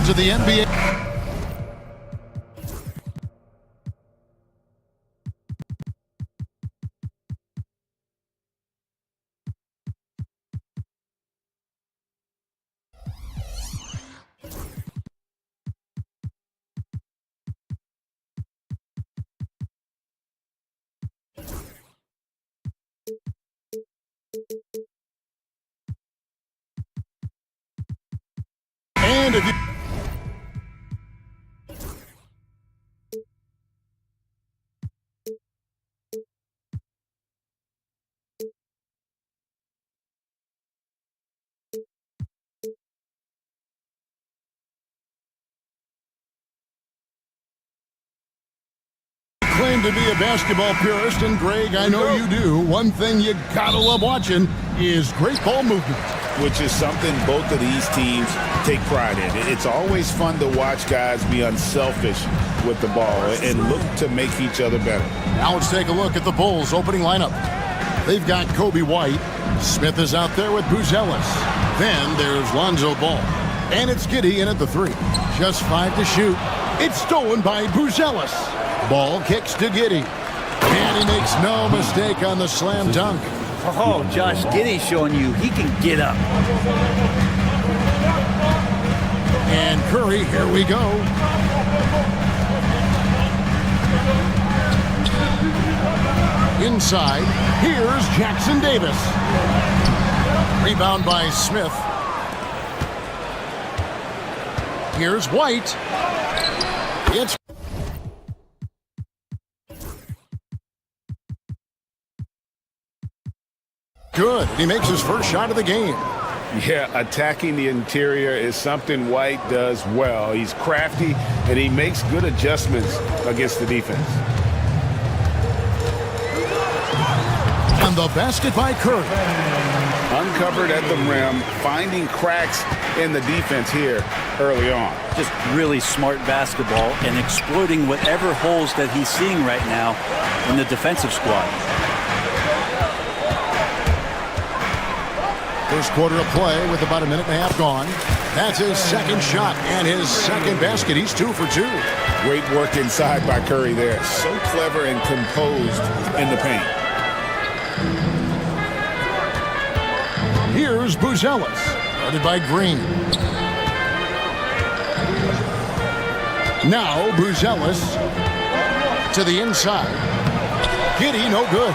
to the NBA. And if you claim to be a basketball purist, and Greg, I know you do, one thing you gotta love watching is great ball movement. Which is something both of these teams take pride in. It's always fun to watch guys be unselfish with the ball and look to make each other better. Now let's take a look at the Bulls' opening lineup. They've got Kobe White. Smith is out there with Buzelis. Then there's Lonzo Ball. And it's Giddey in at the 3. Just 5 to shoot. It's stolen by Buzelis. Ball kicks to Giddey. And he makes no mistake on the slam dunk. Oh, Josh Giddey showing you he can get up. And Curry, here we go. Inside, here's Jackson Davis. Rebound by Smith. Here's White. It's good. He makes his first shot of the game. Yeah, attacking the interior is something White does well. He's crafty, and he makes good adjustments against the defense. And the basket by Curry. Uncovered at the rim, finding cracks in the defense here early on. Just really smart basketball and exploiting whatever holes that he's seeing right now in the defensive squad. First quarter of play with about a minute and a half gone. That's his second shot and his second basket. He's 2 for 2. Great work inside by Curry there. So clever and composed in the paint. Here's Buzelis, guarded by Green. Now Buzelis to the inside. Giddey, no good.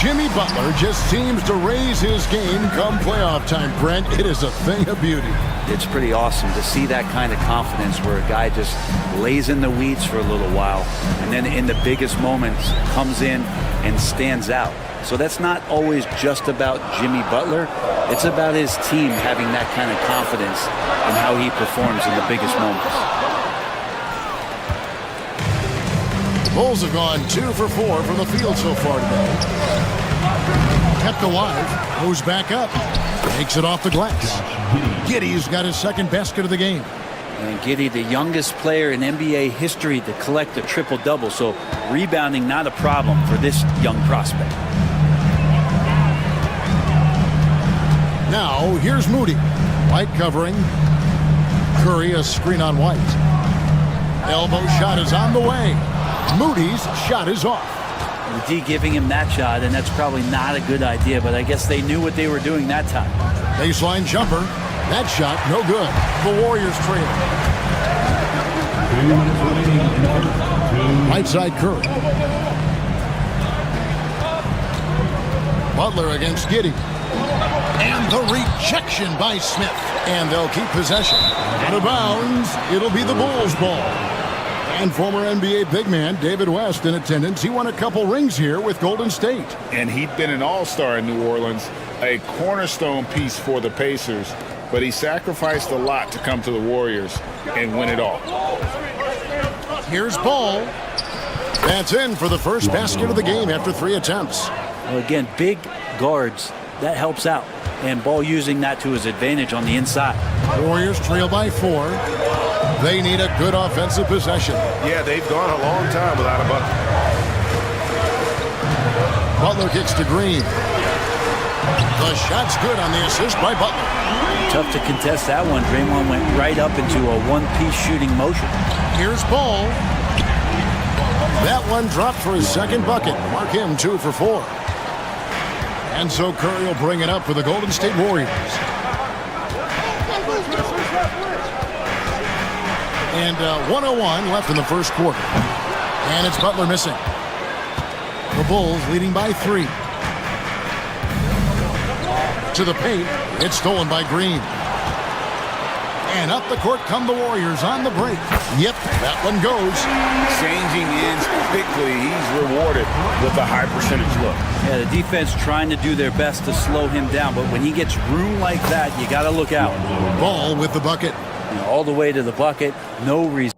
Jimmy Butler just seems to raise his game come playoff time, Brent. It is a thing of beauty. It's pretty awesome to see that kind of confidence where a guy just lays in the weeds for a little while and then in the biggest moments comes in and stands out. So that's not always just about Jimmy Butler. It's about his team having that kind of confidence in how he performs in the biggest moments. Bulls have gone 2 for 4 from the field so far today. Kept alive, goes back up, takes it off the glass. Giddey's got his second basket of the game. And Giddey, the youngest player in NBA history to collect a triple-double, so rebounding not a problem for this young prospect. Now, here's Moody. White covering. Curry, a screen on White. Elbow shot is on the way. Moody's shot is off. The D giving him that shot, and that's probably not a good idea, but I guess they knew what they were doing that time. Baseline jumper. That shot, no good. The Warriors trail. Right side Curry. Butler against Giddey. And the rejection by Smith. And they'll keep possession. Out of bounds. It'll be the Bulls' ball. And former NBA big man David West in attendance. He won a couple rings here with Golden State. And he'd been an all-star in New Orleans, a cornerstone piece for the Pacers, but he sacrificed a lot to come to the Warriors and win it all. Here's Ball. That's in for the first basket of the game after 3 attempts. Well, again, big guards, that helps out. And Ball using that to his advantage on the inside. Warriors trail by 4. They need a good offensive possession. Yeah, they've gone a long time without a bucket. Butler kicks to Green. the shot's good on the assist by Butler. Tough to contest that one. Draymond went right up into a one-piece shooting motion. Here's Ball. That one dropped for his second bucket. Mark him 2 for 4. And so Curry will bring it up for the Golden State Warriors. And 1:01 left in the first quarter. And it's Butler missing. The Bulls leading by 3. To the paint. It's stolen by Green. And up the court come the Warriors on the break. Yep, that one goes. Changing ends quickly. He's rewarded with a high percentage look. Yeah, the defense trying to do their best to slow him down, but when he gets room like that, you got to look out. Ball with the bucket. All the way to the bucket, no reason.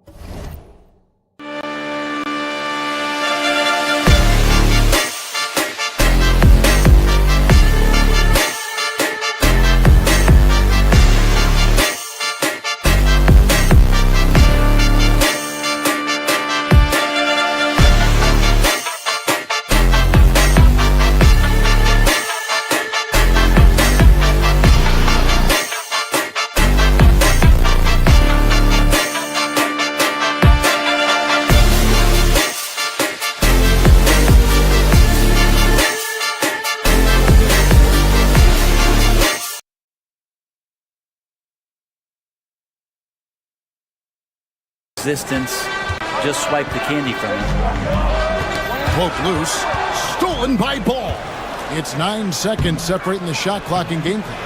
Resistance, just swipe the candy from him. Poke loose, stolen by Ball. It's 9 seconds separating the shot clock and game clock.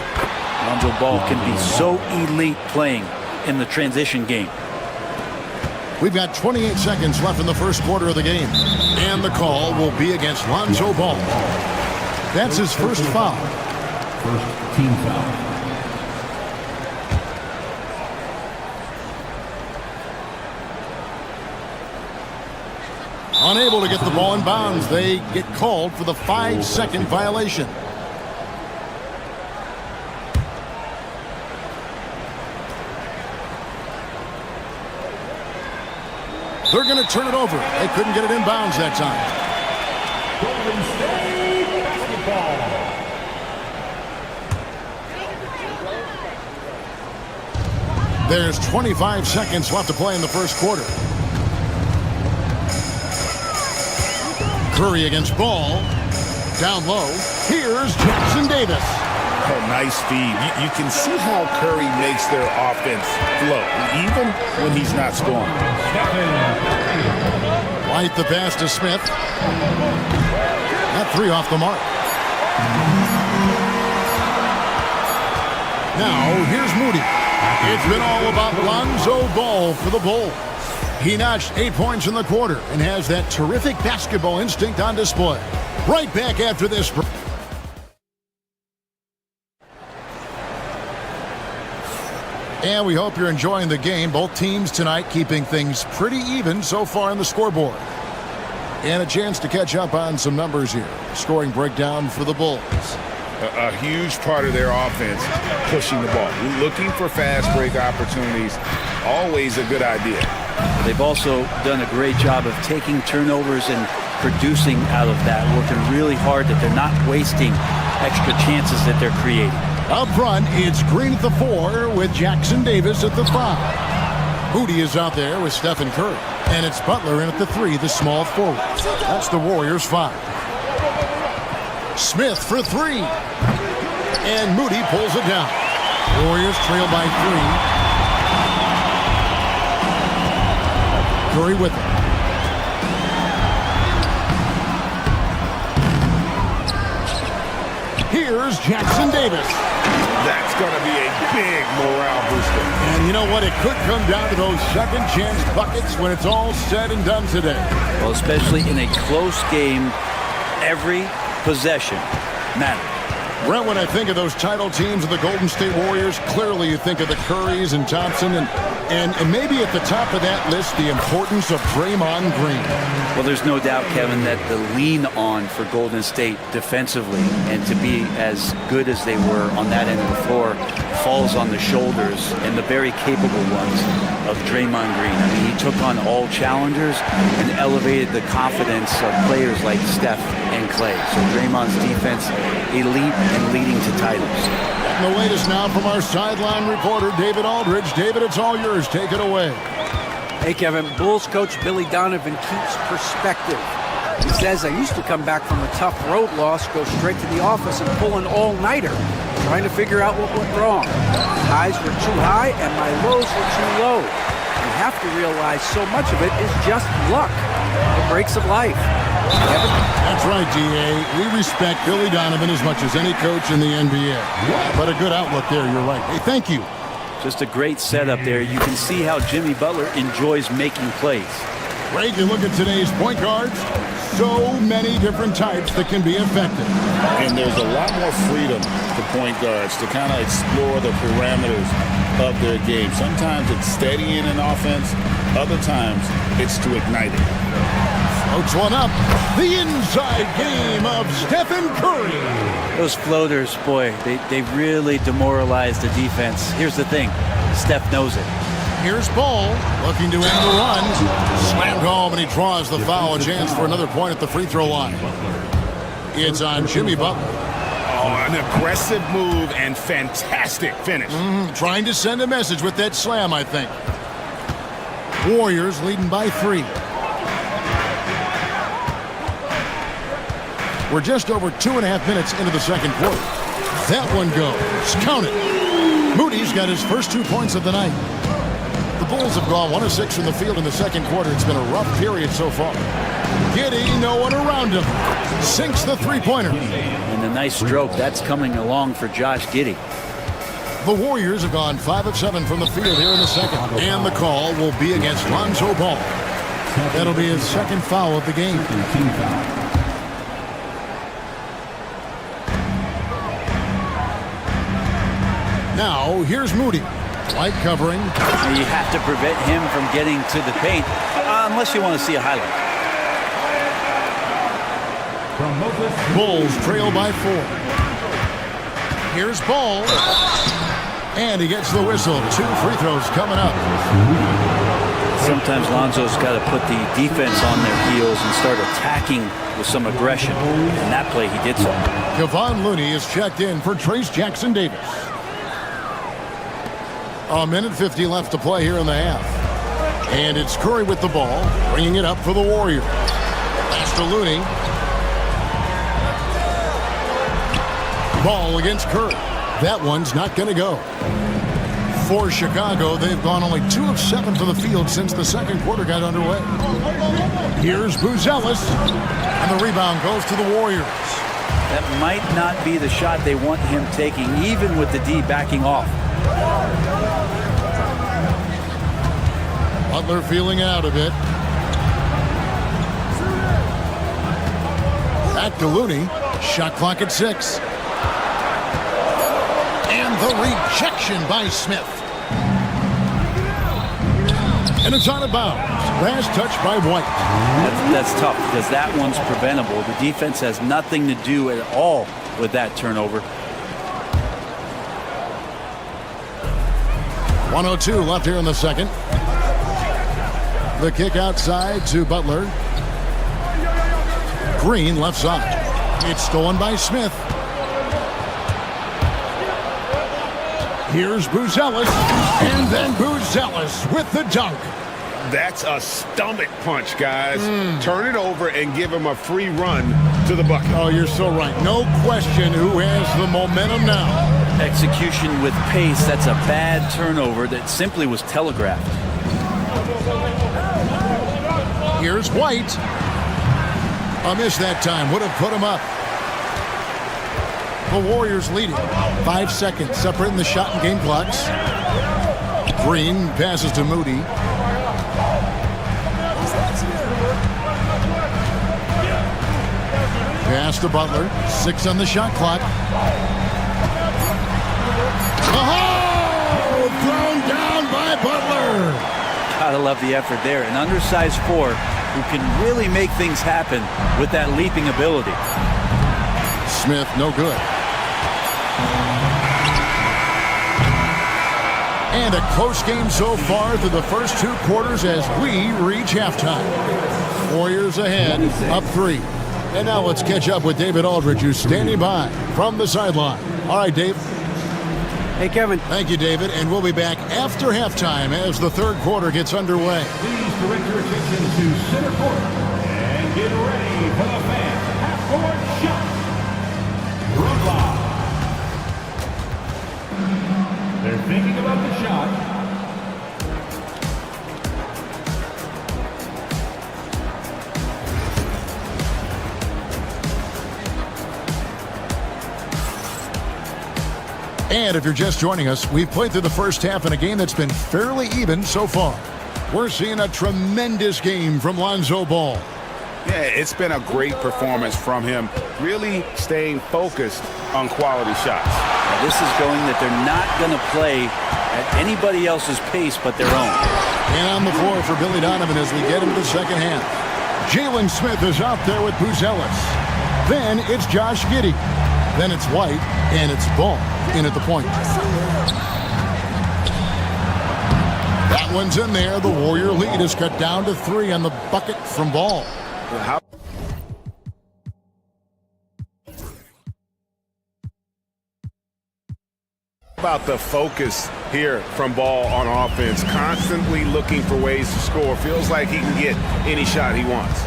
Lonzo Ball can be so elite playing in the transition game. We've got 28 seconds left in the first quarter of the game. And the call will be against Lonzo Ball. That's his first foul. First team foul. Unable to get the ball in bounds. They get called for the 5-second violation. They're going to turn it over. They couldn't get it in bounds that time. Golden State basketball. There's 25 seconds left to play in the first quarter. Curry against Ball. Down low. Here's Jackson Davis. Oh, nice feed. You can see how Curry makes their offense flow, even when he's not scoring. White the pass to Smith. That 3 off the mark. Now, here's Moody. It's been all about Lonzo Ball for the Bulls. He notched 8 points in the quarter and has that terrific basketball instinct on display. Right back after this. And we hope you're enjoying the game. Both teams tonight keeping things pretty even so far on the scoreboard. And a chance to catch up on some numbers here. Scoring breakdown for the Bulls. A huge part of their offense, pushing the ball. Looking for fast break opportunities, always a good idea. They've also done a great job of taking turnovers and producing out of that, working really hard that they're not wasting extra chances that they're creating. Up front, it's Green at the 4 with Jackson Davis at the 5. Moody is out there with Stephen Curry. And it's Butler in at the 3, the small forward. That's the Warriors' 5. Smith for 3. And Moody pulls it down. Warriors trail by 3. Curry with it. Here's Jackson Davis. That's going to be a big morale booster. And you know what? It could come down to those second chance buckets when it's all said and done today. Well, especially in a close game, every possession matters. Brent, when I think of those title teams of the Golden State Warriors, clearly you think of the Currys and Thompson, and maybe at the top of that list, the importance of Draymond Green. Well, there's no doubt, Kevin, that the lean on for Golden State defensively and to be as good as they were on that end of the floor falls on the shoulders, and the very capable ones, of Draymond Green. I mean, he took on all challengers and elevated the confidence of players like Steph and Clay. So Draymond's defense, elite and leading to titles. And the latest now from our sideline reporter, David Aldridge. David, it's all yours. Take it away. Hey, Kevin. Bulls coach Billy Donovan keeps perspective. He says, I used to come back from a tough road loss, go straight to the office and pull an all-nighter, trying to figure out what went wrong. My highs were too high and my lows were too low. You have to realize so much of it is just luck, the breaks of life. Kevin? That's right, D.A. We respect Billy Donovan as much as any coach in the NBA. But a good outlook there, you're right. Hey, thank you. Just a great setup there. You can see how Jimmy Butler enjoys making plays. Great, you look at today's point guards. So many different types that can be effective. And there's a lot more freedom for point guards to kind of explore the parameters of their game. Sometimes it's steadying an offense. Other times it's to ignite it. Floats one up. The inside game of Stephen Curry. Those floaters, boy, they really demoralize the defense. Here's the thing. Steph knows it. Here's Ball looking to end the run. Slammed home, and he draws the foul. A chance for another point at the free throw line. It's on Jimmy Butler. Oh, an aggressive move and fantastic finish. Trying to send a message with that slam, I think. Warriors leading by 3. We're just over 2.5 minutes into the second quarter. That one goes. Count it. Moody's got his first 2 points of the night. The Bulls have gone 1 of 6 from the field in the second quarter. It's been a rough period so far. Giddey, no one around him. Sinks the three-pointer. And the nice stroke, that's coming along for Josh Giddey. The Warriors have gone 5 of 7 from the field here in the second. And the call will be against Lonzo Ball. That'll be his second foul of the game. Now, here's Moody. Light covering. You have to prevent him from getting to the paint, unless you want to see a highlight. Bulls trail by 4. Here's Ball. And he gets the whistle. 2 free throws coming up. Sometimes Lonzo's got to put the defense on their heels and start attacking with some aggression. And that play, he did so. Kevon Looney is checked in for Trace Jackson Davis. A minute 50 left to play here in the half. And it's Curry with the ball, bringing it up for the Warriors. Pass to Looney. Ball against Curry. That one's not going to go. For Chicago, they've gone only 2 of 7 from the field since the second quarter got underway. Here's Buzelis. And the rebound goes to the Warriors. That might not be the shot they want him taking, even with the D backing off. Butler feeling it out a bit. Back to Looney. Shot clock at 6. And the rejection by Smith. And it's out of bounds. Last touch by White. That's tough because that one's preventable. The defense has nothing to do at all with that turnover. 1:02 left here in the second. The kick outside to Butler. Green left side. It's stolen by Smith. Here's Buzelis. And then Buzelis with the dunk. That's a stomach punch, guys. Turn it over and give him a free run to the bucket. Oh, you're so right. No question who has the momentum now. Execution with pace, that's a bad turnover that simply was telegraphed. Here's White. A miss that time. Would have put him up. The Warriors leading. 5 seconds separating the shot and game clocks. Green passes to Moody. Pass to Butler. 6 on the shot clock. Oh! Thrown down by Butler. Gotta love the effort there. An undersized 4 who can really make things happen with that leaping ability. Smith, no good. And a close game so far through the first 2 quarters as we reach halftime. Warriors ahead, up 3. And now let's catch up with David Aldridge, who's standing by from the sideline. All right, Dave. Hey, Kevin. Thank you, David. And we'll be back after halftime as the 3rd quarter gets underway. Please direct your attention to center court and get ready for the fans. Half-court shot. Brooklyn. They're thinking about the shot. And if you're just joining us, we've played through the first half in a game that's been fairly even so far. We're seeing a tremendous game from Lonzo Ball. Yeah, it's been a great performance from him, really staying focused on quality shots. Now, this is going that they're not going to play at anybody else's pace but their own. And on the floor for Billy Donovan as we get into the second half. Jalen Smith is out there with Buzelis. Then it's Josh Giddey. Then it's White, and it's Ball in at the point. That one's in there. The Warrior lead is cut down to 3 on the bucket from Ball. How about the focus here from Ball on offense? Constantly looking for ways to score. Feels like he can get any shot he wants.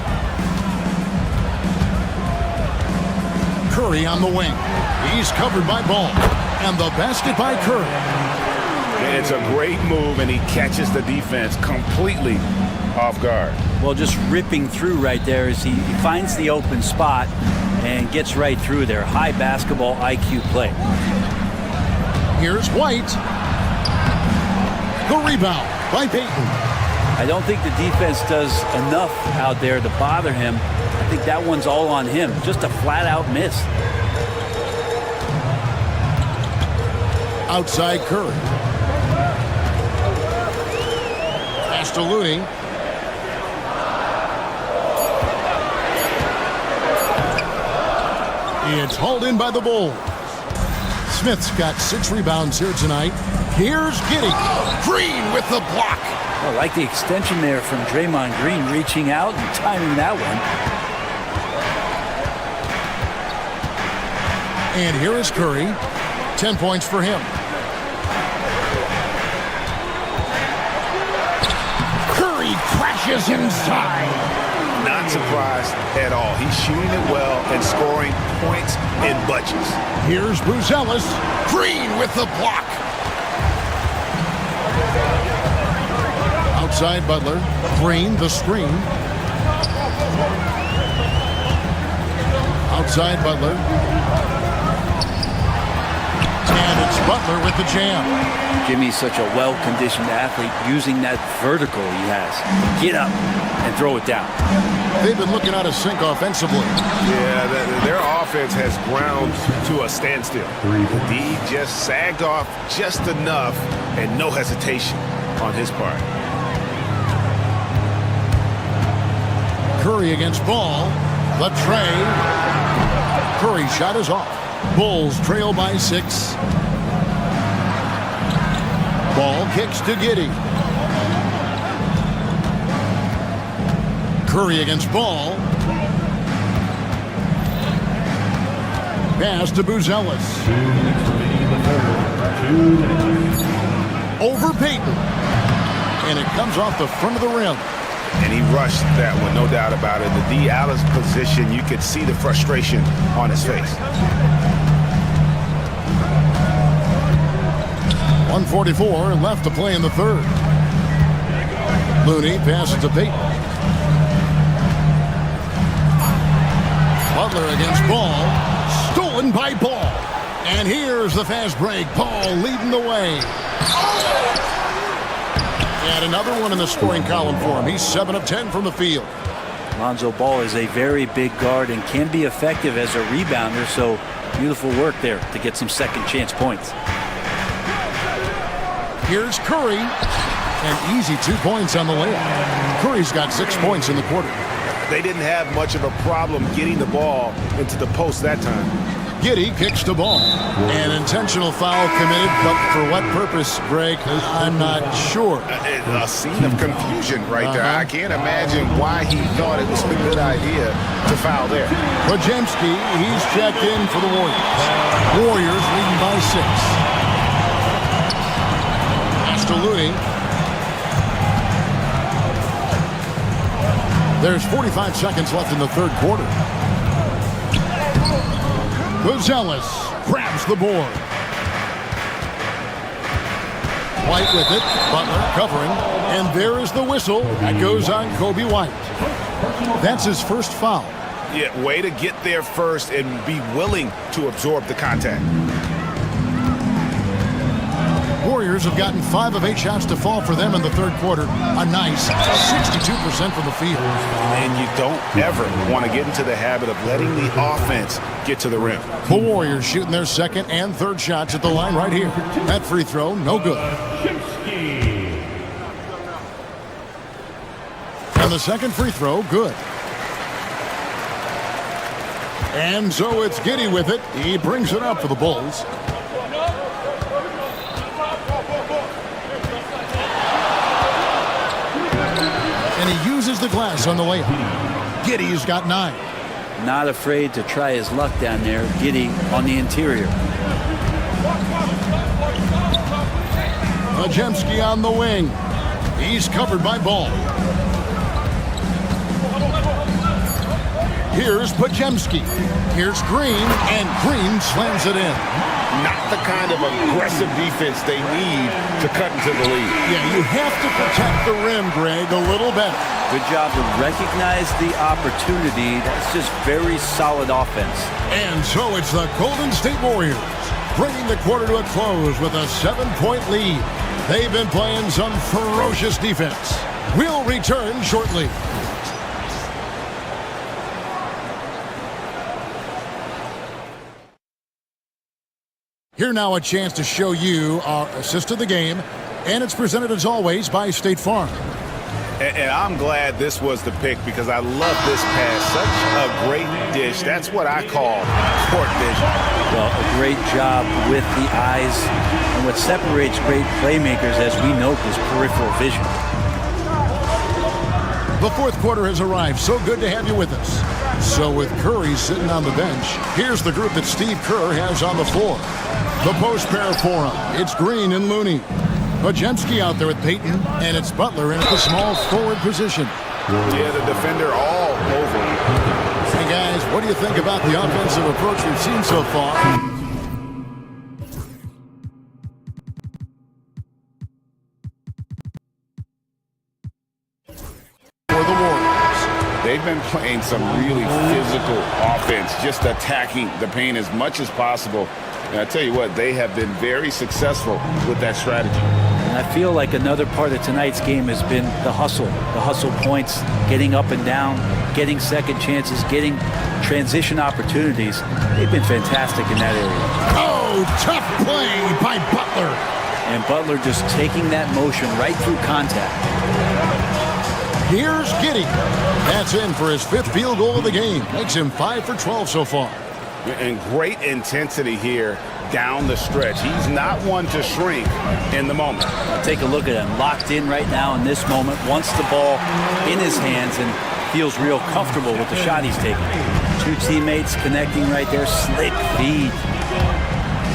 Curry on the wing. He's covered by Ball. And the basket by Curry. And it's a great move, and he catches the defense completely off guard. Well, just ripping through right there as he finds the open spot and gets right through there. High basketball IQ play. Here's White. The rebound by Payton. I don't think the defense does enough out there to bother him. I think that one's all on him. Just a flat-out miss. Outside Curry. Pass to Looney. It's hauled in by the Bulls. Smith's got 6 rebounds here tonight. Here's Giddey. Green with the block. I like the extension there from Draymond Green, reaching out and timing that one. And here is Curry. 10 points for him. Curry crashes inside. Not surprised at all. He's shooting it well and scoring points in bunches. Here's Buzelis. Green with the block. Outside Butler. Green the screen. Outside Butler. And it's Butler with the jam. Jimmy's such a well-conditioned athlete, using that vertical he has. Get up and throw it down. They've been looking out of sync offensively. Yeah, their offense has ground to a standstill. The D just sagged off just enough and no hesitation on his part. Curry against Ball. The tray. Curry's shot is off. Bulls trail by 6. Ball kicks to Giddey. Curry against Ball. Pass to Buzelis. 2 minutes remaining in the third. 2 minutes. Over Payton. And it comes off the front of the rim. And he rushed that one, no doubt about it. The D out of position, you could see the frustration on his face. 1:44 left to play in the third. Looney passes to Payton. Butler against Ball. Stolen by Ball. And here's the fast break. Ball leading the way. And another one in the scoring column for him. He's 7 of 10 from the field. Lonzo Ball is a very big guard and can be effective as a rebounder, so beautiful work there to get some second chance points. Here's Curry. An easy 2 points on the layup. Curry's got 6 points in the quarter. They didn't have much of a problem getting the ball into the post that time. Giddy kicks the ball. An intentional foul committed, but for what purpose, Greg? I'm not sure. A scene of confusion right there. I can't imagine why he thought it was a good idea to foul there. Pajemski, he's checked in for the Warriors. Warriors leading by 6. Pass to Looney. There's 45 seconds left in the third quarter. Buzelis grabs the board. White with it. Butler covering. And there is the whistle. That goes on Kobe White. That's his first foul. Yeah, way to get there first and be willing to absorb the contact. Warriors have gotten 5 of 8 shots to fall for them in the third quarter. A nice 62% from the field. And you don't ever want to get into the habit of letting the offense get to the rim. The Warriors shooting their second and third shots at the line right here. That free throw, no good. And the second free throw, good. And so it's Giddy with it. He brings it up for the Bulls. And he uses the glass on the layup. Giddy's got 9. Not afraid to try his luck down there. Giddy on the interior. Pajemski on the wing. He's covered by Ball. Here's Pajemski. Here's Green, and Green slams it in. Not the kind of aggressive defense they need to cut into the lead. Yeah, you have to protect the rim, Greg, a little better. Good job to recognize the opportunity. That's just very solid offense. And so it's the Golden State Warriors bringing the quarter to a close with a 7-point lead. They've been playing some ferocious defense. We'll return shortly. Here now a chance to show you our assist of the game, and it's presented as always by State Farm. And I'm glad this was the pick because I love this pass. Such a great dish. That's what I call court vision. Well, a great job with the eyes. And what separates great playmakers, as we note, is peripheral vision. The fourth quarter has arrived. So good to have you with us. So with Curry sitting on the bench, here's the group that Steve Kerr has on the floor. The post pair for him. It's Green and Looney. Pajemski out there with Payton, and it's Butler in at the small forward position. Yeah, the defender all over. Hey guys, what do you think about the offensive approach we've seen so far? For the Warriors. They've been playing some really physical offense, just attacking the paint as much as possible. And I tell you what, they have been very successful with that strategy. And I feel like another part of tonight's game has been the hustle points, getting up and down, getting second chances, getting transition opportunities. They've been fantastic in that area. Oh, tough play by Butler. And Butler just taking that motion right through contact. Here's Giddy. That's in for his 5th field goal of the game. Makes him 5 for 12 so far. And great intensity here down the stretch. He's not one to shrink in the moment. Take a look at him, locked in right now in this moment, wants the ball in his hands and feels real comfortable with the shot he's taking. 2 teammates connecting right there, slick feed.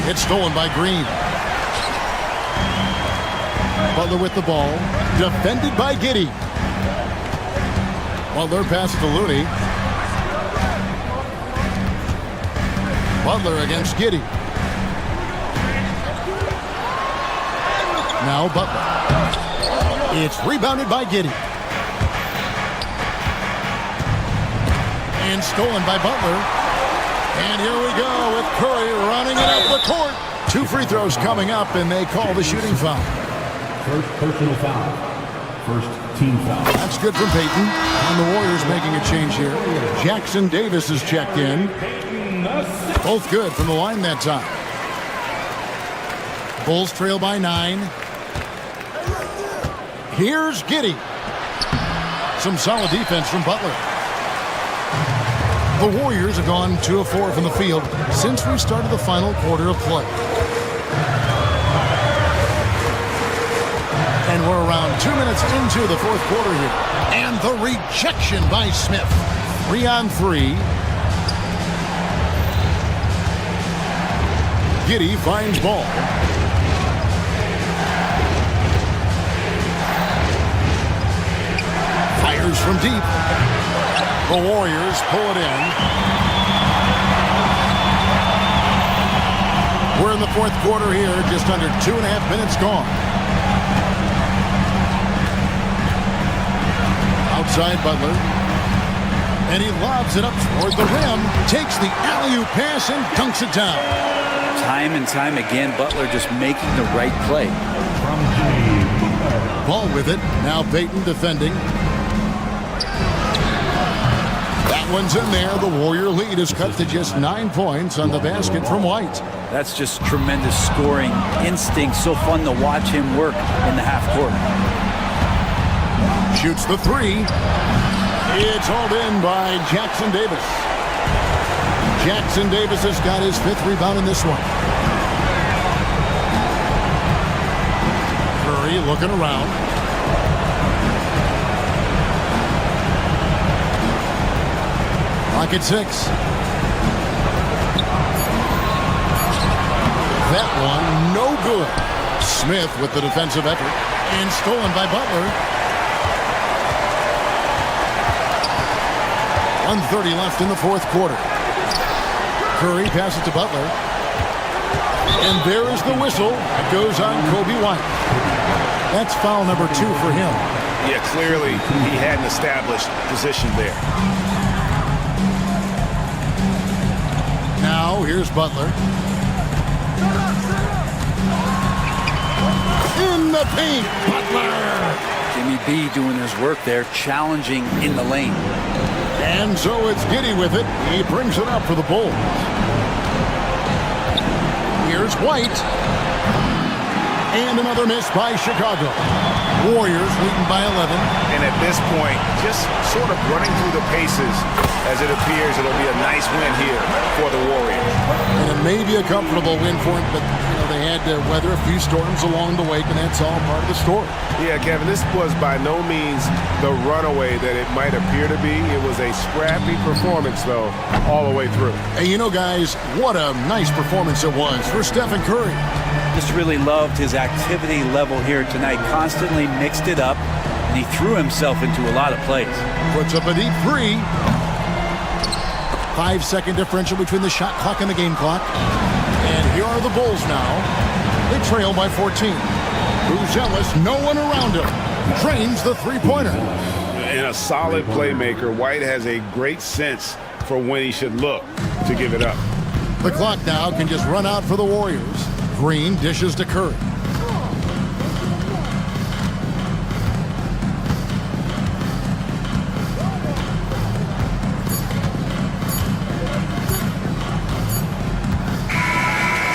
It's stolen by Green. Butler with the ball, defended by Giddy. Butler passes to Looney. Butler against Giddy. Now Butler. It's rebounded by Giddy. And stolen by Butler. And here we go with Curry running it up the court. 2 free throws coming up, and they call the shooting foul. First personal foul. First team foul. That's good from Payton. And the Warriors making a change here. Jackson Davis is checked in. Both good from the line that time. Bulls trail by 9. Here's Giddy. Some solid defense from Butler. The Warriors have gone 2 of 4 from the field since we started the final quarter of play. And we're around 2 minutes into the fourth quarter here. And the rejection by Smith. 3-on-3. Giddey finds ball. Fires from deep. The Warriors pull it in. We're in the fourth quarter here, just under 2.5 minutes gone. Outside Butler. And he lobs it up toward the rim. Takes the alley-oop pass and dunks it down. Time and time again, Butler just making the right play. Ball with it. Now Payton defending. That one's in there. The Warrior lead is cut to just 9 points on the basket from White. That's just tremendous scoring instinct. So fun to watch him work in the half court. Shoots the three. It's hauled in by Jackson Davis. Jackson Davis has got his 5th rebound in this one. Curry looking around. Clock at 6. That one, no good. Smith with the defensive effort. And stolen by Butler. 1:30 left in the fourth quarter. Curry passes to Butler. And there is the whistle. It goes on Kobe White. That's foul number 2 for him. Yeah, clearly he had an established position there. Now here's Butler. In the paint, Butler. Jimmy B doing his work there, challenging in the lane. And so it's Giddey with it. He brings it up for the Bulls. Here's White. And another miss by Chicago. Warriors leading by 11. And at this point, just sort of running through the paces as it appears it'll be a nice win here for the Warriors. And it may be a comfortable win for them, but they had to weather a few storms along the way, and that's all part of the story. Yeah, Kevin, this was by no means the runaway that it might appear to be. It was a scrappy performance, though, all the way through. And guys, what a nice performance it was for Stephen Curry. Just really loved his activity level here tonight. Constantly mixed it up, and he threw himself into a lot of plays. Puts up a deep 3. 5-second differential between the shot clock and the game clock. And here are the Bulls now. They trail by 14. Buzelis, no one around him. Drains the three-pointer. And a solid playmaker, White has a great sense for when he should look to give it up. The clock now can just run out for the Warriors. Green dishes to Curry.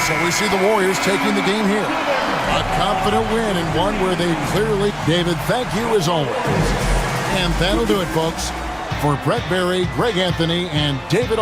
So we see the Warriors taking the game here. A confident win and one where they clearly... David, thank you as always. And that'll do it, folks. For Brett Berry, Greg Anthony, and David...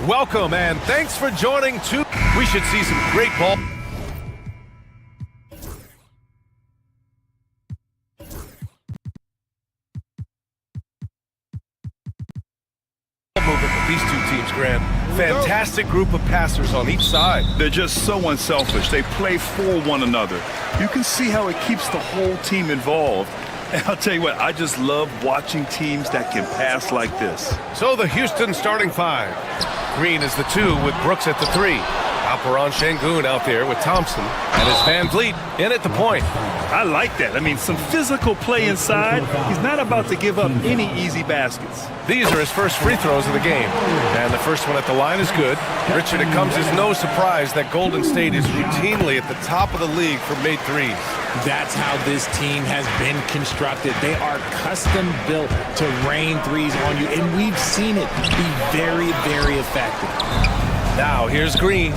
Welcome and thanks for joining. We should see some great ball. Movement with these two teams, Grant. Fantastic group of passers on each side. They're just so unselfish. They play for one another. You can see how it keeps the whole team involved. And I'll tell you what, I just love watching teams that can pass like this. So the Houston starting five. Green is the 2 with Brooks at the 3. Alperon Şengün out there with Thompson. And it's Van Vliet in at the point. I like that. I mean, some physical play inside. He's not about to give up any easy baskets. These are his first free throws of the game. And the first one at the line is good. Richard, it comes as no surprise that Golden State is routinely at the top of the league for made threes. That's how this team has been constructed. They are custom built to rain threes on you, and we've seen it be very, very effective. Now, here's Green.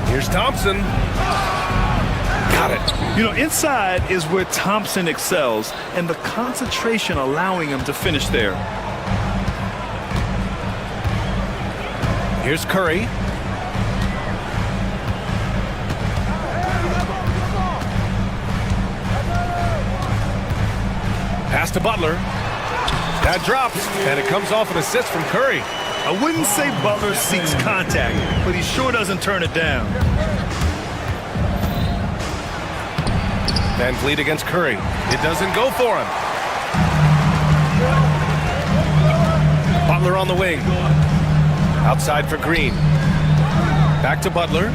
Here's Thompson. Got it. You know, inside is where Thompson excels, and the concentration allowing him to finish there. Here's Curry. Pass to Butler. That drops, and it comes off an assist from Curry. I wouldn't say Butler seeks contact, but he sure doesn't turn it down. Van Vliet against Curry. It doesn't go for him. Butler on the wing. Outside for Green. Back to Butler.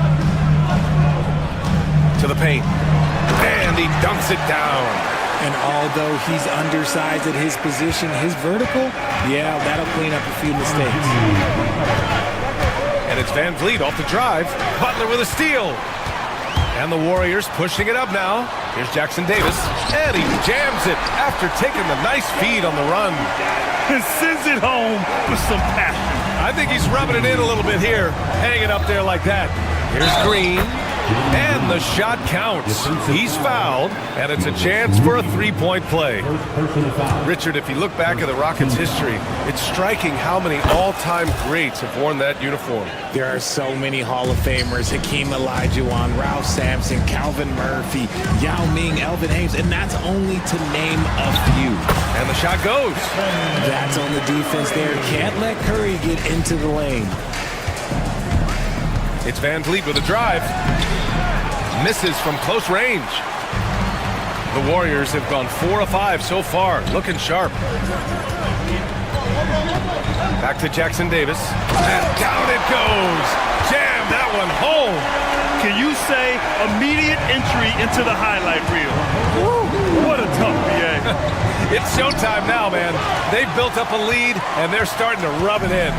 To the paint. And he dunks it down. And although he's undersized at his position, his vertical, yeah, that'll clean up a few mistakes. And it's Van Vliet off the drive. Butler with a steal. And the Warriors pushing it up now. Here's Jackson Davis. And he jams it after taking the nice feed on the run. And sends it home with some passion. I think he's rubbing it in a little bit here. Hanging up there like that. Here's Green. And the shot counts. He's fouled, and it's a chance for a three-point play. Richard, if you look back at the Rockets' history, it's striking how many all-time greats have worn that uniform. There are so many Hall of Famers: Hakeem Olajuwon, Ralph Sampson, Calvin Murphy, Yao Ming, Elvin Hayes, and that's only to name a few. And the shot goes. That's on the defense there. Can't let Curry get into the lane. It's Van Vliet with a drive. Misses from close range. The Warriors have gone 4 of 5 so far, looking sharp. Back to Jackson Davis. And down it goes. Jam that one home. Can you say immediate entry into the highlight reel? Woo, what a tough BA. It's showtime now, man. They've built up a lead, and they're starting to rub it in.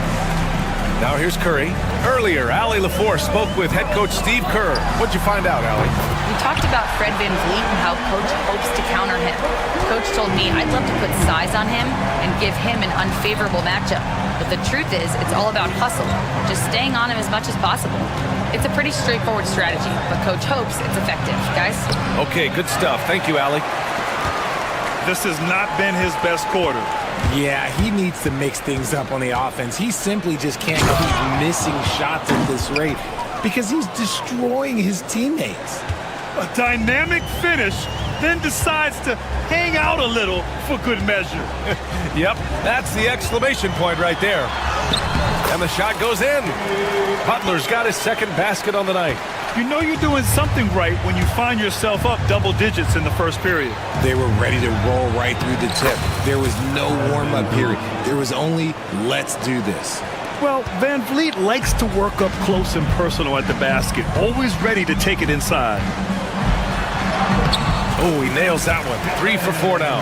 Now here's Curry. Earlier, Allie LaForce spoke with head coach Steve Kerr. What'd you find out, Allie? We talked about Fred Van Vliet and how Coach hopes to counter him. Coach told me I'd love to put size on him and give him an unfavorable matchup. But the truth is, it's all about hustle, just staying on him as much as possible. It's a pretty straightforward strategy, but Coach hopes it's effective. Guys? Okay, good stuff. Thank you, Allie. This has not been his best quarter. Yeah, he needs to mix things up on the offense. He simply just can't keep missing shots at this rate because he's destroying his teammates. A dynamic finish, then decides to hang out a little for good measure. Yep, that's the exclamation point right there. And the shot goes in. Butler's got his second basket on the night. You know you're doing something right when you find yourself up double digits in the first period. They were ready to roll right through the tip. There was no warm-up period. There was only, let's do this. Well, Van Vliet likes to work up close and personal at the basket, always ready to take it inside. Oh, he nails that one. 3 for 4 now.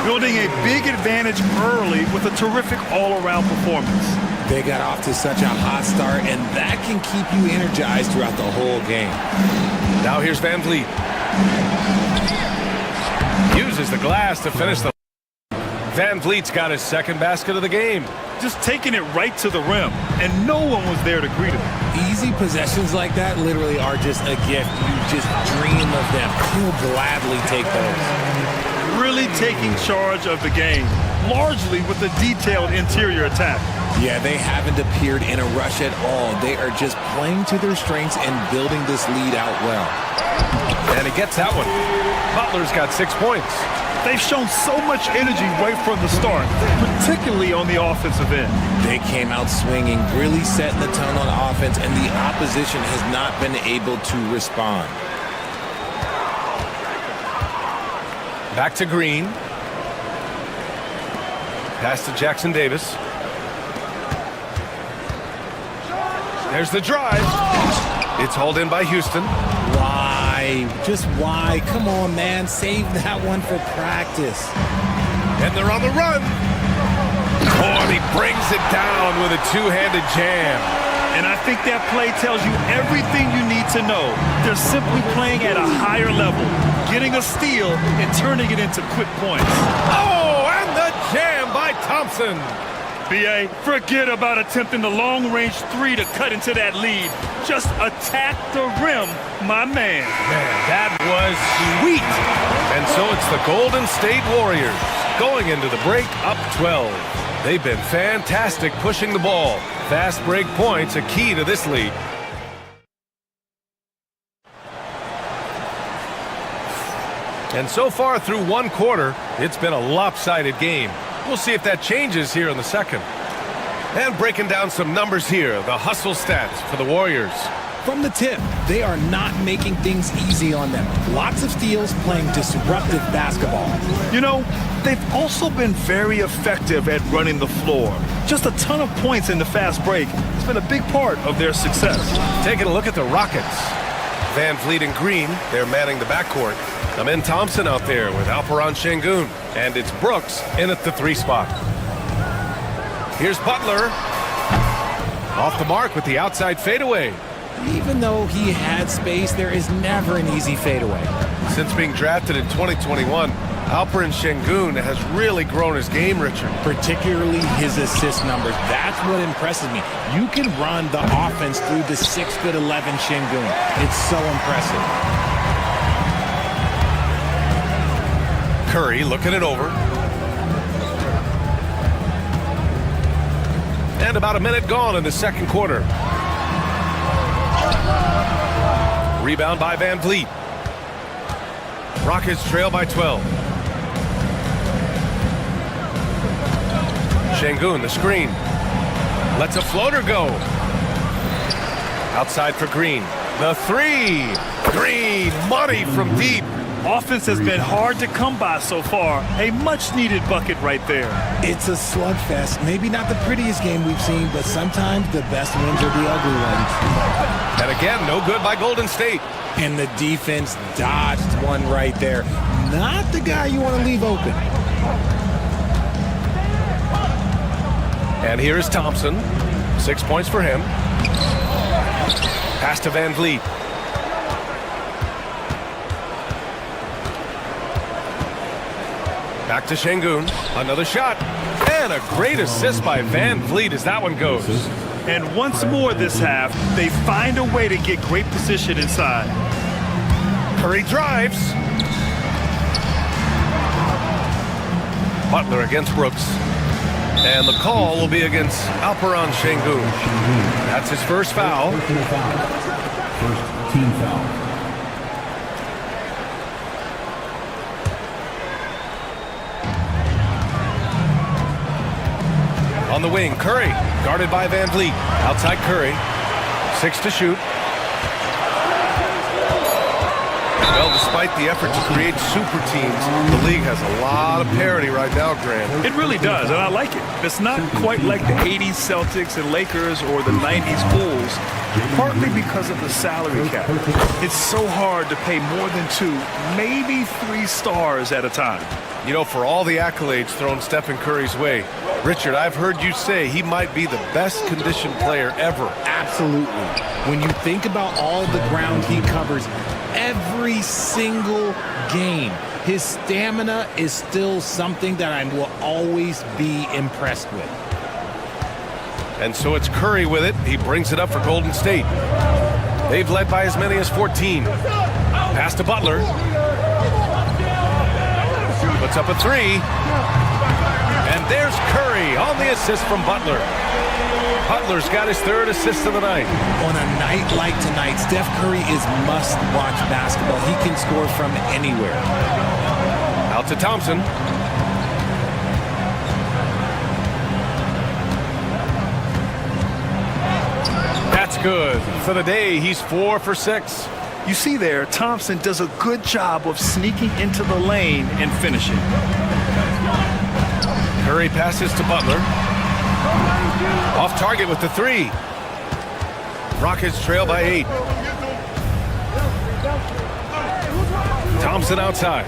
Building a big advantage early with a terrific all-around performance. They got off to such a hot start, and that can keep you energized throughout the whole game. Now here's Van Vliet. Uses the glass to finish the... Van Vliet's got his second basket of the game. Just taking it right to the rim, and no one was there to greet him. Easy possessions like that literally are just a gift. You just dream of them. He'll gladly take those. Really taking charge of the game. largely with a detailed interior attack. Yeah, they haven't appeared in a rush at all. They are just playing to their strengths and building this lead out well. And he gets that one. Butler's got 6 points. They've shown so much energy right from the start, particularly on the offensive end. They came out swinging, really setting the tone on offense, and the opposition has not been able to respond. Back to Green. Pass to Jackson Davis. There's the drive. It's hauled in by Houston. Why? Just why? Come on, man. Save that one for practice. And they're on the run. Oh, and he brings it down with a two-handed jam. And I think that play tells you everything you need to know. They're simply playing at a higher level, getting a steal and turning it into quick points. Oh, and the jam by Thompson. B.A., forget about attempting the long-range three to cut into that lead. Just attack the rim, my man. Man, that was sweet. And so it's the Golden State Warriors going into the break up 12. They've been fantastic pushing the ball. Fast break points a key to this lead. And so far through one quarter, it's been a lopsided game. We'll see if that changes here in the second. And breaking down some numbers here, the hustle stats for the Warriors. From the tip, they are not making things easy on them. Lots of steals, playing disruptive basketball. You know, they've also been very effective at running the floor. Just a ton of points in the fast break has been a big part of their success. Taking a look at the Rockets. Van Vliet and Green, they're manning the backcourt. Amin Thompson out there with Alperen Şengün. And it's Brooks in at the 3 spot. Here's Butler. Off the mark with the outside fadeaway. Even though he had space, there is never an easy fadeaway. Since being drafted in 2021, Alperen Şengün has really grown his game, Richard. Particularly his assist numbers. That's what impresses me. You can run the offense through the 6'11" Şengün. It's so impressive. Curry looking it over. And about a minute gone in the second quarter. Rebound by Van Vliet. Rockets trail by 12. Şengün, the screen. Lets a floater go. Outside for Green. The 3. Green, money from deep. Offense has been hard to come by so far. A much-needed bucket right there. It's a slugfest. Maybe not the prettiest game we've seen, but sometimes the best ones are the ugly ones. And again, no good by Golden State. And the defense dodged one right there. Not the guy you want to leave open. And here is Thompson. 6 points for him. Pass to Van Vliet. Back to Şengün. Another shot. And a great assist by Van Vliet as that one goes. And once more this half, they find a way to get great position inside. Curry drives. Butler against Brooks. And the call will be against Alperen Şengün. That's his first foul. First team foul. On the wing, Curry, guarded by Van Vliet. Outside Curry, 6 to shoot. Well, despite the effort to create super teams, the league has a lot of parity right now, Grant. It really does, and I like it. It's not quite like the 80s Celtics and Lakers or the 90s Bulls, partly because of the salary cap. It's so hard to pay more than 2, maybe 3 stars at a time. You know, for all the accolades thrown Stephen Curry's way, Richard, I've heard you say he might be the best conditioned player ever. Absolutely. When you think about all the ground he covers every single game, his stamina is still something that I will always be impressed with. And so it's Curry with it. He brings it up for Golden State. They've led by as many as 14. Pass to Butler. Puts up a 3. And there's Curry on the assist from Butler. Butler's got his third assist of the night. On a night like tonight, Steph Curry is must-watch basketball. He can score from anywhere. Out to Thompson. That's good. For the day, he's 4 for 6. You see there, Thompson does a good job of sneaking into the lane and finishing. Curry passes to Butler. Off target with the 3. Rockets trail by 8. Thompson outside.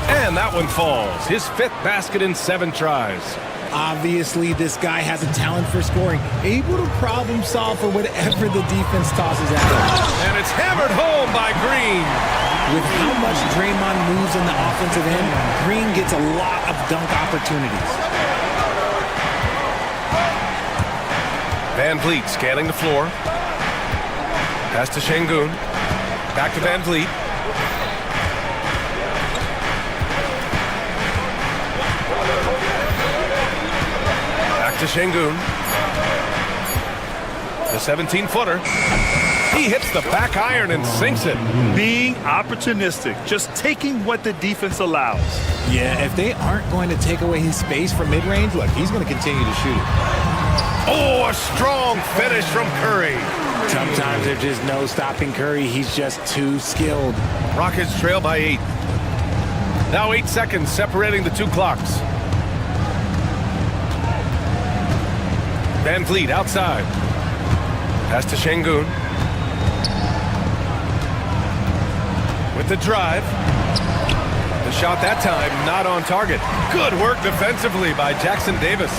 And that one falls. His 5th basket in 7 tries. Obviously, this guy has a talent for scoring, able to problem solve for whatever the defense tosses at him. And it's hammered home by Green. With how much Draymond moves in the offensive end, Green gets a lot of dunk opportunities. Van Vliet scanning the floor. Pass to Şengün. Back to Van Vliet. To Şengün. The 17-footer. He hits the back iron and sinks it. Being opportunistic, just taking what the defense allows. Yeah, if they aren't going to take away his space from mid-range, look, he's going to continue to shoot it. Oh, a strong finish from Curry. Sometimes there's just no stopping Curry. He's just too skilled. Rockets trail by 8. Now 8 seconds separating the 2 clocks. Van Vliet outside. Pass to Şengün. With the drive. The shot that time not on target. Good work defensively by Jackson Davis.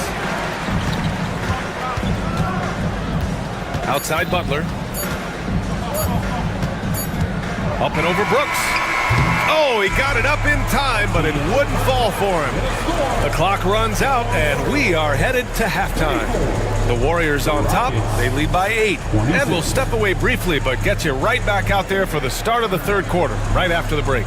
Outside Butler. Up and over Brooks. Oh, he got it up in time, but it wouldn't fall for him. The clock runs out, and we are headed to halftime. The Warriors on top. They lead by 8. And we'll step away briefly, but get you right back out there for the start of the 3rd quarter, right after the break.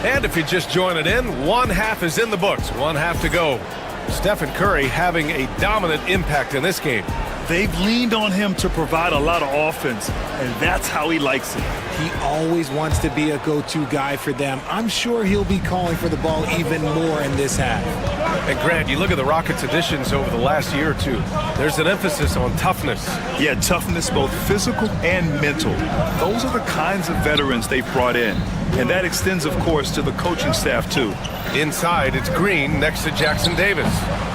And if you're just joining in, 1 half is in the books, 1 half to go. Stephen Curry having a dominant impact in this game. They've leaned on him to provide a lot of offense, and that's how he likes it. He always wants to be a go-to guy for them. I'm sure he'll be calling for the ball even more in this half. And Grant, you look at the Rockets' additions over the last year or 2. There's an emphasis on toughness. Yeah, toughness, both physical and mental. Those are the kinds of veterans they've brought in. And that extends, of course, to the coaching staff, too. Inside, it's Green next to Jackson Davis.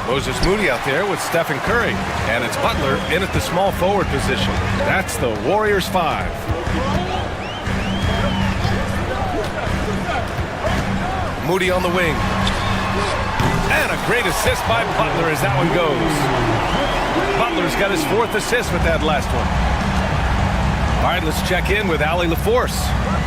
Moses Moody out there with Stephen Curry. And it's Butler in at the small forward position. That's the Warriors 5. Moody on the wing. And a great assist by Butler as that one goes. Butler's got his 4th assist with that last one. All right, let's check in with Allie LaForce.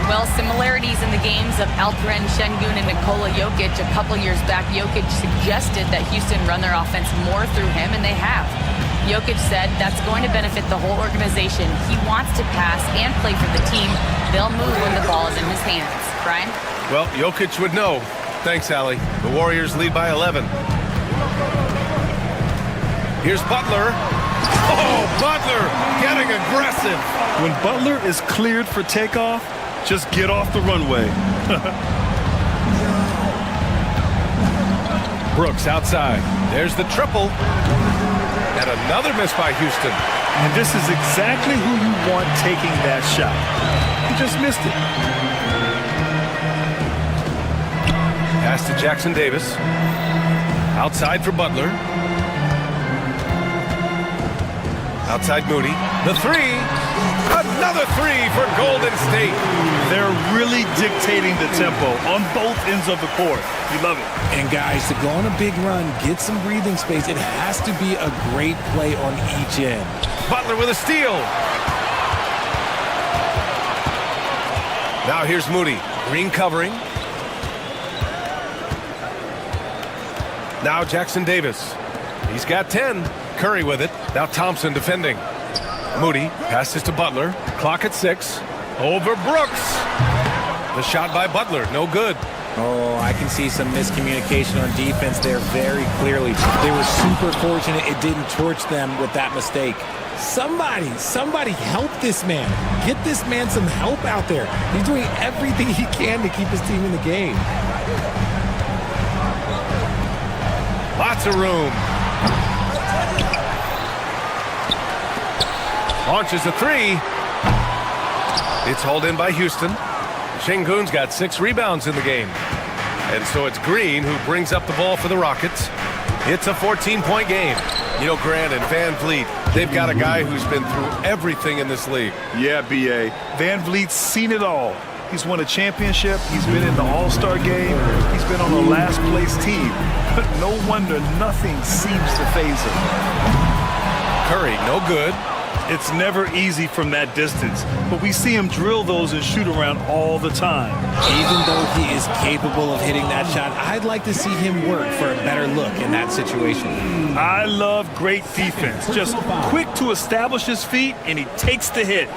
Well, similarities in the games of Alperen Şengün and Nikola Jokic. A couple years back, Jokic suggested that Houston run their offense more through him, and they have. Jokic said that's going to benefit the whole organization. He wants to pass and play for the team. They'll move when the ball is in his hands. Brian? Well, Jokic would know. Thanks, Allie. The Warriors lead by 11. Here's Butler. Oh, Butler getting aggressive. When Butler is cleared for takeoff, just get off the runway. Brooks outside. There's the triple. And another miss by Houston. And this is exactly who you want taking that shot. He just missed it. Pass to Jackson Davis. Outside for Butler. Outside Moody. The 3. Another three for Golden State. They're really dictating the tempo on both ends of the court. You love it. And guys, to go on a big run, get some breathing space, it has to be a great play on each end. Butler with a steal. Now here's Moody. Green covering. Now Jackson Davis. He's got 10. Curry with it. Now Thompson defending. Moody passes to Butler. Clock at 6. Over Brooks. The shot by Butler. No good. Oh, I can see some miscommunication on defense there very clearly. They were super fortunate it didn't torch them with that mistake. Somebody help this man. Get this man some help out there. He's doing everything he can to keep his team in the game. Lots of room. Launches a three. It's hauled in by Houston. Şengün's got 6 rebounds in the game. And so it's Green who brings up the ball for the Rockets. It's a 14-point game. You know, Grant and Van Vliet, they've got a guy who's been through everything in this league. Yeah, B.A. Van Vliet's seen it all. He's won a championship. He's been in the All-Star game. He's been on the last-place team. But no wonder nothing seems to faze him. Curry, no good. It's never easy from that distance, but we see him drill those and shoot around all the time. Even though he is capable of hitting that shot, I'd like to see him work for a better look in that situation. I love great defense. Just quick to establish his feet, and he takes the hit.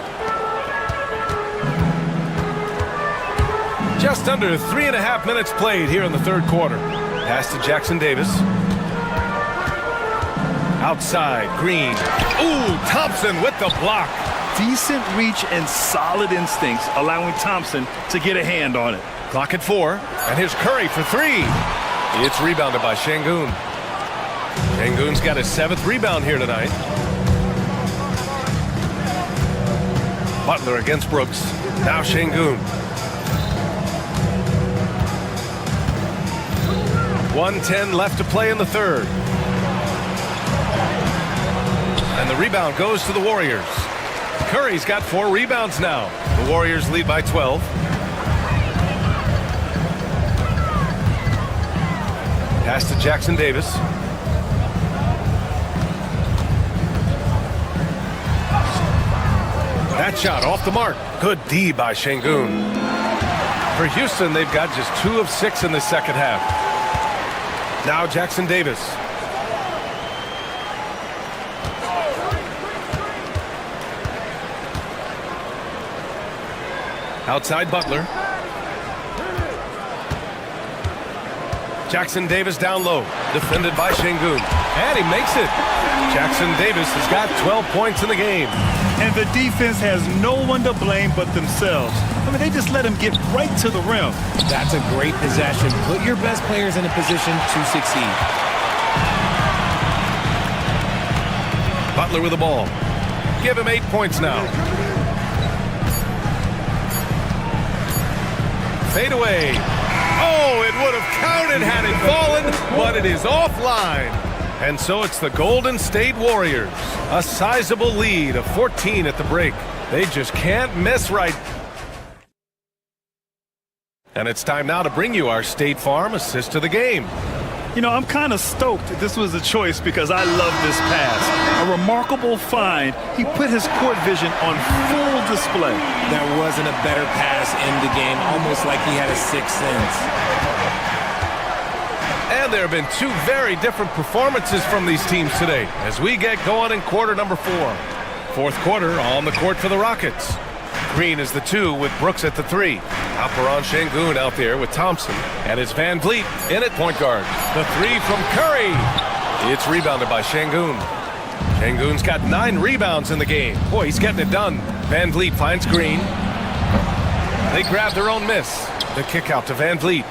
Just under 3.5 minutes played here in the third quarter. Pass to Jackson Davis. Outside, Green. Ooh, Thompson with the block. Decent reach and solid instincts, allowing Thompson to get a hand on it. Clock at 4, and here's Curry for 3. It's rebounded by Şengün. Şengün's got his 7th rebound here tonight. Butler against Brooks. Now Şengün. 1:10 left to play in the third. And the rebound goes to the Warriors. Curry's got 4 rebounds now. The Warriors lead by 12. Pass to Jackson Davis. That shot off the mark. Good D by Şengün. For Houston, they've got just 2 of 6 in the second half. Now Jackson Davis. Outside Butler. Jackson Davis down low. Defended by Şengün. And he makes it. Jackson Davis has got 12 points in the game. And the defense has no one to blame but themselves. I mean, they just let him get right to the rim. That's a great possession. Put your best players in a position to succeed. Butler with the ball. Give him 8 points now. Fade away. Oh, it would have counted had it fallen, but it is offline. And so it's the Golden State Warriors. A sizable lead of 14 at the break. They just can't miss right. And it's time now to bring you our State Farm assist to the game. You know, I'm kind of stoked that this was a choice because I love this pass. A remarkable find. He put his court vision on full display. There wasn't a better pass in the game, almost like he had a sixth sense. And there have been 2 very different performances from these teams today as we get going in quarter number 4. Fourth quarter on the court for the Rockets. Green is the 2 with Brooks at the 3. Alperen Şengün out there with Thompson. And it's Van Vliet in at point guard. The 3 from Curry. It's rebounded by Şengün. Şengün's got 9 rebounds in the game. Boy, he's getting it done. Van Vliet finds Green. They grab their own miss. The kick out to Van Vliet.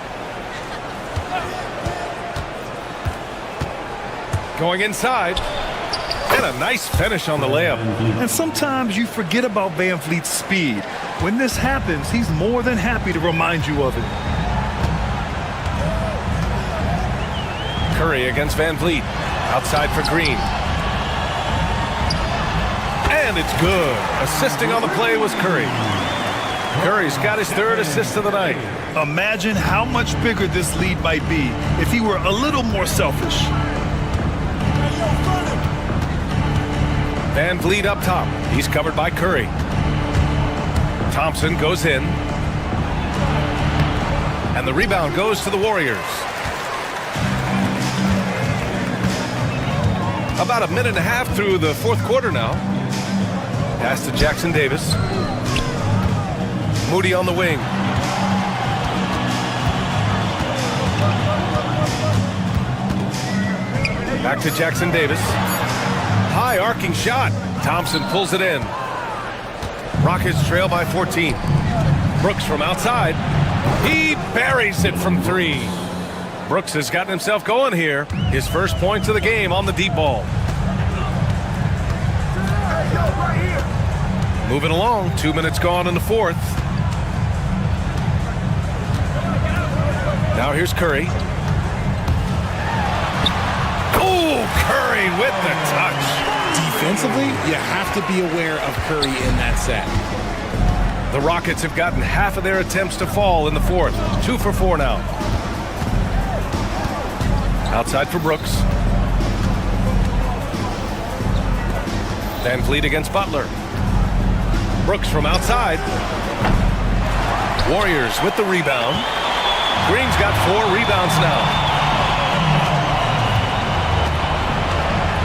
Going inside. And a nice finish on the layup. And sometimes you forget about Van Vliet's speed. When this happens, he's more than happy to remind you of it. Curry against Van Vliet. Outside for Green. And it's good. Assisting on the play was Curry. Curry's got his third assist of the night. Imagine how much bigger this lead might be if he were a little more selfish. Van Vliet up top. He's covered by Curry. Thompson goes in. And the rebound goes to the Warriors. About a minute and a half through the fourth quarter now. Pass to Jackson Davis. Moody on the wing. Back to Jackson Davis. High arcing shot. Thompson pulls it in. Rockets trail by 14. Brooks from outside. He buries it from three. Brooks has gotten himself going here. His first points of the game on the deep ball. Moving along. 2 minutes gone in the fourth. Now here's Curry. Oh, Curry with the touch. Defensively, you have to be aware of Curry in that set. The Rockets have gotten half of their attempts to fall in the fourth. 2 for 4 now. Outside for Brooks. Van Vliet against Butler. Brooks from outside. Warriors with the rebound. Green's got 4 rebounds now.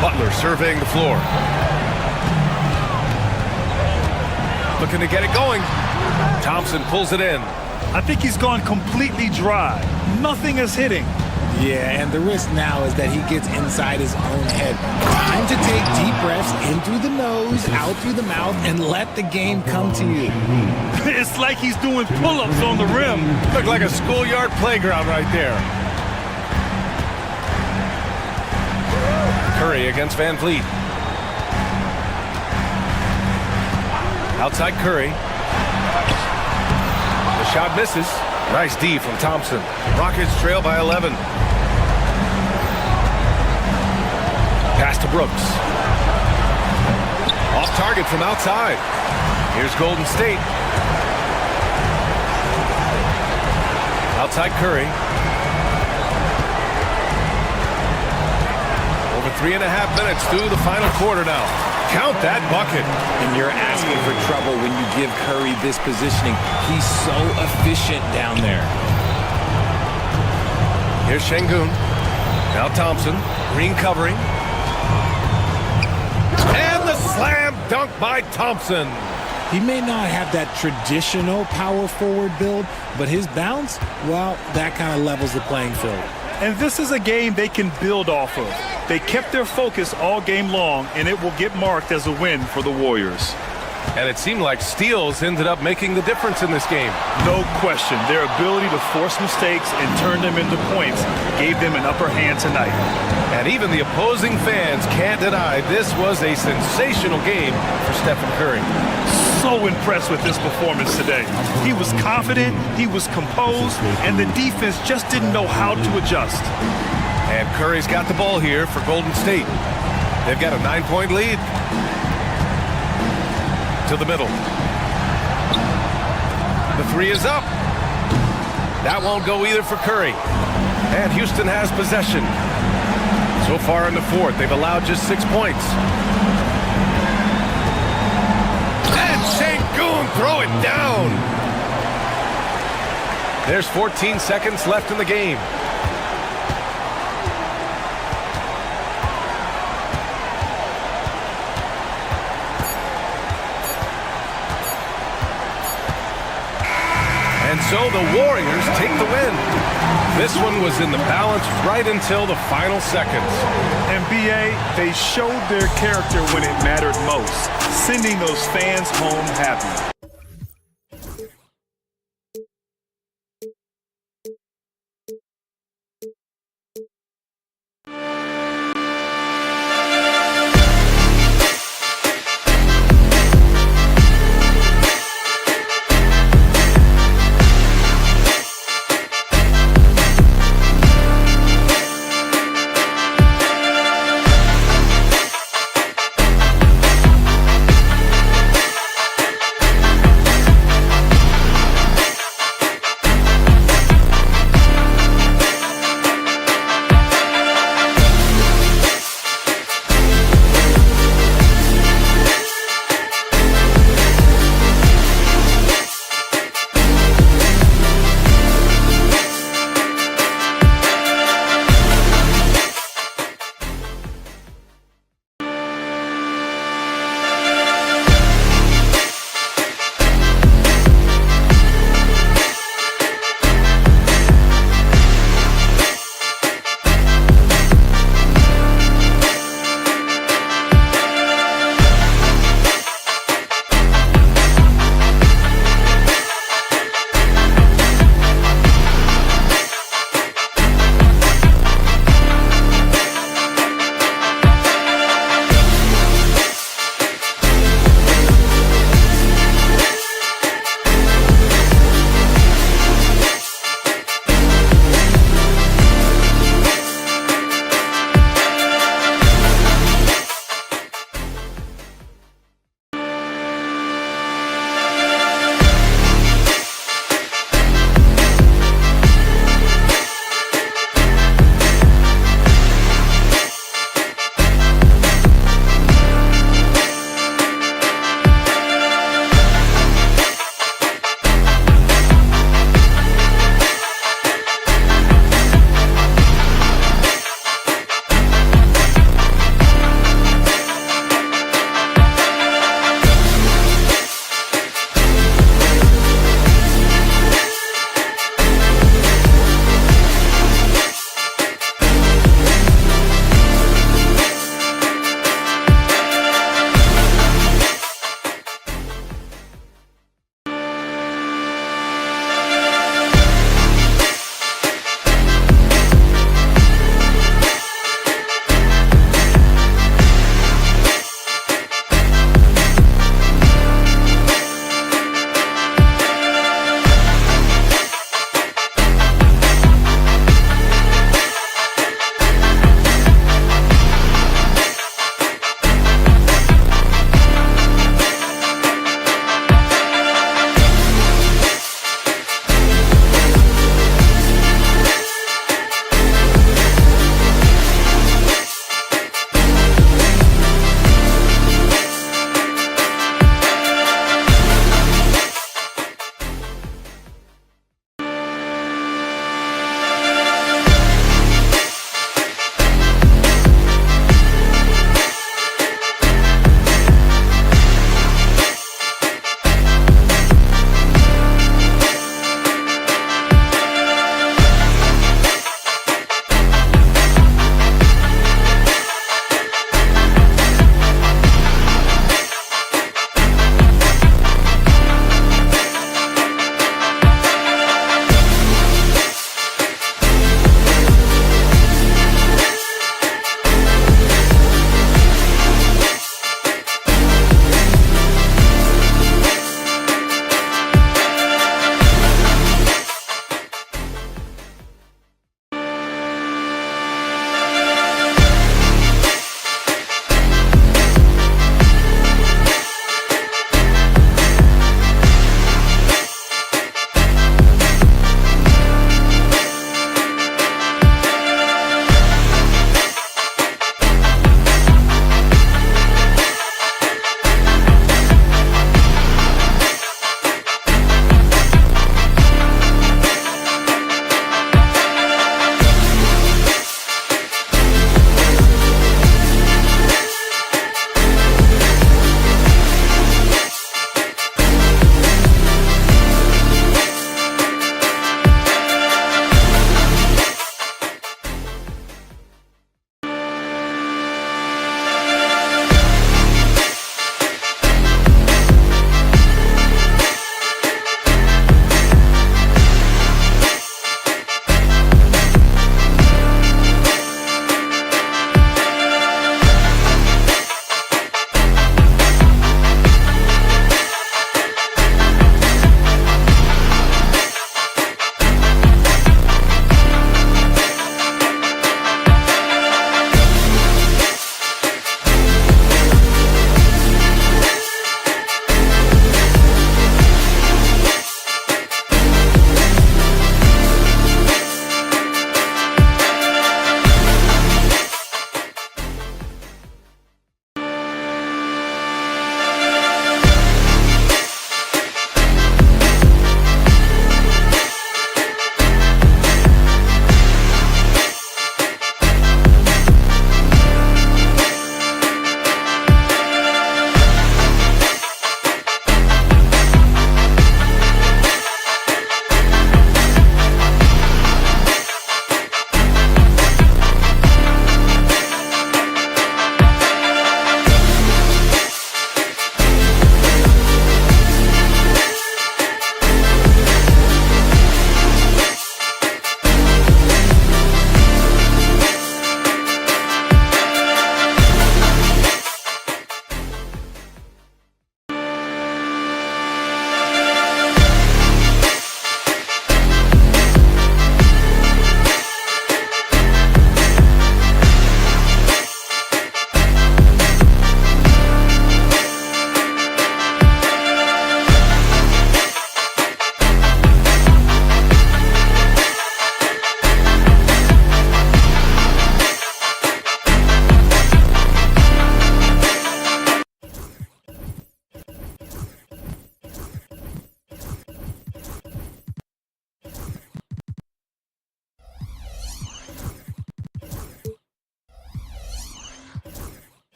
Butler surveying the floor. Looking to get it going. Thompson pulls it in. I think he's gone completely dry. Nothing is hitting. Yeah, and the risk now is that he gets inside his own head. Time to take deep breaths in through the nose, out through the mouth, and let the game come to you. It's like he's doing pull-ups on the rim. Looked like a schoolyard playground right there. Curry against Van Vliet. Outside Curry. The shot misses. Nice D from Thompson. Rockets trail by 11. Pass to Brooks. Off target from outside. Here's Golden State. Outside Curry. Over 3.5 minutes through the final quarter now. Count that bucket. And you're asking for trouble when you give Curry this positioning. He's so efficient down there. Here's Şengün. Now Thompson. Green covering. And the slam dunk by Thompson. He may not have that traditional power forward build, but his bounce, well, that kind of levels the playing field. And this is a game they can build off of. They kept their focus all game long, and it will get marked as a win for the Warriors. And it seemed like steals ended up making the difference in this game. No question. Their ability to force mistakes and turn them into points gave them an upper hand tonight. And even the opposing fans can't deny this was a sensational game for Stephen Curry. So impressed with this performance today. He was confident, he was composed, and the defense just didn't know how to adjust. And Curry's got the ball here for Golden State. They've got a 9-point lead. To the middle. The three is up. That won't go either for Curry. And Houston has possession. So far in the fourth, they've allowed just 6 points. And Şengün throw it down. There's 14 seconds left in the game. And so the Warriors take the win. This one was in the balance right until the final seconds. And BA, they showed their character when it mattered most, sending those fans home happy.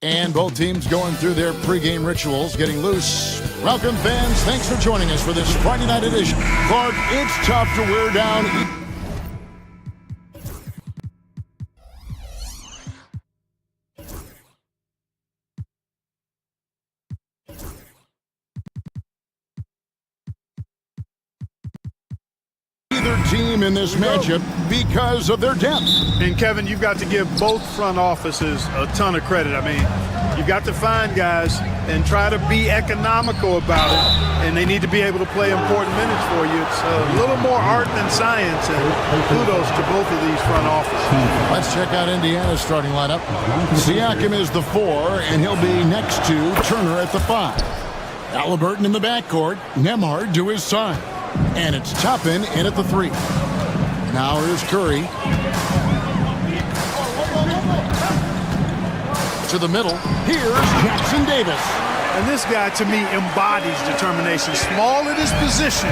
And both teams going through their pregame rituals, getting loose. Welcome, fans. Thanks for joining us for this Friday night edition. Clark, it's tough to wear down. Either team in this matchup because of their depth. And Kevin, you've got to give both front offices a ton of credit. I mean, you've got to find guys and try to be economical about it, and they need to be able to play important minutes for you. It's a little more art than science, and kudos to both of these front offices. Let's check out Indiana's starting lineup. Siakam is the 4, and he'll be next to Turner at the 5. Halliburton in the backcourt, Nembhard to his side. And it's Toppin in at the 3. Now here's Curry. To the middle, here's Jackson Davis. And this guy, to me, embodies determination. Small at his position,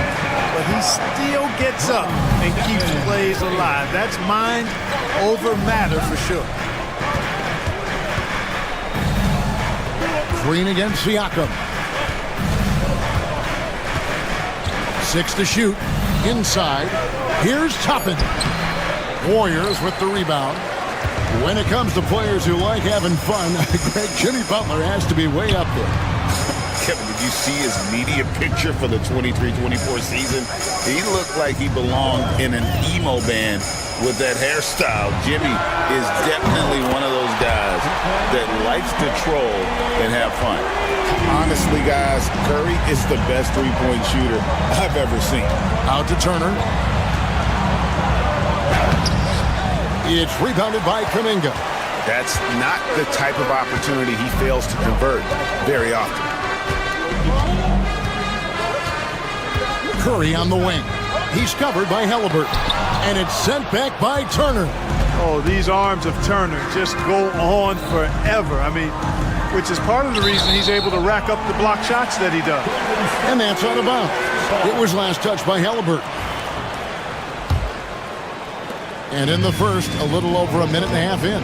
but he still gets up and keeps plays alive. That's mind over matter for sure. Green against Siakam. 6 to shoot. Inside. Here's Toppin. Warriors with the rebound. When it comes to players who like having fun, Greg, Jimmy Butler has to be way up there. Kevin, did you see his media picture for the 23-24 season? He looked like he belonged in an emo band with that hairstyle. Jimmy is definitely one of those guys that likes to troll and have fun. Honestly, guys, Curry is the best three-point shooter I've ever seen. Out to Turner. It's rebounded by Kuminga. That's not the type of opportunity he fails to convert very often. Curry on the wing. He's covered by Halliburton. And it's sent back by Turner. Oh, these arms of Turner just go on forever. I mean, which is part of the reason he's able to rack up the block shots that he does. And that's out of bounds. It was last touched by Halliburton. And in the first, a little over a minute and a half in.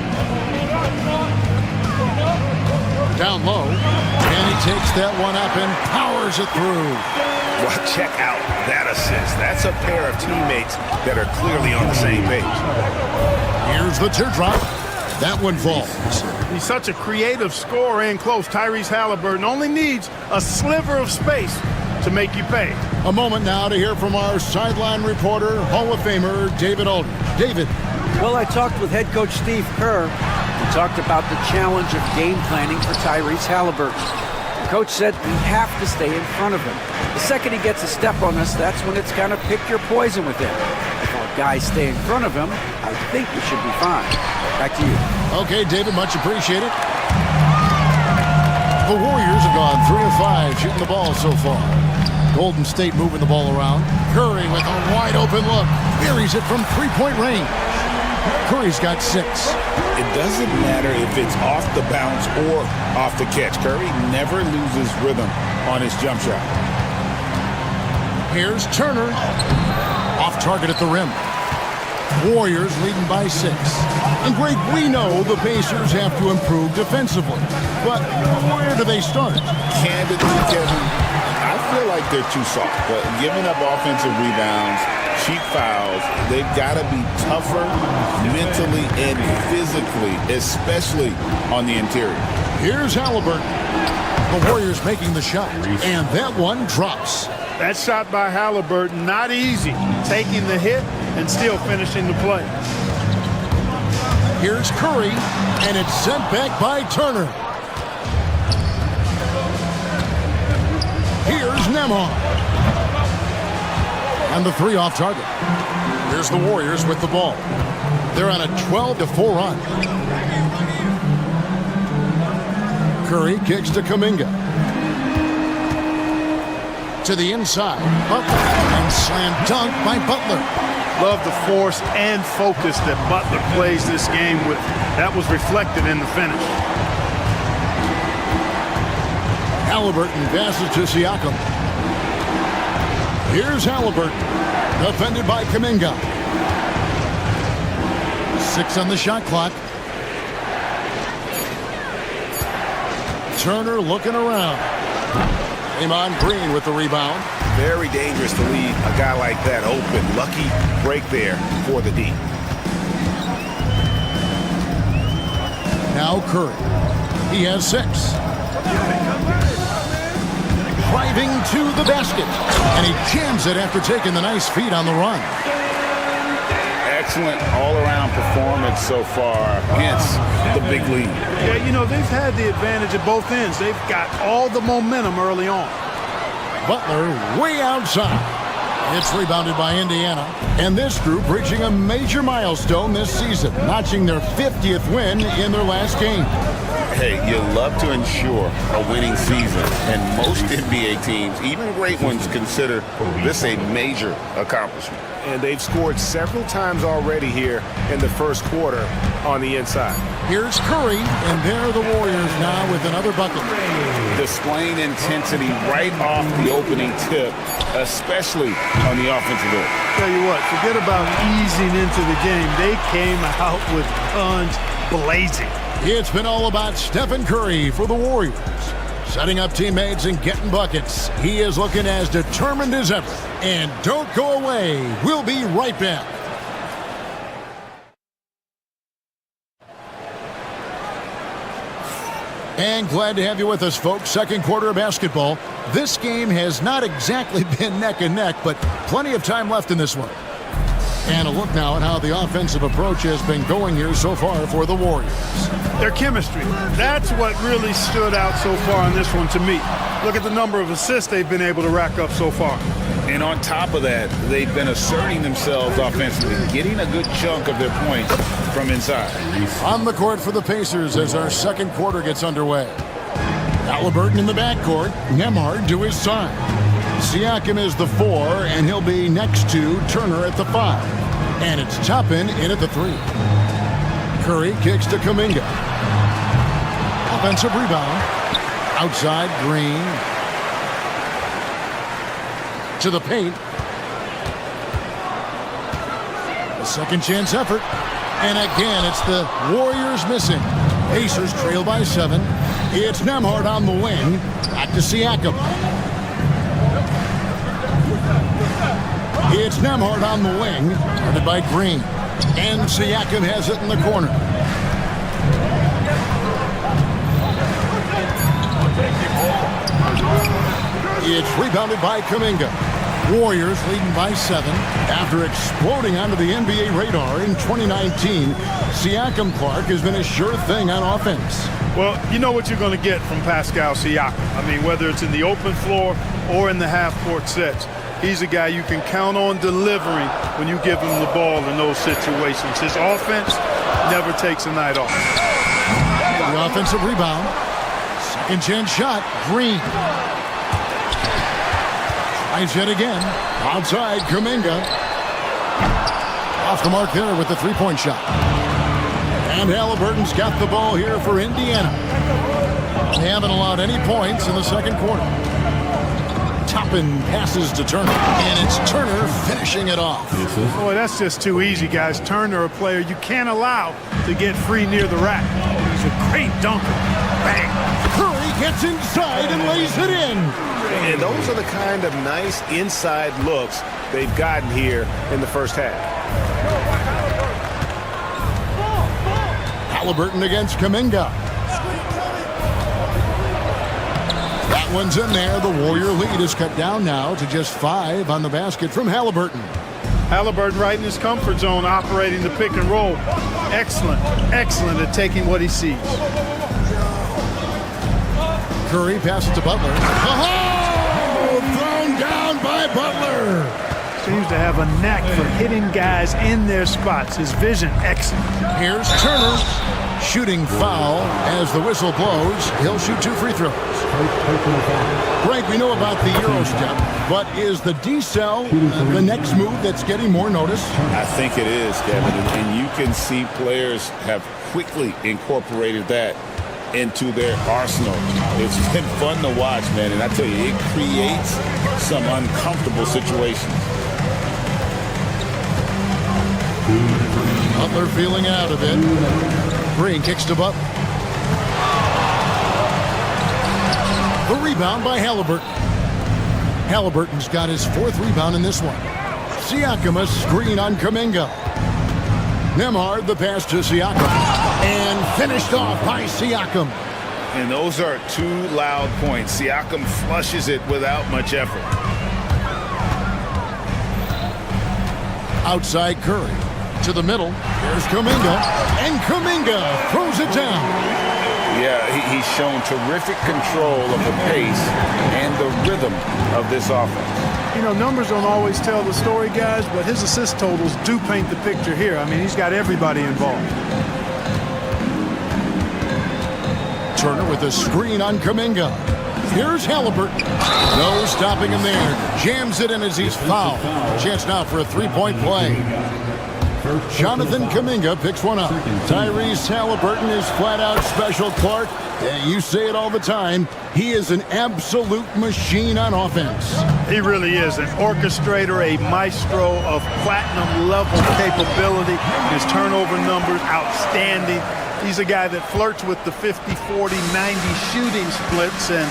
Down low. And he takes that one up and powers it through. Well, check out that assist. That's a pair of teammates that are clearly on the same page. Here's the teardrop. That one falls. He's such a creative scorer in close. Tyrese Halliburton only needs a sliver of space to make you pay. A moment now to hear from our sideline reporter, Hall of Famer David Aldridge. David. Well, I talked with head coach Steve Kerr. We talked about the challenge of game planning for Tyrese Halliburton. The coach said we have to stay in front of him. The second he gets a step on us, that's when it's kind of pick your poison with him. If our guys stay in front of him, I think we should be fine. Back to you. Okay, David, much appreciated. The Warriors have gone 3 of 5 shooting the ball so far. Golden State moving the ball around. Curry with a wide open look. Buries it from three-point range. Curry's got 6. It doesn't matter if it's off the bounce or off the catch. Curry never loses rhythm on his jump shot. Here's Turner. Off target at the rim. Warriors leading by 6. And Greg, we know the Pacers have to improve defensively. But where do they start? Candidly, Kevin, I feel like they're too soft. But giving up offensive rebounds, cheap fouls, they've got to be tougher mentally and physically, especially on the interior. Here's Halliburton. The Warriors making the shot. And that one drops. That shot by Halliburton, not easy. Taking the hit and still finishing the play. Here's Curry, and it's sent back by Turner. Here's Nembhard. And the 3 off target. Here's the Warriors with the ball. They're on a 12-4 run. Curry kicks to Kuminga. To the inside. Butler. And slam dunk by Butler. Love the force and focus that Butler plays this game with. That was reflected in the finish. Halliburton passes to Siakam. Here's Halliburton. Defended by Kuminga. 6 on the shot clock. Turner looking around. Draymond Green with the rebound. Very dangerous to leave a guy like that open. Lucky break there for the D. Now Curry. He has 6. Driving to the basket. And he jams it after taking the nice feed on the run. Excellent all-around performance so far, hence the big lead. Yeah, you know, they've had the advantage at both ends. They've got all the momentum early on. Butler way outside. It's rebounded by Indiana. And this group reaching a major milestone this season, notching their 50th win in their last game. Hey, you love to ensure a winning season, and most NBA teams, even great ones, consider this a major accomplishment. And they've scored several times already here in the first quarter on the inside. Here's Curry, and there the Warriors now with another bucket. Displaying intensity right off the opening tip, especially on the offensive end. Tell you what, forget about easing into the game. They came out with guns blazing. It's been all about Stephen Curry for the Warriors. Setting up teammates and getting buckets. He is looking as determined as ever. And don't go away. We'll be right back. And glad to have you with us, folks. Second quarter of basketball. This game has not exactly been neck and neck, but plenty of time left in this one. And a look now at how the offensive approach has been going here so far for the Warriors. Their chemistry. That's what really stood out so far in this one to me. Look at the number of assists they've been able to rack up so far. And on top of that, they've been asserting themselves offensively, getting a good chunk of their points from inside. On the court for the Pacers as our second quarter gets underway. Halliburton in the backcourt, Nembhard to his side. Siakam is the 4, and he'll be next to Turner at the 5. And it's Toppin in at the 3. Curry kicks to Kuminga. Offensive rebound. Outside, Green. To the paint. A second chance effort. And again, it's the Warriors missing. Pacers trail by 7. It's Nembhard on the wing. Back to Siakam. It's Nembhard on the wing, guarded by Green. And Siakam has it in the corner. It's rebounded by Kuminga. Warriors leading by 7. After exploding onto the NBA radar in 2019, Siakam Clark has been a sure thing on offense. Well, you know what you're going to get from Pascal Siakam. I mean, whether it's in the open floor or in the half-court sets. He's a guy you can count on delivering when you give him the ball in those situations. His offense never takes a night off. The offensive rebound. Second chance shot. Green. Tries yet again. Outside, Kuminga. Off the mark there with the three-point shot. And Halliburton's got the ball here for Indiana. They haven't allowed any points in the second quarter. Toppin passes to Turner, and it's Turner finishing it off. Boy, that's just too easy, guys. Turner, a player you can't allow to get free near the rack. He's a great dunker. Bang! Curry gets inside and lays it in. And those are the kind of nice inside looks they've gotten here in the first half. Halliburton against Kuminga. That one's in there. The Warrior lead is cut down now to just 5 on the basket from Halliburton. Halliburton right in his comfort zone, operating the pick and roll. Excellent, excellent at taking what he sees. Curry passes to Butler. Oh! Thrown down by Butler. Seems to have a knack for hitting guys in their spots. His vision, excellent. Here's Turner. Shooting foul as the whistle blows. He'll shoot 2 free throws. Right, we know about the Euro step, but is the decel the next move that's getting more notice? I think it is, Kevin, and you can see players have quickly incorporated that into their arsenal. It's been fun to watch, man, and I tell you, it creates some uncomfortable situations. Butler feeling out of it. Green kicks to Butler. The rebound by Halliburton. Halliburton's got his 4th rebound in this one. Siakam, a screen on Kuminga. Nembhard, the pass to Siakam. And finished off by Siakam. And those are 2 loud points. Siakam flushes it without much effort. Outside Curry. To the middle. Here's Kuminga. And Kuminga throws it down. Yeah, he's shown terrific control of the pace and the rhythm of this offense. You know, numbers don't always tell the story, guys, but his assist totals do paint the picture here. I mean, he's got everybody involved. Turner with a screen on Kuminga. Here's Halliburton. No stopping him there. Jams it in as he's fouled. Chance now for a 3-point play. Jonathan Kuminga picks one up. Tyrese Halliburton is flat out special, Clark. Yeah, you say it all the time. He is an absolute machine on offense. He really is an orchestrator, a maestro of platinum-level capability. His turnover numbers, outstanding. He's a guy that flirts with the 50, 40, 90 shooting splits and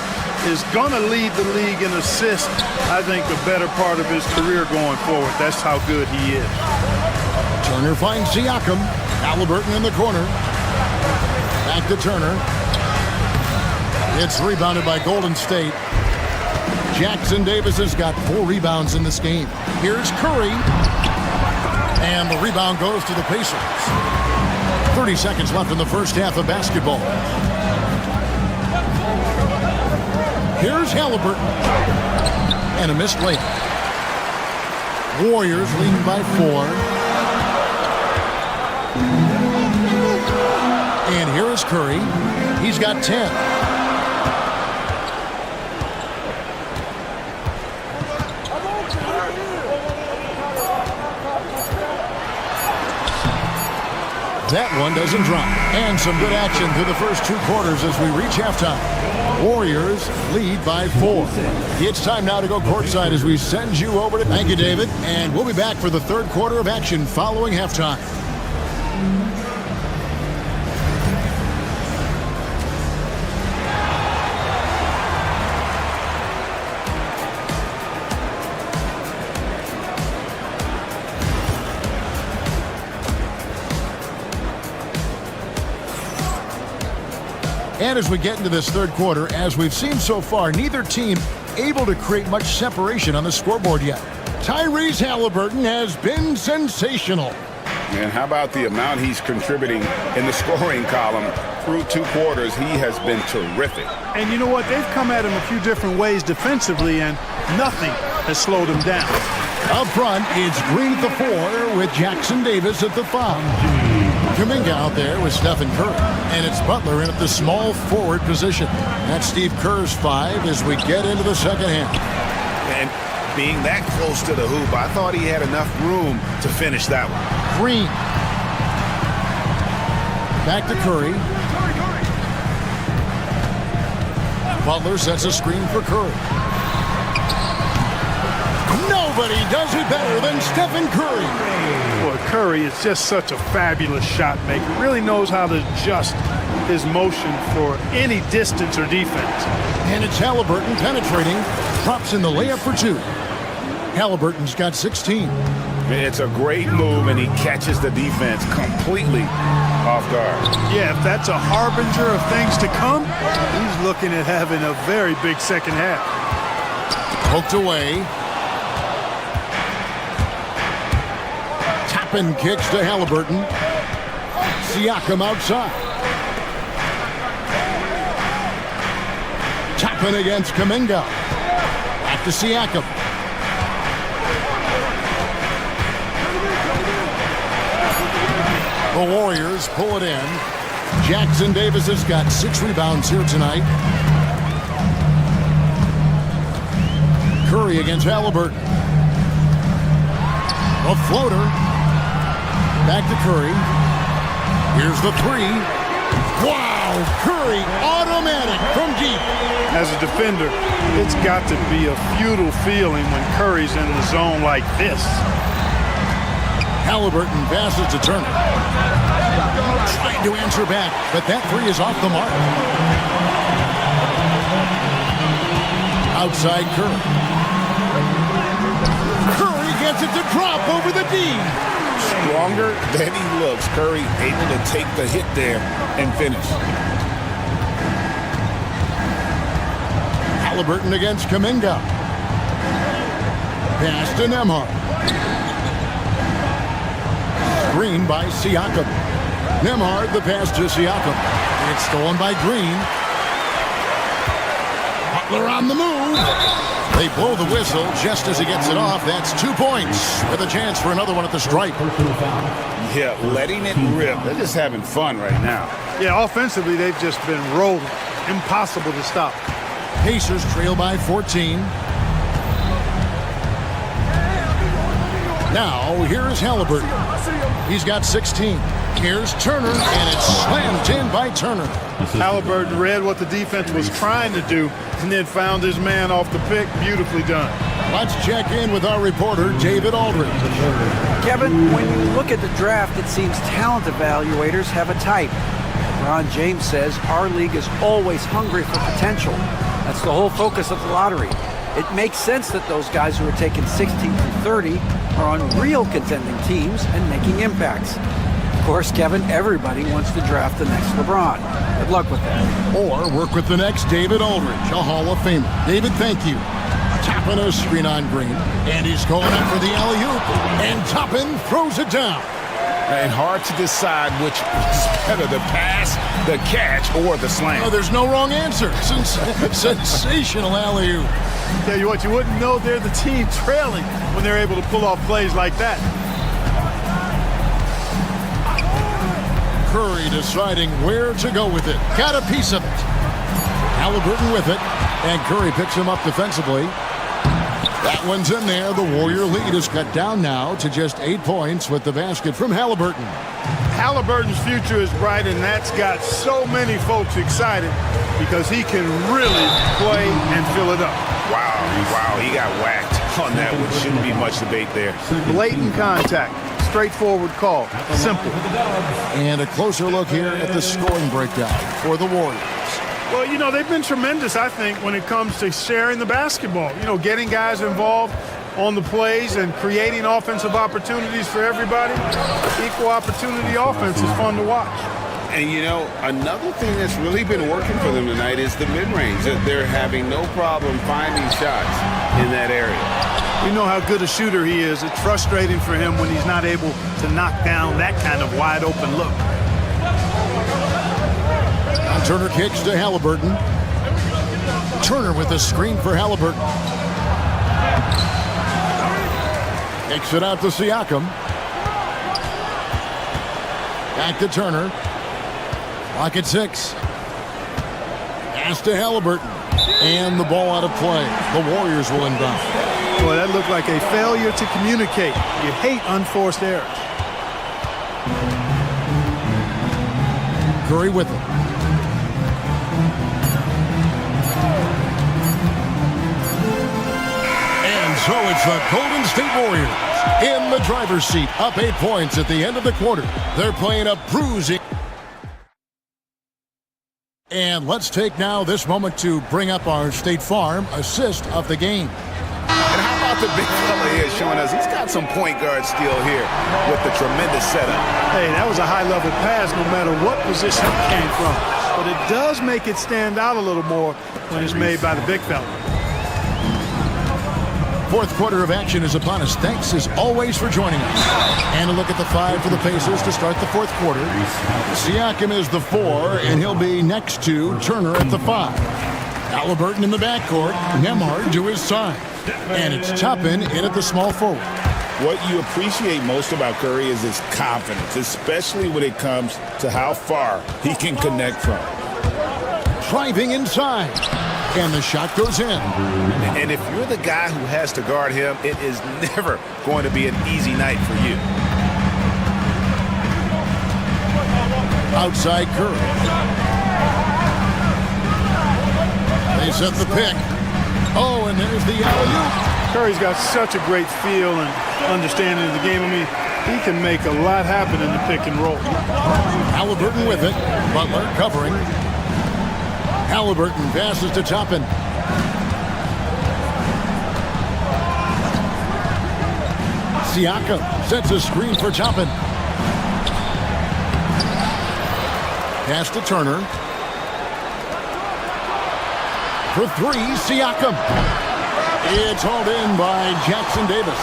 is going to lead the league in assists, I think, the better part of his career going forward. That's how good he is. Turner finds Siakam. Halliburton in the corner. Back to Turner. It's rebounded by Golden State. Jackson Davis has got 4 rebounds in this game. Here's Curry. And the rebound goes to the Pacers. 30 seconds left in the first half of basketball. Here's Halliburton. And a missed layup. Warriors leading by 4. And here is Curry. He's got 10. That one doesn't drop. And some good action through the first 2 quarters as we reach halftime. Warriors lead by 4. It's time now to go courtside as we send you over to... Thank you, David. And we'll be back for the 3rd quarter of action following halftime. And as we get into this 3rd quarter, as we've seen so far, neither team able to create much separation on the scoreboard yet. Tyrese Halliburton has been sensational. And how about the amount he's contributing in the scoring column through 2 quarters? He has been terrific. And you know what? They've come at him a few different ways defensively, and nothing has slowed him down. Up front, it's Green at the 4 with Jackson Davis at the 5. Kuminga out there with Stephen Curry. And it's Butler in at the small forward position. That's Steve Kerr's 5 as we get into the second half. And being that close to the hoop, I thought he had enough room to finish that one. Green. Back to Curry. Butler sets a screen for Curry. Nobody does it better than Stephen Curry. Boy, Curry is just such a fabulous shot maker. Really knows how to adjust his motion for any distance or defense. And it's Halliburton penetrating. Drops in the layup for 2. Halliburton's got 16. It's a great move, and he catches the defense completely off guard. Yeah, if that's a harbinger of things to come, he's looking at having a very big second half. Poked away. Tap-in kicks to Halliburton. Siakam outside. Tap-in against Kuminga. Back to Siakam. The Warriors pull it in. Jackson Davis has got 6 rebounds here tonight. Curry against Halliburton. A floater. Back to Curry. Here's the 3. Wow! Curry automatic from deep. As a defender, it's got to be a futile feeling when Curry's in the zone like this. Halliburton passes to Turner. Trying to answer back, but that 3 is off the mark. Outside Curry. Curry gets it to drop over the D. Stronger than he looks. Curry able to take the hit there and finish. Halliburton against Kuminga. Pass to Nembhard. Green by Siakam. Nembhard the pass to Siakam. It's stolen by Green. Butler on the move. They blow the whistle just as he gets it off. That's 2 points with a chance for another one at the stripe. Yeah, letting it rip. They're just having fun right now. Yeah, offensively, they've just been rolling. Impossible to stop. Pacers trail by 14. Now, here's Halliburton. He's got 16. Here's Turner, and it's slammed in by Turner. Halliburton read what the defense was trying to do and then found his man off the pick. Beautifully done. Let's check in with our reporter, David Aldridge. Kevin, when you look at the draft, it seems talent evaluators have a type. Ron James says our league is always hungry for potential. That's the whole focus of the lottery. It makes sense that those guys who are taken 16 through 30 are on real contending teams and making impacts. Of course, Kevin, everybody wants to draft the next LeBron. Good luck with that. Or work with the next David Aldridge, a Hall of Famer. David, thank you. Toppin a screen on Green, and he's going up for the alley-oop, and Toppin throws it down. And hard to decide which is better, the pass, the catch, or the slam. Oh, there's no wrong answer. Sensational alley-oop. Tell you what, you wouldn't know they're the team trailing when they're able to pull off plays like that. Curry deciding where to go with it. Got a piece of it. Halliburton with it, and Curry picks him up defensively. That one's in there. The Warrior lead is cut down now to just 8 points with the basket from Halliburton. Halliburton's future is bright, and that's got so many folks excited because he can really play and fill it up. Wow, he got whacked on that one. Shouldn't be much debate there. Blatant contact. Straightforward call. Simple. And a closer look here at the scoring breakdown for the Warriors. Well, you know, they've been tremendous, I think, when it comes to sharing the basketball. You know, getting guys involved on the plays and creating offensive opportunities for everybody. Equal opportunity offense is fun to watch. And, you know, another thing that's really been working for them tonight is the mid-range. They're having no problem finding shots in that area. We know how good a shooter he is. It's frustrating for him when he's not able to knock down that kind of wide-open look. Turner kicks to Halliburton. Turner with a screen for Halliburton. Kicks it out to Siakam. Back to Turner. Clock at 6. Pass to Halliburton. And the ball out of play. The Warriors will inbound. Boy, that looked like a failure to communicate. You hate unforced errors. Curry with it. And so it's the Golden State Warriors in the driver's seat, up 8 points at the end of the quarter. They're playing a bruising. And let's take now this moment to bring up our State Farm assist of the game. And how about the big fella here showing us he's got some point guard skill here with the tremendous setup. Hey, that was a high-level pass no matter what position it came from. But it does make it stand out a little more when it's made by the big fella. Fourth quarter of action is upon us. Thanks as always for joining us. And a look at the 5 for the Pacers to start the fourth quarter. Siakam is the 4, and he'll be next to Turner at the 5. Halliburton in the backcourt. Nembhard to his side. And it's Toppin in at the small forward. What you appreciate most about Curry is his confidence, especially when it comes to how far he can connect from. Driving inside. And the shot goes in. And if you're the guy who has to guard him, it is never going to be an easy night for you. Outside Curry. They set the pick. Oh, and there's the alley-oop. Curry's got such a great feel and understanding of the game. I mean, he can make a lot happen in the pick and roll. Halliburton with it. Butler covering. Halliburton passes to Toppin. Siakam sets a screen for Toppin. Pass to Turner. For three, Siakam. It's hauled in by Jackson Davis.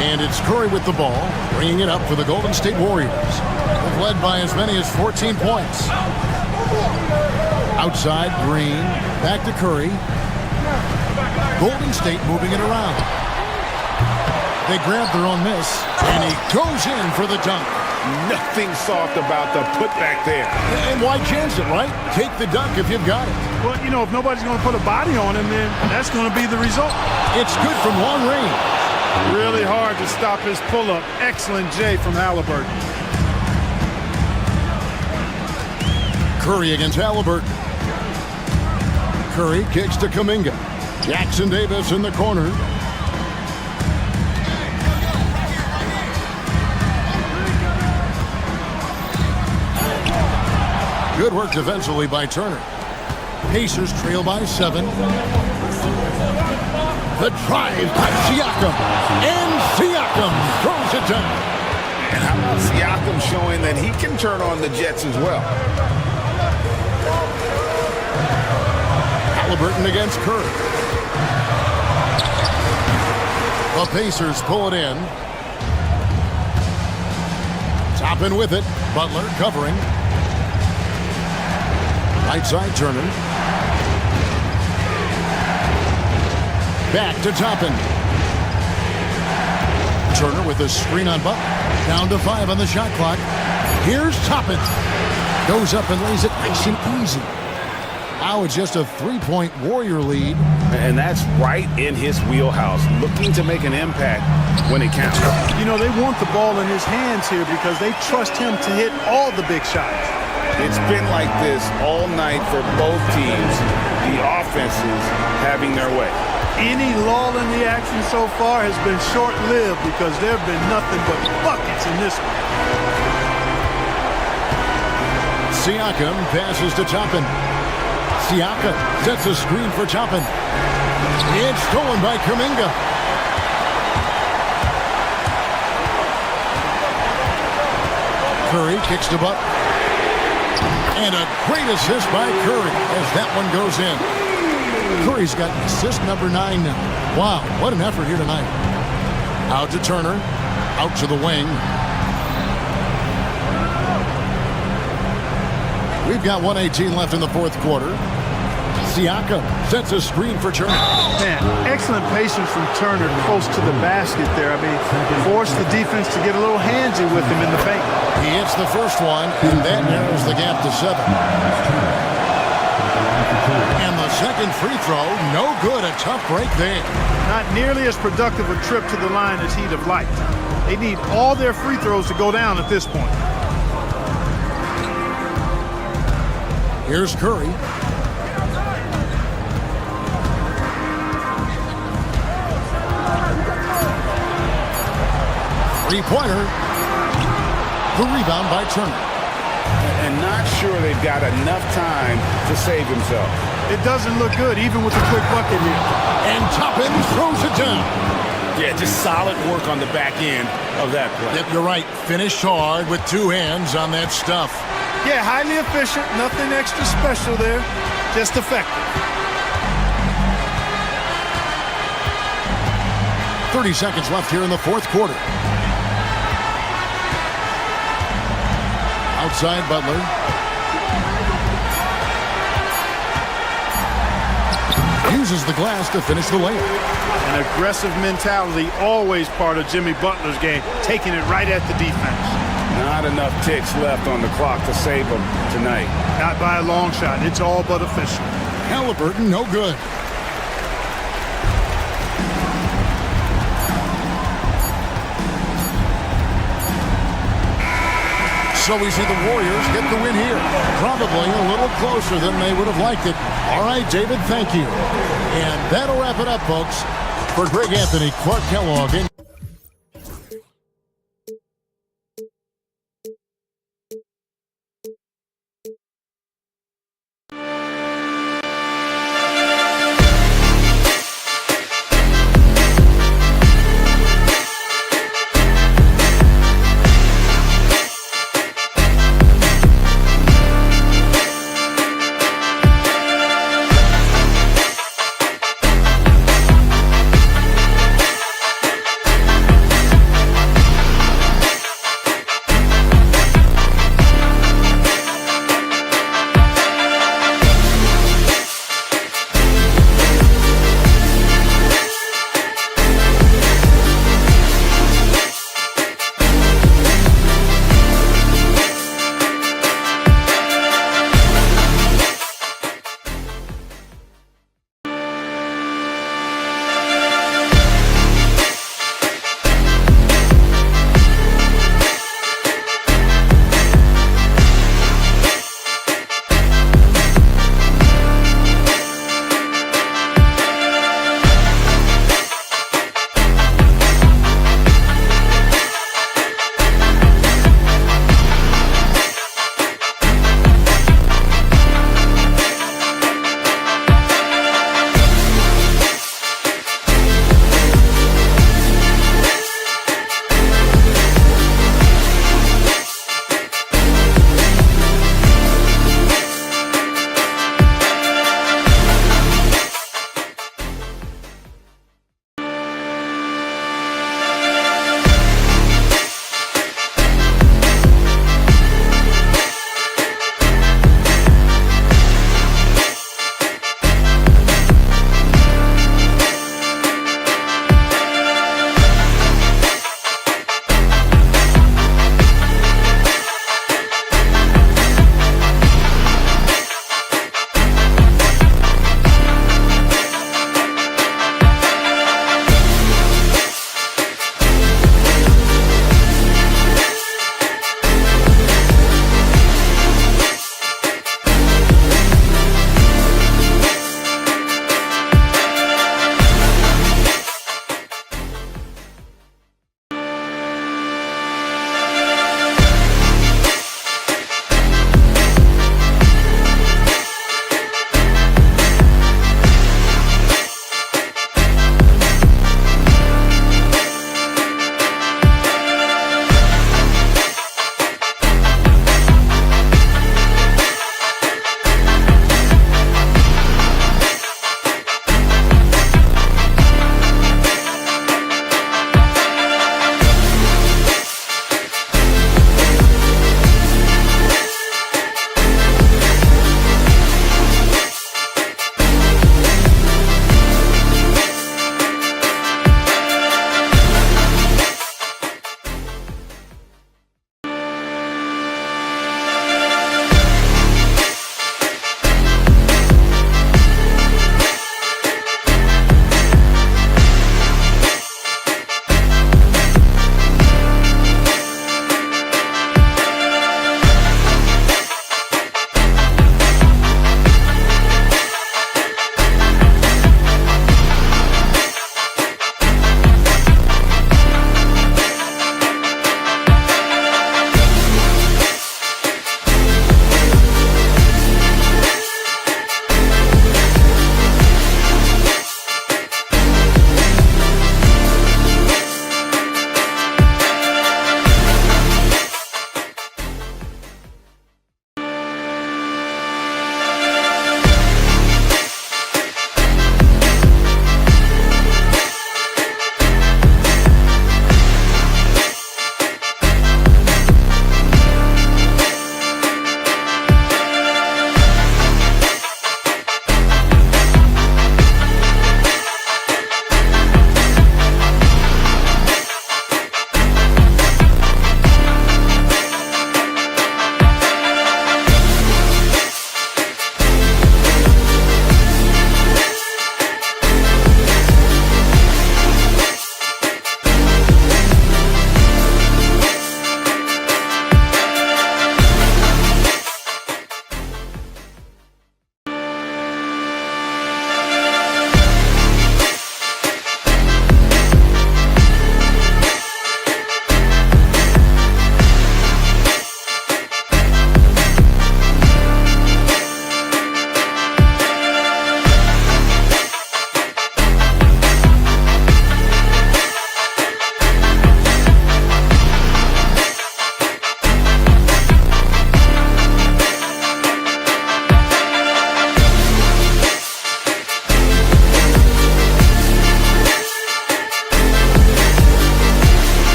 And it's Curry with the ball, bringing it up for the Golden State Warriors. They've led by as many as 14 points. Outside, Green. Back to Curry. Golden State moving it around. They grab their own miss, and he goes in for the dunk. Nothing soft about the putback there. And why chance it, right? Take the dunk if you've got it. Well, you know, if nobody's going to put a body on him, then that's going to be the result. It's good from long range. Really hard to stop his pull-up. Excellent J from Halliburton. Curry against Halliburton. Curry kicks to Kuminga. Jackson Davis in the corner. Good work defensively by Turner. Pacers trail by 7. The drive by Siakam. And Siakam throws it down. And how about Siakam showing that he can turn on the Jets as well? Halliburton against Curry. The Pacers pull it in. Toppin with it. Butler covering. Right side, Turner. Back to Toppin. Turner with a screen on Butler. Down to 5 on the shot clock. Here's Toppin. Goes up and lays it nice and easy. Now it's just a 3-point Warrior lead. And that's right in his wheelhouse, looking to make an impact when it counts. You know, they want the ball in his hands here because they trust him to hit all the big shots. It's been like this all night for both teams. The offenses having their way. Any lull in the action so far has been short-lived because there have been nothing but buckets in this one. Siakam passes to Toppin. Siakam sets a screen for Toppin. It's stolen by Kuminga. Curry kicks to Butler. And a great assist by Curry as that one goes in. Curry's got assist number 9 now. Wow, what an effort here tonight. Out to Turner. Out to the wing. We've got 1:18 left in the fourth quarter. Siakam sets a screen for Turner. Man, excellent patience from Turner close to the basket there. I mean, forced the defense to get a little handsy with him in the paint. He hits the first one, and that narrows the gap to 7. And the second free throw, no good. A tough break there. Not nearly as productive a trip to the line as he'd have liked. They need all their free throws to go down at this point. Here's Curry. Three-pointer. The rebound by Turner. And not sure they've got enough time to save himself. It doesn't look good, even with a quick bucket here. And Toppin throws it down. Yeah, just solid work on the back end of that play. Yep, you're right. Finished hard with 2 hands on that stuff. Yeah, highly efficient. Nothing extra special there. Just effective. 30 seconds left here in the fourth quarter. Outside Butler. Uses the glass to finish the layup. An aggressive mentality, always part of Jimmy Butler's game, taking it right at the defense. Not enough ticks left on the clock to save them tonight. Not by a long shot. It's all but official. Halliburton, no good. So we see the Warriors get the win here. Probably a little closer than they would have liked it. All right, David, thank you. And that'll wrap it up, folks. For Greg Anthony, Clark Kellogg, and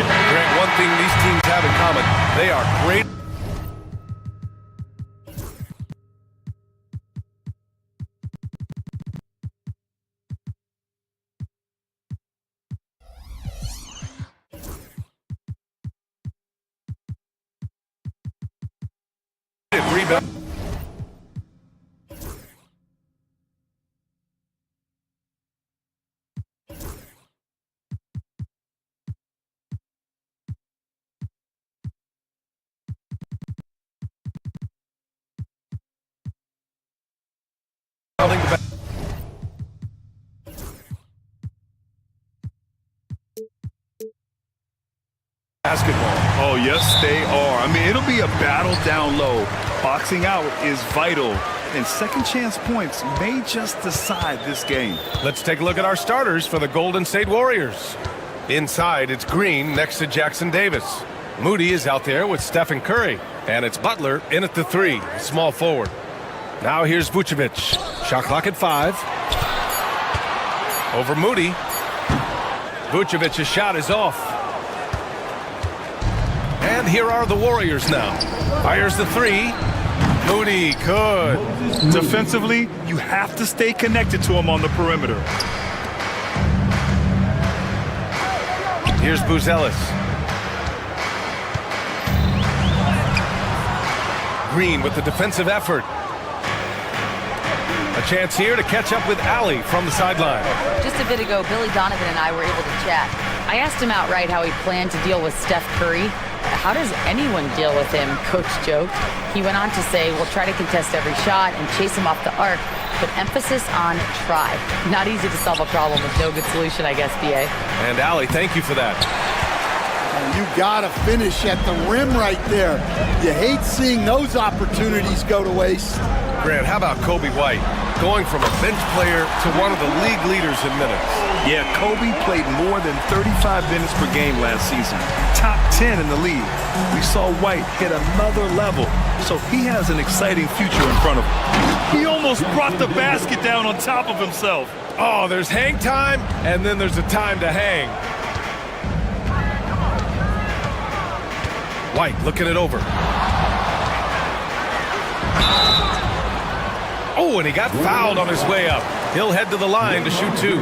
Grant, one thing these teams have in common, they are great. Rebound. Basketball. Oh, yes, they are. I mean, it'll be a battle down low. Boxing out is vital, and second chance points may just decide this game. Let's take a look at our starters for the Golden State Warriors. Inside, it's Green next to Jackson Davis. Moody is out there with Stephen Curry, and it's Butler in at the 3, small forward. Now here's Vucevic. Shot clock at 5. Over Moody. Vucevic's shot is off. And here are the Warriors now. Fires the 3. Moody, good. Defensively, you have to stay connected to him on the perimeter. Here's Buzelis. Green with the defensive effort. A chance here to catch up with Allie from the sideline. Just a bit ago, Billy Donovan and I were able to chat. I asked him outright how he planned to deal with Steph Curry. How does anyone deal with him, Coach joked. He went on to say, we'll try to contest every shot and chase him off the arc, but emphasis on try. Not easy to solve a problem with no good solution, I guess, B.A. And Allie, thank you for that. You gotta finish at the rim right there. You hate seeing those opportunities go to waste. Grant, how about Kobe White? Going from a bench player to one of the league leaders in minutes. Yeah, Kobe played more than 35 minutes per game last season. Top 10 in the league. We saw White hit another level, so he has an exciting future in front of him. He almost brought the basket down on top of himself. Oh, there's hang time, and then there's a time to hang. White looking it over. Oh, and he got fouled on his way up. He'll head to the line to shoot 2.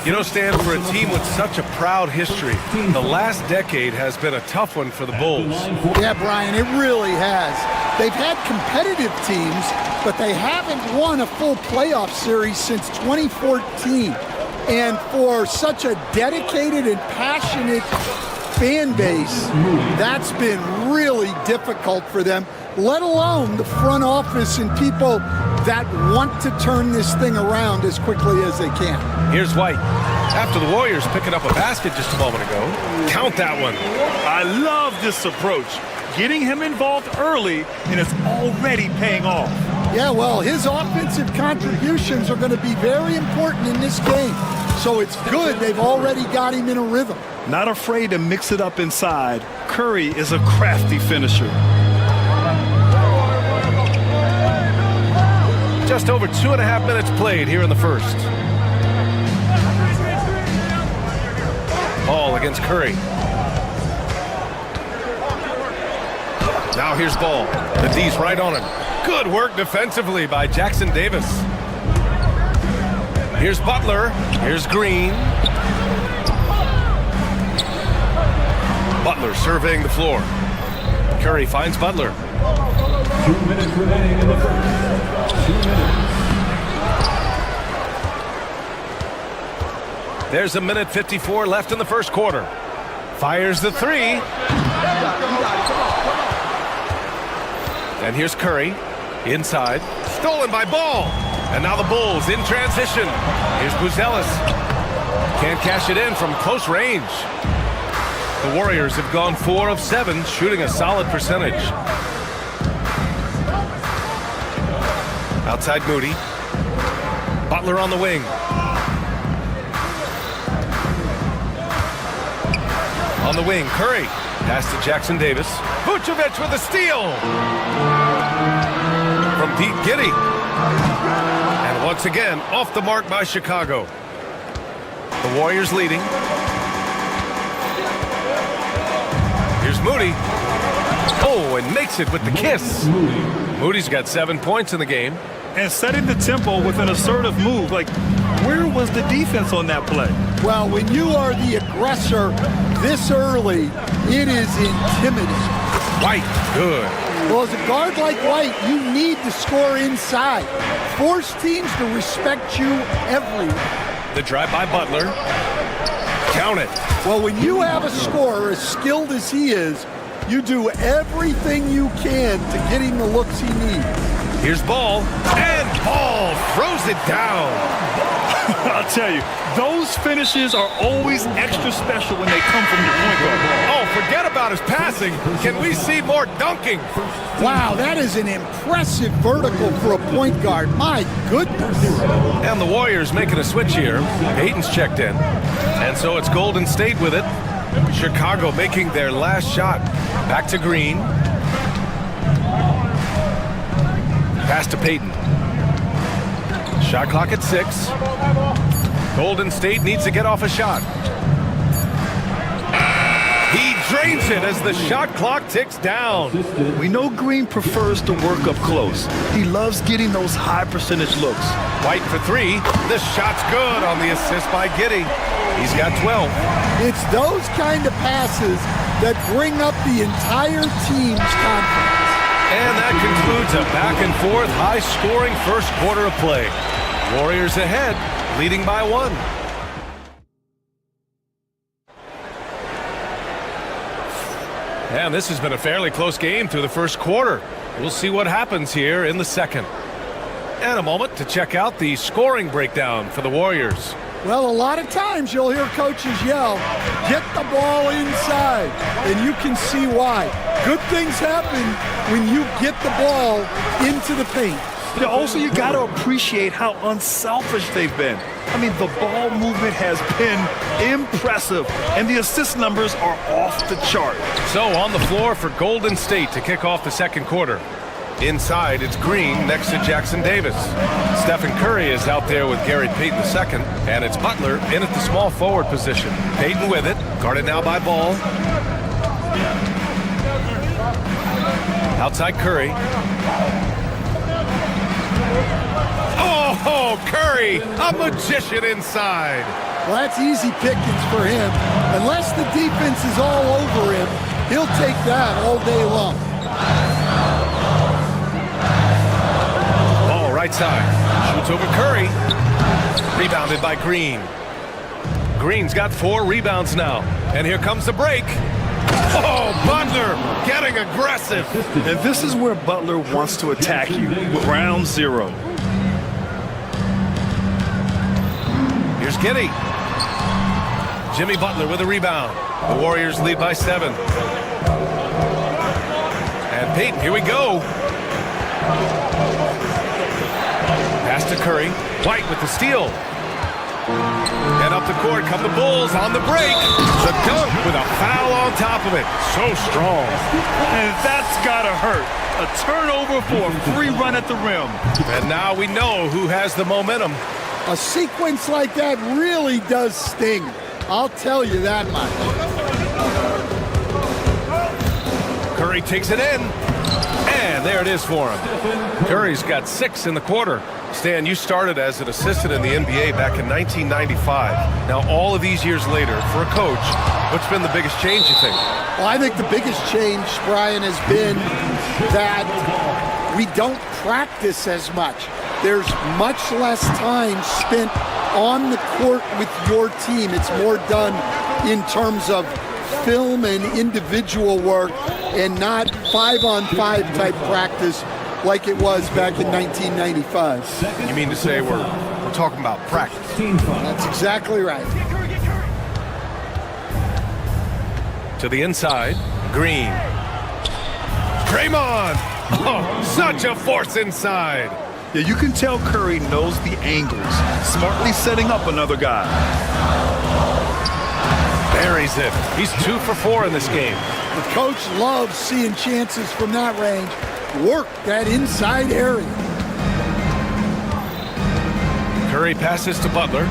You know, Stan, for a team with such a proud history, the last decade has been a tough one for the Bulls. Yeah, Brian, it really has. They've had competitive teams, but they haven't won a full playoff series since 2014. And for such a dedicated and passionate fan base, that's been really difficult for them, let alone the front office and people that want to turn this thing around as quickly as they can. Here's White. After the Warriors picking up a basket just a moment ago. Count that one. I love this approach. Getting him involved early, and it's already paying off. Yeah, well, his offensive contributions are going to be very important in this game. So it's good they've already got him in a rhythm. Not afraid to mix it up inside. Curry is a crafty finisher. Just over 2.5 minutes played here in the first. Ball against Curry. Now here's Ball. The D's right on him. Good work defensively by Jackson Davis. Here's Butler. Here's Green. Butler surveying the floor. Curry finds Butler. 2 minutes remaining in the first. 2 minutes. There's 1:54 left in the first quarter. Fires the 3. And here's Curry. Inside. Stolen by Ball. And now the Bulls in transition. Here's Buzelis. Can't cash it in from close range. The Warriors have gone 4 of 7, shooting a solid percentage. Outside Moody. Butler on the wing. On the wing, Curry. Pass to Jackson Davis. Vucevic with a steal. From Pete Giddy. And once again, off the mark by Chicago. The Warriors leading. Moody. Oh, and makes it with the kiss. Moody's got 7 points in the game. And setting the tempo with an assertive move. Like, where was the defense on that play? Well, when you are the aggressor this early, it is intimidating. White, good. Well, as a guard like White, you need to score inside. Force teams to respect you everywhere. The drive by Butler. Count it. Well, when you have a scorer as skilled as he is, you do everything you can to get him the looks he needs. Here's Ball, and Ball throws it down. I'll tell you, those finishes are always extra special when they come from the point guard. Oh, forget about his passing. Can we see more dunking? Wow, that is an impressive vertical for a point guard. My goodness. And the Warriors making a switch here. Payton's checked in. And so it's Golden State with it. Chicago making their last shot. Back to Green. Pass to Payton. Shot clock at 6. Golden State needs to get off a shot. He drains it as the shot clock ticks down. We know Green prefers to work up close. He loves getting those high percentage looks. White for 3. The shot's good on the assist by Giddey. He's got 12. It's those kind of passes that bring up the entire team's confidence. And that concludes a back-and-forth, high-scoring first quarter of play. Warriors ahead, leading by 1. And this has been a fairly close game through the first quarter. We'll see what happens here in the second. And a moment to check out the scoring breakdown for the Warriors. Well, a lot of times you'll hear coaches yell, get the ball inside, and you can see why. Good things happen when you get the ball into the paint. Also, you got to appreciate how unselfish they've been. I mean, the ball movement has been impressive, and the assist numbers are off the chart. So on the floor for Golden State to kick off the second quarter. Inside, it's Green next to Jackson Davis. Stephen Curry is out there with Gary Payton II, and it's Butler in at the small forward position. Payton with it, guarded now by Ball. Outside Curry. Oh, Curry, a magician inside. Well, that's easy pickings for him. Unless the defense is all over him, he'll take that all day long. Ball right side. Shoots over Curry. Rebounded by Green. Green's got 4 rebounds now. And here comes the break. Oh, Butler getting aggressive. And this is where Butler wants to attack you. Round 0. Here's Giddey. Jimmy Butler with a rebound. The Warriors lead by 7. And Payton, here we go. Pass to Curry. White with the steal. And up the court come the Bulls on the break. The dunk with a foul on top of it. So strong. And that's gotta hurt. A turnover for a free run at the rim. And now we know who has the momentum. A sequence like that really does sting. I'll tell you that much. Curry takes it in. And there it is for him. Curry's got 6 in the quarter. Stan, you started as an assistant in the NBA back in 1995. Now, all of these years later, for a coach, what's been the biggest change, you think? Well, I think the biggest change, Brian, has been that we don't practice as much. There's much less time spent on the court with your team. It's more done in terms of film and individual work and not 5-on-5 type practice like it was back in 1995. You mean to say we're talking about practice? That's exactly right. To the inside, Green. Draymond! Oh, such a force inside. Yeah, you can tell Curry knows the angles, smartly setting up another guy. Buries it. He's 2 for 4 in this game. The coach loves seeing chances from that range. Work that inside area. Curry passes to Butler.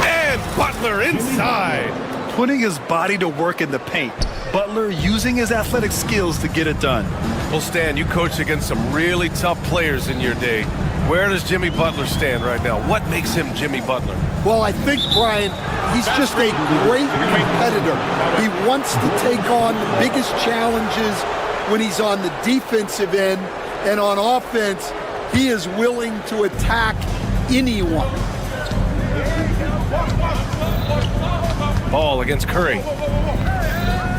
And Butler inside. putting his body to work in the paint. Butler using his athletic skills to get it done. Well, Stan, you coached against some really tough players in your day. Where does Jimmy Butler stand right now? What makes him Jimmy Butler? Well, I think, Brian, he's just a great competitor. He wants to take on the biggest challenges when he's on the defensive end, and on offense, he is willing to attack anyone. Ball against Curry.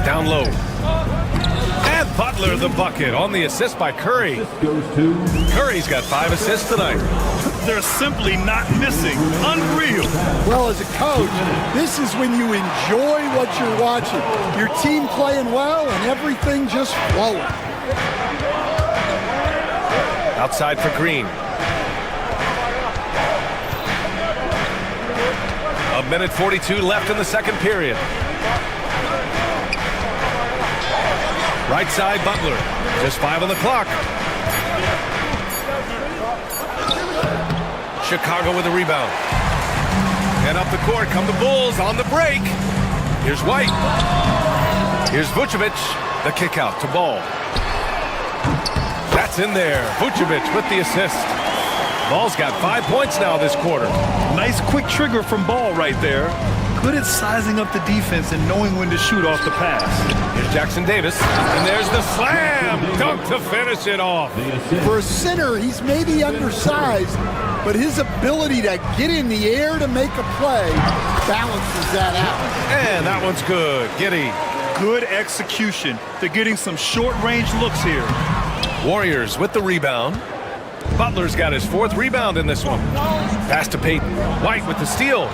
Down low. And Butler the bucket on the assist by Curry. Curry's got 5 assists tonight. They're simply not missing. Unreal. Well, as a coach, this is when you enjoy what you're watching. Your team playing well and everything just flowing. Outside for Green. A minute 42 left in the second period. Right side, Butler. Just 5 on the clock. Chicago with a rebound. And up the court come the Bulls on the break. Here's White. Here's Vucevic. The kick out to Ball. That's in there. Vucevic with the assist. Ball's got 5 points now this quarter. Nice quick trigger from Ball right there. Good at sizing up the defense and knowing when to shoot off the pass. Here's Jackson Davis. And there's the slam dunk to finish it off. For a center, he's maybe undersized, but his ability to get in the air to make a play balances that out. And that one's good. Giddey. Good execution. They're getting some short-range looks here. Warriors with the rebound. Butler's got his 4th rebound in this one. Pass to Payton. White with the steal.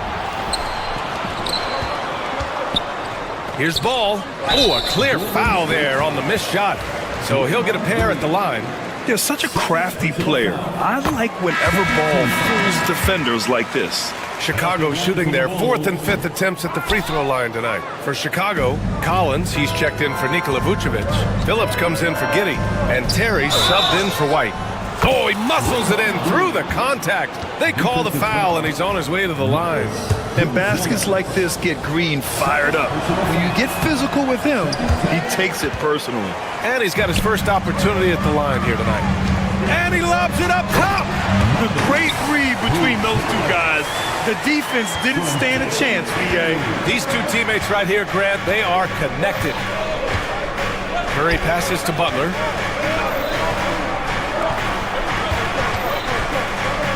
Here's Ball. Oh, a clear foul there on the missed shot. So he'll get a pair at the line. They're such a crafty player. I like whenever Ball fools defenders like this. Chicago shooting their 4th and 5th attempts at the free throw line tonight. For Chicago, Collins, he's checked in for Nikola Vucevic. Phillips comes in for Giddey. And Terry subbed in for White. Oh, he muscles it in through the contact. They call the foul, and he's on his way to the line. And baskets like this get Green fired up. When you get physical with him, he takes it personally. And he's got his first opportunity at the line here tonight. And he lobs it up top. A great read between those two guys. The defense didn't stand a chance, VA. These two teammates right here, Grant, they are connected. Curry passes to Butler.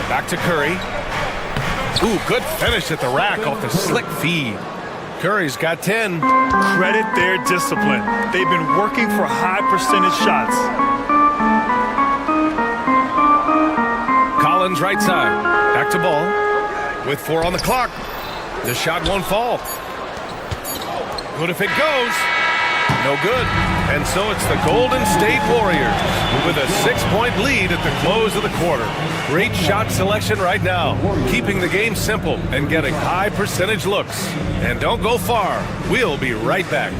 Back to Curry. Ooh, good finish at the rack off the slick feed. Curry's got 10. Credit their discipline. They've been working for high percentage shots. Collins right side. Back to Ball. With 4 on the clock. The shot won't fall. Good if it goes. No good. And so it's the Golden State Warriors with a 6-point lead at the close of the quarter. Great shot selection right now, keeping the game simple and getting high percentage looks. And don't go far. We'll be right back.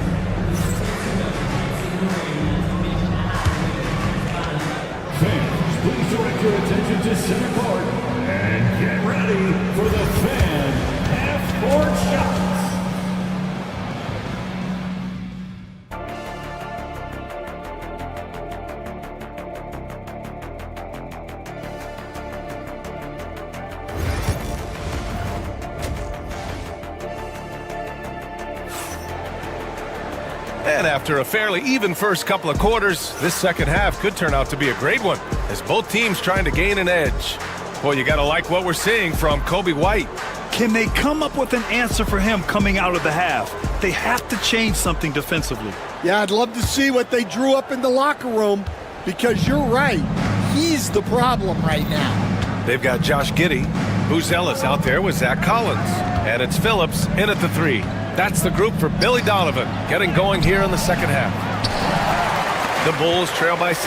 Fans, please direct your attention to center court and get ready for the fan half-court shots. And after a fairly even first couple of quarters, this second half could turn out to be a great one, as both teams trying to gain an edge. Boy, you gotta like what we're seeing from Coby White. Can they come up with an answer for him coming out of the half? They have to change something defensively. Yeah, I'd love to see what they drew up in the locker room, because you're right. He's the problem right now. They've got Josh Giddey, Buzelis out there with Zach Collins. And it's Phillips in at the 3. That's the group for Billy Donovan, getting going here in the second half. The Bulls trail by 6.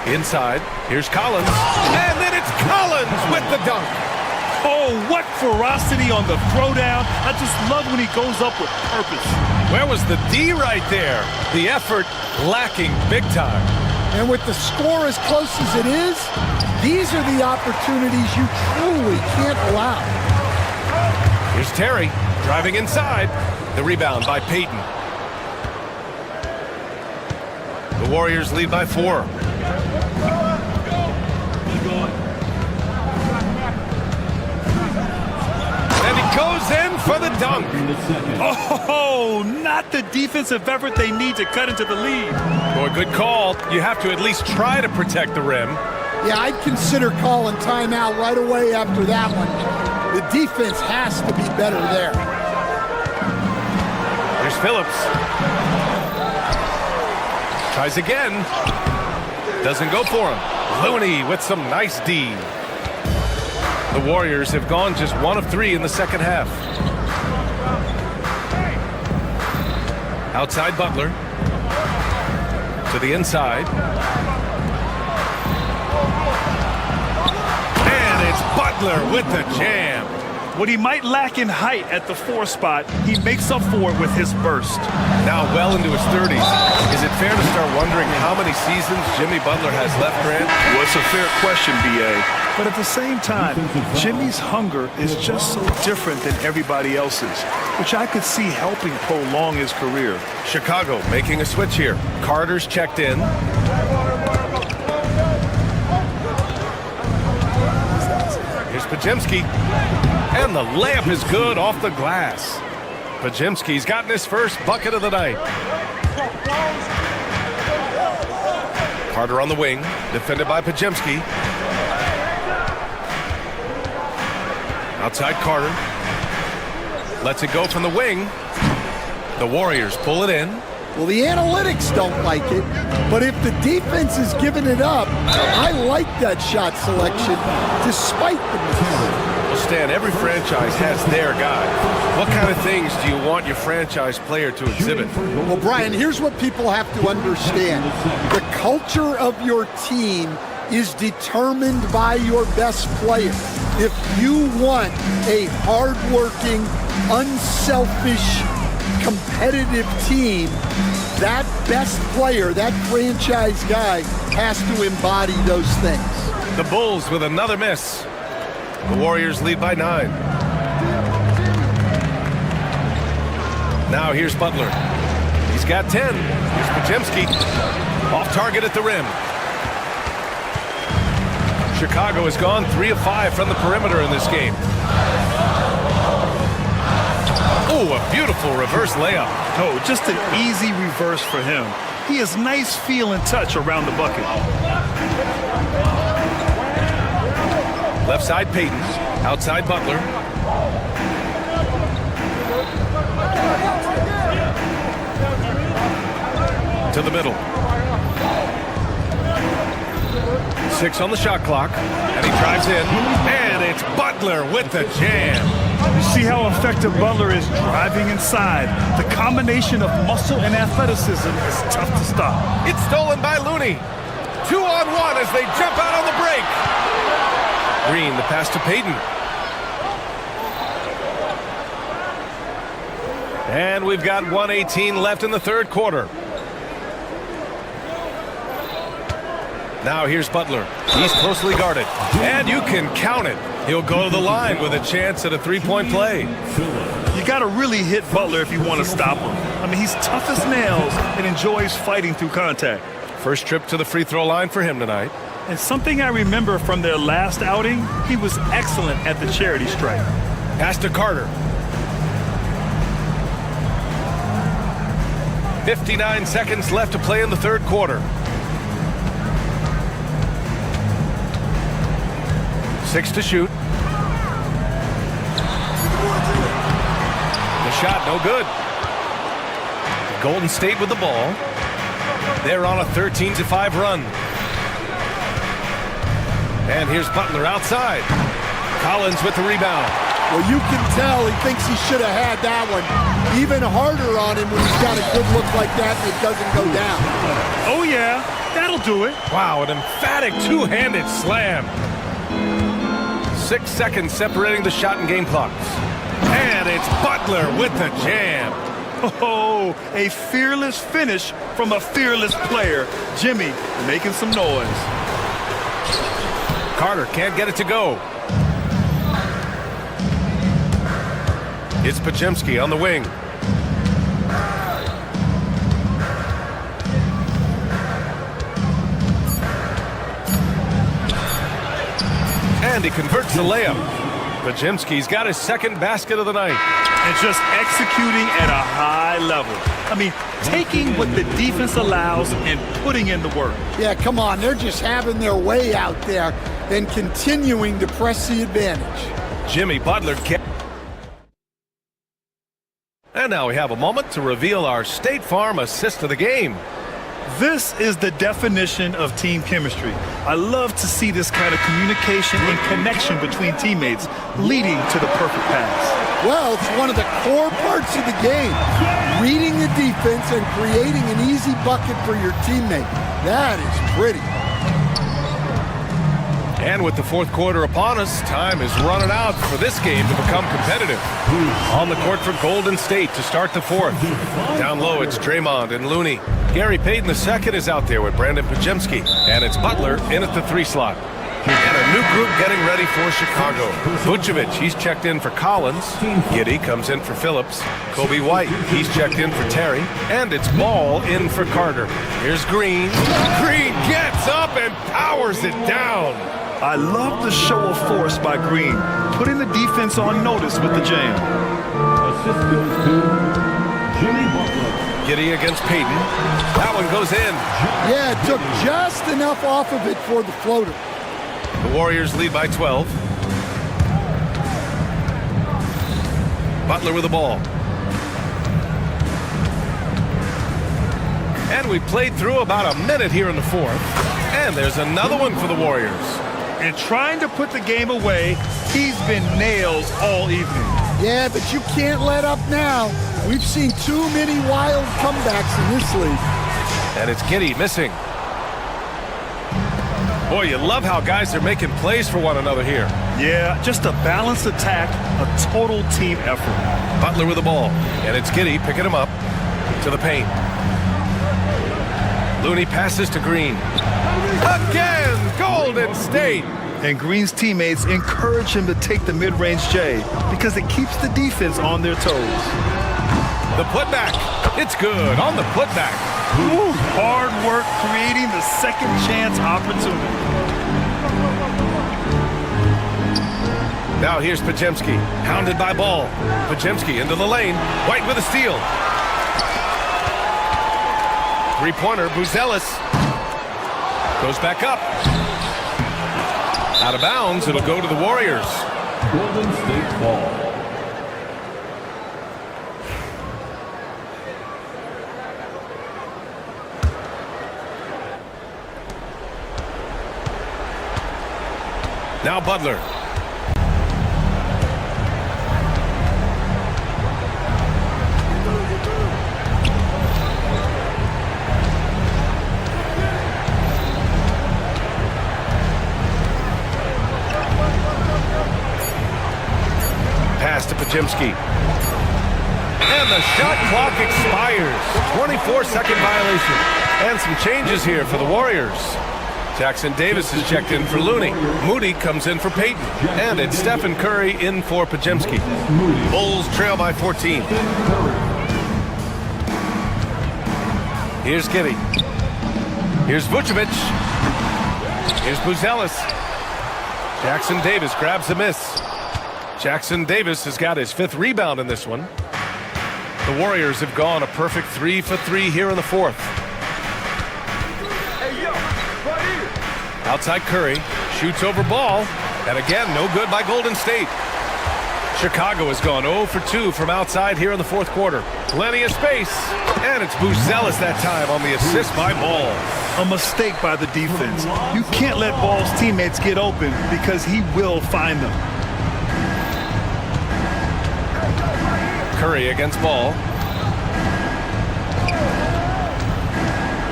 Inside, here's Collins. And then it's Collins with the dunk. Oh, what ferocity on the throwdown. I just love when he goes up with purpose. Where was the D right there? The effort lacking big time. And with the score as close as it is, these are the opportunities you truly can't allow. Here's Terry driving inside. The rebound by Payton. The Warriors lead by 4. And he goes in for the dunk. Oh, not the defensive effort they need to cut into the lead. Boy, good call. You have to at least try to protect the rim. Yeah, I'd consider calling timeout right away after that one. The defense has to be better there. Here's Phillips. Tries again. Doesn't go for him. Looney with some nice D. The Warriors have gone just 1 of 3 in the second half. Outside Butler. To the inside. And it's Butler with the jam. What he might lack in height at the 4 spot, he makes up for it with his burst. Now well into his 30s. Is it fair to start wondering how many seasons Jimmy Butler has left, Grant? Well, it's a fair question, B.A. But at the same time, Jimmy's hunger is just so different than everybody else's, which I could see helping prolong his career. Chicago making a switch here. Carter's checked in. Here's Podziemski. And the layup is good off the glass. Podziemski's gotten his first bucket of the night. Carter on the wing, defended by Podziemski. Outside Carter. Lets it go from the wing. The Warriors pull it in. Well, the analytics don't like it, but if the defense is giving it up, I like that shot selection despite the miss. Well, Stan, every franchise has their guy. What kind of things do you want your franchise player to exhibit? Well, Brian, here's what people have to understand. The culture of your team is determined by your best player. If you want a hardworking, unselfish, competitive team, that best player, that franchise guy, has to embody those things. The Bulls with another miss. The Warriors lead by 9. Now here's Butler. He's got 10. Here's Podziemski. Off target at the rim. Chicago has gone 3 of 5 from the perimeter in this game. Oh, a beautiful reverse layup. Oh, just an easy reverse for him. He has nice feel and touch around the bucket. Left side Payton. Outside Butler. To the middle. 6 on the shot clock. And he drives in. And it's Butler with the jam. You see how effective Butler is driving inside. The combination of muscle and athleticism is tough to stop. It's stolen by Looney. 2-on-1 as they jump out on the break. Green, the pass to Payton. And we've got 1:18 left in the third quarter. Now here's Butler. He's closely guarded. And you can count it. He'll go to the line with a chance at a three-point play. You got to really hit Butler if you want to stop him. I mean, he's tough as nails and enjoys fighting through contact. First trip to the free throw line for him tonight. And something I remember from their last outing, he was excellent at the charity stripe. Pass to Carter. 59 seconds left to play in the third quarter. 6 to shoot. The shot no good. Golden State with the ball. They're on a 13-5 run. And here's Butler outside. Collins with the rebound. Well, you can tell he thinks he should have had that one. Even harder on him when he's got a good look like that and it doesn't go down. Oh, yeah. That'll do it. Wow, an emphatic two-handed slam. 6 seconds separating the shot and game clocks. And it's Butler with the jam. Oh, a fearless finish from a fearless player. Jimmy making some noise. Carter can't get it to go. It's Podziemski on the wing. And he converts the layup. Podziemski's got his second basket of the night. And just executing at a high level. I mean, taking what the defense allows and putting in the work. Yeah, come on. They're just having their way out there and continuing to press the advantage. Jimmy Butler. And now we have a moment to reveal our State Farm assist of the game. This is the definition of team chemistry. I love to see this kind of communication and connection between teammates leading to the perfect pass. Well, it's one of the core parts of the game. Reading the defense and creating an easy bucket for your teammate. That is pretty. And with the fourth quarter upon us, time is running out for this game to become competitive. On the court for Golden State to start the fourth. Down low, it's Draymond and Looney. Gary Payton II is out there with Brandon Podziemski. And it's Butler in at the 3 slot. And a new group getting ready for Chicago. Vucevic, he's checked in for Collins. Giddey comes in for Phillips. Kobe White, he's checked in for Terry. And it's Ball in for Carter. Here's Green. Green gets up and powers it down. I love the show of force by Green, putting the defense on notice with the jam. Assist goes to Jimmy Butler. Giddey against Payton. That one goes in. Yeah, it took just enough off of it for the floater. The Warriors lead by 12. Butler with the ball. And we played through about a minute here in the fourth. And there's another one for the Warriors. And trying to put the game away, he's been nails all evening. Yeah, but you can't let up now. We've seen too many wild comebacks in this league. And it's Giddey missing. Boy, you love how guys are making plays for one another here. Yeah, just a balanced attack, a total team effort. Butler with the ball. And it's Giddey picking him up to the paint. Looney passes to Green. Again, Golden State. And Green's teammates encourage him to take the mid-range J because it keeps the defense on their toes. The putback. It's good on the putback. Ooh, hard work creating the second chance opportunity. Now here's Podziemski, hounded by Ball. Podziemski into the lane. White with a steal. Three-pointer, Buzelis. Goes back up. Out of bounds, it'll go to the Warriors. Golden State ball. Now Butler. Pass to Podziemski. And the shot clock expires. 24-second violation. And some changes here for the Warriors. Jackson Davis is checked in for Looney. Moody comes in for Payton. And it's Stephen Curry in for Podziemski. Bulls trail by 14. Here's Giddey. Here's Vucevic. Here's Buzelis. Jackson Davis grabs the miss. Jackson Davis has got his 5th rebound in this one. The Warriors have gone a perfect 3 for 3 here in the fourth. Outside Curry, shoots over Ball, and again, no good by Golden State. Chicago has gone 0 for 2 from outside here in the fourth quarter. Plenty of space, and it's Buzelis that time on the assist by Ball. A mistake by the defense. You can't let Ball's teammates get open because he will find them. Curry against Ball.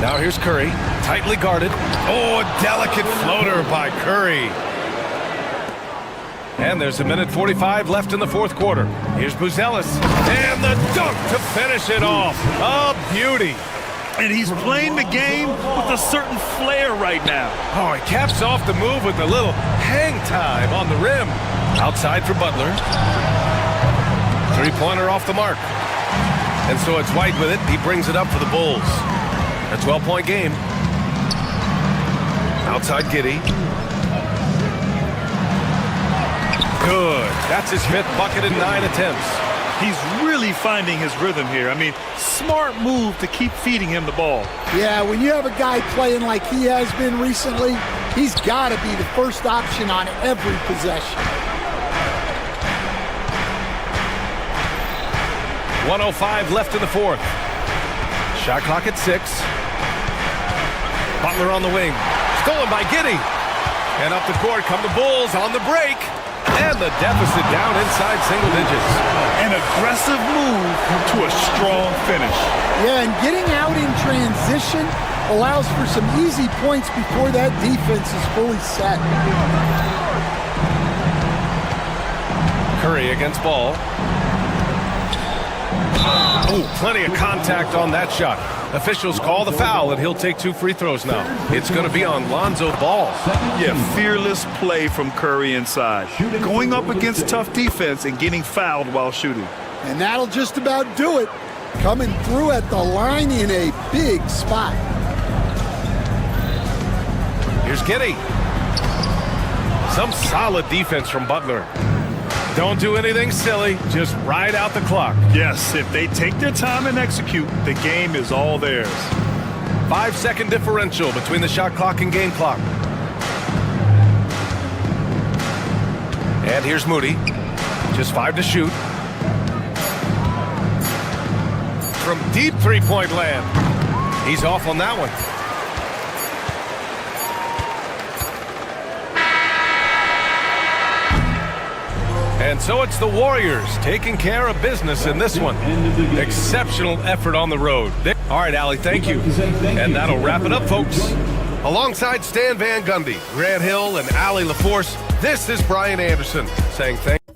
Now here's Curry, tightly guarded. Oh, a delicate floater by Curry. And there's 1:45 left in the fourth quarter. Here's Buzelis, and the dunk to finish it off. A beauty. And he's playing the game with a certain flair right now. Oh, he caps off the move with a little hang time on the rim. Outside for Butler. Three-pointer off the mark. And so it's White with it. He brings it up for the Bulls. A 12-point game. Outside Giddey. Good. That's his 5th bucket in 9 attempts. He's really finding his rhythm here. I mean, smart move to keep feeding him the ball. Yeah, when you have a guy playing like he has been recently, he's got to be the first option on every possession. 1:05 left in the 4th. Shot clock at 6. Butler on the wing. Stolen by Giddey. And up the court come the Bulls on the break. And the deficit down inside single digits. An aggressive move to a strong finish. Yeah, and getting out in transition allows for some easy points before that defense is fully set. Curry against Ball. Oh, plenty of contact on that shot. Officials call the foul, and he'll take 2 free throws now. It's going to be on Lonzo Ball. Yeah, fearless play from Curry inside. Going up against tough defense and getting fouled while shooting. And that'll just about do it. Coming through at the line in a big spot. Here's Giddey. Some solid defense from Butler. Don't do anything silly. Just ride out the clock. Yes, if they take their time and execute, the game is all theirs. 5-second differential between the shot clock and game clock. And here's Moody. Just 5 to shoot. From deep three-point land. He's off on that one. And so it's the Warriors taking care of business in this one. Exceptional effort on the road. All right, Allie, thank you. And that'll wrap it up, folks. Alongside Stan Van Gundy, Grant Hill, and Allie LaForce, this is Brian Anderson saying thank you.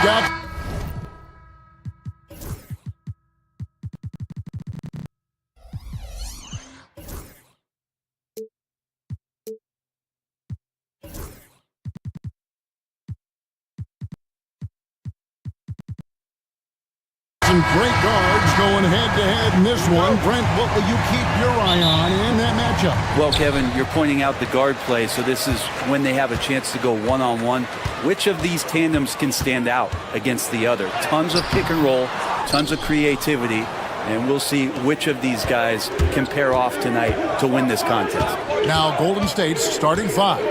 They've got... some great guards going head-to-head in this one. Brent, what will you keep your eye on in that matchup? Well, Kevin, you're pointing out the guard play, so this is when they have a chance to go one-on-one. Which of these tandems can stand out against the other? Tons of pick and roll, tons of creativity, and we'll see which of these guys can pair off tonight to win this contest. Now Golden State's starting 5.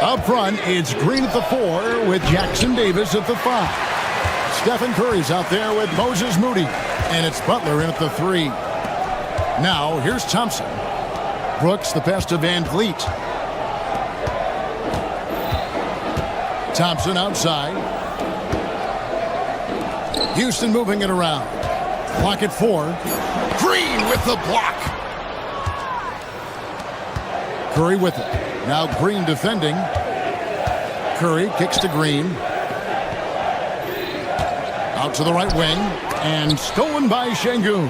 Up front, it's Green at the 4 with Jackson Davis at the 5. Stephen Curry's out there with Moses Moody, and it's Butler in at the 3. Now, here's Thompson. Brooks, the pass to Van Vliet. Thompson outside. Houston moving it around. Clock at 4. Green with the block. Curry with it. Now Green defending. Curry kicks to Green. Out to the right wing, and stolen by Şengün.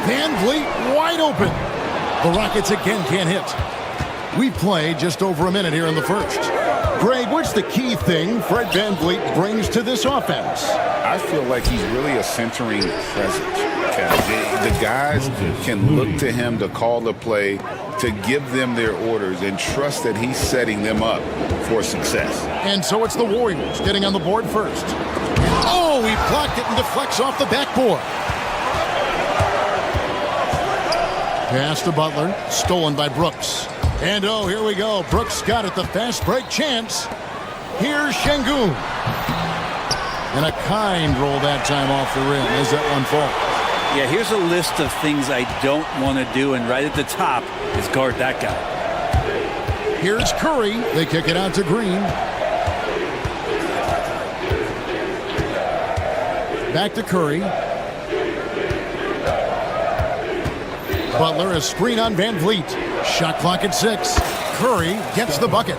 Van Vliet wide open. The Rockets again can't hit. We've played just over a minute here in the first. Greg, what's the key thing Fred Van Vliet brings to this offense? I feel like he's really a centering presence. The guys can look to him to call the play, to give them their orders, and trust that he's setting them up for success. And so it's the Warriors getting on the board first. Oh, he blocked it and deflects off the backboard. Pass to Butler, stolen by Brooks. And oh, here we go. Brooks got it, the fast break chance. Here's Şengün. And a kind roll that time off the rim as that one falls. Yeah, here's a list of things I don't want to do, and right at the top is guard that guy. Here's Curry. They kick it out to Green. Back to Curry. Butler, a screen on Van Vliet. Shot clock at 6. Curry gets the bucket.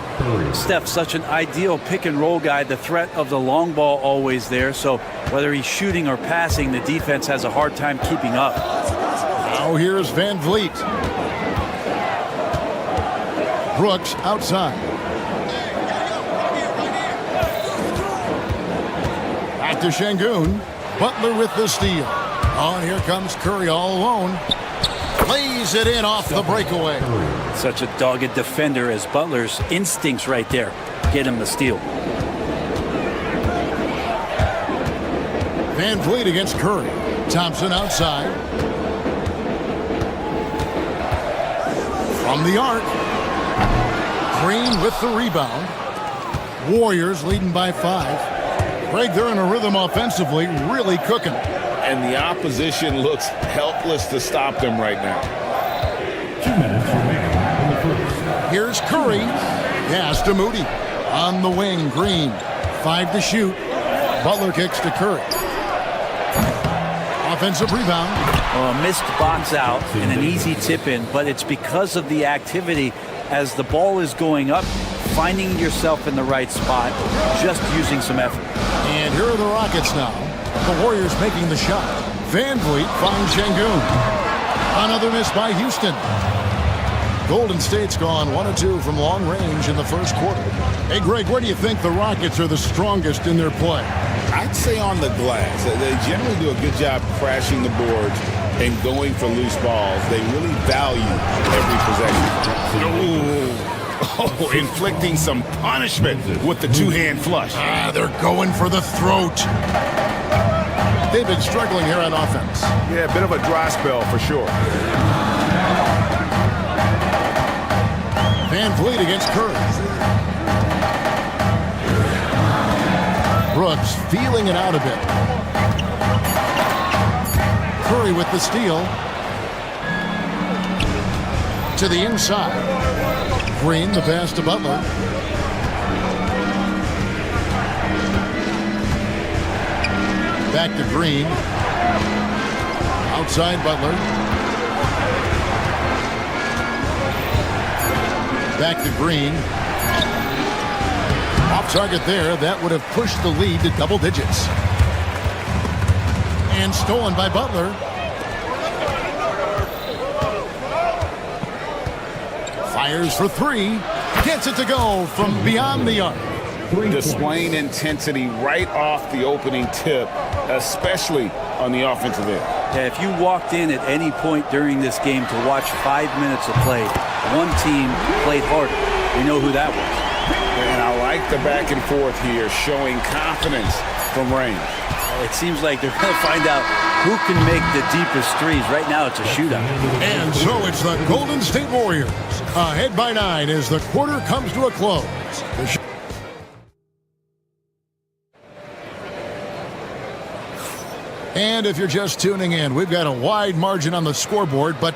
Steph, such an ideal pick and roll guy. The threat of the long ball always there. So whether he's shooting or passing, the defense has a hard time keeping up. Now here's Van Vliet. Brooks outside. Back to Şengün. Butler with the steal. Oh, and here comes Curry all alone. Lays it in off the breakaway. Such a dogged defender as Butler's instincts right there get him the steal. Van Vliet against Curry. Thompson outside. From the arc. Green with the rebound. Warriors leading by 5. Greg, they're in a rhythm offensively, really cooking. And the opposition looks helpless to stop them right now. 2 minutes remaining in the first. Here's Curry. Pass to Moody. On the wing, Green. 5 to shoot. Butler kicks to Curry. Offensive rebound. Well, a missed box out and an easy tip in, but it's because of the activity as the ball is going up, finding yourself in the right spot, just using some effort. And here are the Rockets now. The Warriors making the shot. Van Vliet finds Şengün. Another miss by Houston. Golden State's gone 1 of 2 from long range in the first quarter. Hey, Greg, where do you think the Rockets are the strongest in their play? I'd say on the glass. They generally do a good job crashing the boards and going for loose balls. They really value every possession. Oh, inflicting some punishment with the two-hand flush. They're going for the throat. They've been struggling here on offense. Yeah, a bit of a dry spell for sure. Van Vliet against Curry. Brooks feeling it out a bit. Curry with the steal. To the inside. Green, the pass to Butler. Back to Green. Outside Butler. Back to Green. Off Target there, that would have pushed the lead to double digits. And stolen by Butler. Fires for three. Gets it to go from beyond the arc. Displaying intensity right off the opening tip, especially on the offensive end. Yeah, if you walked in at any point during this game to watch 5 minutes of play, one team played harder. We know who that was. And I like the back and forth here, showing confidence from range. It seems like they're going to find out who can make the deepest threes. Right now, it's a shootout. And so it's the Golden State Warriors ahead by 9 as the quarter comes to a close. And if you're just tuning in, we've got a wide margin on the scoreboard, but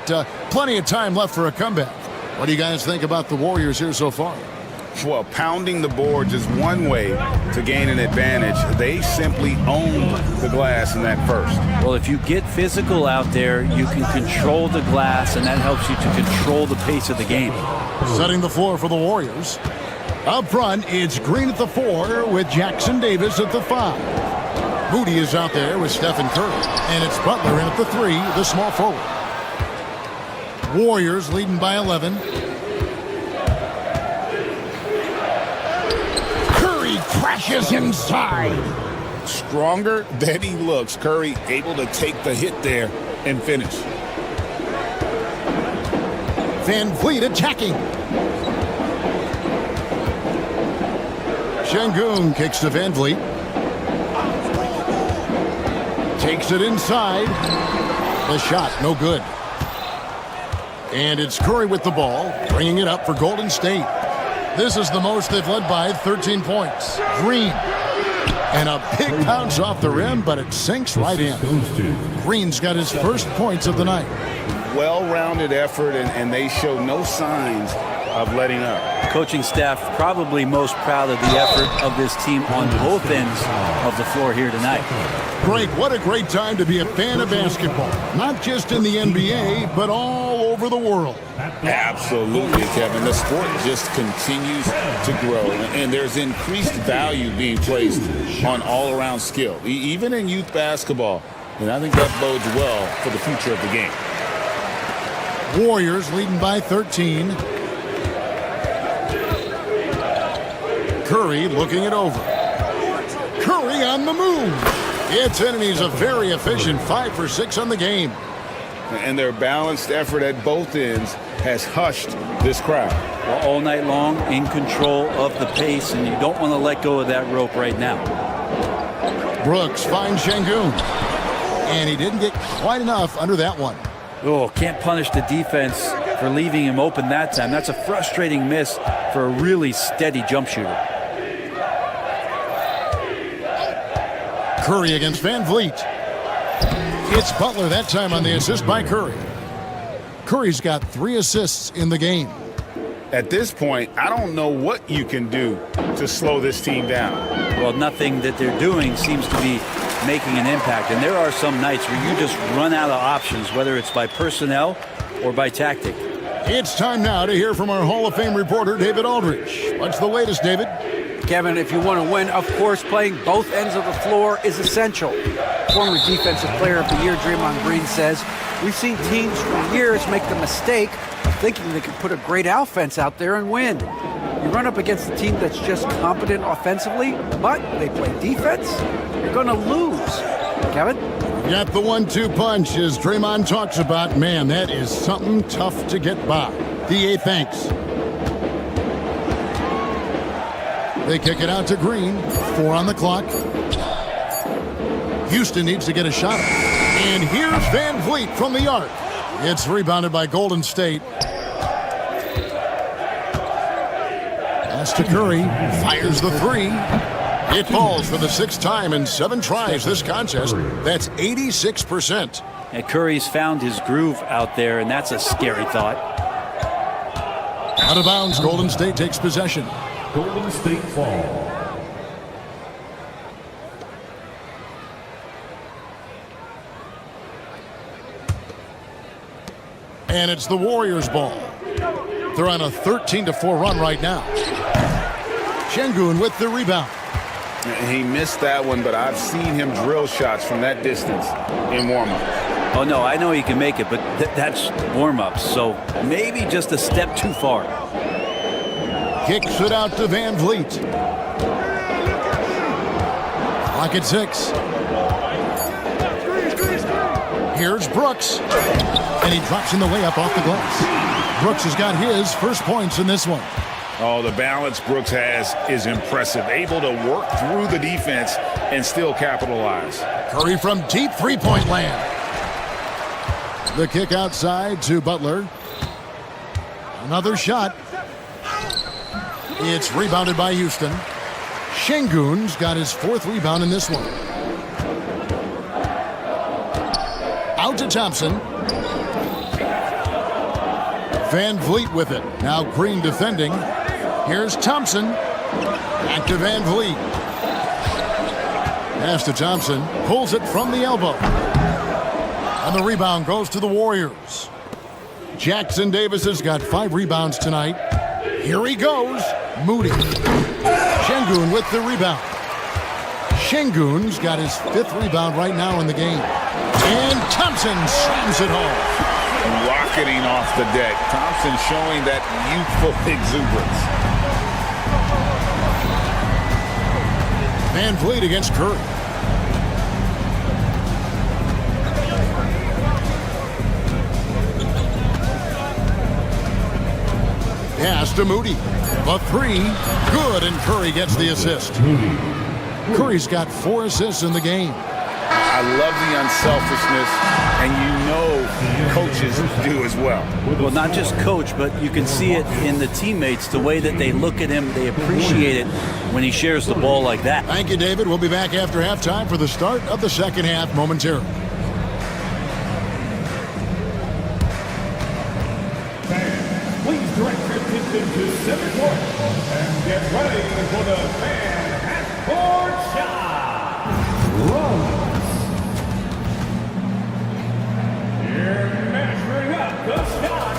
plenty of time left for a comeback. What do you guys think about the Warriors here so far? Well, pounding the boards is one way to gain an advantage. They simply owned the glass in that first. Well, if you get physical out there, you can control the glass, and that helps you to control the pace of the game. Setting the floor for the Warriors. Up front, it's Green at the 4 with Jackson Davis at the 5. Moody is out there with Stephen Curry. And it's Butler in at the 3, the small forward. Warriors leading by 11. Curry crashes inside. Stronger than he looks. Curry able to take the hit there and finish. Van Vliet attacking. Şengün kicks to Van Vliet. Takes it inside. The shot, no good. And it's Curry with the ball, bringing it up for Golden State. This is the most they've led by, 13 points. Green. And a big bounce off the rim, but it sinks right in. Green's got his first points of the night. Well-rounded effort, and they show no signs of letting up. Coaching staff probably most proud of the effort of this team on both ends of the floor here tonight. Greg, what a great time to be a fan of basketball. Not just in the NBA, but all over the world. Absolutely, Kevin. The sport just continues to grow, and there's increased value being placed on all-around skill, even in youth basketball. And I think that bodes well for the future of the game. Warriors leading by 13. Curry looking it over. Curry on the move. It's in, and he's a very efficient 5 for 6 on the game. And their balanced effort at both ends has hushed this crowd. Well, all night long, in control of the pace, and you don't want to let go of that rope right now. Brooks finds Şengün. And he didn't get quite enough under that one. Oh, can't punish the defense for leaving him open that time. That's a frustrating miss for a really steady jump shooter. Curry against Van Vliet. It's Butler that time on the assist by Curry. Curry's got 3 assists in the game. At this point, I don't know what you can do to slow this team down. Well, nothing that they're doing seems to be making an impact. And there are some nights where you just run out of options, whether it's by personnel or by tactic. It's time now to hear from our Hall of Fame reporter, David Aldridge. What's the latest, David? Kevin, if you want to win, of course, playing both ends of the floor is essential. Former Defensive Player of the Year Draymond Green says, we've seen teams for years make the mistake of thinking they could put a great offense out there and win. You run up against a team that's just competent offensively, but they play defense, you're going to lose. Kevin? Got the 1-2 punch, as Draymond talks about. Man, that is something tough to get by. DA thanks. They kick it out to Green. 4 on the clock. Houston needs to get a shot. And here's Van Vliet from the arc. It's rebounded by Golden State. Pass to Curry. Fires the 3. It falls for the 6th time in 7 tries this contest. That's 86%. And Curry's found his groove out there, and that's a scary thought. Out of bounds, Golden State takes possession. Golden State ball. And it's the Warriors' ball. They're on a 13-4 run right now. Şengün with the rebound. He missed that one, but I've seen him drill shots from that distance in warm-up. Oh, no, I know he can make it, but that's warm-ups, so maybe just a step too far. Kicks it out to Van Vliet. Clock at 6. Here's Brooks. And he drops in the layup off the glass. Brooks has got his first points in this one. Oh, the balance Brooks has is impressive. Able to work through the defense and still capitalize. Curry from deep three-point land. The kick outside to Butler. Another shot. It's rebounded by Houston. Şengün's got his fourth rebound in this one. Out to Thompson. Van Vliet with it. Now Green defending. Here's Thompson. Back to Van Vliet. Pass to Thompson. Pulls it from the elbow. And the rebound goes to the Warriors. Jackson Davis has got 5 rebounds tonight. Here he goes. Moody. Şengün with the rebound. Şengün's got his 5th rebound right now in the game. And Thompson slams it home. Rocketing off the deck. Thompson showing that youthful exuberance. Van Vliet against Curry. Pass to Moody. A 3. Good, and Curry gets the assist. Curry's got 4 assists in the game. I love the unselfishness, and you know coaches do as well. Well, not just coach, but you can see it in the teammates, the way that they look at him. They appreciate it when he shares the ball like that. Thank you, David. We'll be back after halftime for the start of the second half momentarily. Please direct your attention to center court and get ready for the fan half-court shot. Runs. Here measuring up the shot.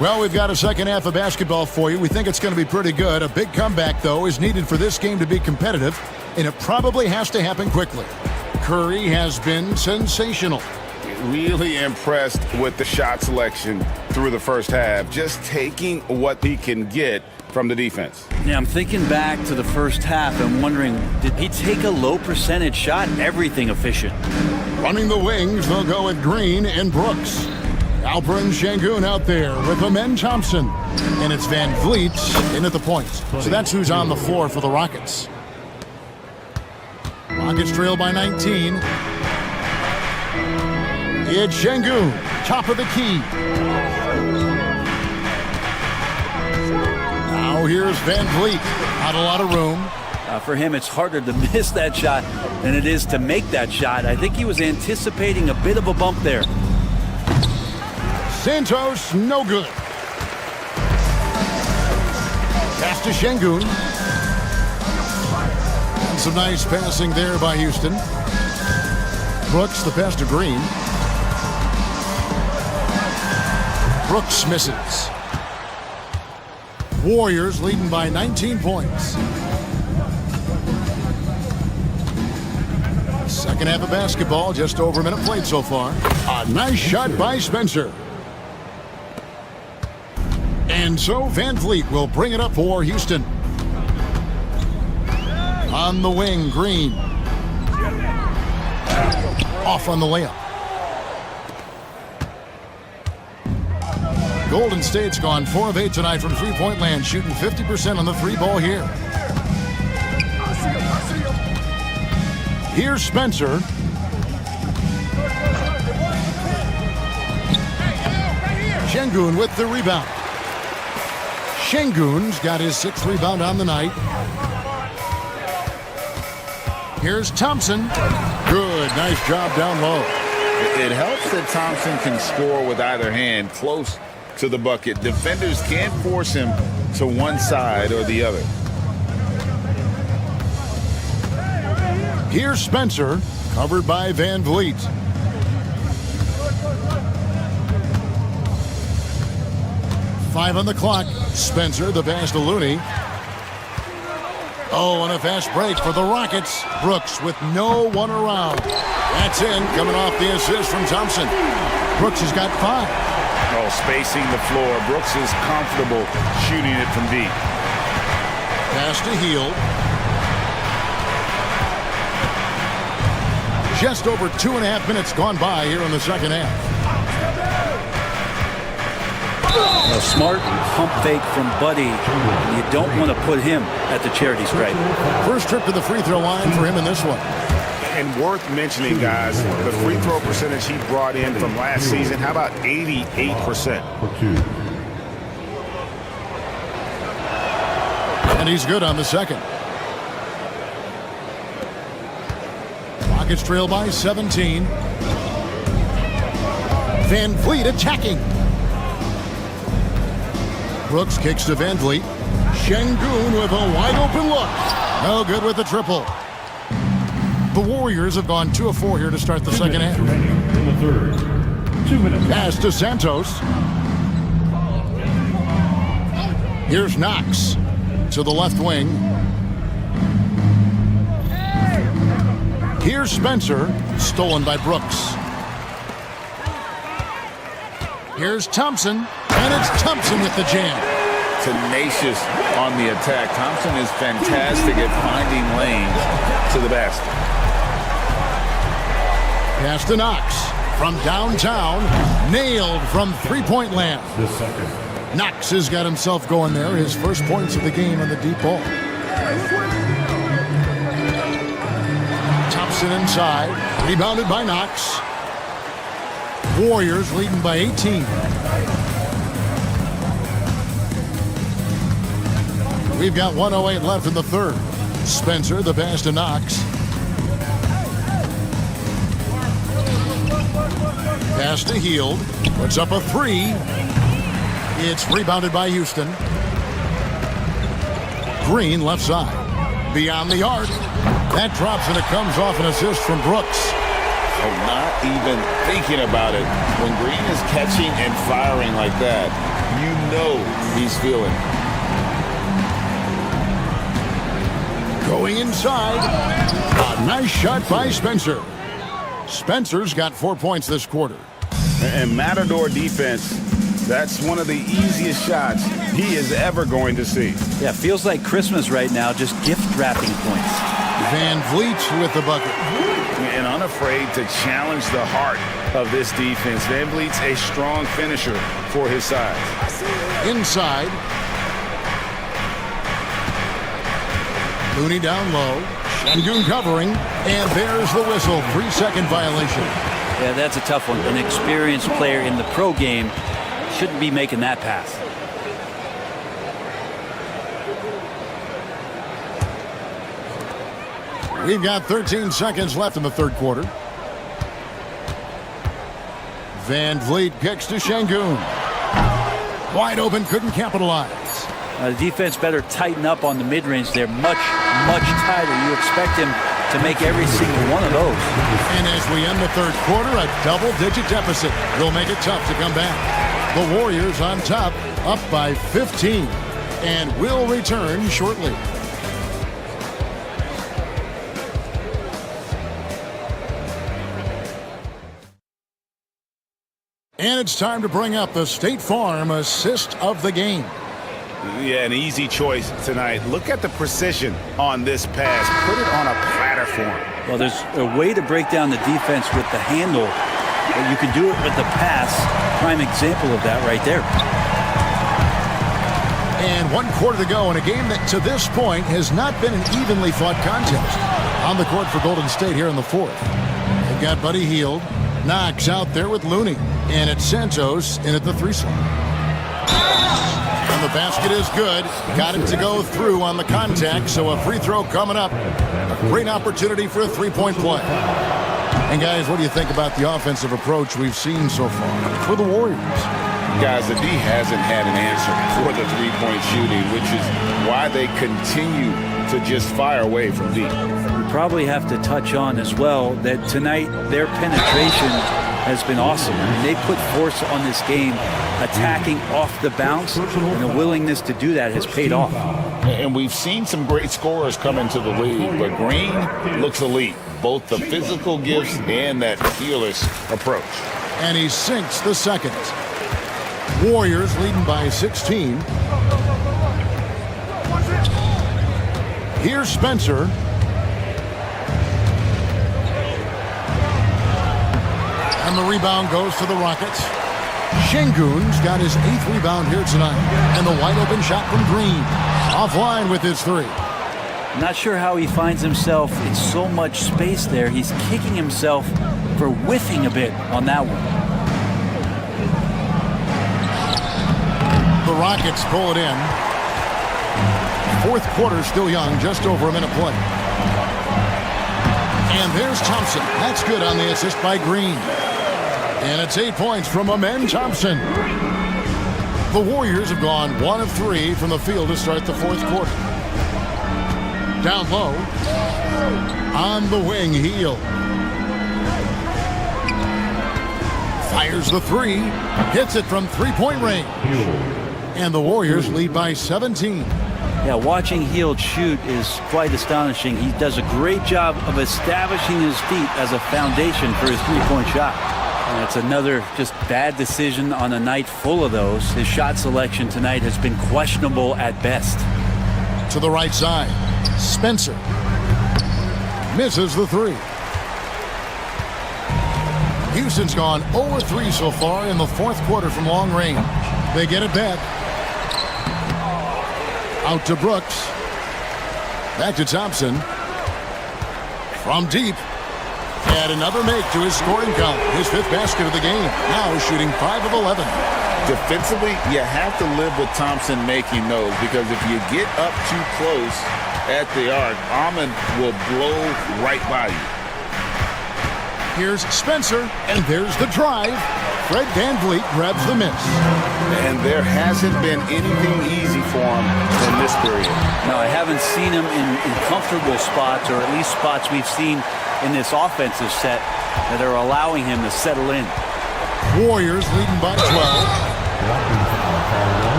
Well, we've got a second half of basketball for you. We think it's going to be pretty good. A big comeback, though, is needed for this game to be competitive, and it probably has to happen quickly. Curry has been sensational. Really impressed with the shot selection through the first half, just taking what he can get from the defense. Yeah, I'm thinking back to the first half and wondering, did he take a low percentage shot? Everything efficient. Running the wings, they'll go with Green and Brooks. Alperen Şengün out there with Amen Thompson. And it's Van Vliet in at the point. So that's who's on the floor for the Rockets. Rockets trail by 19. It's Şengün, top of the key. Now here's Van Vliet. Not a lot of room. For him, it's harder to miss that shot than it is to make that shot. I think he was anticipating a bit of a bump there. Santos, no good. Pass to Şengün. And some nice passing there by Houston. Brooks, the pass to Green. Brooks misses. Warriors leading by 19 points. Second half of basketball, just over a minute played so far. A nice shot by Spencer. And so Van Vliet will bring it up for Houston. On the wing, Green. Off on the layup. Golden State's gone 4 of 8 tonight from three-point land, shooting 50% on the 3-ball here. Here's Spencer. Şengün with the rebound. Şengün's got his 6th rebound on the night. Here's Thompson. Good, nice job down low. It helps that Thompson can score with either hand close to the bucket. Defenders can't force him to one side or the other. Here's Spencer, covered by Van Vliet. Five on the clock. Spencer, the pass to Looney. Oh, and a fast break for the Rockets. Brooks with no one around. That's in, coming off the assist from Thompson. Brooks has got 5. Oh, spacing the floor. Brooks is comfortable shooting it from deep. Pass to Hield. Just over 2.5 minutes gone by here in the second half. A smart pump fake from Buddy. You don't want to put him at the charity stripe. First trip to the free throw line for him in this one. And worth mentioning, guys, the free throw percentage he brought in from last season. How about 88%? And he's good on the second. Rockets trail by 17. Van Vliet attacking. Brooks kicks to Van Vliet. Şengün with a wide open look. No good with the triple. The Warriors have gone 2 of 4 here to start the second half. In the third. 2 minutes. Pass to Santos. Here's Knox to the left wing. Here's Spencer, stolen by Brooks. Here's Thompson, and it's Thompson with the jam. Tenacious on the attack. Thompson is fantastic at finding lanes to the basket. Pass to Knox from downtown, nailed from three-point land. The second. Knox has got himself going there, his first points of the game on the deep ball. Thompson inside, rebounded by Knox. Warriors leading by 18. We've got 1:08 left in the third. Spencer, the pass to Knox. Pass to Hield. Puts up a 3. It's rebounded by Houston. Green left side. Beyond the arc. That drops and it comes off an assist from Brooks. So not even thinking about it. When Green is catching and firing like that, you know he's feeling it. Going inside. A nice shot by Spencer. Spencer's got 4 points this quarter. And Matador defense, that's one of the easiest shots he is ever going to see. Yeah, feels like Christmas right now, just gift wrapping points. Van Vliet with the bucket. And unafraid to challenge the heart of this defense. Van Vliet's a strong finisher for his size. Inside. Looney down low. Şengün covering. And there's the whistle. 3-second violation. Yeah, that's a tough one. An experienced player in the pro game shouldn't be making that pass. We've got 13 seconds left in the third quarter. Van Vliet kicks to Şengün. Wide open, couldn't capitalize. The defense better tighten up on the mid-range. They're much, much tighter. You expect him to make every single one of those. And as we end the third quarter, a double-digit deficit will make it tough to come back. The Warriors on top, up by 15, and will return shortly. And it's time to bring up the State Farm assist of the game. Yeah, an easy choice tonight. Look at the precision on this pass. Put it on a platter for him. Well, there's a way to break down the defense with the handle, but you can do it with the pass. Prime example of that right there. And 1 quarter to go in a game that to this point has not been an evenly fought contest. On the court for Golden State here in the fourth. They've got Buddy Hield. Knox out there with Looney. And it's Santos in at the 3 slot. And the basket is good. Got it to go through on the contact, so a free throw coming up. A great opportunity for a three-point play. And guys, what do you think about the offensive approach we've seen so far for the Warriors? Guys, the D hasn't had an answer for the three-point shooting, which is why they continue to just fire away from deep. probably have to touch on as well that tonight their penetration has been awesome. I mean, they put force on this game, attacking off the bounce, and the willingness to do that has paid off. And we've seen some great scorers come into the league, but Green looks elite, both the physical gifts and that fearless approach. And he sinks the second. Warriors leading by 16. Here's Spencer. And the rebound goes to the Rockets. Şengün's got his 8th rebound here tonight. And the wide open shot from Green. Offline with his 3. I'm not sure how he finds himself in so much space there. He's kicking himself for whiffing a bit on that one. The Rockets pull it in. 4th quarter still young, just over a minute play. And there's Thompson. That's good on the assist by Green. And it's 8 points from Amen Thompson. The Warriors have gone 1 of 3 from the field to start the 4th quarter. Down low. On the wing, Hield. Fires the 3. Hits it from 3-point range. And the Warriors lead by 17. Yeah, watching Hield shoot is quite astonishing. He does a great job of establishing his feet as a foundation for his 3-point shot. And it's another just bad decision on a night full of those. His shot selection tonight has been questionable at best. To the right side, Spencer misses the 3. Houston's gone 0-3 so far in the 4th quarter from long range. They get it back. Out to Brooks. Back to Thompson. From deep. Add another make to his scoring count. His 5th basket of the game. Now shooting 5 of 11. Defensively, you have to live with Thompson making those, because if you get up too close at the arc, Ahmed will blow right by you. Here's Spencer, and there's the drive. Fred VanVleet grabs the miss. And there hasn't been anything easy for him in this period. No, I haven't seen him in comfortable spots, or at least spots we've seen in this offensive set that are allowing him to settle in. Warriors leading by 12.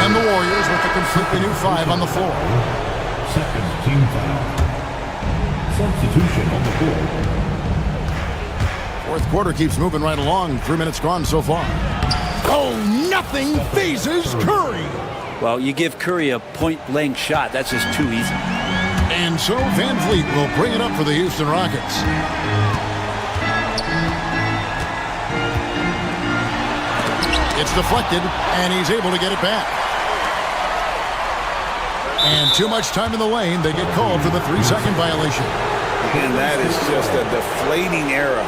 And the Warriors with a completely new 5 on the floor. Second team foul. Substitution on the floor. 4th quarter keeps moving right along. 3 minutes gone so far. Oh, nothing phases Curry. Well, you give Curry a point-blank shot. That's just too easy. And so VanVleet will bring it up for the Houston Rockets. It's deflected, and he's able to get it back. And too much time in the lane. They get called for the 3-second violation. And that is just a deflating error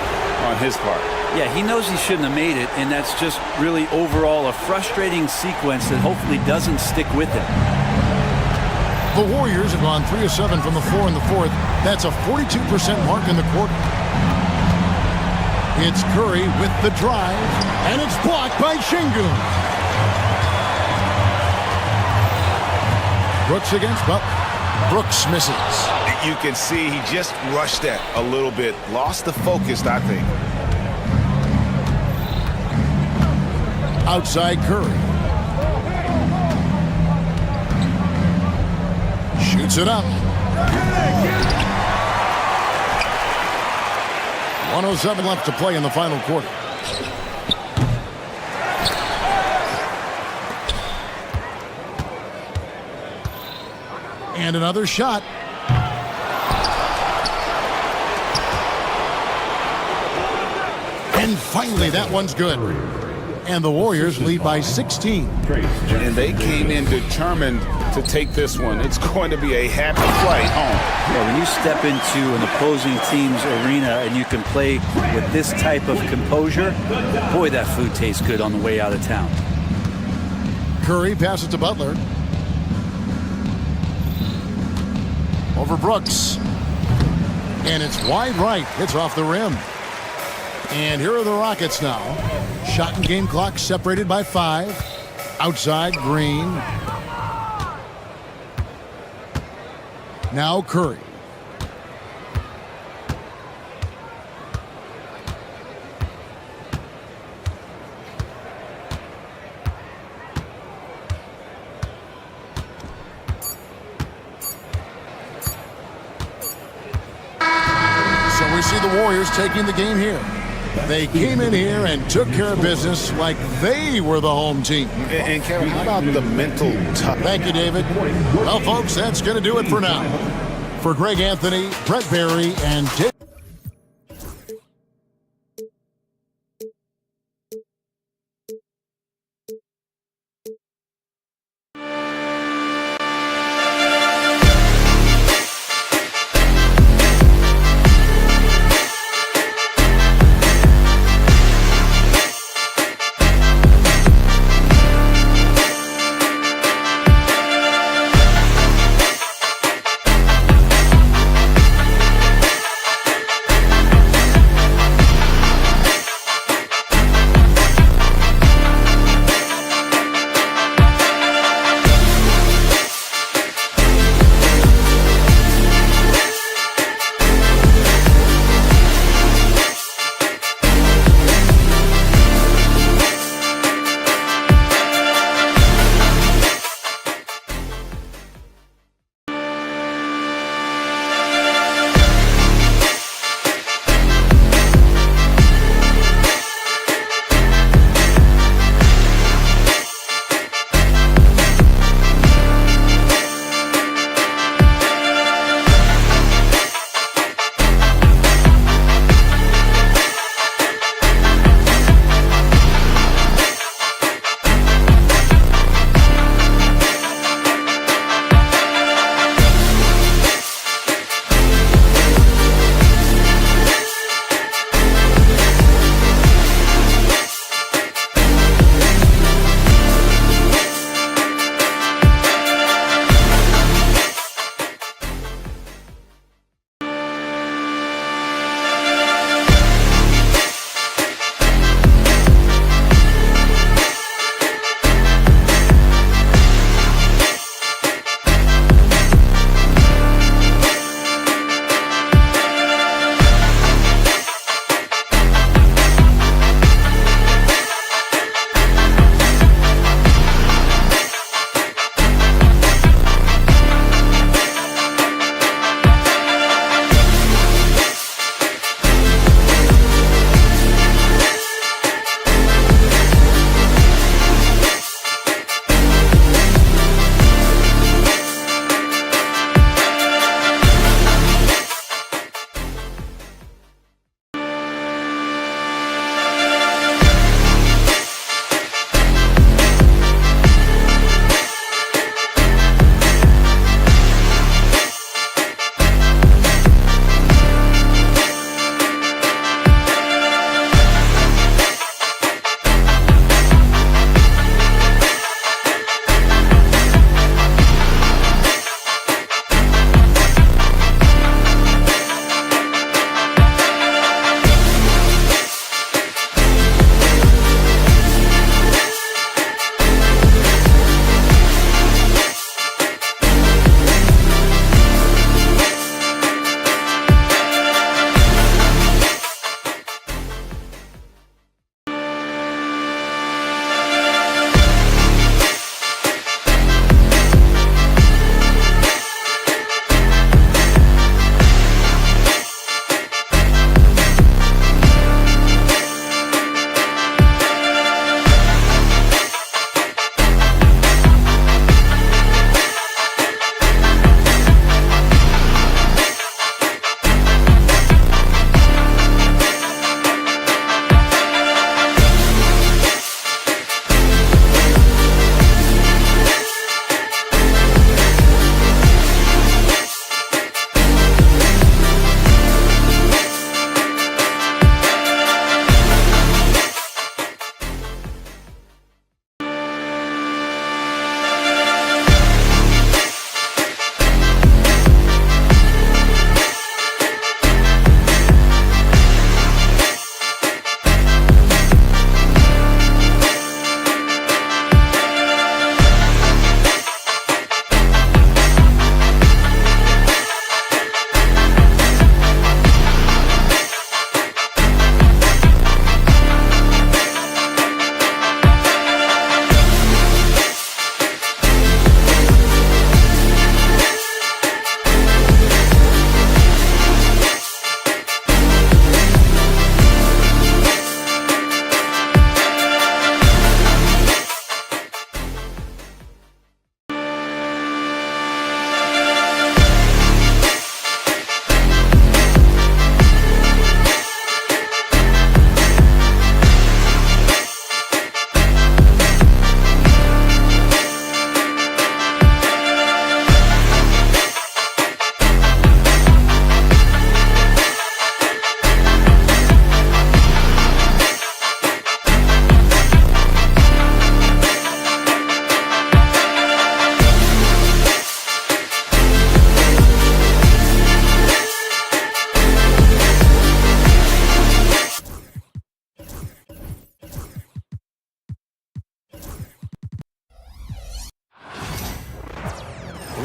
on his part. Yeah, he knows he shouldn't have made it, and that's just really overall a frustrating sequence that hopefully doesn't stick with him. The Warriors have gone 3 of 7 from the floor in the 4th. That's a 42% mark in the quarter. It's Curry with the drive, and it's blocked by Şengün. Brooks against Butler. Brooks misses. You can see he just rushed that a little bit. Lost the focus, I think. Outside Curry. Shoots it up. 1:07 left to play in the final quarter. And another shot. And finally, that one's good. And the Warriors lead by 16. And they came in determined to take this one. It's going to be a happy flight home. Yeah, when you step into an opposing team's arena and you can play with this type of composure, boy, that food tastes good on the way out of town. Curry passes to Butler. Over Brooks. And it's wide right. Hits off the rim. And here are the Rockets now. Shot and game clock separated by 5. Outside, Green. Now Curry. the Warriors taking the game here. They came in here and took care of business like they were the home team. And Kevin, how about the mental tough? Thank you, David. Well, folks, that's going to do it for now. For Greg Anthony, Brett Barry, and David.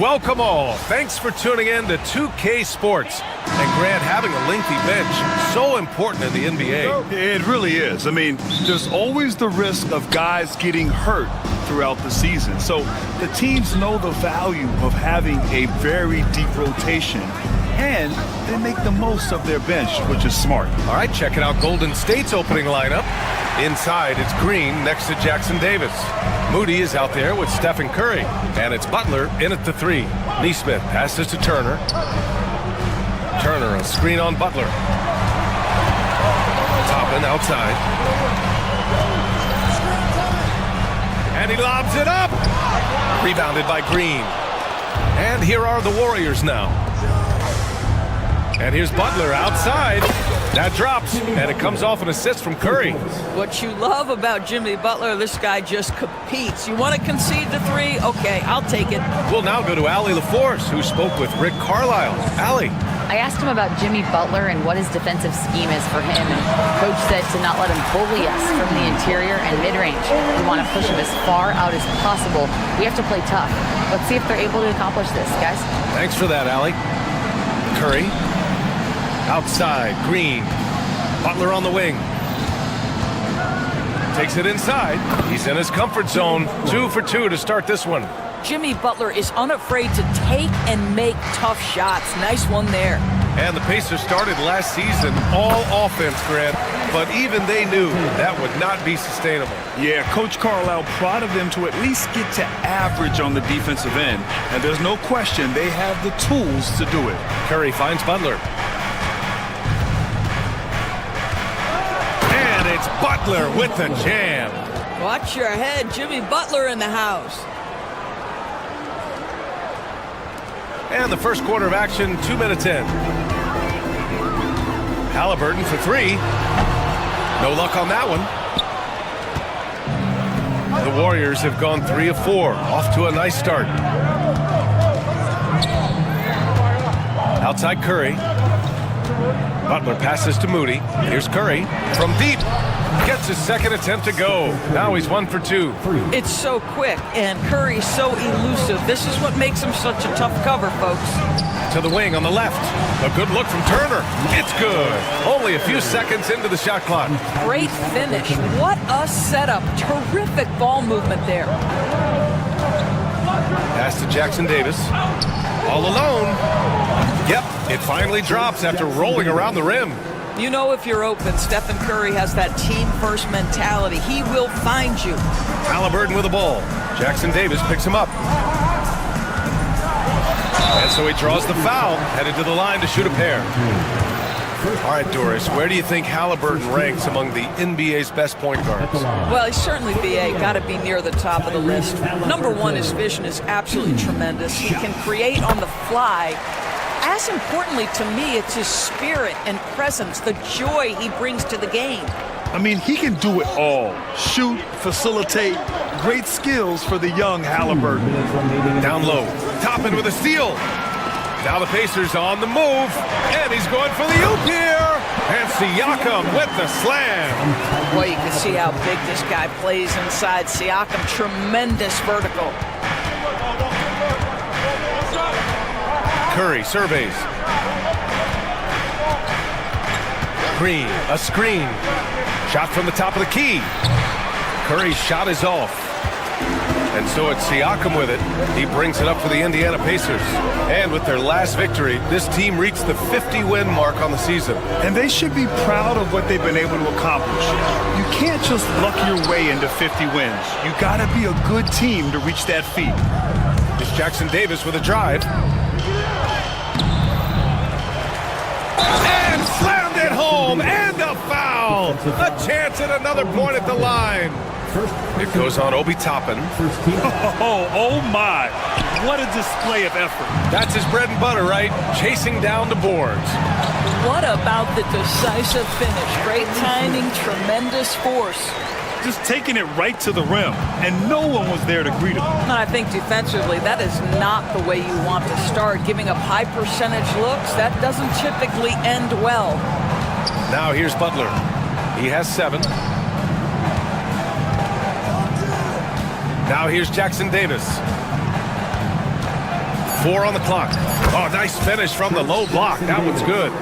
Welcome all. Thanks for tuning in to 2K Sports. And Grant, having a lengthy bench, so important in the NBA. It really is. I mean, there's always the risk of guys getting hurt throughout the season. So the teams know the value of having a very deep rotation, and they make the most of their bench, which is smart. All right, checking out Golden State's opening lineup. Inside, it's Green next to Jackson Davis. Moody is out there with Stephen Curry, and it's Butler in at the 3. Neesmith passes to Turner. Turner, a screen on Butler. Toppin outside. And he lobs it up. Rebounded by Green. And here are the Warriors now. And here's Butler outside. That drops, and it comes off an assist from Curry. What you love about Jimmy Butler, this guy just competes. You want to concede the 3? Okay, I'll take it. We'll now go to Allie LaForce, who spoke with Rick Carlisle. Allie. I asked him about Jimmy Butler and what his defensive scheme is for him, and Coach said to not let him bully us from the interior and mid-range. We want to push him as far out as possible. We have to play tough. Let's see if they're able to accomplish this, guys. Thanks for that, Allie. Curry. Outside, Green. Butler on the wing. Takes it inside. He's in his comfort zone. 2 for 2 to start this one. Jimmy Butler is unafraid to take and make tough shots. Nice one there. And the Pacers started last season all offense, Grant, but even they knew that would not be sustainable. Yeah, Coach Carlisle prodded them to at least get to average on the defensive end, and there's no question they have the tools to do it. Curry finds Butler. And it's Butler with the jam. Watch your head. Jimmy Butler in the house. And the first quarter of action, 2 minutes in. Halliburton for 3. No luck on that one. The Warriors have gone 3 of 4. Off to a nice start. Outside Curry. Butler passes to Moody. Here's Curry from deep. Gets his second attempt to go. Now he's 1 for 2. It's so quick, and Curry's so elusive. This is what makes him such a tough cover, folks. To the wing on the left. A good look from Turner. It's good. Only a few seconds into the shot clock. Great finish. What a setup. Terrific ball movement there. Pass to Jackson Davis. All alone. Yep, it finally drops after rolling around the rim. You know if you're open, Stephen Curry has that team-first mentality. He will find you. Halliburton with the ball. Jackson Davis picks him up. And so he draws the foul, headed to the line to shoot a pair. All right, Doris, where do you think Halliburton ranks among the NBA's best point guards? Well, he's certainly, BA, got to be near the top of the list. Number one, his vision is absolutely tremendous. He can create on the fly. As importantly to me, it's his spirit and presence, the joy he brings to the game. I mean, he can do it all. Shoot, facilitate, great skills for the young Halliburton. Down low, Toppin with a steal. Now the Pacers on the move, and he's going for the oop here. And Siakam with the slam. Boy, you can see how big this guy plays inside. Siakam, tremendous vertical. Curry surveys. Green, a screen. Shot from the top of the key. Curry's shot is off. And so it's Siakam with it. He brings it up for the Indiana Pacers. And with their last victory, this team reached the 50-win mark on the season. And they should be proud of what they've been able to accomplish. You can't just luck your way into 50 wins. You got to be a good team to reach that feat. It's Jackson Davis with a drive. And slammed it home, and a foul. A chance at another point at the line. It goes on Obi Toppin. Oh my. What a display of effort. That's his bread and butter, right? Chasing down the boards. What about the decisive finish? Great timing, tremendous force. Just taking it right to the rim, and no one was there to greet him. And I think defensively, that is not the way you want to start. Giving up high percentage looks, that doesn't typically end well. Now here's Butler. He has 7. Now here's Jackson Davis. 4 on the clock. Oh, nice finish from the low block. That one's good.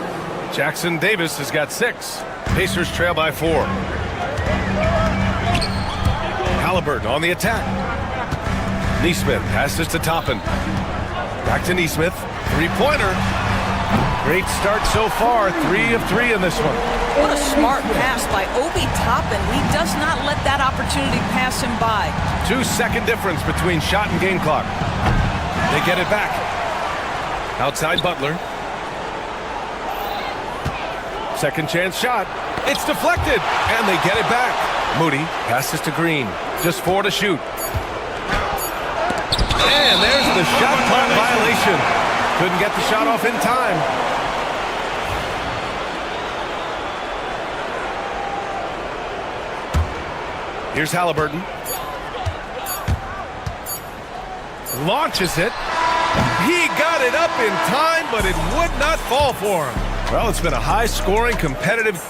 Jackson Davis has got 6. Pacers trail by 4. Halliburton on the attack. Nesmith passes to Toppin. Back to Nesmith. Three-pointer. Great start so far. 3 of 3 in this one. What a smart pass by Obi Toppin. He does not let that opportunity pass him by. 2-second difference between shot and game clock. They get it back. Outside Butler. Second chance shot. It's deflected, and they get it back. Moody passes to Green. Just 4 to shoot. And there's the shot clock violation. Couldn't get the shot off in time. Here's Halliburton. Launches it. He got it up in time, but it would not fall for him. Well, it's been a high-scoring, competitive...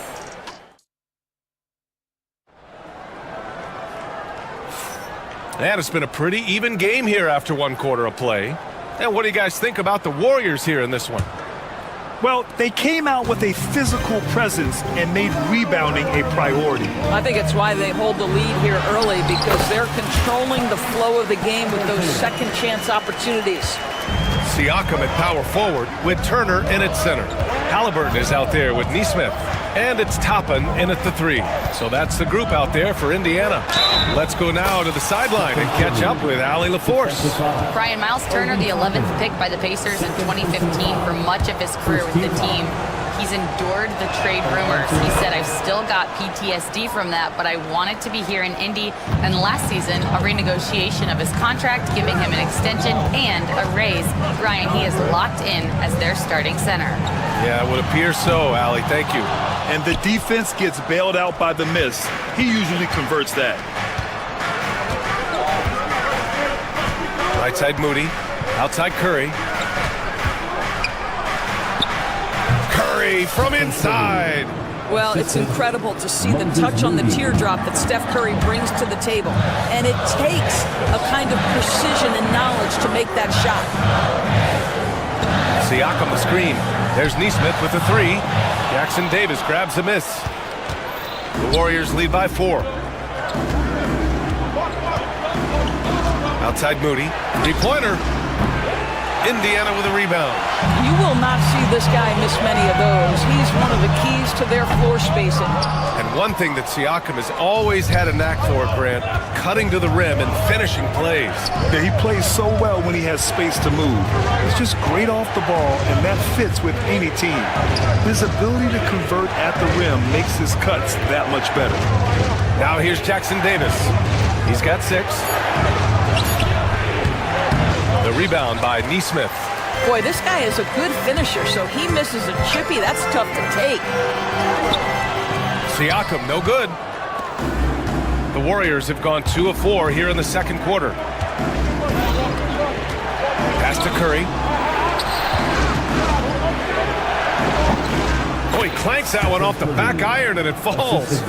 And it's been a pretty even game here after 1 quarter of play. And what do you guys think about the Warriors here in this one? Well, they came out with a physical presence and made rebounding a priority. I think it's why they hold the lead here early, because they're controlling the flow of the game with those second chance opportunities. Siakam at power forward with Turner in at center. Halliburton is out there with Nesmith. And it's Toppin in at the 3. So that's the group out there for Indiana. Let's go now to the sideline and catch up with Allie LaForce. Brian, Miles Turner, the 11th pick by the Pacers in 2015 for much of his career with the team. He's endured the trade rumors. He said, I've still got PTSD from that, but I wanted to be here in Indy. And last season, a renegotiation of his contract, giving him an extension and a raise. Brian, he is locked in as their starting center. Yeah, it would appear so, Allie. Thank you. And the defense gets bailed out by the miss. He usually converts that. Right side Moody. Outside Curry. Curry from inside. Well, it's incredible to see the touch on the teardrop that Steph Curry brings to the table. And it takes a kind of precision and knowledge to make that shot. Siakam the screen. There's Nesmith with the 3. Jackson Davis grabs the miss. The Warriors lead by 4. Outside Moody. 3-pointer. Indiana with a rebound. You will not see this guy miss many of those. He's one of the keys to their floor spacing. And one thing that Siakam has always had a knack for, Grant, cutting to the rim and finishing plays. Yeah, he plays so well when he has space to move. He's just great off the ball, and that fits with any team. His ability to convert at the rim makes his cuts that much better. Now here's Jackson Davis. He's got 6. The rebound by Nesmith. Boy, this guy is a good finisher, so he misses a chippy. That's tough to take. Siakam, no good. The Warriors have gone 2 of 4 here in the second quarter. Pass to Curry. Oh, he clanks that one off the back iron and it falls.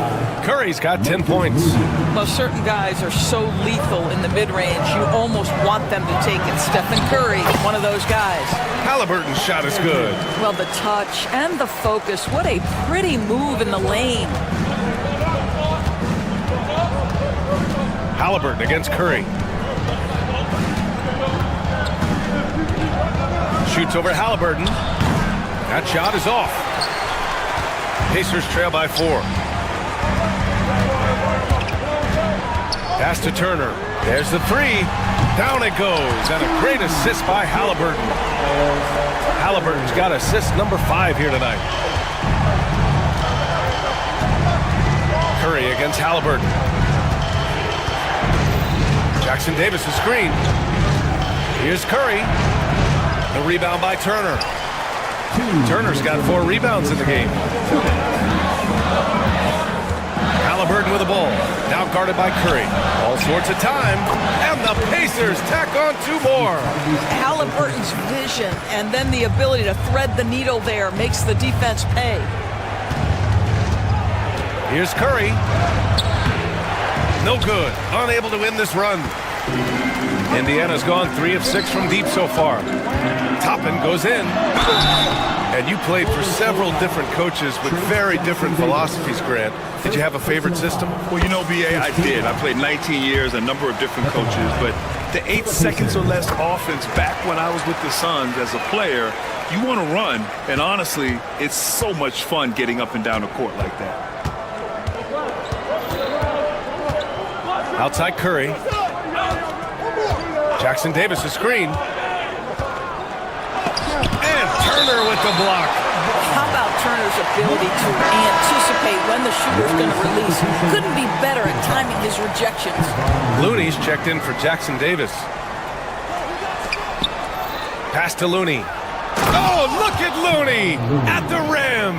Curry's got 10 points. Well, certain guys are so lethal in the mid-range, you almost want them to take it. Stephen Curry, one of those guys. Halliburton's shot is good. Well, the touch and the focus, what a pretty move in the lane. Halliburton against Curry. Shoots over Halliburton. That shot is off. Pacers trail by 4. Pass to Turner. There's the 3. Down it goes. And a great assist by Halliburton. Halliburton's got assist number 5 here tonight. Curry against Halliburton. Jackson Davis' screen. Here's Curry. The rebound by Turner. Turner's got 4 rebounds in the game. Halliburton with the ball. Now guarded by Curry. All sorts of time. And the Pacers tack on 2 more. Halliburton's vision and then the ability to thread the needle there makes the defense pay. Here's Curry. No good. Unable to win this run. Indiana's gone 3 of 6 from deep so far. Toppin goes in. And you played for several different coaches with very different philosophies, Grant. Did you have a favorite system? Well, you know, BA, I did. I played 19 years, a number of different coaches, but the 8 seconds or less offense back when I was with the Suns as a player, you want to run, and honestly, it's so much fun getting up and down the court like that. Outside Curry. Jackson Davis, a screen. And Turner with the block. How about Turner's ability to anticipate when the shooter's going to release? Couldn't be better at timing his rejections. Looney's checked in for Jackson Davis. Pass to Looney. Oh, look at Looney at the rim.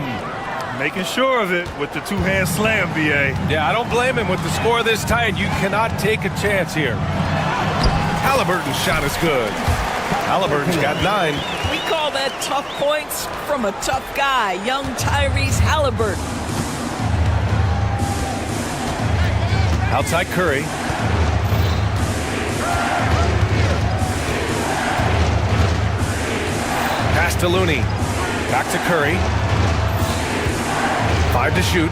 Making sure of it with the two-hand slam, BA. Yeah, I don't blame him. With the score this tight, you cannot take a chance here. Halliburton's shot is good. Halliburton's got 9. We call that tough points from a tough guy, young Tyrese Halliburton. Outside Curry. Pass to Looney. Back to Curry. 5 to shoot.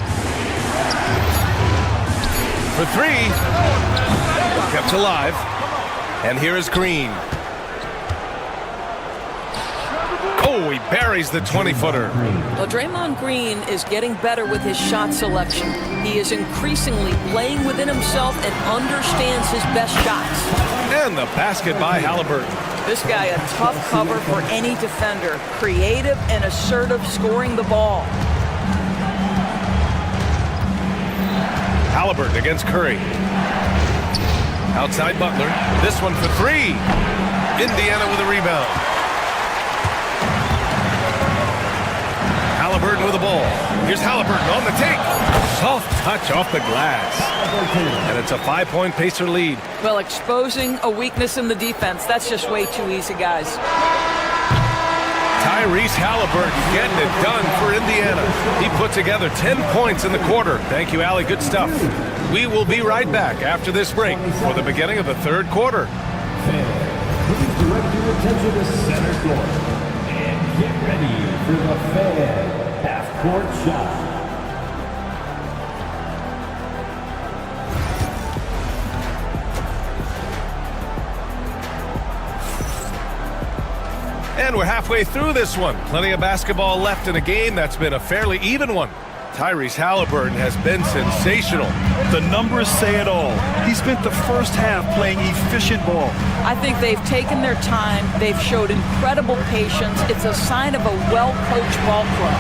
For 3. Kept alive. And here is Green. Oh, he buries the 20-footer. Well, Draymond Green is getting better with his shot selection. He is increasingly playing within himself and understands his best shots. And the basket by Halliburton. This guy a tough cover for any defender. Creative and assertive scoring the ball. Halliburton against Curry. Outside Butler. This one for 3. Indiana with a rebound. Halliburton with the ball. Here's Halliburton on the take. Soft touch off the glass. And it's a 5-point Pacer lead. Well, exposing a weakness in the defense, that's just way too easy, guys. Tyrese Halliburton getting it done for Indiana. He put together 10 points in the quarter. Thank you, Allie. Good stuff. We will be right back after this break for the beginning of the third quarter. Please direct your attention to center court and get ready for the Fan half-court shot. And we're halfway through this one. Plenty of basketball left in a game that's been a fairly even one. Tyrese Halliburton has been sensational. The numbers say it all. He spent the first half playing efficient ball. I think they've taken their time. They've showed incredible patience. It's a sign of a well-coached ball club.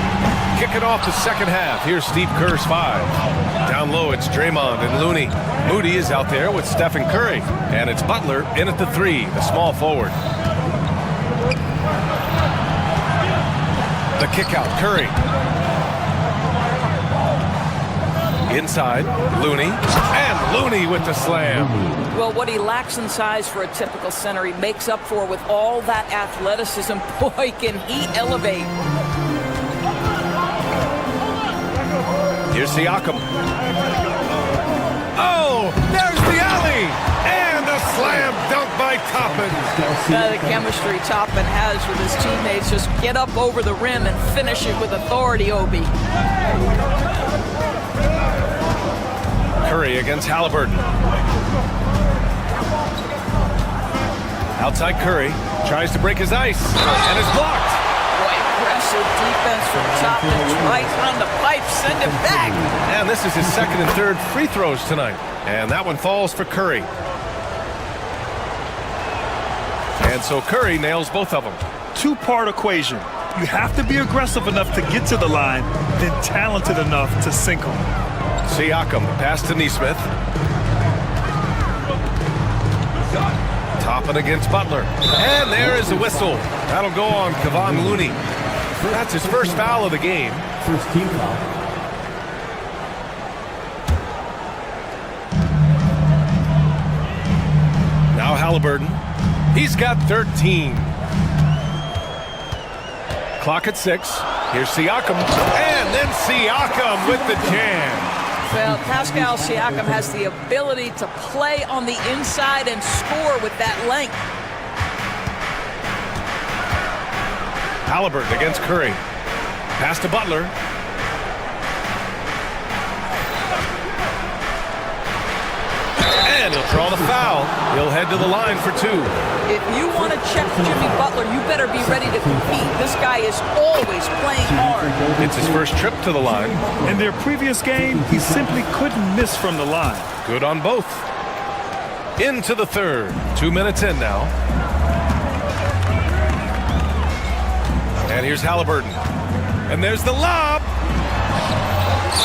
Kicking off the second half. Here's Steve Kerr's 5. Down low, it's Draymond and Looney. Moody is out there with Stephen Curry. And it's Butler in at the 3, the small forward. The kick out, Curry. Inside, Looney. And Looney with the slam. Well, what he lacks in size for a typical center, he makes up for with all that athleticism. Boy, can he elevate. Here's Siakam. Oh, there's the alley. And a slam dunk by Toppin. The chemistry Toppin has with his teammates. Just get up over the rim and finish it with authority, Obi. Curry against Halliburton. Outside Curry. Tries to break his ice. And is blocked. Boy, aggressive defense from Toppin. Twice on the pipe. Send him back. And this is his second and third free throws tonight. And that one falls for Curry. And so Curry nails both of them. Two-part equation. You have to be aggressive enough to get to the line, then talented enough to sink them. Siakam, pass to Nesmith. Toppin against Butler. And there is the whistle. That'll go on Kevon Looney. That's his first foul of the game. First team foul. Now Halliburton. He's got 13. Clock at 6. Here's Siakam. And then Siakam with the jam. Well, Pascal Siakam has the ability to play on the inside and score with that length. Halliburton against Curry. Pass to Butler. And he'll draw the foul. He'll head to the line for 2. If you want to check Jimmy Butler, you better be ready to compete. This guy is always playing hard. It's his first trip to the line. In their previous game, he simply couldn't miss from the line. Good on both. Into the third. 2 minutes in now. And here's Halliburton. And there's the lob.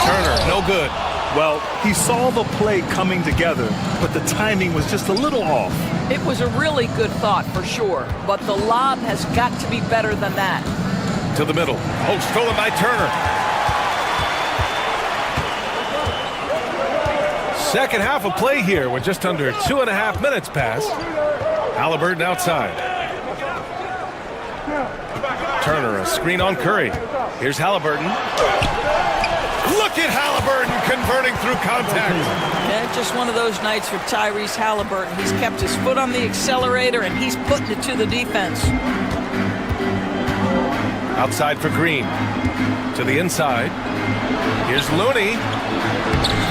Turner, no good. Well, he saw the play coming together, but the timing was just a little off. It was a really good thought for sure, but the lob has got to be better than that. To the middle. Oh, stolen by Turner. Second half of play here with just under 2.5 minutes passed. Halliburton outside. Turner, a screen on Curry. Here's Halliburton. Look at Halliburton converting through contact. Yeah, just one of those nights for Tyrese Halliburton. He's kept his foot on the accelerator, and he's putting it to the defense. Outside for Green. To the inside. Here's Looney.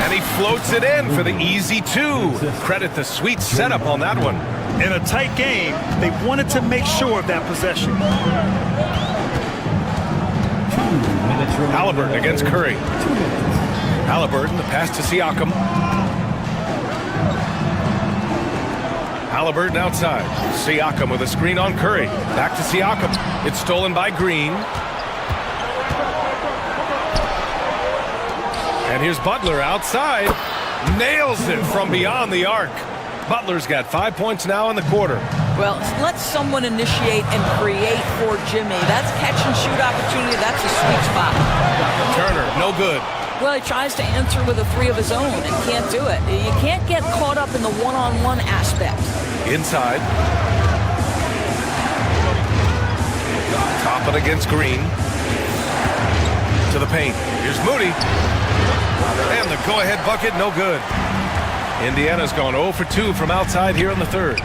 And he floats it in for the easy 2. Credit the sweet setup on that one. In a tight game, they wanted to make sure of that possession. Halliburton against Curry. Halliburton, the pass to Siakam. Halliburton outside. Siakam with a screen on Curry. Back to Siakam. It's stolen by Green. And here's Butler outside. Nails it from beyond the arc. Butler's got 5 points now in the quarter. Well, let someone initiate and create for Jimmy. That's catch and shoot opportunity. That's a sweet spot. Turner, no good. Well, he tries to answer with a 3 of his own and can't do it. You can't get caught up in the one-on-one aspect. Inside. Top it against Green. To the paint. Here's Moody. And the go-ahead bucket, no good. Indiana's gone 0 for 2 from outside here in the third.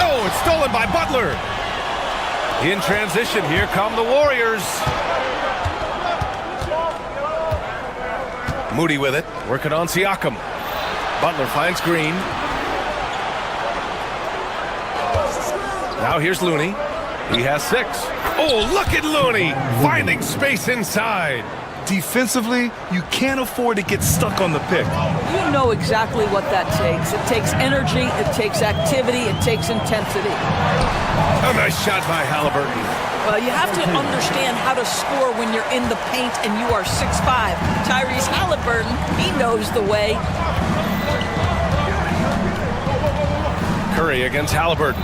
Oh, it's stolen by Butler. In transition, here come the Warriors. Moody with it, working on Siakam. Butler finds Green. Now here's Looney. He has 6. Oh, look at Looney finding space inside. Defensively, you can't afford to get stuck on the pick. You know exactly what that takes. It takes energy, it takes activity, it takes intensity. A nice shot by Halliburton. Well, you have to understand how to score when you're in the paint and you are 6'5". Tyrese Halliburton, he knows the way. Curry against Halliburton.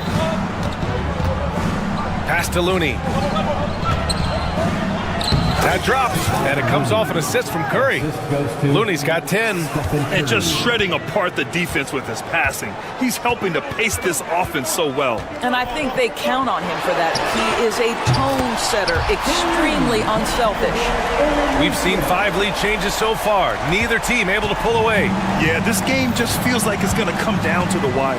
Pass to Looney. That drops, and it comes off an assist from Curry. Looney's got 10. And just shredding apart the defense with his passing. He's helping to pace this offense so well. And I think they count on him for that. He is a tone setter, extremely unselfish. We've seen 5 lead changes so far. Neither team able to pull away. Yeah, this game just feels like it's going to come down to the wire.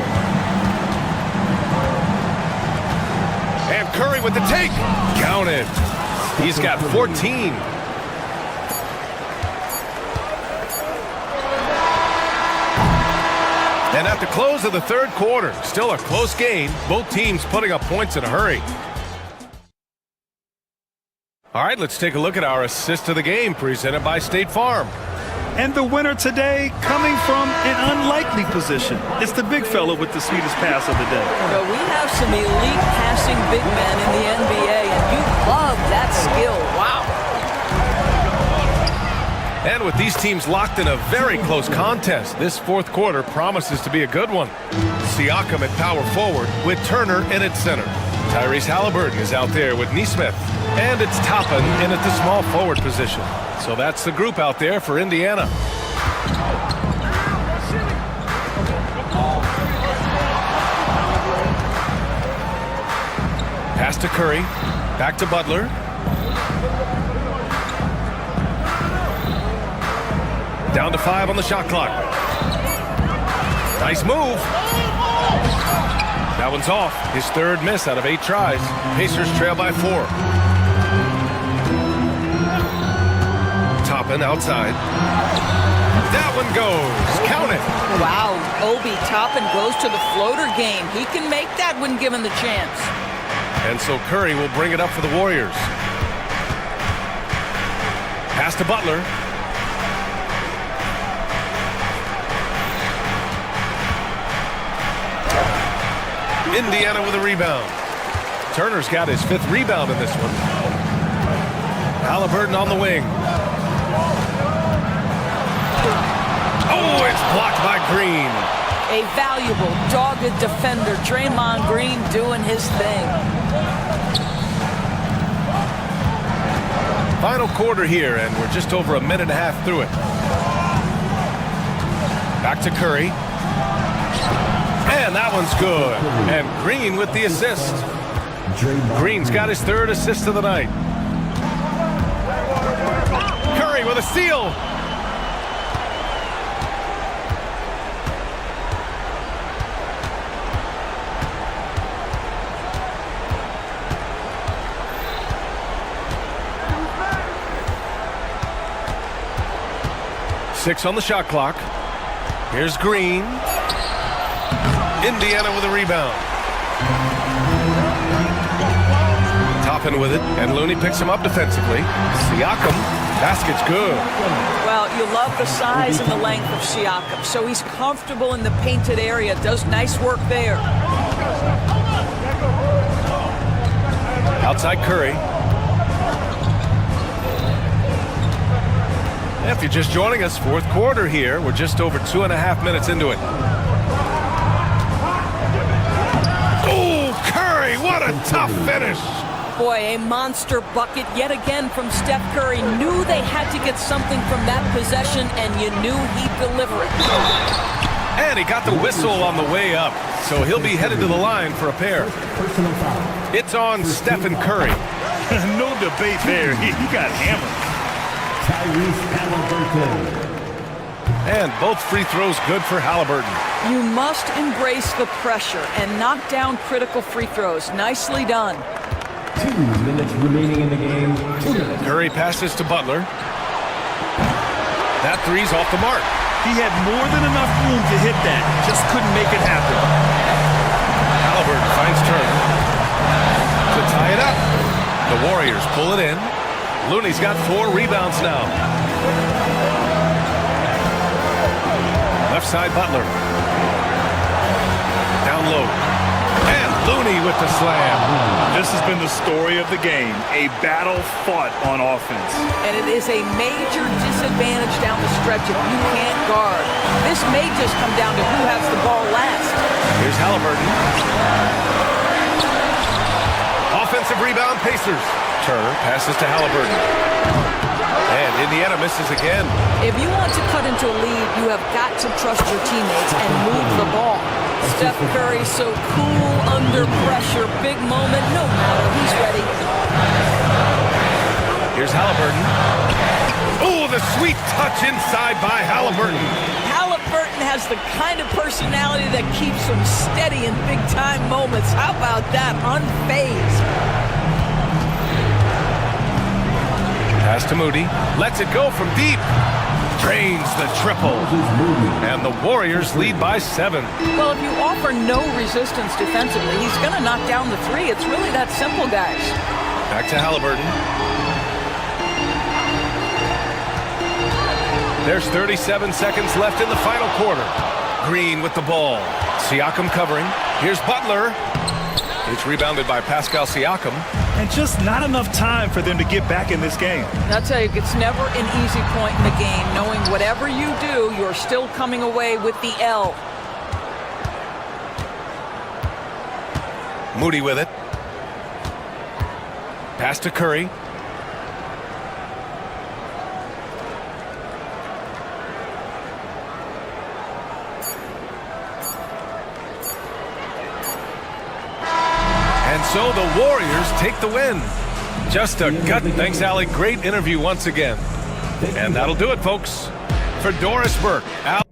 And Curry with the take. Counted. He's got 14. And at the close of the third quarter, still a close game. Both teams putting up points in a hurry. All right, let's take a look at our assist of the game presented by State Farm. And the winner today coming from an unlikely position. It's the big fella with the sweetest pass of the day. Well, we have some elite passing big men in the NBA, and you love that skill. Wow. And with these teams locked in a very close contest, this fourth quarter promises to be a good one. Siakam at power forward with Turner in at center. Tyrese Halliburton is out there with Nesmith. And it's Toppin in at the small forward position. So that's the group out there for Indiana. Pass to Curry. Back to Butler. Down to 5 on the shot clock. Nice move. That one's off. His third miss out of 8 tries. Pacers trail by 4. Toppin outside. That one goes. Count it. Wow, Obi Toppin goes to the floater game. He can make that when given the chance. And so Curry will bring it up for the Warriors. Pass to Butler. Indiana with a rebound. Turner's got his 5th rebound in this one. Halliburton on the wing. Oh, it's blocked by Green. A valuable, dogged defender. Draymond Green doing his thing. Final quarter here, and we're just over a minute and a half through it. Back to Curry. And that one's good. And Green with the assist. Green's got his 3rd assist of the night. Curry with a steal. Six on the shot clock. Here's Green. Indiana with a rebound. Toppin with it, and Looney picks him up defensively. Siakam, basket's good. Well, you love the size and the length of Siakam, so he's comfortable in the painted area, does nice work there. Outside Curry. If you're just joining us, 4th quarter here. We're just over 2.5 minutes into it. Oh, Curry, what a tough finish. Boy, a monster bucket yet again from Steph Curry. Knew they had to get something from that possession, and you knew he'd deliver it. And he got the whistle on the way up, so he'll be headed to the line for a pair. It's on Stephen Curry. No debate there. He got hammered. And both free throws good for Halliburton. You must embrace the pressure and knock down critical free throws. Nicely done. 2 minutes remaining in the game. Curry passes to Butler. That three's off the mark. He had more than enough room to hit that. Just couldn't make it happen. Halliburton finds Turner to tie it up. The Warriors pull it in. Looney's got 4 rebounds now. Left side Butler. Down low. And Looney with the slam. This has been the story of the game. A battle fought on offense. And it is a major disadvantage down the stretch if you can't guard. This may just come down to who has the ball last. Here's Halliburton. Offensive rebound, Pacers. Turner passes to Halliburton. And Indiana misses again. If you want to cut into a lead, you have got to trust your teammates and move the ball. Steph Curry so cool under pressure. Big moment, no matter. He's ready. Here's Halliburton. Oh, the sweet touch inside by Halliburton. Halliburton has the kind of personality that keeps him steady in big-time moments. How about that? Unfazed. Pass to Moody. Lets it go from deep. Drains the triple. And the Warriors lead by 7. Well, if you offer no resistance defensively, he's going to knock down the 3. It's really that simple, guys. Back to Halliburton. There's 37 seconds left in the final quarter. Green with the ball. Siakam covering. Here's Butler. It's rebounded by Pascal Siakam. And just not enough time for them to get back in this game. I'll tell you, it's never an easy point in the game, knowing whatever you do, you're still coming away with the L. Moody with it. Pass to Curry. And so the Warriors take the win. Just a gut. Thanks, Allie. Great interview once again. And that'll do it, folks. for Doris Burke. Out.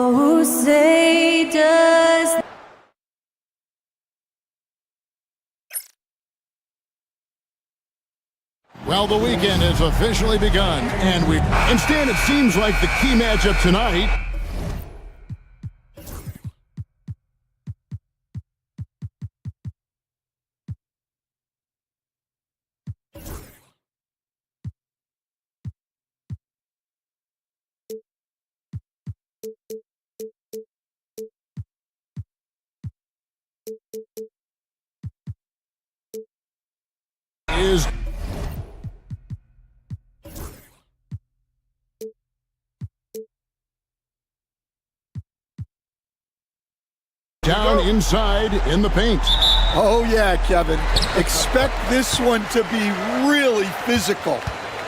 Oh, say does. Well, the weekend has officially begun, and instead it seems like the key matchup tonight is down inside in the paint. Oh, yeah, Kevin. Expect this one to be really physical.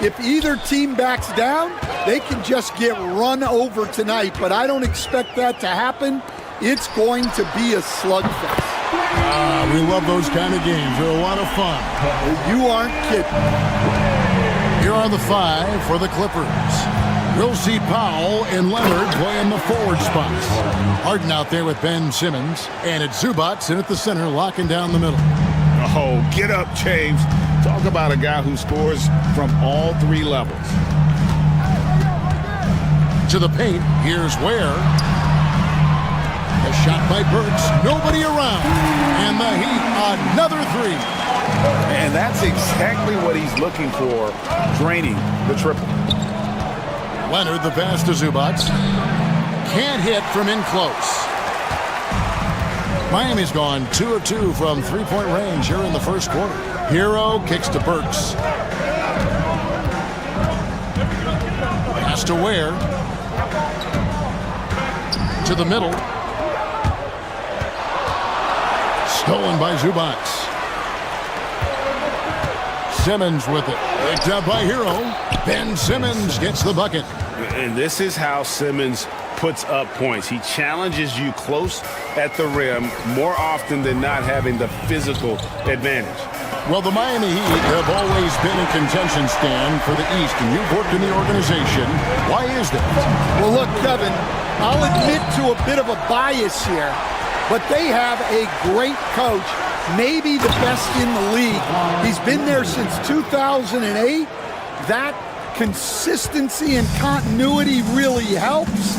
If either team backs down, they can just get run over tonight, but I don't expect that to happen. It's going to be a slugfest. We love those kind of games. They're a lot of fun. You aren't kidding. Here are the five for the Clippers. We'll see Powell and Leonard play in the forward spots. Harden out there with Ben Simmons, and it's Zubac in at the center, locking down the middle. Oh, get up, James. Talk about a guy who scores from all three levels. To the paint, here's Ware. A shot by Burks, nobody around. And the Heat, another three. And that's exactly what he's looking for, draining the triple. Leonard, the pass to Zubac. Can't hit from in close. Miami's gone 2 of 2 from three-point range here in the first quarter. Hero kicks to Burks. Pass to Ware. To the middle. Stolen by Zubac. Simmons with it. Picked up by Hero. Ben Simmons gets the bucket. And this is how Simmons puts up points. He challenges you close at the rim more often than not, having the physical advantage. Well, the Miami Heat have always been in contention, Stan, for the East, and you've worked in the organization. Why is that? Well, look, Kevin, I'll admit to a bit of a bias here, but they have a great coach, maybe the best in the league. He's been there since 2008. That consistency and continuity really helps,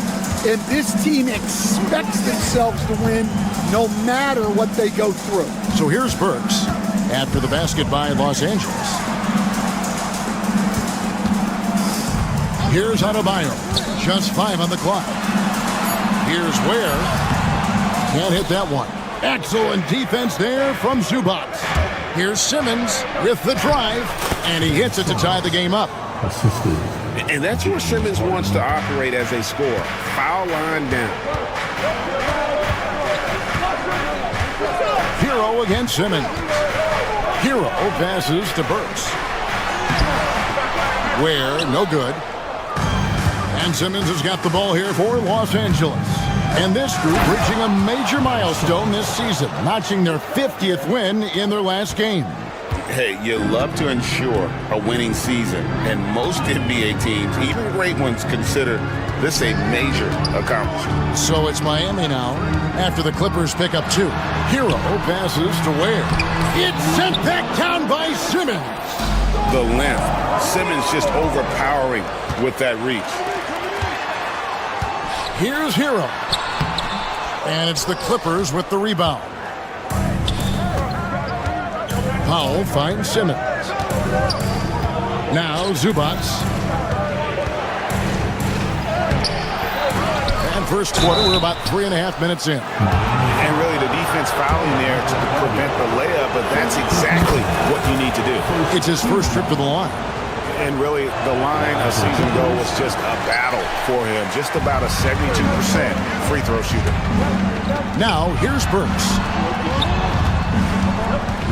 and this team expects themselves to win no matter what they go through. So here's Burks after the basket by Los Angeles. Here's Adebayo, just 5 on the clock. Here's Ware, can't hit that one. Excellent defense there from Zubac. Here's Simmons with the drive, and he hits it to tie the game up. And that's where Simmons wants to operate as a scorer. Foul line down. Hero against Simmons. Hero passes to Burks. Ware, no good. And Simmons has got the ball here for Los Angeles. And this group reaching a major milestone this season, notching their 50th win in their last game. Hey, you love to ensure a winning season, and most NBA teams, even great ones, consider this a major accomplishment. So it's Miami now, after the Clippers pick up 2. Hero passes to Ware. It's sent back down by Simmons. The length. Simmons just overpowering with that reach. Here's Hero. And it's the Clippers with the rebound. Powell finds Simmons. Now Zubac. And first quarter, we're about 3.5 minutes in. And really the defense fouling there to prevent the layup, but that's exactly what you need to do. It's his first trip to the line. And really, the line a season ago was just a battle for him. Just about a 72% free throw shooter. Now, here's Burks.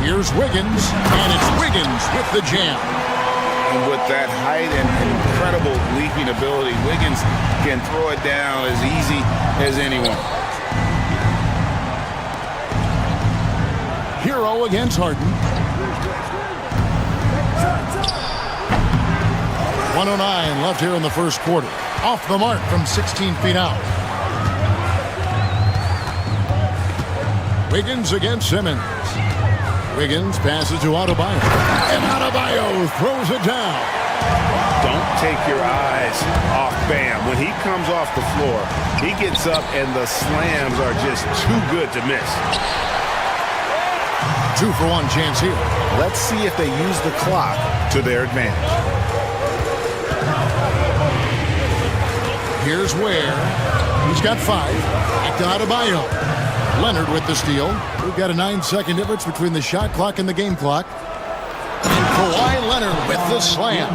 Here's Wiggins, and it's Wiggins with the jam. And with that height and incredible leaping ability, Wiggins can throw it down as easy as anyone. Hero against Harden. 1:09 left here in the first quarter. Off the mark from 16 feet out. Wiggins against Simmons. Wiggins passes to Adebayo. And Adebayo throws it down. Don't take your eyes off Bam. When he comes off the floor, he gets up and the slams are just too good to miss. 2-for-1 chance here. Let's see if they use the clock to their advantage. Here's Ware. He's got 5. Back to Adebayo. Leonard with the steal. We've got a 9-second difference between the shot clock and the game clock. And Kawhi Leonard with the slam.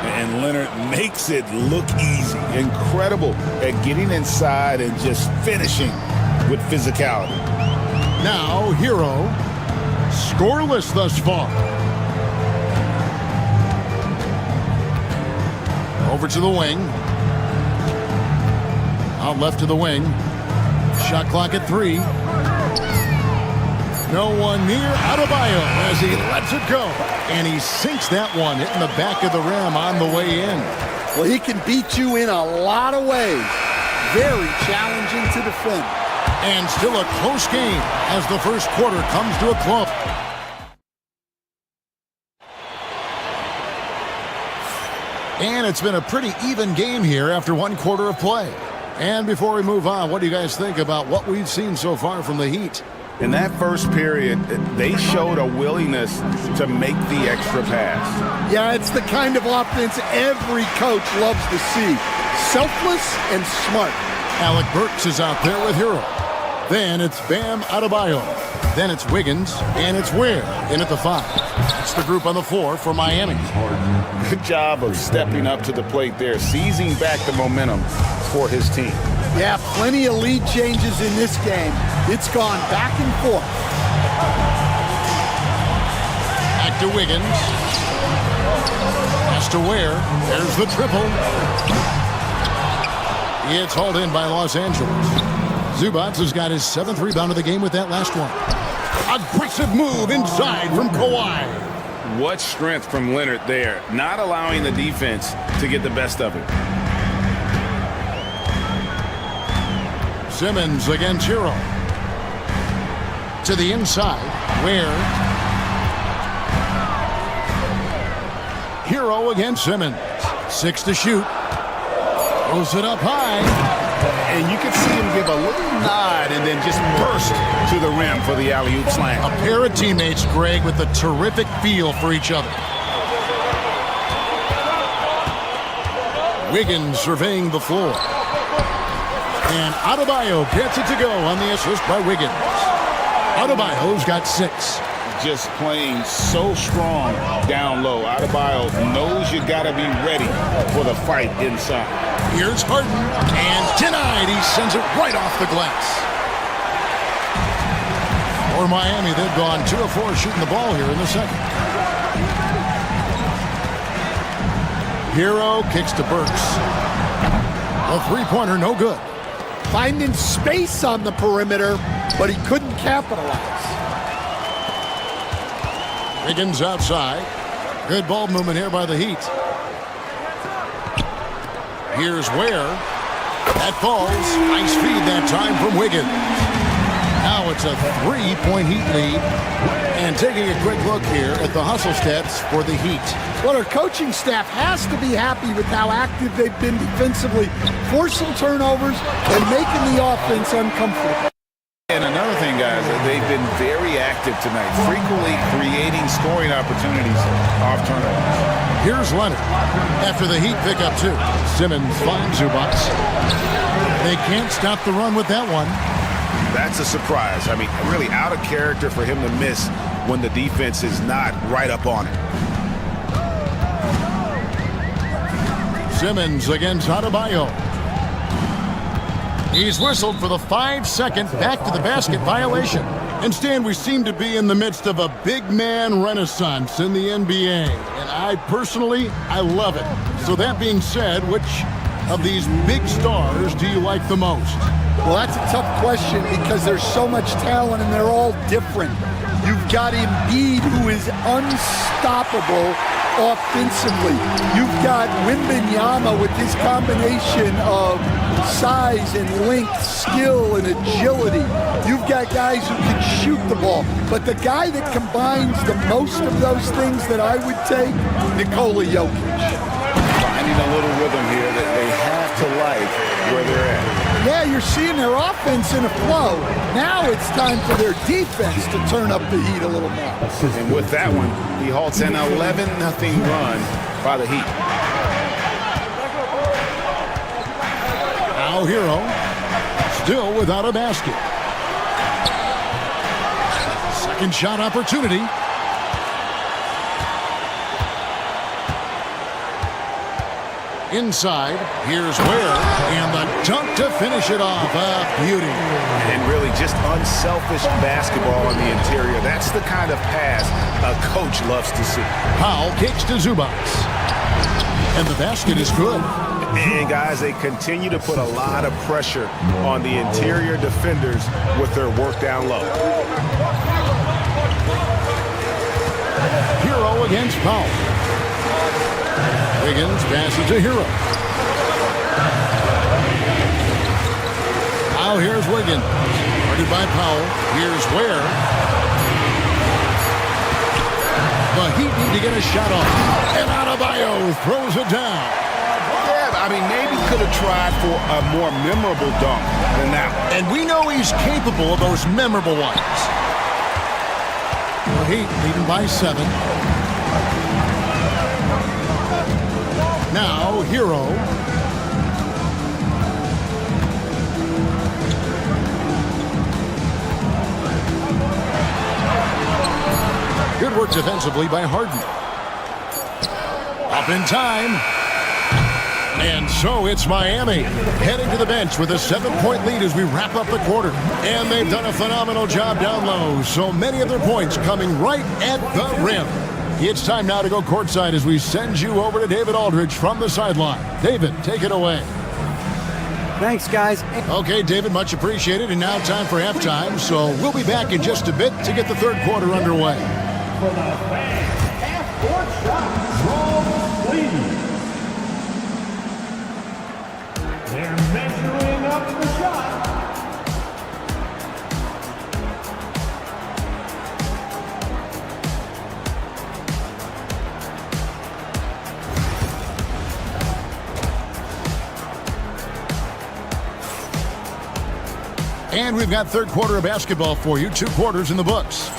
And Leonard makes it look easy. Incredible at getting inside and just finishing with physicality. Now, Hero. Scoreless thus far. Over to the wing. Out left to the wing. Shot clock at 3. No one near Adebayo as he lets it go. And he sinks that one, hitting the back of the rim on the way in. Well, he can beat you in a lot of ways. Very challenging to defend. And still a close game as the first quarter comes to a close. And it's been a pretty even game here after 1 quarter of play. And before we move on, what do you guys think about what we've seen so far from the Heat? In that first period, they showed a willingness to make the extra pass. Yeah, it's the kind of offense every coach loves to see. Selfless and smart. Alec Burks is out there with Hero. Then it's Bam Adebayo. Then it's Wiggins, and it's Ware in at the 5. That's the group on the floor for Miami. Good job of stepping up to the plate there, seizing back the momentum for his team. Yeah, plenty of lead changes in this game. It's gone back and forth. Back to Wiggins. Pass to Ware. There's the triple. It's hauled in by Los Angeles. Zubac has got his 7th rebound of the game with that last one. Aggressive move inside from Kawhi. What strength from Leonard there, not allowing the defense to get the best of it. Simmons against Hero. To the inside, Ware. Hero against Simmons. 6 to shoot. Throws it up high. And you can see him give a little nod and then just burst to the rim for the alley-oop slam. A pair of teammates, Greg, with a terrific feel for each other. Wiggins surveying the floor. And Adebayo gets it to go on the assist by Wiggins. Adebayo's got 6. Just playing so strong down low. Adebayo knows you got to be ready for the fight inside. Here's Harden, and denied. He sends it right off the glass. For Miami, they've gone 2 of 4 shooting the ball here in the second. Hero kicks to Burks. A 3-pointer, no good. Finding space on the perimeter, but he couldn't capitalize. Wiggins outside. Good ball movement here by the Heat. Here's Ware. That falls. Nice feed that time from Wiggins. Now it's a 3-point Heat lead. And taking a quick look here at the hustle stats for the Heat. Well, our coaching staff has to be happy with how active they've been defensively, forcing turnovers and making the offense uncomfortable. And another thing, guys, they've been very active tonight, frequently creating scoring opportunities off turnovers. Here's Leonard. After the Heat pick up 2, Simmons finds Zubac. They can't stop the run with that one. That's a surprise. I mean, really out of character for him to miss when the defense is not right up on it. Simmons against Adebayo. He's whistled for the 5-second back-to-the-basket violation. And Stan, we seem to be in the midst of a big man renaissance in the NBA. And I love it. So that being said, which of these big stars do you like the most? Well, that's a tough question because there's so much talent and they're all different. You've got Embiid, who is unstoppable offensively. You've got Wembanyama with his combination of size and length, skill and agility. You've got guys who can shoot the ball. But the guy that combines the most of those things that I would take, Nikola Jokic. Finding a little rhythm here that they have to like where they're at. Yeah, you're seeing their offense in a flow. Now it's time for their defense to turn up the heat a little more. And with that one, he halts an 11-0 run by the Heat. Now Hero, still without a basket. Second shot opportunity. Inside, here's Ware, and the dunk to finish it off. A beauty. And really just unselfish basketball on the interior. That's the kind of pass a coach loves to see. Powell kicks to Zubac. And the basket is good. And guys, they continue to put a lot of pressure on the interior defenders with their work down low. Hero against Powell. Wiggins passes to Hero. Now here's Wiggins. Guarded by Powell. Here's Ware. The Heat need to get a shot off. And Adebayo throws it down. Yeah, I mean, maybe could have tried for a more memorable dunk than that one. And we know he's capable of those memorable ones. The Heat leading by 7. Now, Hero. Good work defensively by Harden. Up in time. And so it's Miami heading to the bench with a 7-point lead as we wrap up the quarter. And they've done a phenomenal job down low. So many of their points coming right at the rim. It's time now to go courtside as we send you over to David Aldridge from the sideline. David, take it away. Thanks, guys. Okay, David, much appreciated. And now time for halftime. So we'll be back in just a bit to get the third quarter underway. For the fans, half-court shot from Cleveland. They're measuring up the shot. And we've got third quarter of basketball for you. 2 quarters in the books.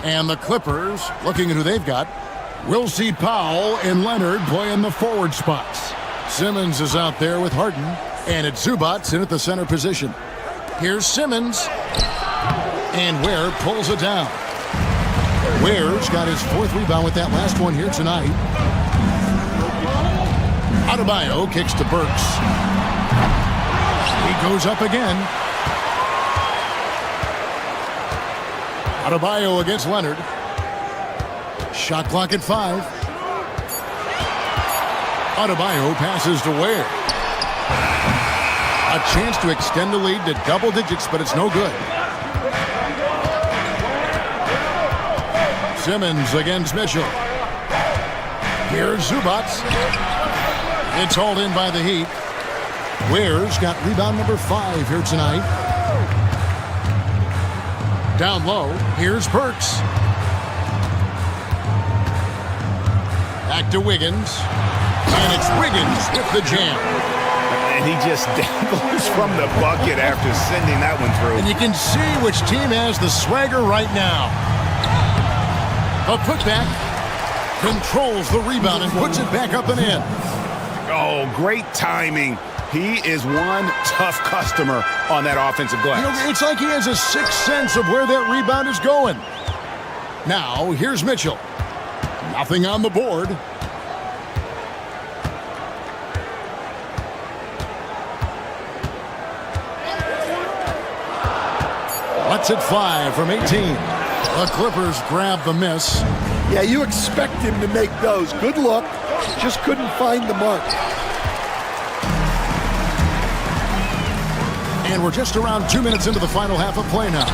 And the Clippers, looking at who they've got, we'll see Powell and Leonard playing the forward spots. Simmons is out there with Harden, and it's Zubac in at the center position. Here's Simmons, and Ware pulls it down. Ware's got his 4th rebound with that last one here tonight. Adebayo kicks to Burks. He goes up again. Adebayo against Leonard. Shot clock at 5. Adebayo passes to Ware. A chance to extend the lead to double digits, but it's no good. Simmons against Mitchell. Here's Zubac. It's hauled in by the Heat. Ware's got rebound number 5 here tonight. Down low, here's Burks. Back to Wiggins. And it's Wiggins with the jam. And he just dangles from the bucket after sending that one through. And you can see which team has the swagger right now. A putback, controls the rebound and puts it back up and in. Oh, great timing. He is one tough customer on that offensive glass. You know, it's like he has a sixth sense of where that rebound is going. Now, here's Mitchell. Nothing on the board. Lets it fly from 18. The Clippers grab the miss. Yeah, you expect him to make those. Good luck. Just couldn't find the mark. And we're just around 2 minutes into the final half of play now.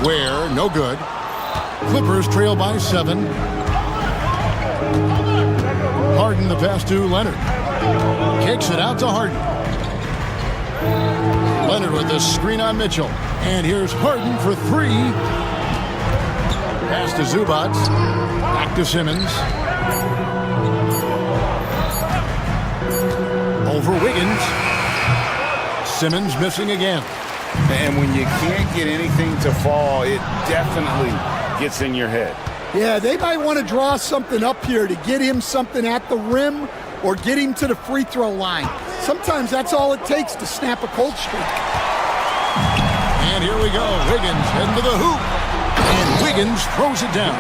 Ware, no good. Clippers trail by 7. Harden the pass to Leonard. Kicks it out to Harden. Leonard with the screen on Mitchell. And here's Harden for 3. Pass to Zubac. Back to Simmons. Over Wiggins. Simmons missing again. And when you can't get anything to fall, it definitely gets in your head. Yeah, they might want to draw something up here to get him something at the rim or get him to the free throw line. Sometimes that's all it takes to snap a cold streak. And here we go. Wiggins heading to the hoop. And Wiggins throws it down.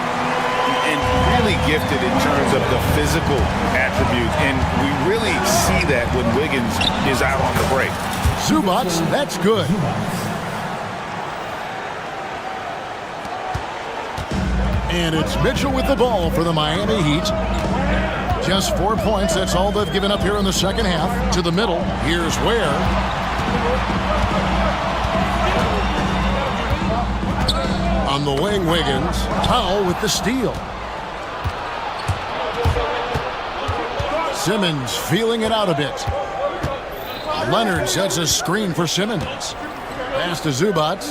And really gifted in terms of the physical attributes. And we really see that when Wiggins is out on the break. Zubac, that's good. And it's Mitchell with the ball for the Miami Heat. Just 4 points. That's all they've given up here in the second half. To the middle. Here's Ware. On the wing, Wiggins. Powell with the steal. Simmons feeling it out a bit. Leonard sets a screen for Simmons. Pass to Zubac.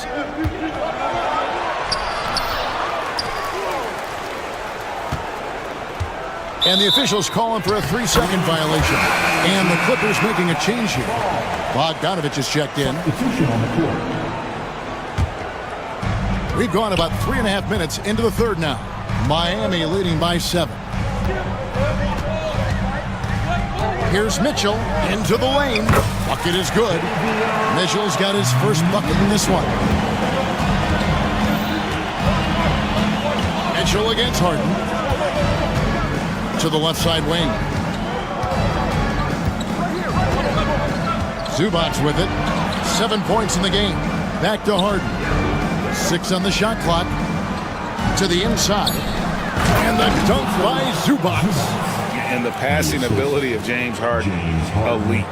And the officials calling for a 3-second violation. And the Clippers making a change here. Bogdanovich is checked in. We've gone about 3.5 minutes into the third now. Miami leading by 7. Here's Mitchell into the lane. Bucket is good. Mitchell's got his first bucket in this one. Mitchell against Harden. To the left side wing. Zubac with it. 7 points in the game. Back to Harden. 6 on the shot clock. To the inside. And the dunk by Zubac. And the passing ability of James Harden, elite.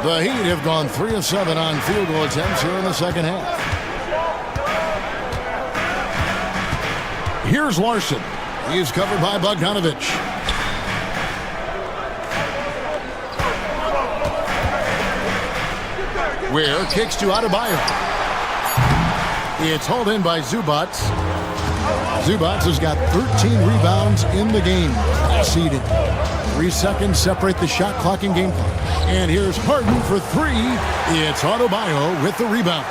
The Heat have gone 3 of 7 on field goal attempts here in the second half. Here's Larson. He's covered by Bogdanovich. Ware kicks to Adebayo. It's hauled in by Zubac. Zubac has got 13 rebounds in the game. Seeded. 3 seconds separate the shot clock and game clock. And here's Harden for 3. It's Adebayo with the rebound.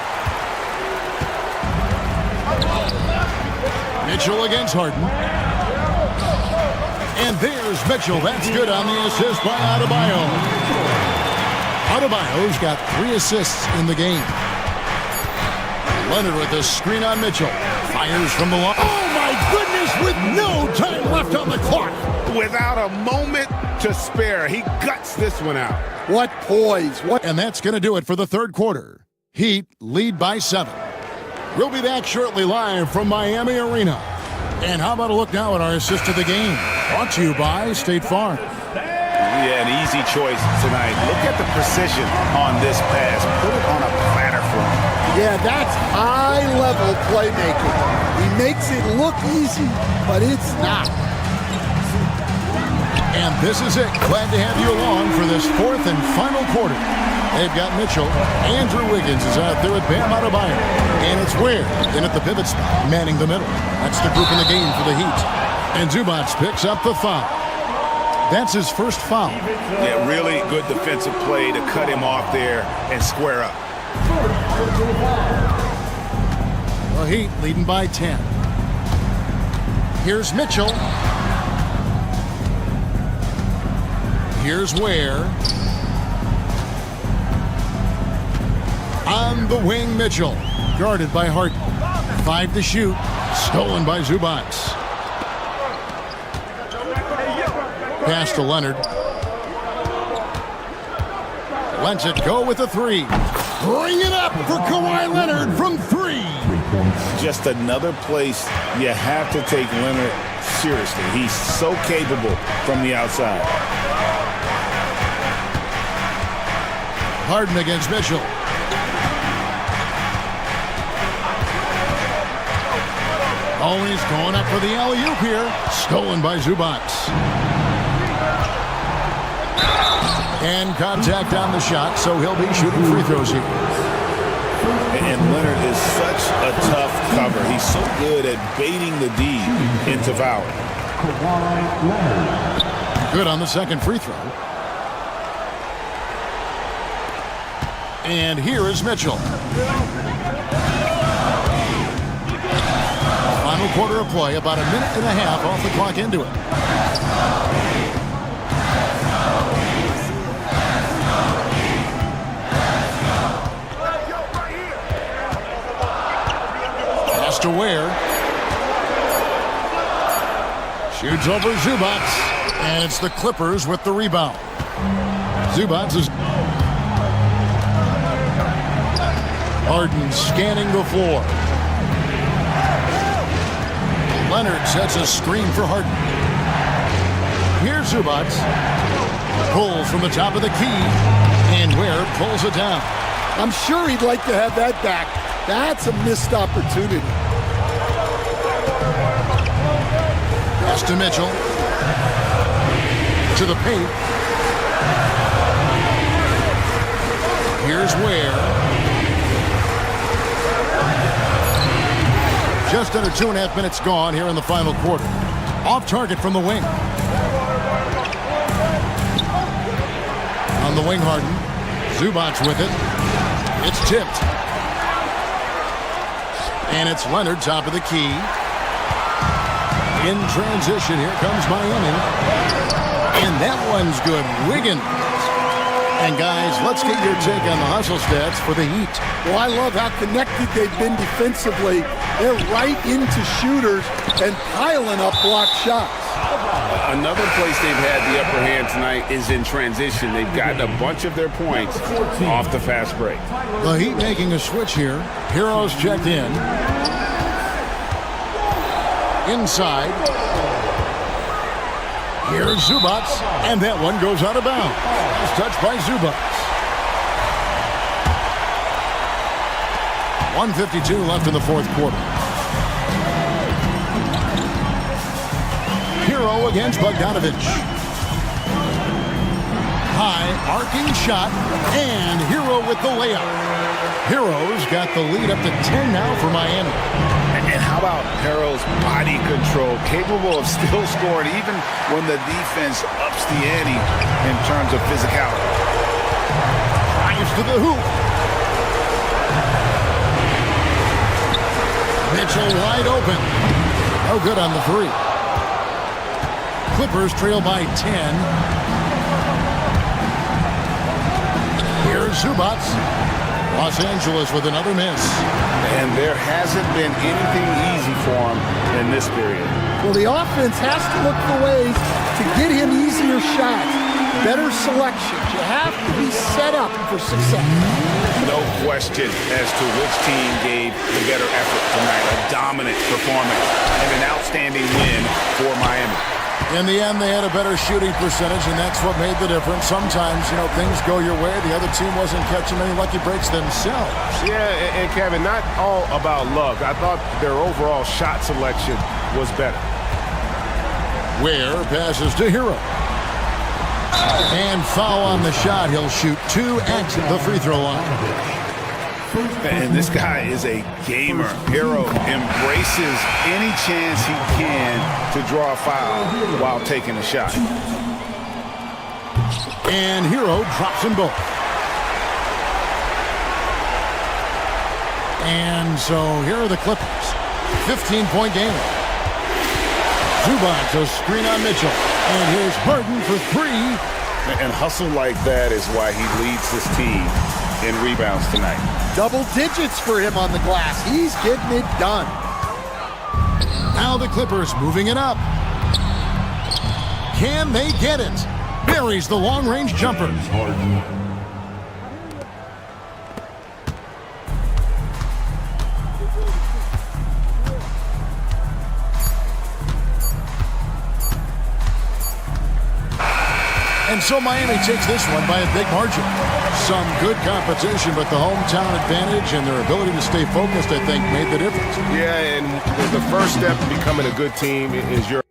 Mitchell against Harden. And there's Mitchell. That's good on the assist by Adebayo. Adebayo's got 3 assists in the game. Leonard with the screen on Mitchell. Fires from the line. Oh, my goodness, with no time left on the clock. Without a moment to spare, he guts this one out. What poise. And that's going to do it for the third quarter. Heat lead by 7. We'll be back shortly live from Miami Arena. And how about a look now at our assist of the game? Brought to you by State Farm. Yeah, an easy choice tonight. Look at the precision on this pass. Put it on a platter for him. Yeah, that's high-level playmaking. He makes it look easy, but it's not. And this is it. Glad to have you along for this fourth and final quarter. They've got Mitchell. Andrew Wiggins is out there with Bam Adebayo. And it's Ware in at the pivot spot, manning the middle. That's the group in the game for the Heat. And Zubac picks up the foul. That's his first foul. Yeah, really good defensive play to cut him off there and square up. The Heat leading by 10. Here's Mitchell. Here's Ware. On the wing, Mitchell. Guarded by Harden. 5 to shoot. Stolen by Zubac. Pass to Leonard. Lets it go with a 3. Bring it up for Kawhi Leonard from 3. Just another place you have to take Leonard seriously. He's so capable from the outside. Harden against Mitchell. Always going up for the alley-oop here. Stolen by Zubac. And contact on the shot, so he'll be shooting free throws here. And Leonard is such a tough cover. He's so good at baiting the D into fouling. Good on the second free throw. And here is Mitchell. Final quarter of play, about a minute and a half off the clock into it. Pass to Ware. Shoots over Zubac, and it's the Clippers with the rebound. Zubac is... Harden scanning the floor. Leonard sets a screen for Harden. Here's Zubac. Pulls from the top of the key, and Ware pulls it down. I'm sure he'd like to have that back. That's a missed opportunity. Pass to Mitchell. To the paint. Here's Ware. Just under 2.5 minutes gone here in the final quarter. Off target from the wing. On the wing, Harden. Zubac with it. It's tipped. And it's Leonard, top of the key. In transition, here comes Miami. And that one's good. Wiggins. And guys, let's get your take on the hustle stats for the Heat. Well, I love how connected they've been defensively. They're right into shooters and piling up block shots. Another place they've had the upper hand tonight is in transition. They've gotten a bunch of their points off the fast break. The Heat making a switch here. Heroes checked in. Inside. Here's Zubac, and that one goes out of bounds. It's touched by Zubac. 1:52 left in the fourth quarter. Hero against Bogdanovich. High arcing shot, and Hero with the layup. Hero's got the lead up to 10 now for Miami. And how about Harrell's body control, capable of still scoring even when the defense ups the ante in terms of physicality. Drives to the hoop. Mitchell wide open. No good on the three. Clippers trail by 10. Here's Zubac. Los Angeles with another miss. And there hasn't been anything easy for him in this period. Well, the offense has to look for ways to get him easier shots, better selections. You have to be set up for success. No question as to which team gave the better effort tonight. A dominant performance and an outstanding win for Miami. In the end, they had a better shooting percentage, and that's what made the difference. Sometimes, things go your way. The other team wasn't catching many lucky breaks themselves. Yeah, and Kevin, not all about luck. I thought their overall shot selection was better. Ware passes to Hero. And foul on the shot. He'll shoot 2 at the free throw line. And this guy is a gamer. Hero embraces any chance he can to draw a foul while taking a shot. And Hero drops them both. And so here are the Clippers. 15-point game. Zubac, a screen on Mitchell. And here's Harden for 3. And hustle like that is why he leads his team in rebounds tonight. Double digits for him on the glass. He's getting it done. Now the Clippers moving it up. Can they get it? Buries the long-range jumper. And so Miami takes this one by a big margin. Some good competition, but the hometown advantage and their ability to stay focused, I think, made the difference. Yeah, and the first step to becoming a good team is your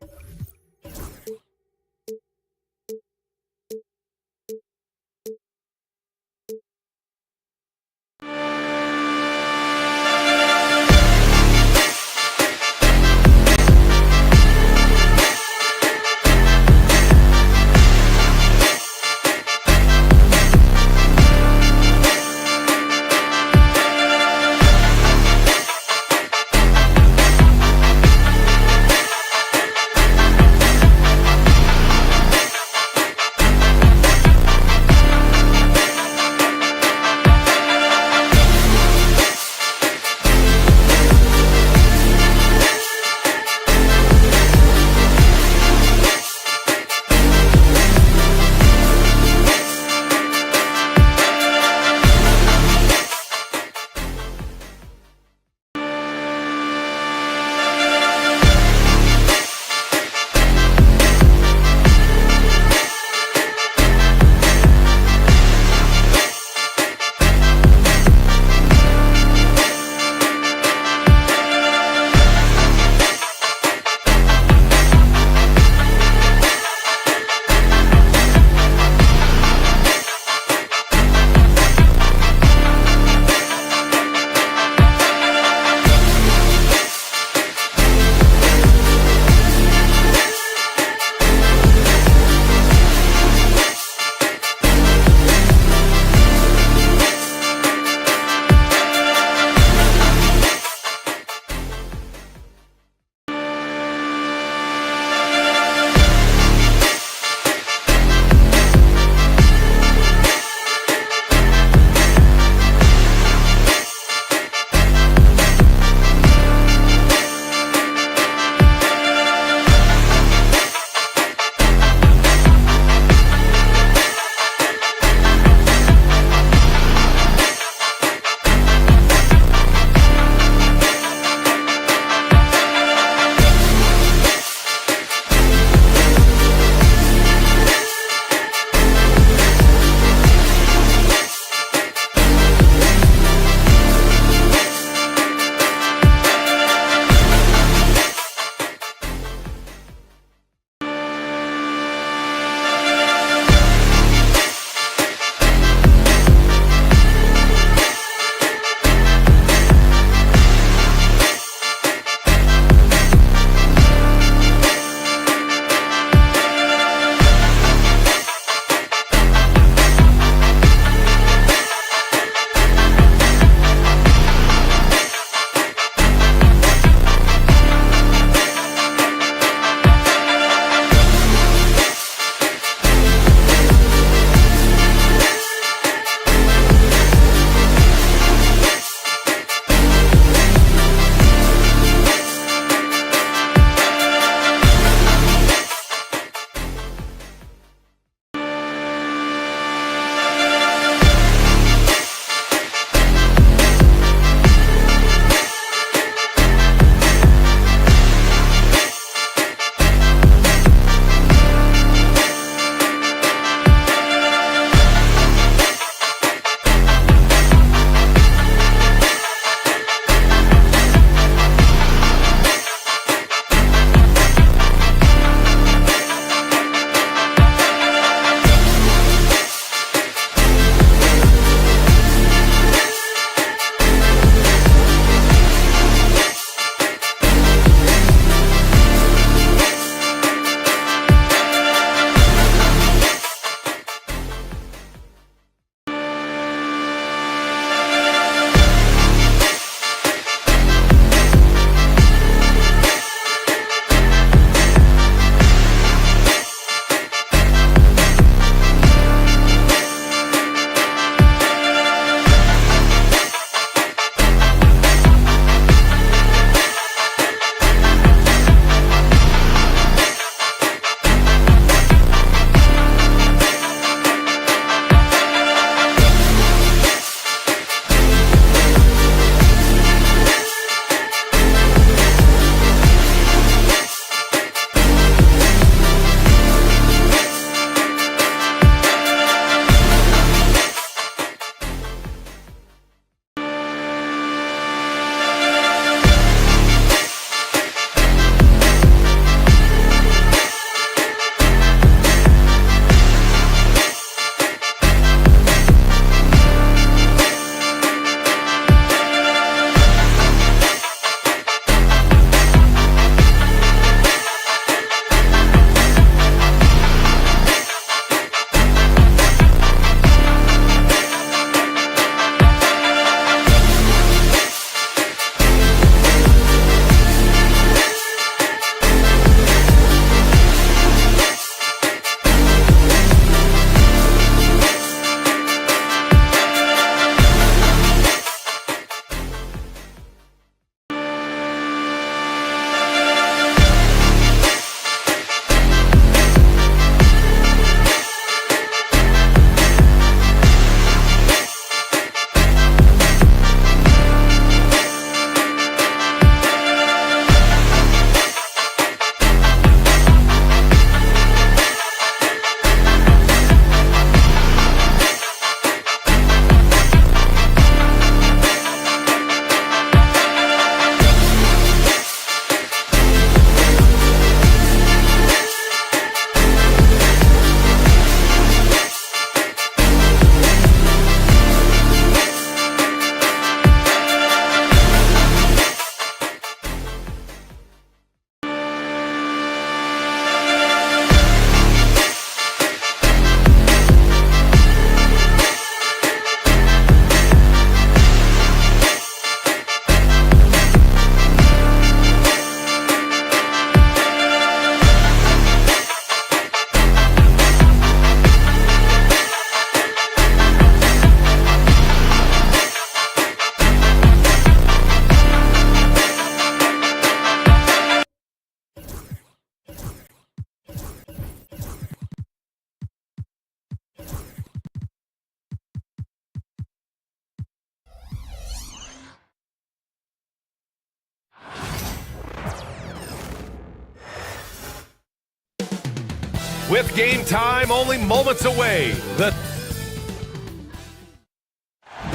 With game time only moments away,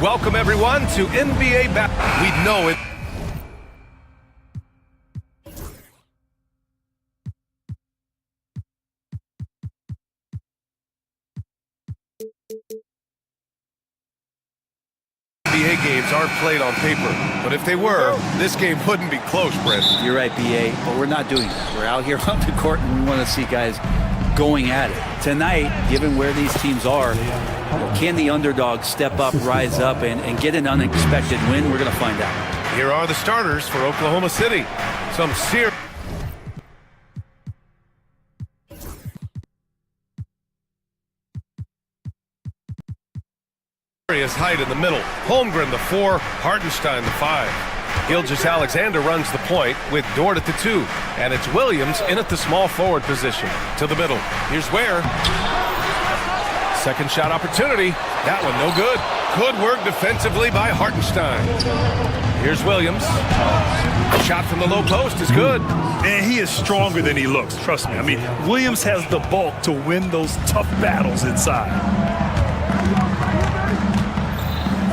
welcome everyone to NBA We know it. NBA games aren't played on paper, but if they were, this game wouldn't be close, Brent. You're right, BA, but we're not doing that. We're out here on the court, and we want to see guys going at it. Tonight, given where these teams are, can the underdog step up, rise up, and get an unexpected win? We're going to find out. Here are the starters for Oklahoma City. Some serious height in the middle. Holmgren, the 4. Hartenstein, the 5. Gilgeous-Alexander runs the point with Dort at the 2. And it's Williams in at the small forward position. To the middle. Here's Ware. Second shot opportunity. That one no good. Good work defensively by Hartenstein. Here's Williams. Shot from the low post is good. Man, he is stronger than he looks. Trust me. I mean, Williams has the bulk to win those tough battles inside.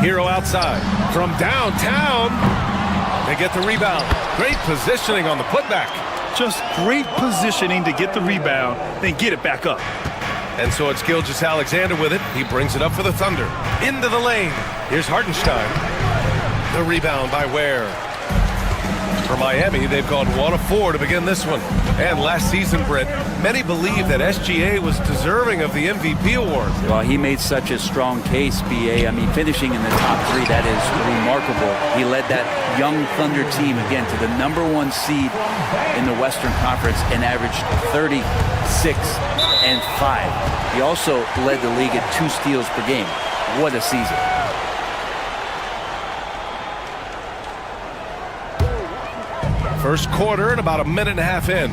Hero outside. From downtown, they get the rebound. Great positioning on the putback. Just great positioning to get the rebound, then get it back up. And so it's Gilgeous-Alexander with it. He brings it up for the Thunder. Into the lane. Here's Hartenstein. The rebound by Ware. For Miami, they've gone 1 of 4 to begin this one. And last season, Brent, many believe that SGA was deserving of the MVP award. Well, he made such a strong case, BA. I mean, finishing in the top 3, that is remarkable. He led that young Thunder team, again, to the #1 seed in the Western Conference and averaged 36-5. He also led the league at 2 steals per game. What a season. First quarter and about a minute and a half in.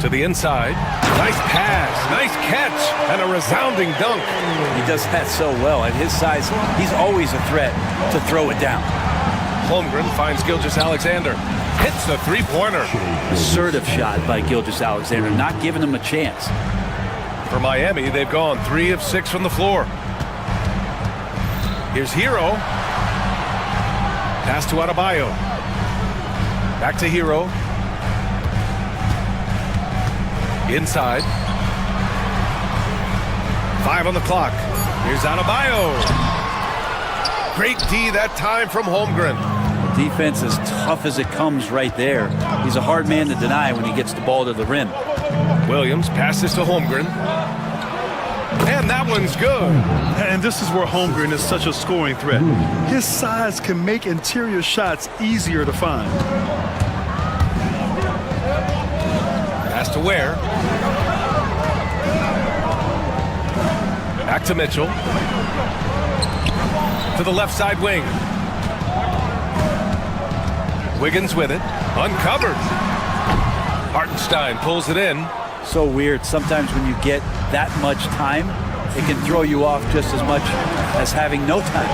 To the inside. Nice pass, nice catch, and a resounding dunk. He does that so well. At his size, he's always a threat to throw it down. Holmgren finds Gilgeous-Alexander. Hits the 3-pointer. Assertive shot by Gilgeous-Alexander, not giving him a chance. For Miami, they've gone 3 of 6 from the floor. Here's Hero. Pass to Adebayo. Back to Hero. Inside. 5 on the clock. Here's Adebayo. Great D that time from Holmgren. Defense as tough as it comes right there. He's a hard man to deny when he gets the ball to the rim. Williams passes to Holmgren. And that one's good. And this is where Holmgren is such a scoring threat. His size can make interior shots easier to find. Pass to Ware. Back to Mitchell. To the left side wing. Wiggins with it. Uncovered. Hartenstein pulls it in. So weird. Sometimes when you get that much time, it can throw you off just as much as having no time.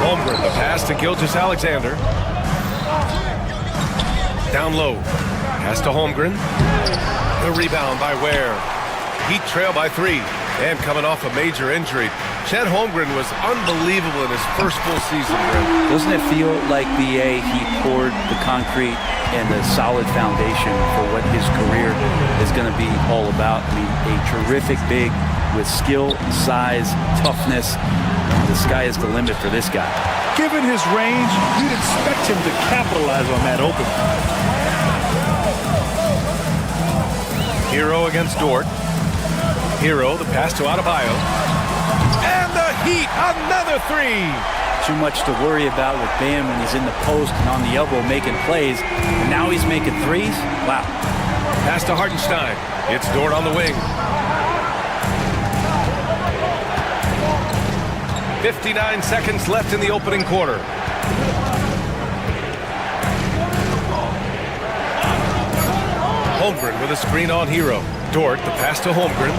Holmgren, the pass to Gilgeous-Alexander. Down low. Pass to Holmgren. The rebound by Ware. Heat trail by 3. And coming off a major injury, Chet Holmgren was unbelievable in his first full season. Doesn't it feel like BA, he poured the concrete and the solid foundation for what his career is going to be all about? I mean, a terrific big with skill, size, toughness. The sky is the limit for this guy. Given his range, you'd expect him to capitalize on that opening. Hero against Dort. Hero, the pass to Adebayo. And the Heat, another 3. Too much to worry about with Bam when he's in the post and on the elbow making plays. And now he's making 3s? Wow. Pass to Hartenstein. It's Dort on the wing. 59 seconds left in the opening quarter. Holmgren with a screen on Hero. Dort, the pass to Holmgren.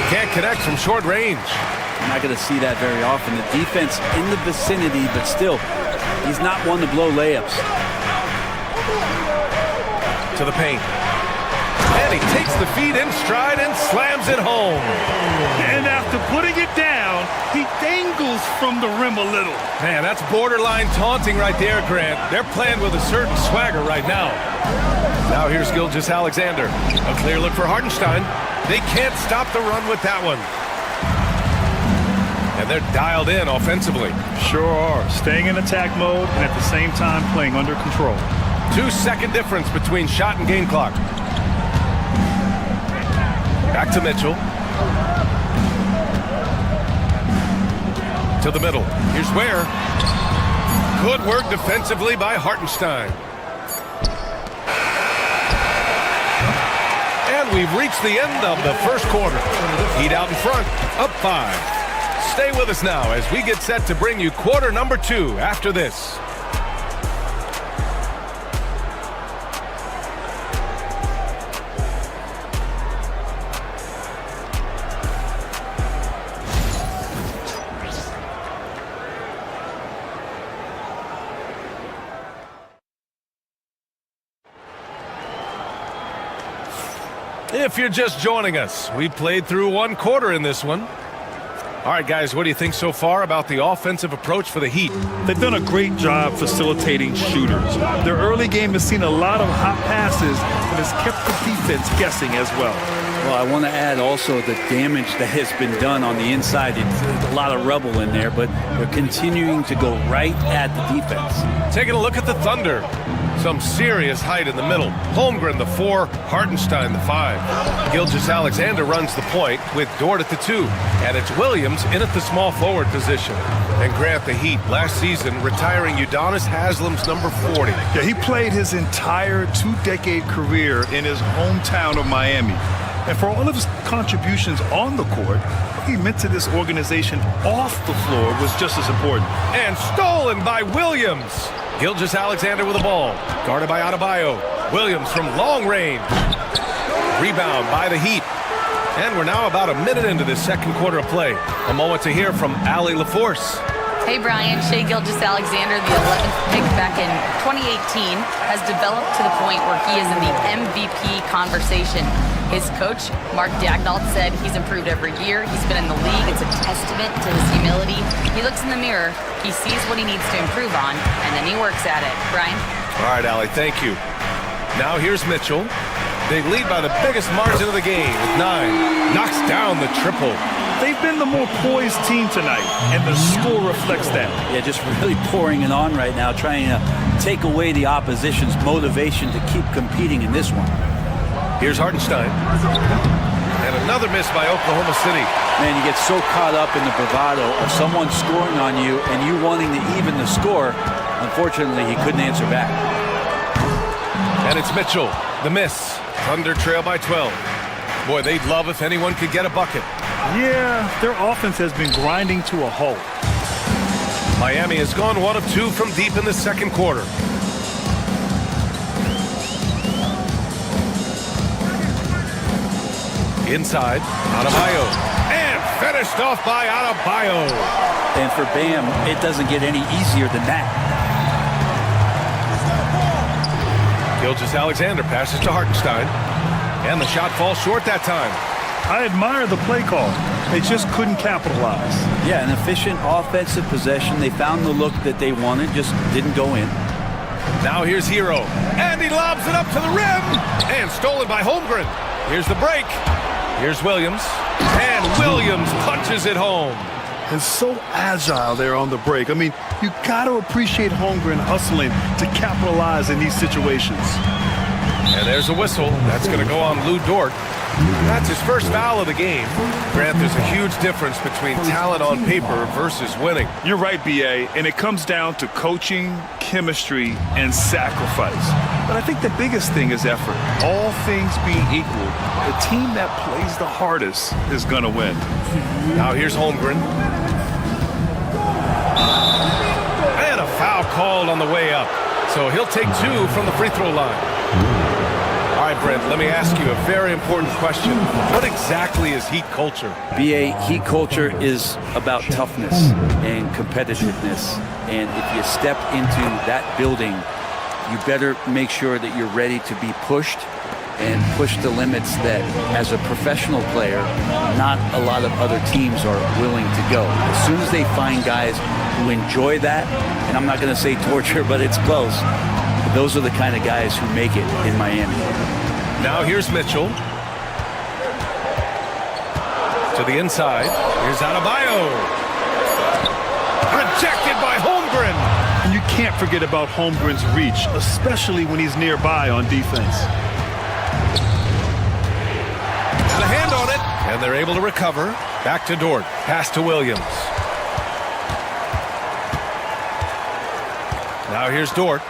Can't connect from short range. You're not going to see that very often. The defense in the vicinity, but still, he's not one to blow layups. To the paint. And he takes the feed in stride and slams it home. And after putting it down, he dangles from the rim a little. Man, that's borderline taunting right there, Grant. They're playing with a certain swagger right now. Now here's Gilgeous-Alexander. A clear look for Hartenstein. They can't stop the run with that one. And they're dialed in offensively. Sure are. Staying in attack mode and at the same time playing under control. 2-second difference between shot and game clock. Back to Mitchell. To the middle. Here's Ware. Good work defensively by Hartenstein. And we've reached the end of the first quarter. Heat out in front, up 5. Stay with us now as we get set to bring you quarter number 2 after this. If you're just joining us, we played through one quarter in this one. All right, guys, what do you think so far about the offensive approach for the Heat? They've done a great job facilitating shooters. Their early game has seen a lot of hot passes and has kept the defense guessing as well. Well, I want to add also the damage that has been done on the inside. It's a lot of rubble in there, but they're continuing to go right at the defense. Taking a look at the Thunder. Some serious height in the middle. Holmgren, the 4. Hartenstein, the 5. Gilgeous-Alexander runs the point with Dort at the 2. And it's Williams in at the small forward position. And Grant, the Heat, last season retiring Udonis Haslam's number 40. Yeah, he played his entire 2-decade career in his hometown of Miami. And for all of his contributions on the court, what he meant to this organization off the floor was just as important. And stolen by Williams. Gilgeous-Alexander with the ball. Guarded by Adebayo. Williams from long range. Rebound by the Heat. And we're now about a minute into this second quarter of play. A moment to hear from Allie LaForce. Hey, Brian. Shai Gilgeous-Alexander, the 11th pick back in 2018, has developed to the point where he is in the MVP conversation. His coach, Mark Daignault, said he's improved every year. He's been in the league. It's a testament to his humility. He looks in the mirror, he sees what he needs to improve on, and then he works at it. Brian? All right, Allie, thank you. Now here's Mitchell. They lead by the biggest margin of the game with 9. Knocks down the triple. They've been the more poised team tonight, and the score reflects that. Yeah, just really pouring it on right now, trying to take away the opposition's motivation to keep competing in this one. Here's Hartenstein. And another miss by Oklahoma City. Man, you get so caught up in the bravado of someone scoring on you and you wanting to even the score. Unfortunately, he couldn't answer back. And it's Mitchell, the miss. Thunder trail by 12. Boy, they'd love if anyone could get a bucket. Yeah, their offense has been grinding to a halt. Miami has gone 1 of 2 from deep in the second quarter. Inside, Adebayo. And finished off by Adebayo. And for Bam, it doesn't get any easier than that. Gilgeous-Alexander passes to Hartenstein. And the shot falls short that time. I admire the play call. They just couldn't capitalize. Yeah, an efficient offensive possession. They found the look that they wanted, just didn't go in. Now here's Hero. And he lobs it up to the rim. And stolen by Holmgren. Here's the break. Here's Williams. And Williams punches it home. And so agile there on the break. I mean, you got to appreciate Holmgren hustling to capitalize in these situations. And there's a whistle. That's going to go on Lou Dort. That's his first foul of the game. Grant, there's a huge difference between talent on paper versus winning. You're right, B.A., and it comes down to coaching, chemistry, and sacrifice. But I think the biggest thing is effort. All things being equal, the team that plays the hardest is going to win. Now here's Holmgren. And a foul called on the way up. So he'll take 2 from the free throw line. All right, Brent, let me ask you a very important question. What exactly is Heat culture? BA, Heat culture is about toughness and competitiveness. And if you step into that building, you better make sure that you're ready to be pushed and push the limits that, as a professional player, not a lot of other teams are willing to go. As soon as they find guys who enjoy that, and I'm not going to say torture, but it's close, those are the kind of guys who make it in Miami. Now here's Mitchell. To the inside. Here's Adebayo. Rejected by Holmgren. And you can't forget about Holmgren's reach, especially when he's nearby on defense. Got a hand on it. And they're able to recover. Back to Dort. Pass to Williams. Now here's Dort.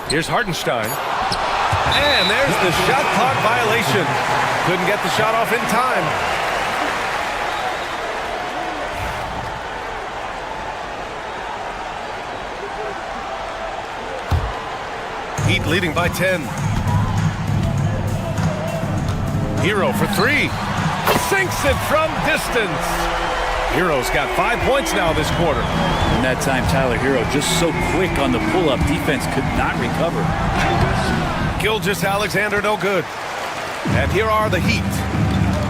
Here's Hartenstein. And there's the shot clock violation. Couldn't get the shot off in time. Heat leading by 10. Hero for 3. Sinks it from distance. Hero's got 5 points now this quarter. And that time, Tyler Hero just so quick on the pull-up. Defense could not recover. Gilgeous-Alexander no good. And here are the Heat.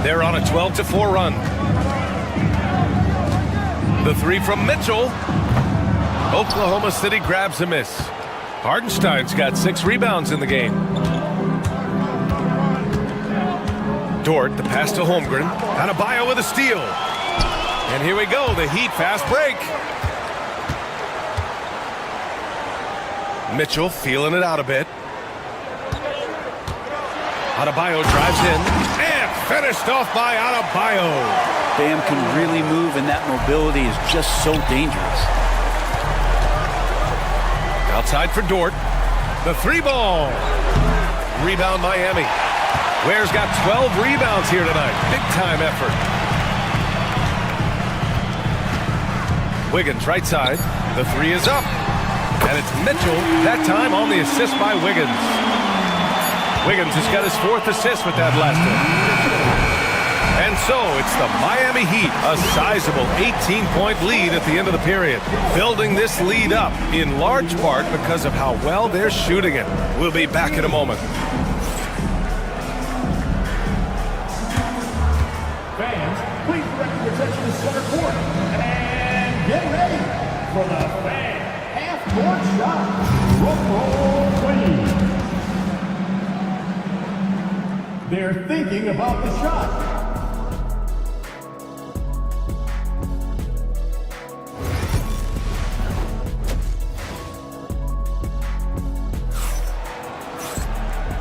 They're on a 12-4 run. The 3 from Mitchell. Oklahoma City grabs a miss. Hartenstein's got 6 rebounds in the game. Dort, the pass to Holmgren. Adebayo with a steal. And here we go, the Heat fast break. Mitchell feeling it out a bit. Adebayo drives in and finished off by Adebayo. Bam can really move, and that mobility is just so dangerous. Outside for Dort. The 3-ball. Rebound Miami. Ware's got 12 rebounds here tonight. Big time effort. Wiggins right side. The 3 is up. And it's Mitchell, that time on the assist by Wiggins. Wiggins has got his 4th assist with that last one. And so it's the Miami Heat, a sizable 18-point lead at the end of the period. Building this lead up in large part because of how well they're shooting it. We'll be back in a moment. Fans, please direct your attention to center court. And get ready for the fan half-court shot. Drum roll, please. They're thinking about the shot.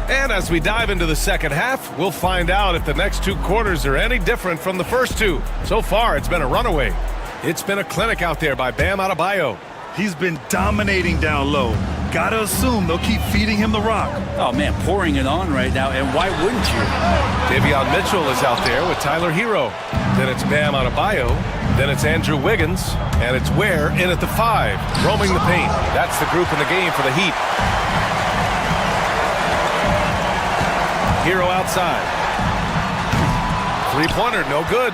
And as we dive into the second half, we'll find out if the next 2 quarters are any different from the first 2. So far, it's been a runaway. It's been a clinic out there by Bam Adebayo. He's been dominating down low. Gotta assume they'll keep feeding him the rock. Oh, man, pouring it on right now, and why wouldn't you? Davion Mitchell is out there with Tyler Hero. Then it's Bam Adebayo. Then it's Andrew Wiggins. And it's Ware in at the 5, roaming the paint. That's the group in the game for the Heat. Hero outside. 3-pointer, no good.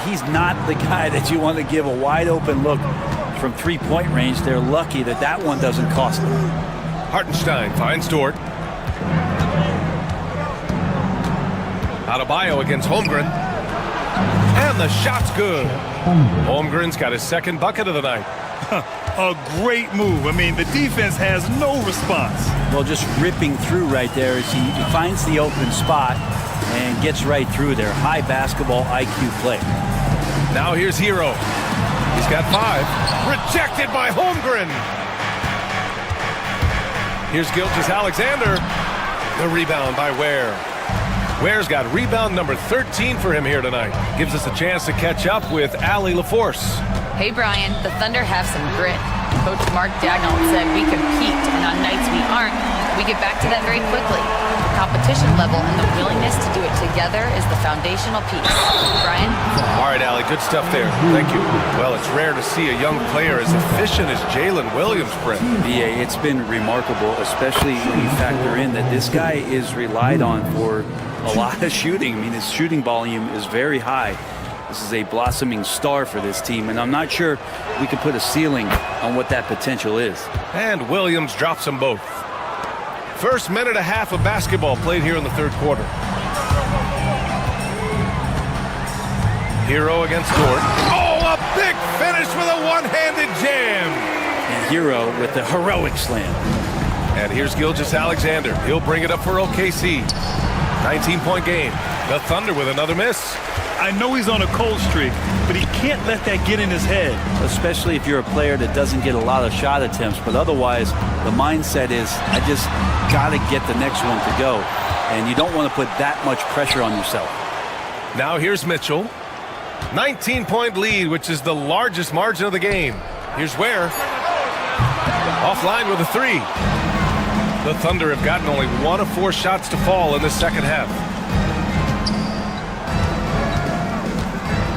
He's not the guy that you want to give a wide open look from 3-point range. They're lucky that that one doesn't cost them. Hartenstein finds Dort. Adebayo against Holmgren. And the shot's good. Holmgren's got his 2nd bucket of the night. A great move. I mean, the defense has no response. Well, just ripping through right there as he finds the open spot and gets right through there. High basketball IQ play. Now here's Hero. He's got 5. Rejected by Holmgren. Here's Gilgeous-Alexander. The rebound by Ware. Ware's got rebound number 13 for him here tonight. Gives us a chance to catch up with Allie LaForce. Hey, Brian, the Thunder have some grit. Coach Mark Dagnall said we compete, and on nights we aren't, we get back to that very quickly. The competition level and the willingness to do it together is the foundational piece. Brian? All right, Allie, good stuff there. Thank you. Well, it's rare to see a young player as efficient as Jalen Williams, Brent. BA, it's been remarkable, especially when you factor in that this guy is relied on for a lot of shooting. I mean, his shooting volume is very high. This is a blossoming star for this team, and I'm not sure we can put a ceiling on what that potential is. And Williams drops them both. First minute and a half of basketball played here in the third quarter. Hero against Dort. Oh, a big finish with a one-handed jam. And Hero with the heroic slam. And here's Gilgeous-Alexander. He'll bring it up for OKC. 19-point game. The Thunder with another miss. I know he's on a cold streak, but he can't let that get in his head. Especially if you're a player that doesn't get a lot of shot attempts, but otherwise the mindset is, I just got to get the next one to go. And you don't want to put that much pressure on yourself. Now here's Mitchell. 19-point lead, which is the largest margin of the game. Here's Ware. Offline with a three. The Thunder have gotten only 1 of 4 shots to fall in the second half.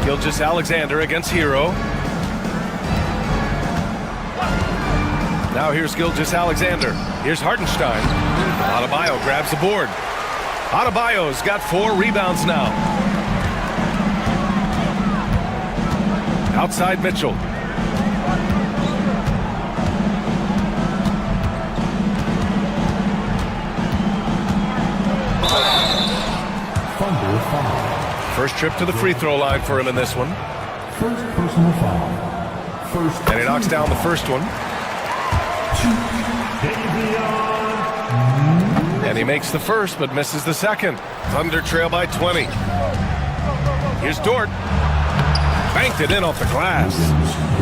Gilgeous-Alexander against Hero. Now here's Gilgeous-Alexander. Here's Hartenstein. Adebayo grabs the board. Adebayo's got 4 rebounds now. Outside Mitchell. Thunder foul. First trip to the free throw line for him in this one. First personal foul. First. And he knocks down the first one. And he makes the first, but misses the second. Thunder trail by 20. Here's Dort. Banked it in off the glass.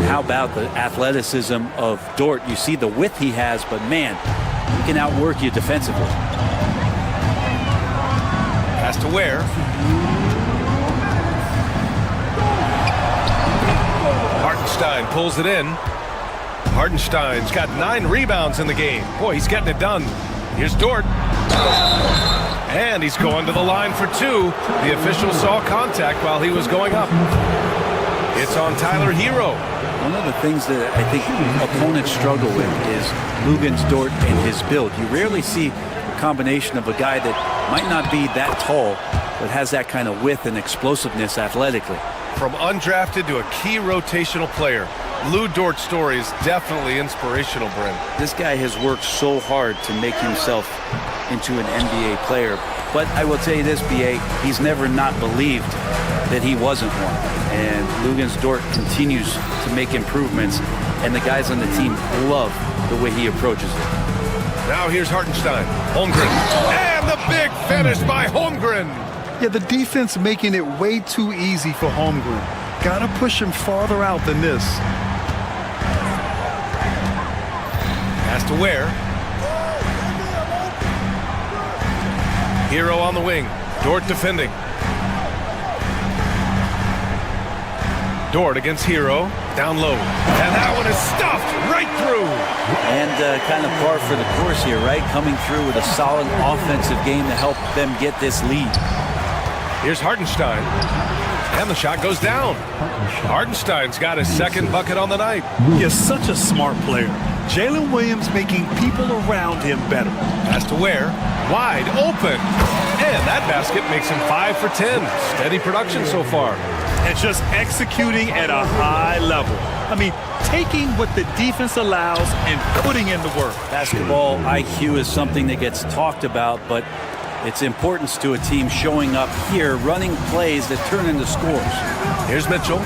How about the athleticism of Dort? You see the width he has, but man, he can outwork you defensively. Pass to Ware. Hartenstein pulls it in. Hartenstein's got 9 rebounds in the game. Boy, he's getting it done. Here's Dort. And he's going to the line for 2. The official saw contact while he was going up. It's on Tyler Hero. One of the things that I think opponents struggle with is Luguentz Dort and his build. You rarely see a combination of a guy that might not be that tall, but has that kind of width and explosiveness athletically. From undrafted to a key rotational player, Lou Dort's story is definitely inspirational, Brent. This guy has worked so hard to make himself into an NBA player. But I will tell you this, BA, he's never not believed that he wasn't one. And Luguentz Dort continues to make improvements, and the guys on the team love the way he approaches it. Now here's Hartenstein. Holmgren. And the big finish by Holmgren. Yeah, the defense making it way too easy for Holmgren. Gotta push him farther out than this. Pass to Ware. Hero on the wing. Dort defending. Dort against Hero. Down low. And that one is stuffed right through. And kind of par for the course here, right? Coming through with a solid offensive game to help them get this lead. Here's Hartenstein. And the shot goes down. Hartenstein's got his second bucket on the night. He's such a smart player. Jalen Williams making people around him better. Pass to Ware. Wide open. And that basket makes him 5 for 10. Steady production so far. And just executing at a high level. I mean, taking what the defense allows and putting in the work. Basketball IQ is something that gets talked about, but its importance to a team showing up here, running plays that turn into scores. Here's Mitchell.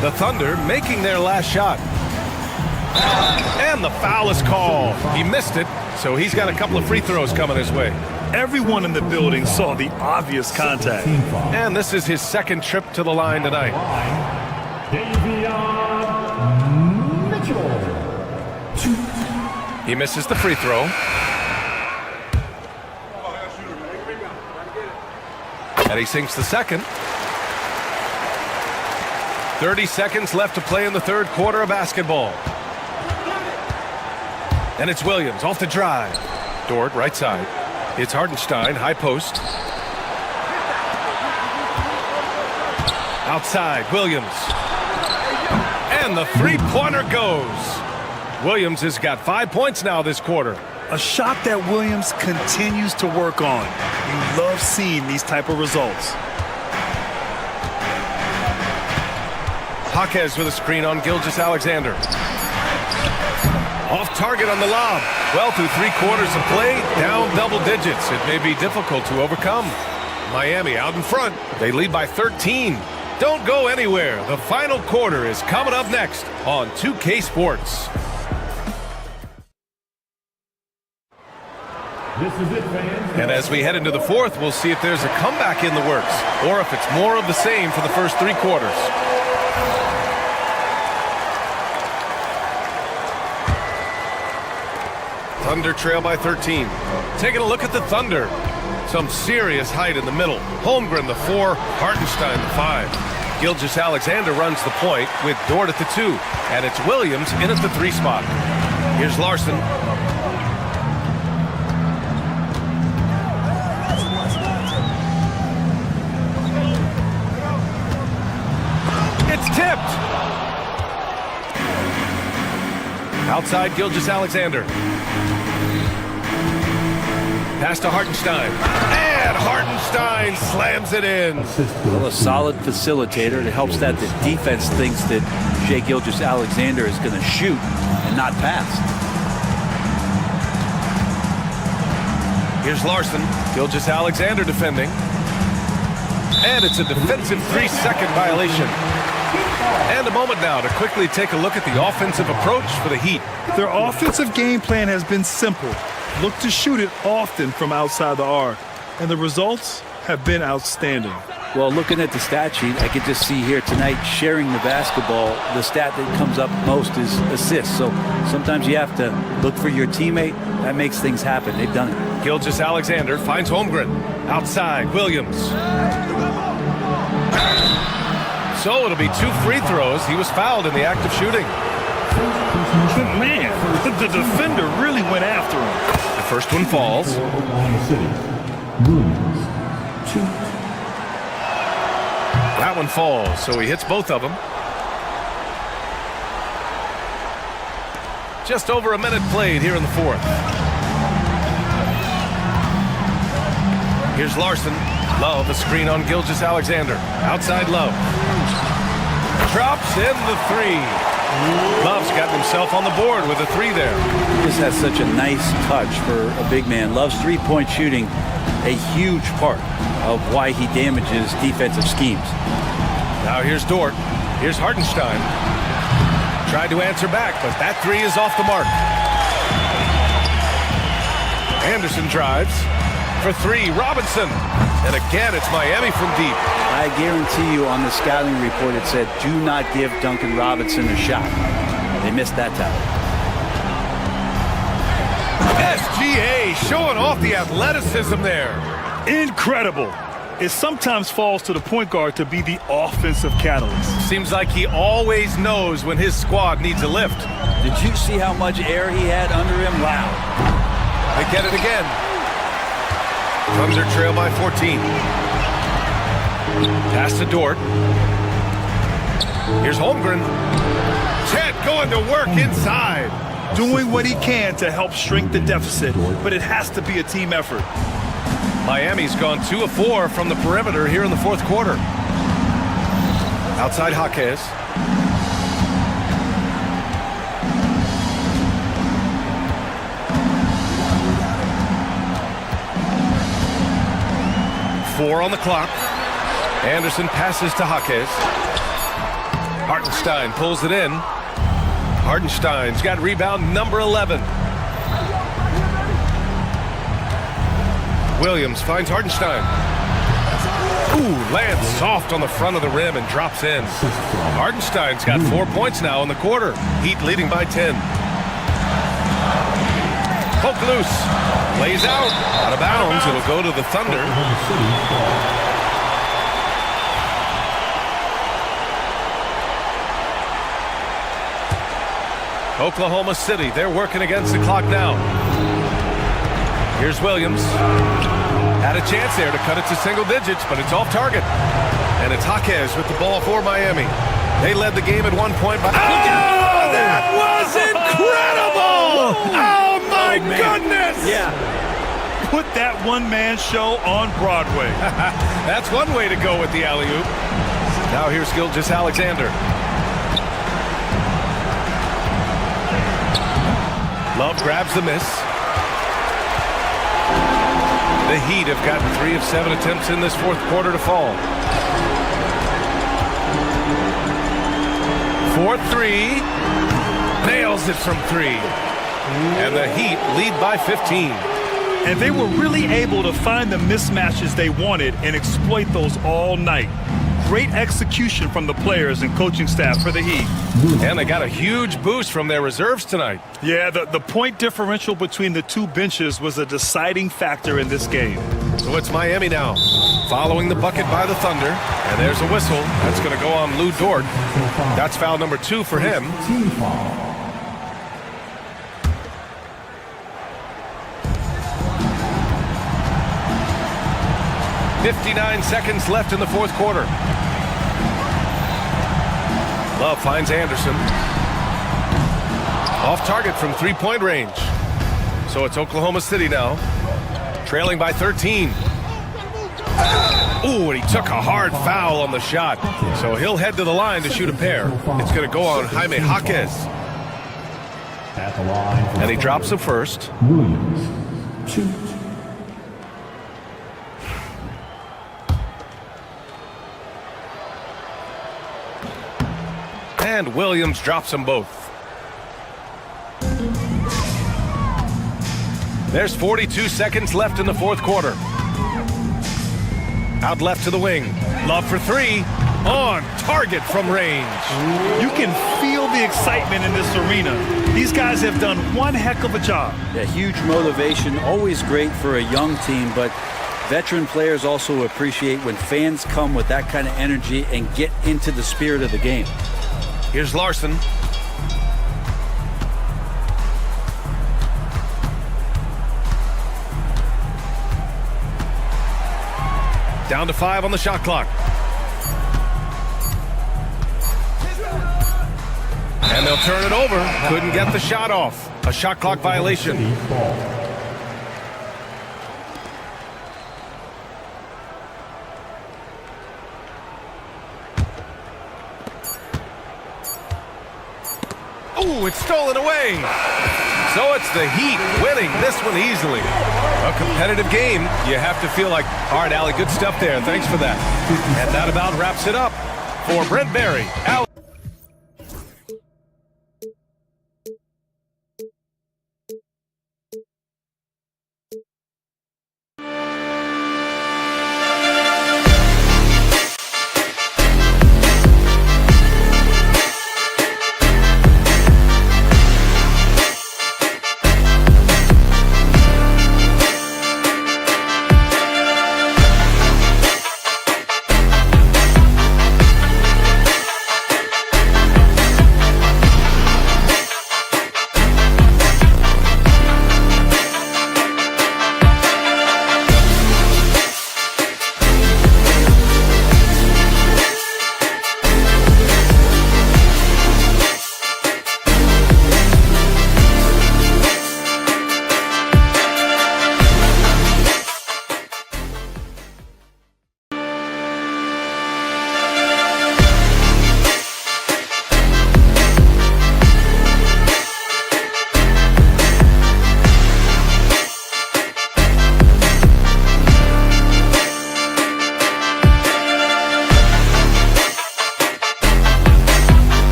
The Thunder making their last shot. And the foul is called. He missed it, so he's got a couple of free throws coming his way. Everyone in the building saw the obvious contact. And this is his second trip to the line tonight. He misses the free throw. And he sinks the second. 30 seconds left to play in the third quarter of basketball. And it's Williams off the drive. Dort, right side. It's Hartenstein, high post. Outside, Williams. And the three-pointer goes. Williams has got 5 points now this quarter. A shot that Williams continues to work on. You love seeing these type of results. Jaquez with a screen on Gilgeous-Alexander. Off target on the lob. Well, through 3 quarters of play, down double digits. It may be difficult to overcome. Miami out in front. They lead by 13. Don't go anywhere. The final quarter is coming up next on 2K Sports. This is it, fans. And as we head into the fourth, we'll see if there's a comeback in the works or if it's more of the same for the first 3 quarters. Thunder trail by 13. Taking a look at the Thunder. Some serious height in the middle. Holmgren, the 4. Hartenstein, the 5. Gilgeous-Alexander runs the point with Dort at the 2. And it's Williams in at the 3 spot. Here's Larson. It's tipped. Outside, Gilgeous-Alexander. Pass to Hartenstein. And Hartenstein slams it in. Well, a solid facilitator. It helps that the defense thinks that Shai Gilgeous-Alexander is going to shoot and not pass. Here's Larson. Gilgeous-Alexander defending. And it's a defensive 3-second violation. And a moment now to quickly take a look at the offensive approach for the Heat. Their offensive game plan has been simple. Look to shoot it often from outside the arc. And the results have been outstanding. Well, looking at the stat sheet, I could just see here tonight sharing the basketball. The stat that comes up most is assists. So sometimes you have to look for your teammate. That makes things happen. They've done it. Gilgeous-Alexander finds Holmgren. Outside, Williams. So it'll be 2 free throws. He was fouled in the act of shooting. Man, the defender really went after him. The first one falls. That one falls, so he hits both of them. Just over a minute played here in the fourth. Here's Larson. Love, a screen on Gilgeous-Alexander. Outside Love. Drops in the 3. Love's got himself on the board with a 3 there. He just has such a nice touch for a big man. Love's three-point shooting, a huge part of why he damages defensive schemes. Now here's Dort. Here's Hartenstein. Tried to answer back, but that 3 is off the mark. Anderson drives. For 3, Robinson. And again, it's Miami from deep. I guarantee you on the scouting report it said, do not give Duncan Robinson a shot. They missed that time. SGA showing off the athleticism there. Incredible. It sometimes falls to the point guard to be the offensive catalyst. Seems like he always knows when his squad needs a lift. Did you see how much air he had under him? Wow. They get it again. Thunder trail by 14. Pass to Dort. Here's Holmgren. Chet going to work inside. Doing what he can to help shrink the deficit, but it has to be a team effort. Miami's gone 2 of 4 from the perimeter here in the fourth quarter. Outside Jaquez. Four on the clock. Anderson passes to Jaquez. Hartenstein pulls it in. Hartenstein's got rebound number 11. Williams finds Hartenstein. Ooh, lands soft on the front of the rim and drops in. Hartenstein's got 4 points now in the quarter. Heat leading by 10. Poke loose. Lays out of bounds. It'll go to the Thunder. Oklahoma City, they're working against the clock now. Here's Williams. Had a chance there to cut it to single digits, but it's off target. And it's Jaquez with the ball for Miami. They led the game at one point. But that was incredible! Oh, my goodness! Yeah. Put that one-man show on Broadway. That's one way to go with the alley-oop. Now here's Gilgeous Alexander. Love grabs the miss. The Heat have gotten 3 of 7 attempts in this fourth quarter to fall. 4-3. Nails it from 3. And the Heat lead by 15. And they were really able to find the mismatches they wanted and exploit those all night. Great execution from the players and coaching staff for the Heat. And they got a huge boost from their reserves tonight. Yeah, the point differential between the two benches was a deciding factor in this game. So it's Miami now, following the bucket by the Thunder. And there's a whistle. That's going to go on Lou Dort. That's foul number 2 for him. 59 seconds left in the fourth quarter. Love finds Anderson. Off target from three-point range. So it's Oklahoma City now, trailing by 13. Ooh, and he took a hard foul on the shot. So he'll head to the line to shoot a pair. It's going to go on Jaime Jaquez. At the line. And he drops the first. Williams. Shoot. And Williams drops them both. There's 42 seconds left in the fourth quarter. Out left to the wing. Love for 3. On target from range. You can feel the excitement in this arena. These guys have done one heck of a job. Yeah, huge motivation. Always great for a young team, but veteran players also appreciate when fans come with that kind of energy and get into the spirit of the game. Here's Larson. Down to 5 on the shot clock. And they'll turn it over. Couldn't get the shot off. A shot clock violation. Oh, it's stolen away. So it's the Heat winning this one easily. A competitive game. You have to feel like, all right, Allie, good stuff there. Thanks for that. And that about wraps it up. For Brent Barry, Allie.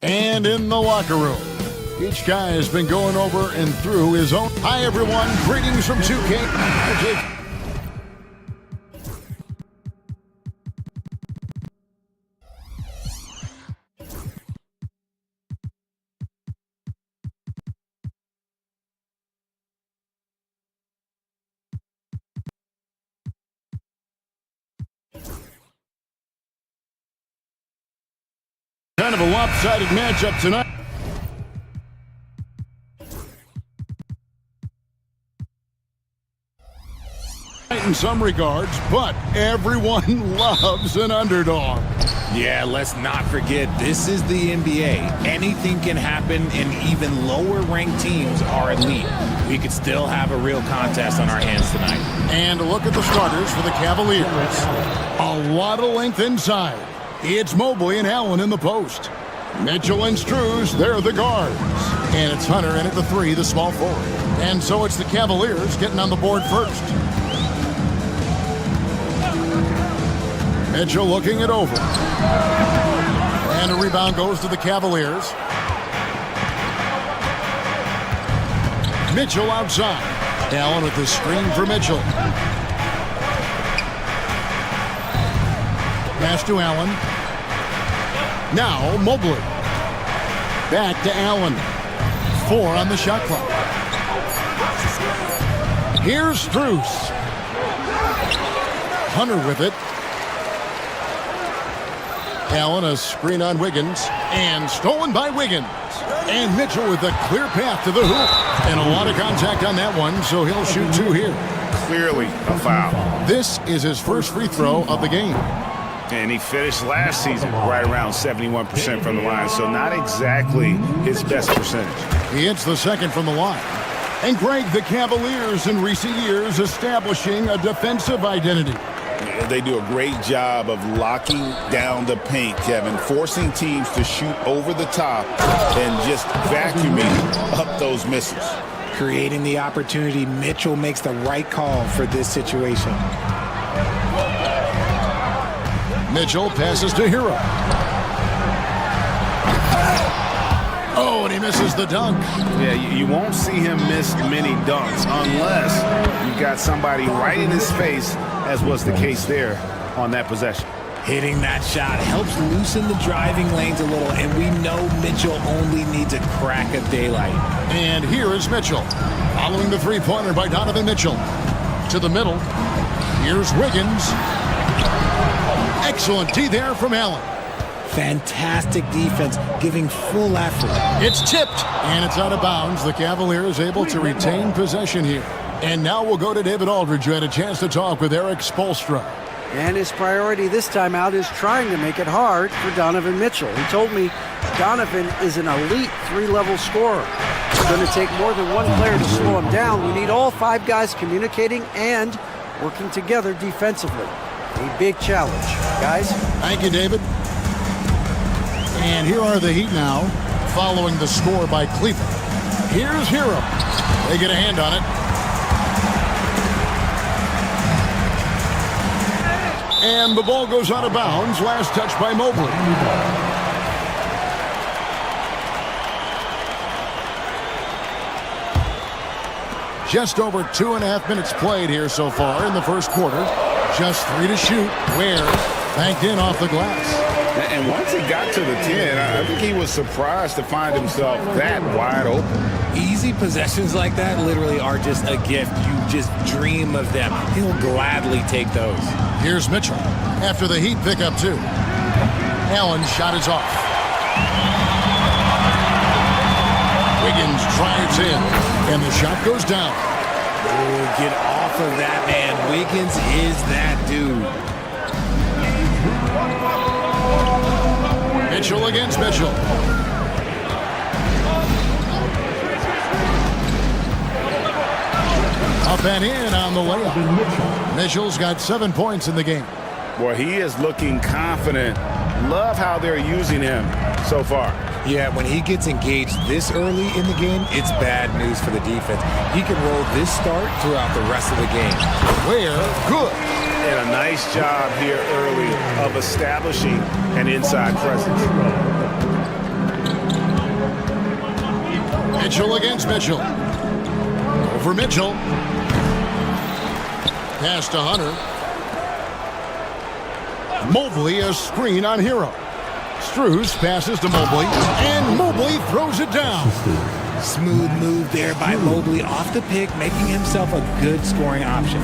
And in the locker room, each guy has been going over and through his own. Hi, everyone. Greetings from 2K. Kind of a lopsided matchup tonight. In some regards, but everyone loves an underdog. Yeah, let's not forget, this is the NBA. Anything can happen, and even lower-ranked teams are elite. We could still have a real contest on our hands tonight. And look at the starters for the Cavaliers. A lot of length inside. It's Mobley and Allen in the post. Mitchell and Struz, they're the guards. And it's Hunter in at the 3, the small forward. And so it's the Cavaliers getting on the board first. Mitchell looking it over. And a rebound goes to the Cavaliers. Mitchell outside. Allen with the screen for Mitchell. Pass to Allen. Now Mobley. Back to Allen. 4 on the shot clock. Here's Struz. Hunter with it. Allen, a screen on Wiggins, and stolen by Wiggins. And Mitchell with a clear path to the hoop. And a lot of contact on that one, so he'll shoot 2 here. Clearly a foul. This is his first free throw of the game. And he finished last season right around 71% from the line, so not exactly his best percentage. He hits the second from the line. And Greg, the Cavaliers in recent years establishing a defensive identity. They do a great job of locking down the paint, Kevin, forcing teams to shoot over the top and just vacuuming up those misses. Creating the opportunity, Mitchell makes the right call for this situation. Mitchell passes to Hero. Oh, and he misses the dunk. Yeah, you won't see him miss many dunks unless you've got somebody right in his face, as was the case there on that possession. Hitting that shot helps loosen the driving lanes a little, and we know Mitchell only needs a crack of daylight. And here is Mitchell, following the three-pointer by Donovan Mitchell. To the middle, here's Wiggins. Excellent D there from Allen. Fantastic defense, giving full effort. It's tipped, and it's out of bounds. The Cavaliers able to retain possession here. And now we'll go to David Aldridge, who had a chance to talk with Eric Spoelstra. And his priority this time out is trying to make it hard for Donovan Mitchell. He told me Donovan is an elite 3-level scorer. It's going to take more than one player to slow him down. We need all 5 guys communicating and working together defensively. A big challenge, guys. Thank you, David. And here are the Heat now, following the score by Cleveland. Here's Hero. They get a hand on it. And the ball goes out of bounds. Last touch by Mobley. Just over 2.5 minutes played here so far in the first quarter. Just 3 to shoot. Ware banked in off the glass. And once he got to the 10, I think he was surprised to find himself that wide open. Easy possessions like that literally are just a gift. You just dream of them. He'll gladly take those. Here's Mitchell after the Heat pick up 2. Allen's shot is off. Wiggins drives in, and the shot goes down. Oh, get off of that, man. Wiggins is that dude. Mitchell against Mitchell. Up and in on the layup. Mitchell's got 7 points in the game. Boy, he is looking confident. Love how they're using him so far. Yeah, when he gets engaged this early in the game, it's bad news for the defense. He can roll this start throughout the rest of the game. Ware, good. And a nice job here early of establishing an inside presence. Mitchell against Mitchell. Over Mitchell. Pass to Hunter. Mobley, a screen on Hero. Strus passes to Mobley, and Mobley throws it down. Smooth move there by Mobley off the pick, making himself a good scoring option.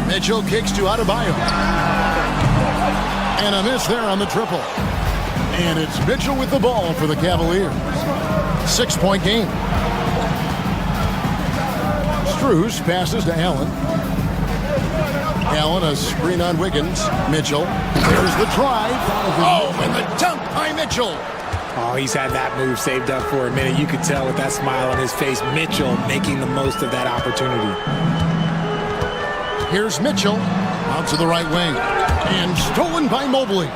Mitchell kicks to Adebayo. And a miss there on the triple. And it's Mitchell with the ball for the Cavaliers. 6-point game. Strus passes to Allen. Allen, a screen on Wiggins. Mitchell. There's the drive. Oh, and the dunk by Mitchell. Oh, he's had that move saved up for a minute. You could tell with that smile on his face. Mitchell making the most of that opportunity. Here's Mitchell. Out to the right wing. And stolen by Mobley.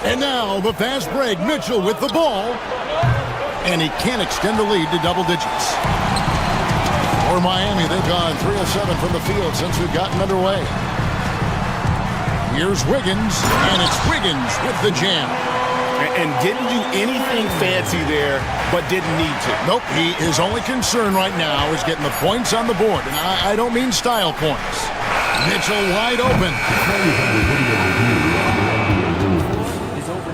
And now the fast break. Mitchell with the ball. And he can't extend the lead to double digits. For Miami, they've gone 3 of 7 from the field since we've gotten underway. Here's Wiggins, and it's Wiggins with the jam. And didn't do anything fancy there, but didn't need to. Nope, his only concern right now is getting the points on the board. And I don't mean style points. Mitchell wide open.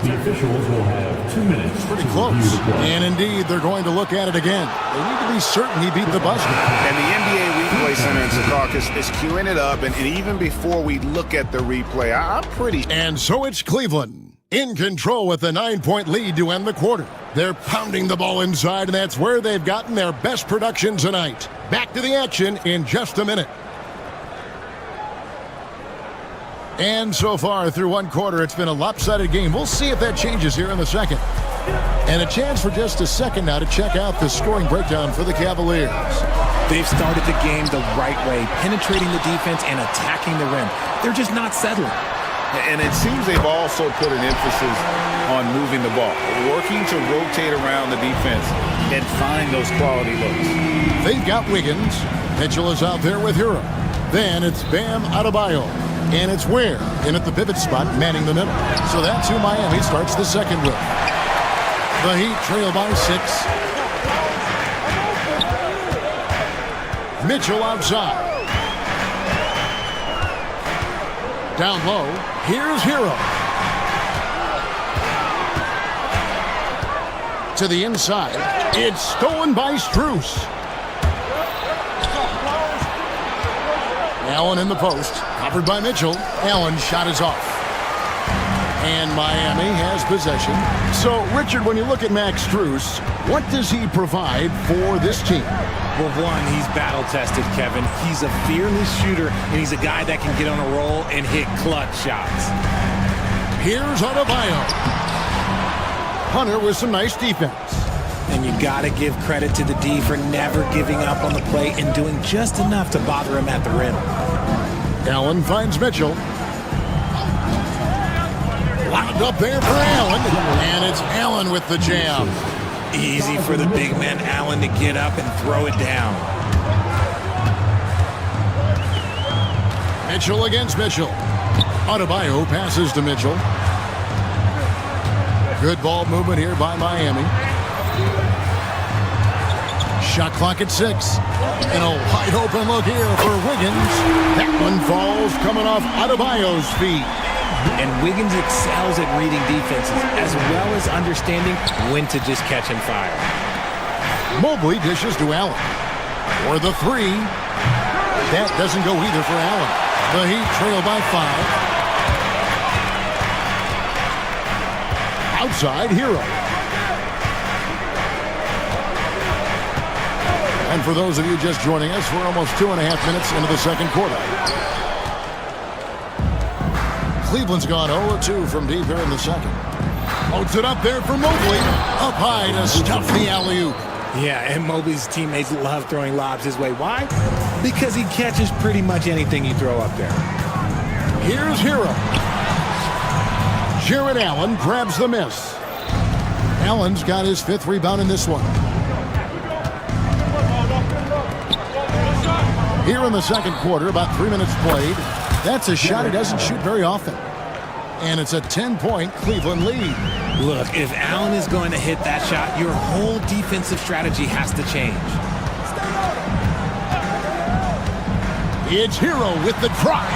The officials will have 2 minutes. Pretty close. And indeed, they're going to look at it again. They need to be certain he beat the buzzer. And the NBA replay center in Secaucus is queuing it up. And even before we look at the replay, I'm pretty... And so it's Cleveland in control with a 9-point lead to end the quarter. They're pounding the ball inside, and that's where they've gotten their best production tonight. Back to the action in just a minute. And so far through one quarter, it's been a lopsided game. We'll see if that changes here in the second. And a chance for just a second now to check out the scoring breakdown for the Cavaliers. They've started the game the right way, penetrating the defense and attacking the rim. They're just not settling. And it seems they've also put an emphasis on moving the ball, working to rotate around the defense and find those quality looks. They've got Wiggins. Mitchell is out there with Hero. Then it's Bam Adebayo. And it's Ware in at the pivot spot, manning the middle. So that's who Miami starts the second with. The Heat trail by 6. Mitchell outside. Down low, here's Hero. To the inside, it's stolen by Strus. Allen in the post, covered by Mitchell. Allen's shot is off. And Miami has possession. So, Richard, when you look at Max Strus, what does he provide for this team? Well, one, he's battle-tested, Kevin. He's a fearless shooter, and he's a guy that can get on a roll and hit clutch shots. Here's Adebayo. Hunter with some nice defense. And you got to give credit to the D for never giving up on the play and doing just enough to bother him at the rim. Allen finds Mitchell. Locked up there for Allen. And it's Allen with the jam. Easy for the big man Allen to get up and throw it down. Mitchell against Mitchell. Adebayo passes to Mitchell. Good ball movement here by Miami. Shot clock at 6. And a wide open look here for Wiggins. That one falls coming off Adebayo's feet. And Wiggins excels at reading defenses as well as understanding when to just catch and fire. Mobley dishes to Allen. For the 3. That doesn't go either for Allen. The Heat trail by 5. Outside, Hero. And for those of you just joining us, we're almost 2.5 minutes into the second quarter. Cleveland's gone 0-2 from deep here in the second. Loads it up there for Mobley. Up high to stuff the alley-oop. Yeah, and Mobley's teammates love throwing lobs his way. Why? Because he catches pretty much anything you throw up there. Here's Hero. Jared Allen grabs the miss. Allen's got his 5th rebound in this one. Here in the second quarter, about 3 minutes played. That's a shot he doesn't shoot very often. and it's a 10-point Cleveland lead. Look, if Allen is going to hit that shot, your whole defensive strategy has to change. It's Hero with the drive.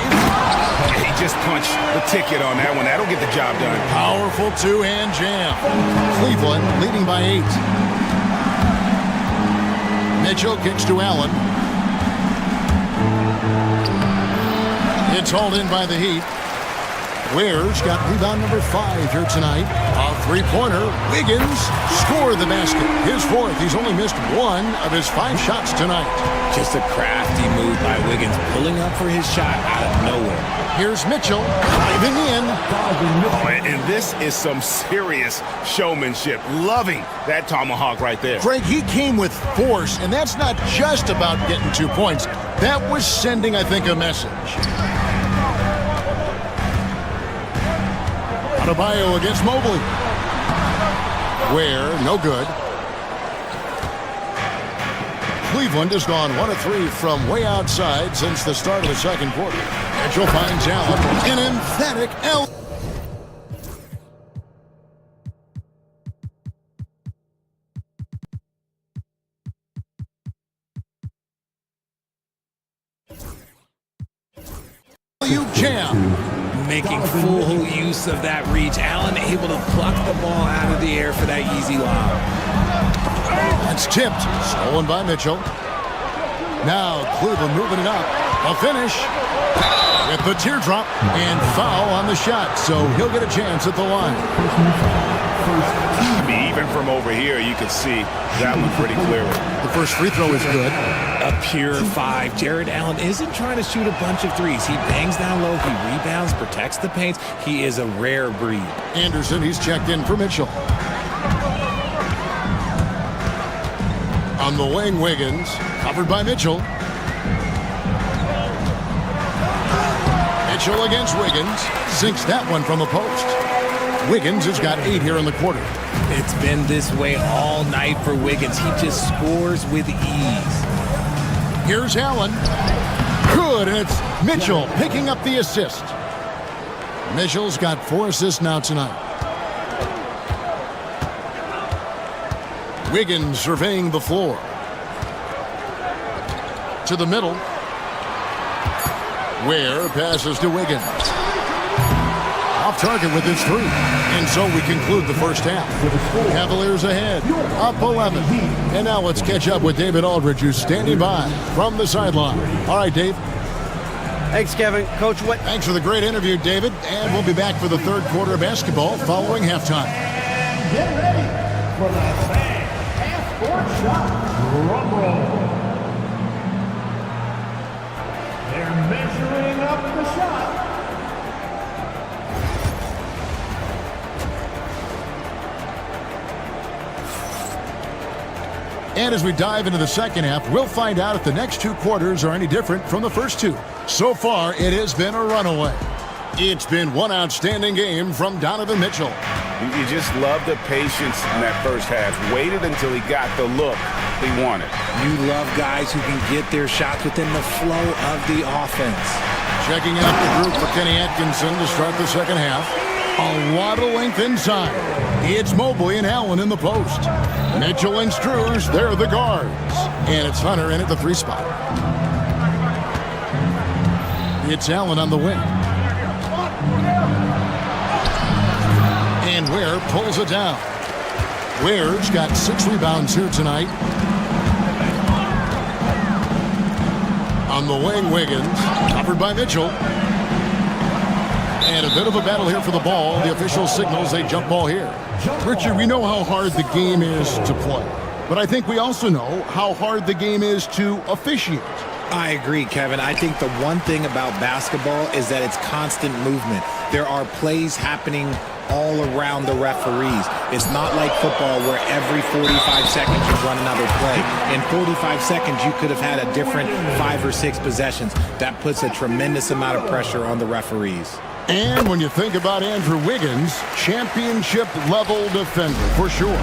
He just punched the ticket on that one. That'll get the job done. Powerful two-hand jam. Cleveland leading by 8. Mitchell kicks to Allen. It's hauled in by the Heat. Ware's got rebound number 5 here tonight. A three-pointer. Wiggins scored the basket. His 4th. He's only missed 1 of his 5 shots tonight. Just a crafty move by Wiggins, pulling up for his shot out of nowhere. Here's Mitchell driving in. And this is some serious showmanship. Loving that tomahawk right there. Craig, he came with force, and that's not just about getting 2 points. That was sending, I think, a message. Adebayo against Mobley. Ware, no good. Cleveland has gone 1 of 3 from way outside since the start of the second quarter. Mitchell finds Allen. An emphatic L. Jam. Making full use of that reach. Allen able to pluck the ball out of the air for that easy lob. That's tipped. Stolen by Mitchell. Now Cleveland moving it up. A finish with the teardrop and foul on the shot. So he'll get a chance at the line. I mean, even from over here, you can see that one pretty clearly. The first free throw is good. A pure 5. Jared Allen isn't trying to shoot a bunch of threes. He bangs down low. He rebounds, protects the paint. He is a rare breed. Anderson, he's checked in for Mitchell. On the wing, Wiggins, covered by Mitchell. Mitchell against Wiggins, sinks that one from the post. Wiggins has got 8 here in the quarter. It's been this way all night for Wiggins. He just scores with ease. Here's Allen. Good, and it's Mitchell picking up the assist. Mitchell's got 4 assists now tonight. Wiggins surveying the floor. To the middle. Ware passes to Wiggins. Off target with his 3. And so we conclude the first half. Cavaliers ahead, up 11. And now let's catch up with David Aldridge, who's standing by from the sideline. All right, Dave. Thanks, Kevin. Coach, what? Thanks for the great interview, David. And we'll be back for the third quarter of basketball following halftime. Get ready for the fan half-court shot. Drum roll. They're measuring up the shot. And as we dive into the second half, we'll find out if the next 2 quarters are any different from the first 2. So far, it has been a runaway. It's been one outstanding game from Donovan Mitchell. You just love the patience in that first half. Waited until he got the look he wanted. You love guys who can get their shots within the flow of the offense. Checking out the group for Kenny Atkinson to start the second half. A lot of length inside. It's Mobley and Allen in the post. Mitchell and Struz, they're the guards. And it's Hunter in at the 3 spot. It's Allen on the wing. And Ware pulls it down. Ware's got 6 rebounds here tonight. On the wing, Wiggins, covered by Mitchell. And a bit of a battle here for the ball. The official signals a jump ball here. Richard, we know how hard the game is to play, but I think we also know how hard the game is to officiate. I agree, Kevin. I think the one thing about basketball is that it's constant movement. There are plays happening all around the referees. It's not like football where every 45 seconds you run another play. In 45 seconds, you could have had a different 5 or 6 possessions. That puts a tremendous amount of pressure on the referees. And when you think about Andrew Wiggins, championship-level defender, for sure.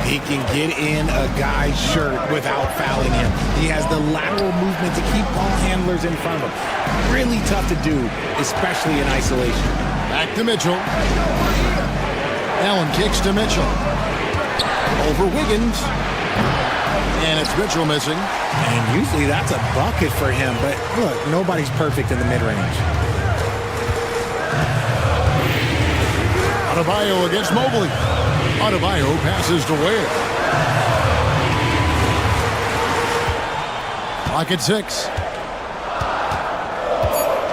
He can get in a guy's shirt without fouling him. He has the lateral movement to keep ball handlers in front of him. Really tough to do, especially in isolation. Back to Mitchell. Allen kicks to Mitchell. Over Wiggins. And it's Mitchell missing. And usually that's a bucket for him, but look, nobody's perfect in the mid-range. Adebayo against Mobley. Adebayo passes to Ware. Clock at 6.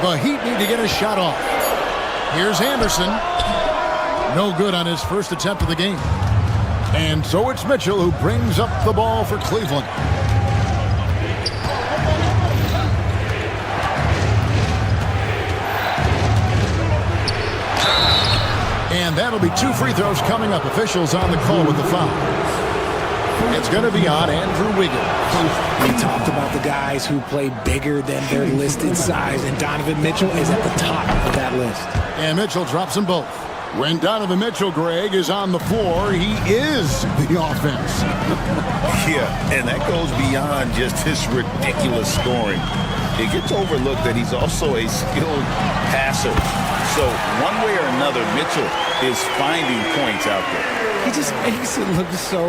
The Heat need to get a shot off. Here's Anderson. No good on his first attempt of the game. And so it's Mitchell who brings up the ball for Cleveland. And that'll be 2 free throws coming up. Officials on the call with the foul. It's going to be on Andrew Wiggins. We talked about the guys who play bigger than their listed size, and Donovan Mitchell is at the top of that list. And Mitchell drops them both. When Donovan Mitchell, Greg, is on the floor, he is the offense. Yeah, and that goes beyond just his ridiculous scoring. It gets overlooked that he's also a skilled passer. So one way or another, Mitchell is finding points out there. He just makes it look so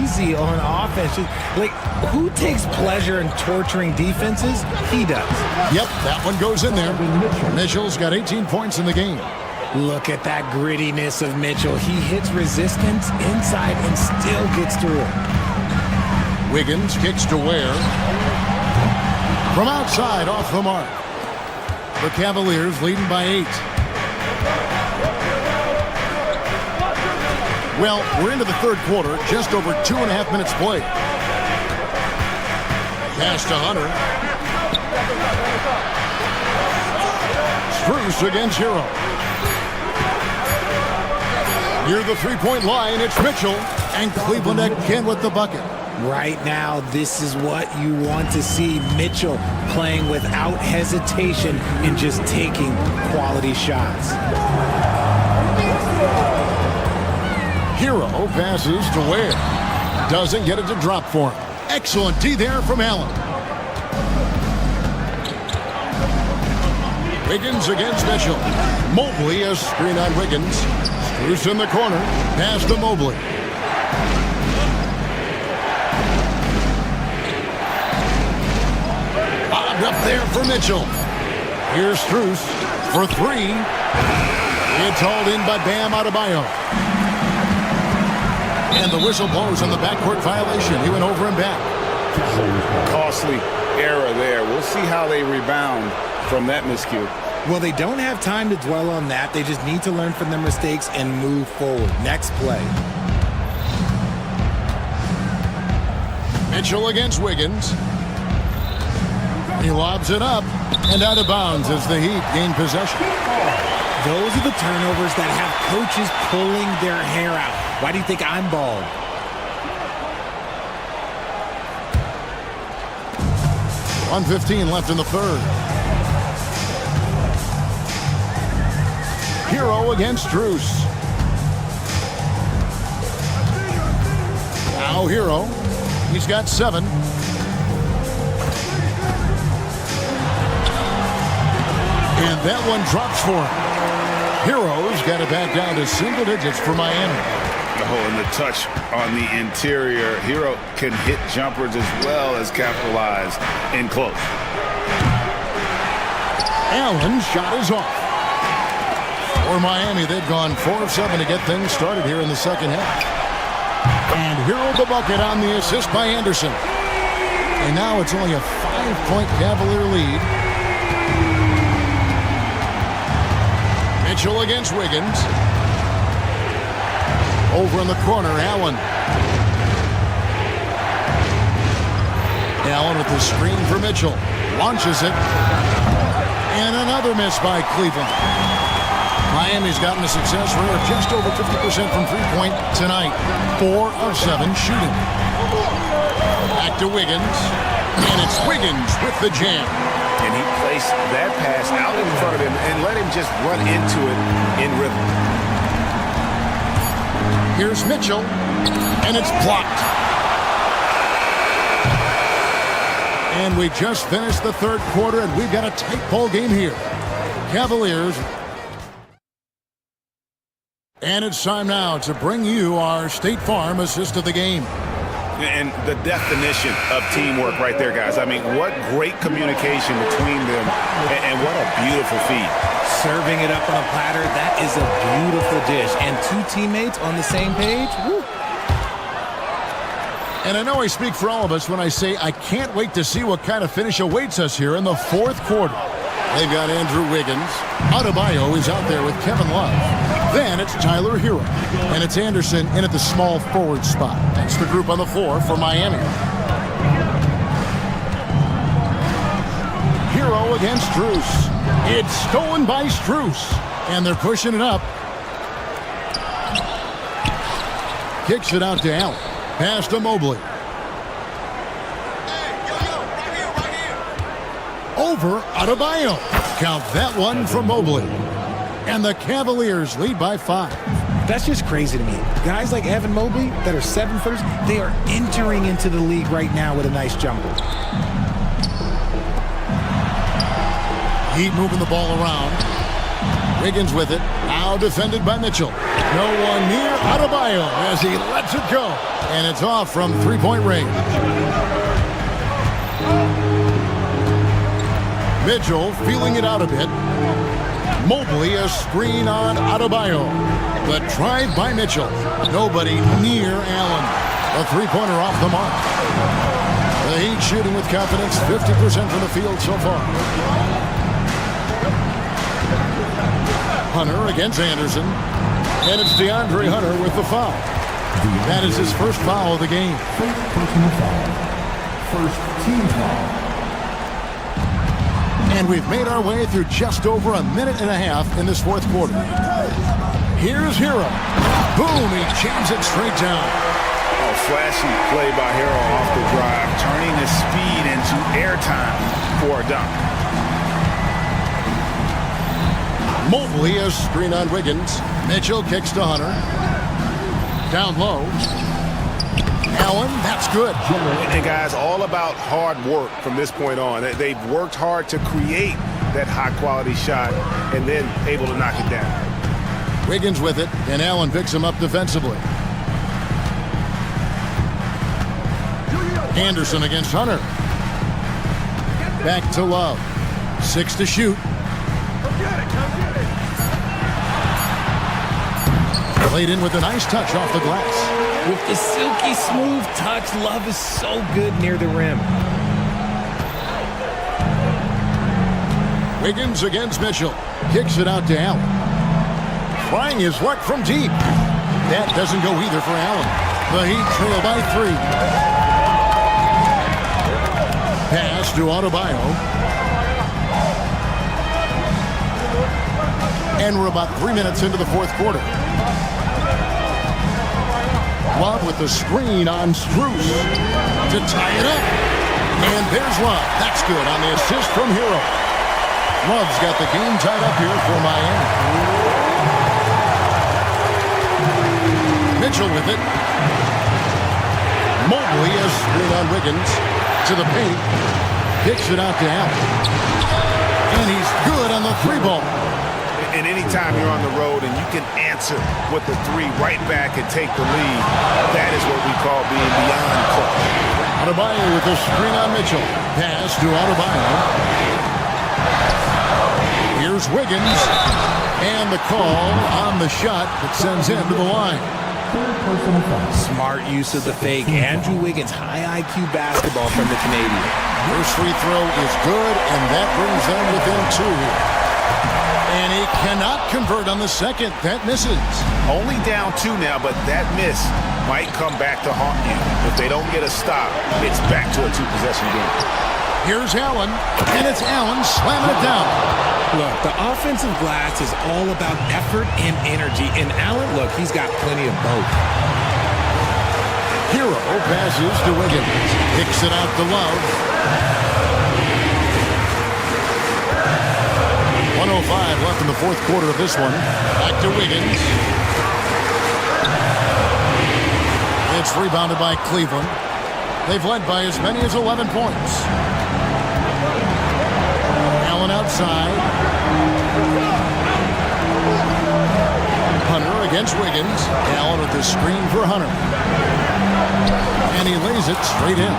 easy on offense. Like, who takes pleasure in torturing defenses? He does. Yep, that one goes in there. Mitchell's got 18 points in the game. Look at that grittiness of Mitchell. He hits resistance inside and still gets through it. Wiggins kicks to Ware. From outside, off the mark. The Cavaliers leading by 8. Well, we're into the third quarter, just over 2.5 minutes played. Pass to Hunter. Strus against Hero. Near the three-point line, it's Mitchell, and Cleveland again with the bucket. Right now, this is what you want to see. Mitchell playing without hesitation and just taking quality shots. Hero passes to Ware. Doesn't get it to drop for him. Excellent D there from Allen. Wiggins against Mitchell. Mobley a screen on Wiggins. Strus in the corner. Pass to Mobley. Bobbed up there for Mitchell. Here's Strus for 3. It's hauled in by Bam Adebayo. And the whistle blows on the backcourt violation. He went over and back. Costly error there. We'll see how they rebound from that miscue. Well, they don't have time to dwell on that. They just need to learn from their mistakes and move forward. Next play. Mitchell against Wiggins. He lobs it up and out of bounds as the Heat gain possession. Those are the turnovers that have coaches pulling their hair out. Why do you think I'm bald? .115 left in the third. Hero against Strus. Now Hero. He's got 7. And that one drops for him. Hero's got it back down to single digits for Miami. Oh, and the touch on the interior. Hero can hit jumpers as well as capitalize in close. Allen's shot is off. For Miami, they've gone 4 of 7 to get things started here in the second half. And Hero the bucket on the assist by Anderson. And now it's only a 5-point Cavalier lead. Mitchell against Wiggins. Over in the corner, Allen. Allen with the screen for Mitchell. Launches it. And another miss by Cleveland. Miami's gotten a success rate of just over 50% from three-point tonight. 4 of 7 shooting. Back to Wiggins. And it's Wiggins with the jam. And he placed that pass out in front of him and let him just run into it in rhythm. Here's Mitchell, and it's blocked. And we just finished the third quarter, and we've got a tight ball game here. Cavaliers And it's time now to bring you our State Farm assist of the game. And the definition of teamwork right there, guys. I mean, what great communication between them, and what a beautiful feed. Serving it up on a platter, that is a beautiful dish. And two teammates on the same page, woo. And I know I speak for all of us when I say I can't wait to see what kind of finish awaits us here in the fourth quarter. They've got Andrew Wiggins. Adebayo is out there with Kevin Love. Then it's Tyler Hero. And it's Anderson in at the small forward spot. That's the group on the floor for Miami. Hero against Strus. It's stolen by Strus. And they're pushing it up. Kicks it out to Allen. Pass to Mobley. Over Adebayo. Count that one from Mobley. And the Cavaliers lead by 5. That's just crazy to me. Guys like Evan Mobley that are 7-footers, they are entering into the league right now with a nice jumper. Heat moving the ball around. Wiggins with it. Now defended by Mitchell. No one near Adebayo as he lets it go. And it's off from three-point range. Mitchell feeling it out a bit. Mobley a screen on Adebayo. The drive by Mitchell. Nobody near Allen. A three-pointer off the mark. The Heat shooting with confidence, 50% from the field so far. Hunter against Anderson. And it's DeAndre Hunter with the foul. That is his first foul of the game. First personal foul. First team foul. And we've made our way through just over a minute and a half in this fourth quarter. Here's Hero. Boom, he jams it straight down. Oh, flashy play by Hero off the drive, turning his speed into airtime for a dunk. Mobley a screen on Wiggins. Mitchell kicks to Hunter. Down low. Allen, that's good. And guys, all about hard work from this point on. They've worked hard to create that high-quality shot and then able to knock it down. Wiggins with it, and Allen picks him up defensively. Anderson against Hunter. Back to Love. 6 to shoot. Played in with a nice touch off the glass. With the silky smooth touch, Love is so good near the rim. Wiggins against Mitchell. Kicks it out to Allen. Trying his luck from deep. That doesn't go either for Allen. The Heat trail by 3. Pass to Adebayo. And we're about 3 minutes into the fourth quarter. Love with the screen on Strus to tie it up. And there's Love. That's good on the assist from Hero. Love's got the game tied up here for Miami. Mitchell with it. Mobley a screen on Wiggins to the paint. Kicks it out to Allen. And he's good on the 3-ball. And anytime you're on the road and you can answer with the 3 right back and take the lead, that is what we call being beyond clutch. Adebayo with the screen on Mitchell. Pass to Adebayo. Here's Wiggins. And the call on the shot that sends him to the line. Smart use of the fake. Andrew Wiggins, high IQ basketball from the Canadian. First free throw is good, and that brings them within 2. And he cannot convert on the second. That misses. Only down 2 now, but that miss might come back to haunt you. If they don't get a stop, it's back to a 2-possession game. Here's Allen, and it's Allen slamming it down. Look, the offensive glass is all about effort and energy. And Allen, look, he's got plenty of both. Hero passes to Wiggins. Kicks it out to Love. 1:05 left in the fourth quarter of this one. Back to Wiggins. It's rebounded by Cleveland. They've led by as many as 11 points. Allen outside. Hunter against Wiggins. Allen with the screen for Hunter. And he lays it straight in.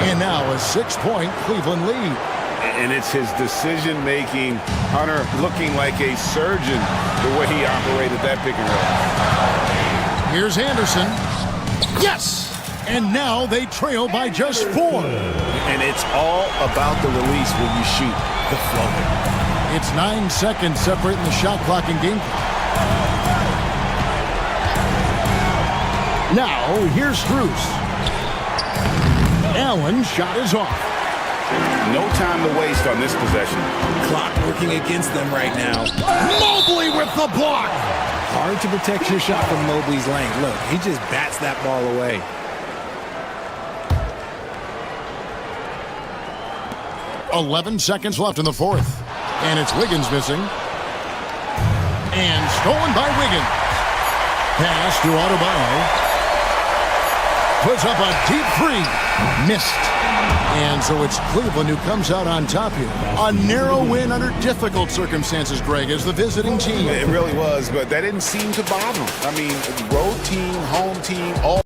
And now a 6-point Cleveland lead. And it's his decision-making. Hunter looking like a surgeon the way he operated that pick and roll. Here's Anderson. Yes! And now they trail by just 4. And it's all about the release when you shoot the floater. It's 9 seconds separating the shot clock and game clock. Now, here's Strus. Allen's shot is off. No time to waste on this possession. Clock working against them right now. Mobley with the block. Hard to protect your shot from Mobley's length. Look, he just bats that ball away. .11 seconds left in the fourth. And it's Wiggins missing. And stolen by Wiggins. Pass to Adebayo. Puts up a deep three. Missed. And so it's Cleveland who comes out on top here. A narrow win under difficult circumstances, Greg, as the visiting team. It really was, but that didn't seem to bother him. I mean, road team, home team, all.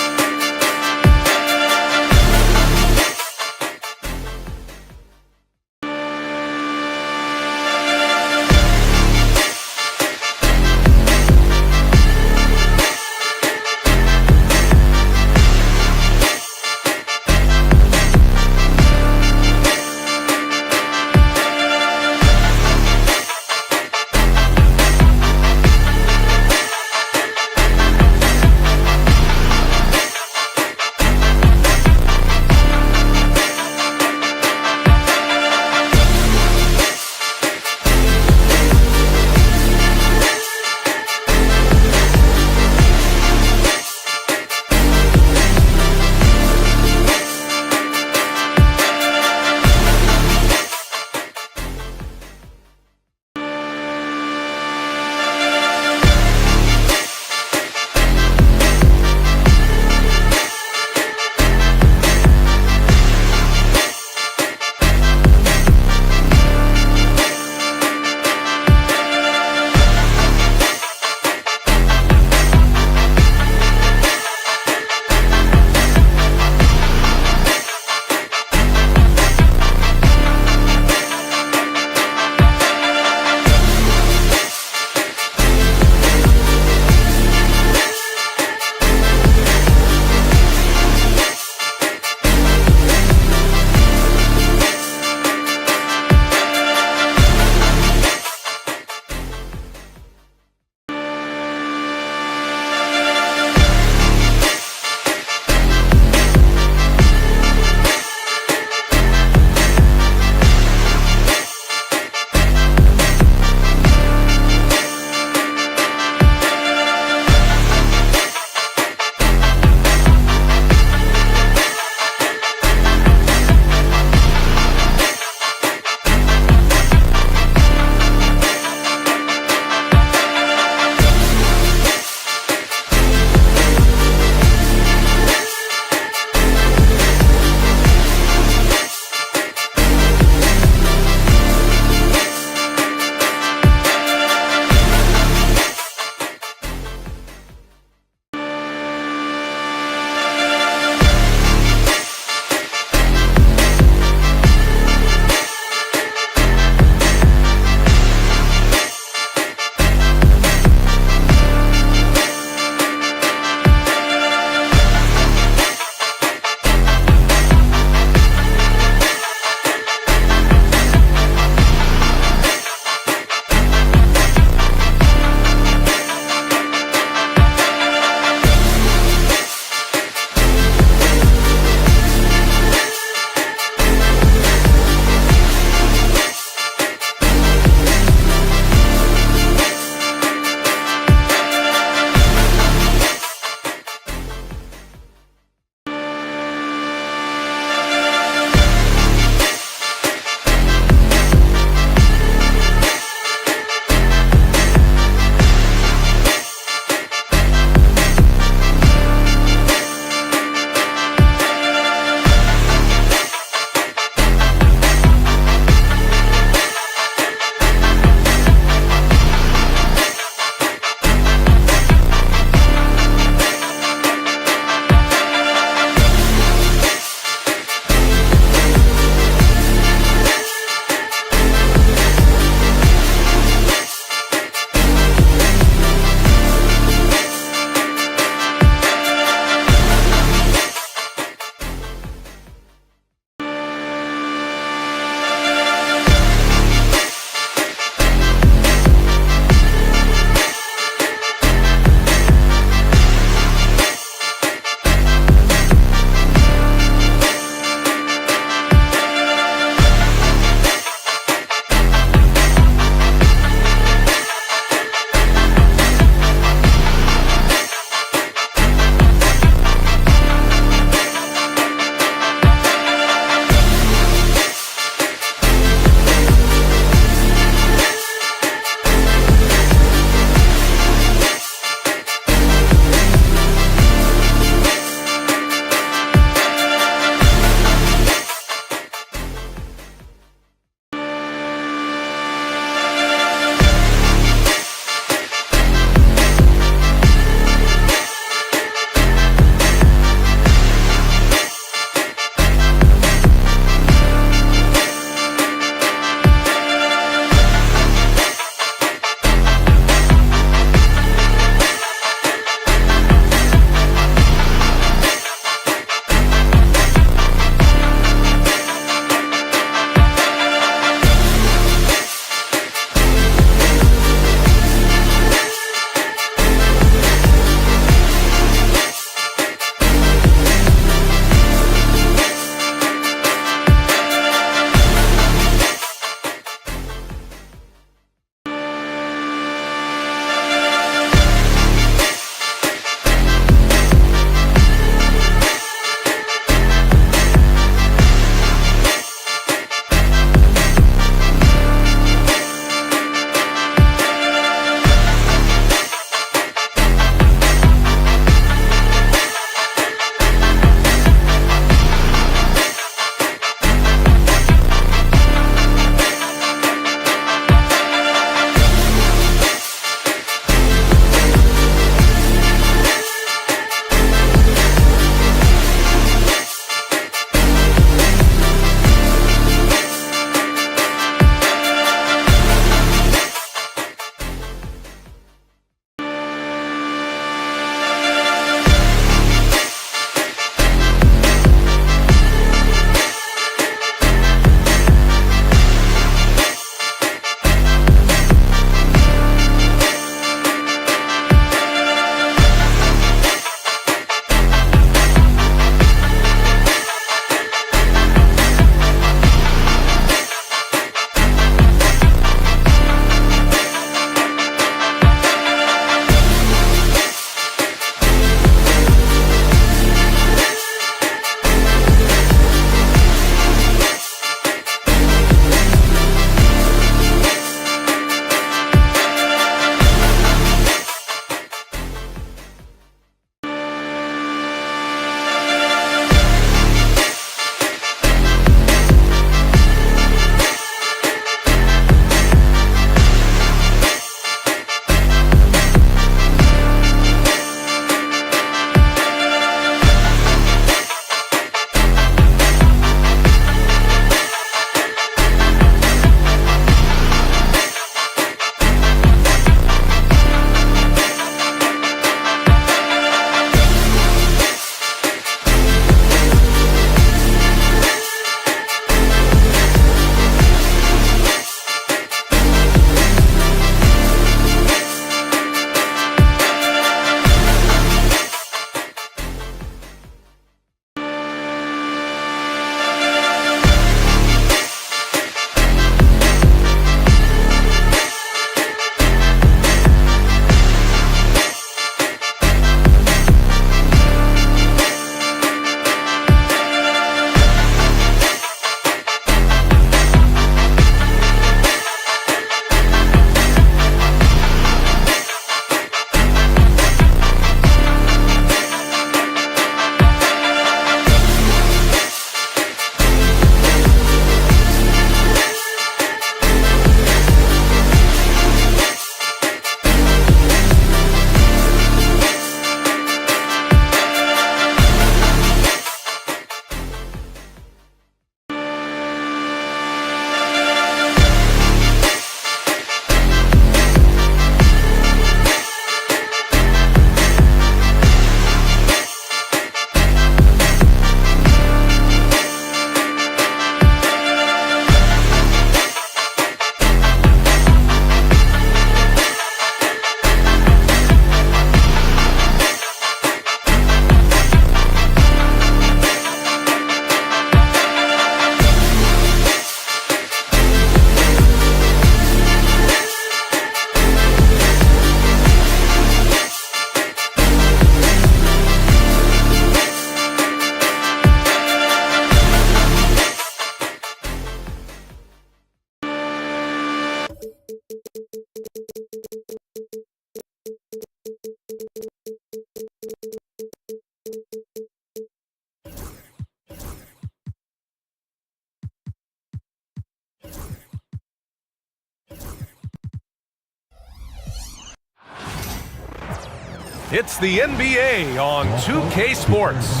It's the NBA on 2K Sports.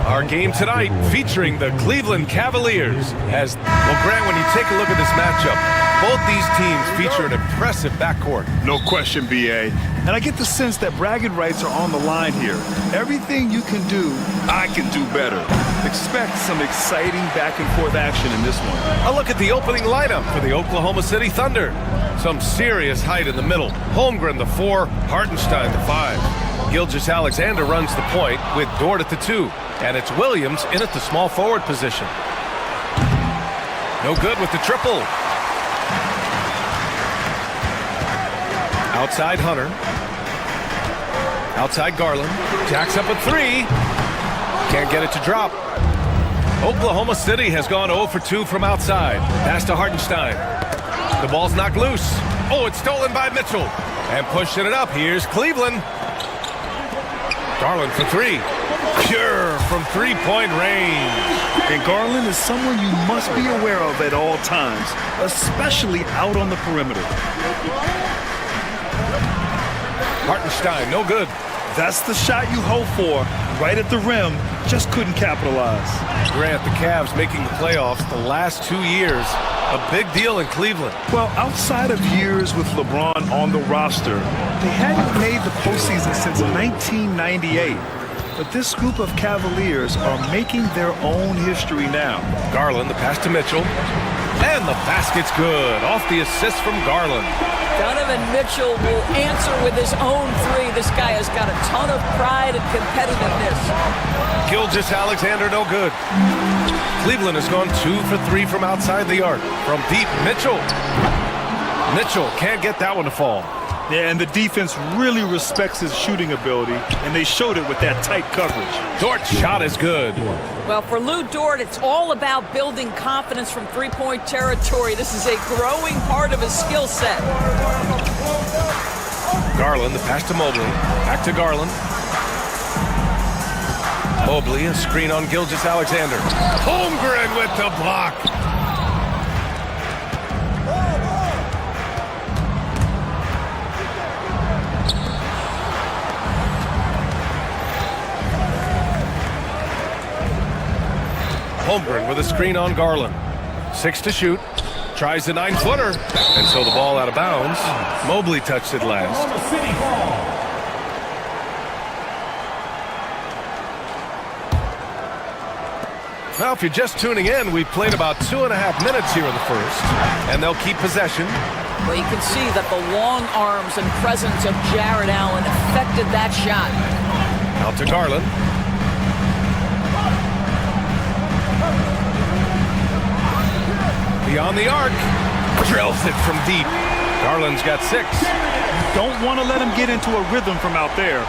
Our game tonight featuring the Cleveland Cavaliers. Well, Grant, when you take a look at this matchup, both these teams feature an impressive backcourt. No question, BA. And I get the sense that bragging rights are on the line here. Everything you can do, I can do better. Expect some exciting back-and-forth action in this one. A look at the opening lineup for the Oklahoma City Thunder. Some serious height in the middle. Holmgren the 4, Hartenstein the 5. Gilgeous-Alexander runs the point with Dort at the 2. And it's Williams in at the small forward position. No good with the triple. Outside Hunter. Outside Garland. Jacks up a 3. Can't get it to drop. Oklahoma City has gone 0 for 2 from outside. Pass to Hartenstein. The ball's knocked loose. Oh, it's stolen by Mitchell. And pushing it up, here's Cleveland. Garland for 3. Pure from three-point range. And Garland is someone you must be aware of at all times, especially out on the perimeter. Hartenstein, no good. That's the shot you hope for, right at the rim, just couldn't capitalize. Grant, the Cavs making the playoffs the last 2 years, a big deal in Cleveland. Well, outside of years with LeBron on the roster, they hadn't made the postseason since 1998. But this group of Cavaliers are making their own history now. Garland, the pass to Mitchell. And the basket's good, off the assist from Garland. Donovan Mitchell will answer with his own 3. This guy has got a ton of pride and competitiveness. Gilgeous-Alexander, no good. Cleveland has gone 2 for 3 from outside the arc. From deep, Mitchell. Mitchell can't get that one to fall. Yeah, and the defense really respects his shooting ability, and they showed it with that tight coverage. Dort's shot is good. Well, for Lou Dort, it's all about building confidence from three-point territory. This is a growing part of his skill set. Garland, the pass to Mobley. Back to Garland. Mobley, a screen on Gilgeous-Alexander. Holmgren with the block. Holmgren with a screen on Garland. 6 to shoot. Tries the 9-footer. And so the ball out of bounds. Mobley touched it last. Now, if you're just tuning in, we've played about 2.5 minutes here in the first. And they'll keep possession. Well, you can see that the long arms and presence of Jared Allen affected that shot. Out to Garland. Beyond the arc, drills it from deep. Garland's got 6. Don't want to let him get into a rhythm from out there.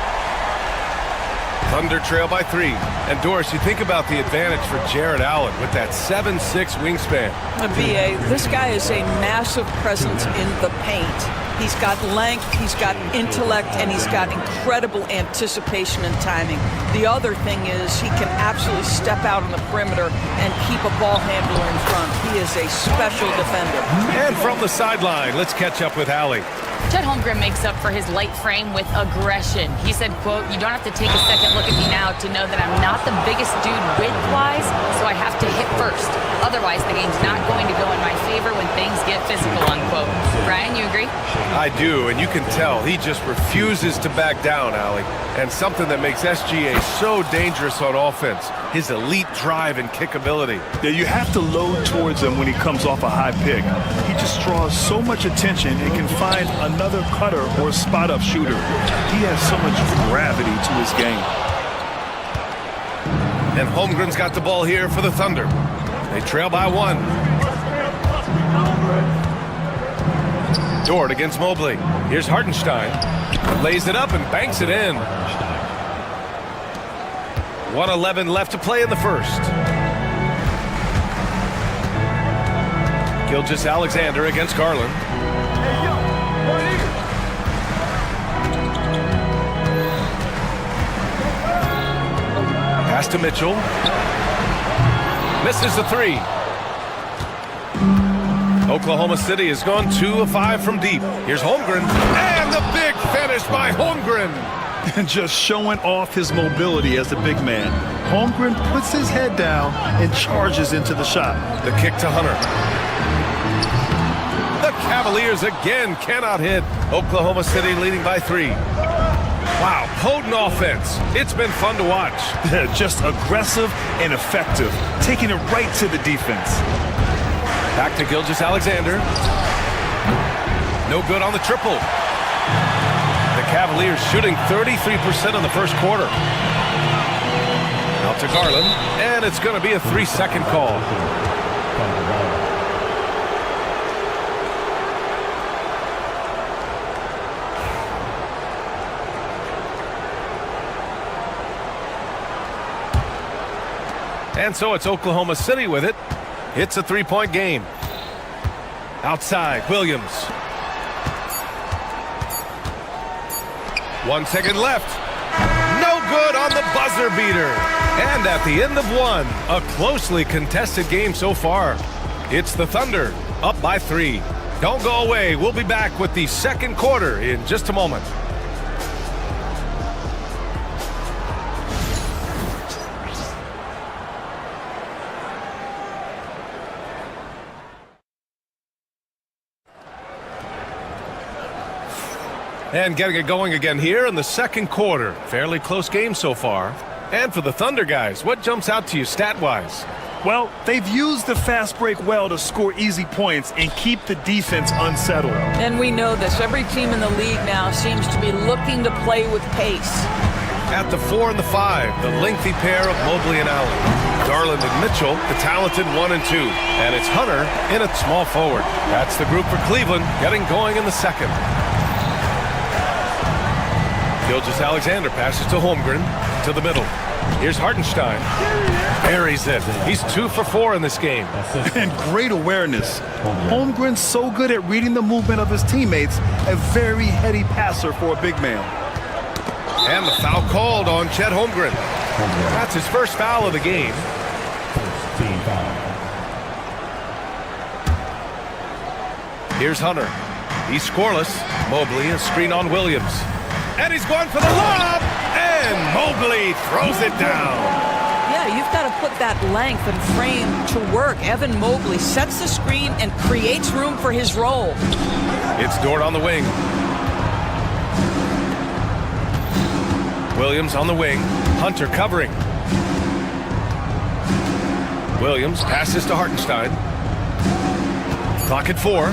Thunder trail by 3. And Doris, you think about the advantage for Jared Allen with that 7'6" wingspan. BA, this guy is a massive presence in the paint. He's got length, he's got intellect, and he's got incredible anticipation and timing. The other thing is he can absolutely step out on the perimeter and keep a ball handler in front. He is a special defender. And from the sideline, let's catch up with Allie. Chet Holmgren makes up for his light frame with aggression. He said, quote, "You don't have to take a second look at me now to know that I'm not the biggest dude width-wise, so I have to hit first. Otherwise, the game's not going to go in my favor when things get physical," unquote. Brian, you agree? I do, and you can tell he just refuses to back down, Allie. And something that makes SGA so dangerous on offense, his elite drive and kick ability. Yeah, you have to load towards him when he comes off a high pick. He just draws so much attention and can find another cutter or spot-up shooter. He has so much gravity to his game. And Holmgren's got the ball here for the Thunder. They trail by 1. Dort against Mobley. Here's Hartenstein. Lays it up and banks it in. 1:11 left to play in the first. Gilgeous-Alexander against Garland. Pass to Mitchell. Misses the 3. Oklahoma City has gone 2 of 5 from deep. Here's Holmgren. And the big finish by Holmgren. And just showing off his mobility as a big man. Holmgren puts his head down and charges into the shot. The kick to Hunter. The Cavaliers again cannot hit. Oklahoma City leading by 3. Wow, potent offense. It's been fun to watch. Just aggressive and effective, taking it right to the defense. Back to Gilgeous-Alexander. No good on the triple. The Cavaliers shooting 33% in the first quarter. Out to Garland, and it's going to be a 3-second call. And so it's Oklahoma City with it. It's a 3-point game. Outside, Williams. 1 second left. No good on the buzzer beater. And at the end of 1, a closely contested game so far. It's the Thunder up by 3. Don't go away. We'll be back with the second quarter in just a moment. And getting it going again here in the second quarter. Fairly close game so far. And for the Thunder guys, what jumps out to you stat-wise? Well, they've used the fast break well to score easy points and keep the defense unsettled. And we know this. Every team in the league now seems to be looking to play with pace. At the 4 and the 5, the lengthy pair of Mobley and Allen. Garland and Mitchell, the talented 1 and 2. And it's Hunter in at small forward. That's the group for Cleveland getting going in the second. Gilgeous-Alexander passes to Holmgren, to the middle. Here's Hartenstein. Buries it. He's 2 for 4 in this game. And great awareness. Holmgren's so good at reading the movement of his teammates, a very heady passer for a big man. And the foul called on Chet Holmgren. That's his first foul of the game. Here's Hunter. He's scoreless. Mobley, a screen on Williams. And he's going for the lob, and Mobley throws it down. Yeah, you've got to put that length and frame to work. Evan Mobley sets the screen and creates room for his roll. It's Dort on the wing. Williams on the wing. Hunter covering. Williams passes to Hartenstein. Clock at 4.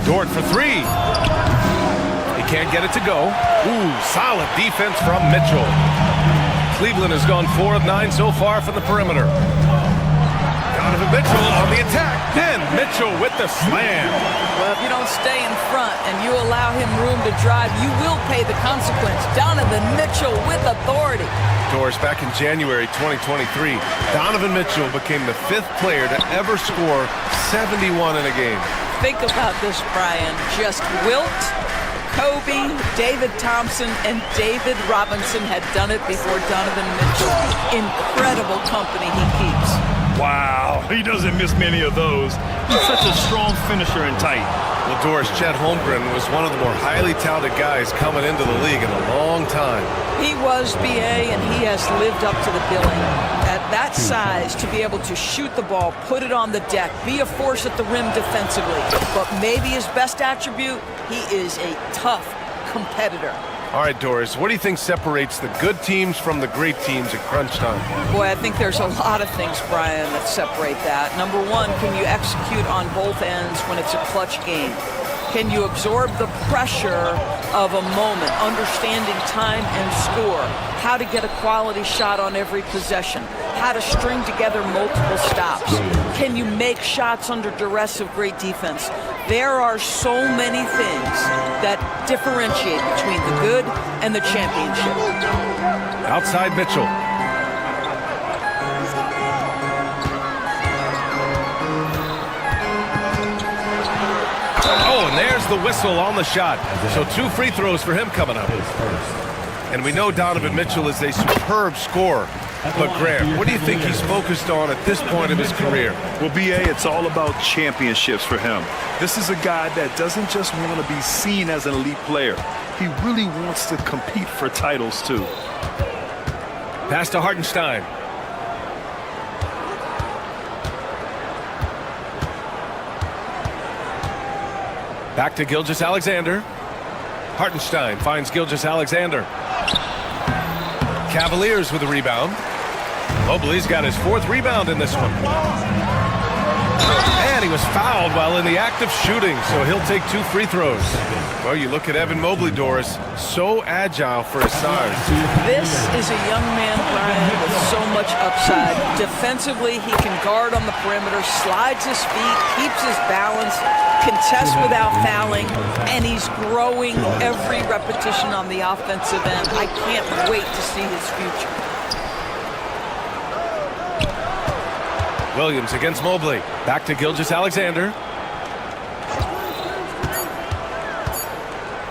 Dort for 3. Can't get it to go. Ooh, solid defense from Mitchell. Cleveland has gone 4 of 9 so far from the perimeter. Donovan Mitchell on the attack. Then Mitchell with the slam. Well, if you don't stay in front and you allow him room to drive, you will pay the consequence. Donovan Mitchell with authority. Doris, back in January 2023, Donovan Mitchell became the 5th player to ever score 71 in a game. Think about this, Brian. Just Wilt, Kobe, David Thompson, and David Robinson had done it before Donovan Mitchell. Incredible company he keeps. Wow, he doesn't miss many of those. He's such a strong finisher and tight. Well, Doris, Chet Holmgren was one of the more highly touted guys coming into the league in a long time. He was, BA, and he has lived up to the billing. At that size, to be able to shoot the ball, put it on the deck, be a force at the rim defensively. But maybe his best attribute, he is a tough competitor. All right, Doris, what do you think separates the good teams from the great teams at crunch time? Boy, I think there's a lot of things, Brian, that separate that. Number one, can you execute on both ends when it's a clutch game? Can you absorb the pressure of a moment, understanding time and score, how to get a quality shot on every possession, how to string together multiple stops? Can you make shots under duress of great defense? There are so many things that differentiate between the good and the championship. Outside Mitchell. Oh, and there's the whistle on the shot. So 2 free throws for him coming up. And we know Donovan Mitchell is a superb scorer. But Graham, what do you think he's focused on at this point of his career? Well, BA, it's all about championships for him. This is a guy that doesn't just want to be seen as an elite player. He really wants to compete for titles, too. Pass to Hartenstein. Back to Gilgeous-Alexander. Hartenstein finds Gilgeous-Alexander. Cavaliers with a rebound. Mobley's got his 4th rebound in this one. And he was fouled while in the act of shooting, so he'll take 2 free throws. Well, you look at Evan Mobley, Doris, so agile for his size. This is a young man, Brian, with so much upside. Defensively, he can guard on the perimeter, slides his feet, keeps his balance, contests without fouling, and he's growing every repetition on the offensive end. I can't wait to see his future. Williams against Mobley. Back to Gilgeous-Alexander.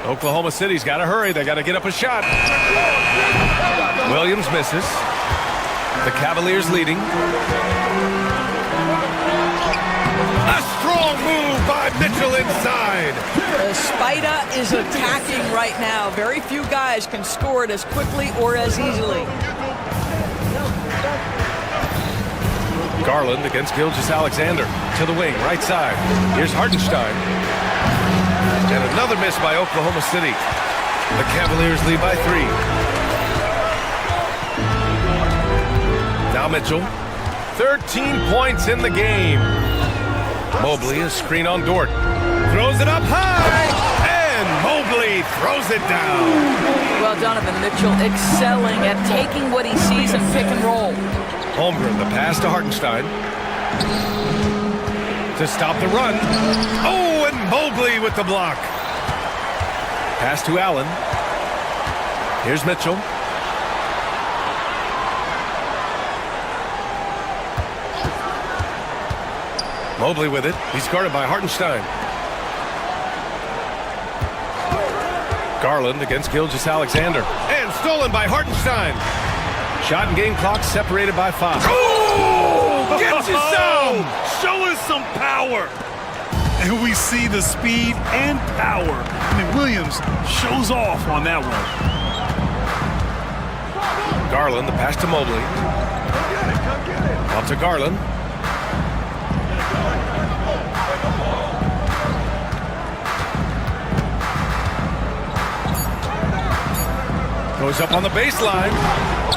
Oklahoma City's got to hurry. They got to get up a shot. Williams misses. The Cavaliers leading. A strong move by Mitchell inside. Spida is attacking right now. Very few guys can score it as quickly or as easily. Garland against Gilgeous-Alexander. To the wing, right side. Here's Hartenstein. And another miss by Oklahoma City. The Cavaliers lead by 3. Now Mitchell. 13 points in the game. Mobley, a screen on Dort. Throws it up high. And Mobley throws it down. Well, Donovan Mitchell excelling at taking what he sees in pick and roll. Holmgren, the pass to Hartenstein. To stop the run. Oh, and Mobley with the block. Pass to Allen. Here's Mitchell. Mobley with it. He's guarded by Hartenstein. Garland against Gilgeous-Alexander. And stolen by Hartenstein. Shot and game clock separated by 5. Oh! Gets you some! Show us some power! And we see the speed and power. I mean, Williams shows off on that one. Garland, the pass to Mobley. Up to Garland. Goes up on the baseline.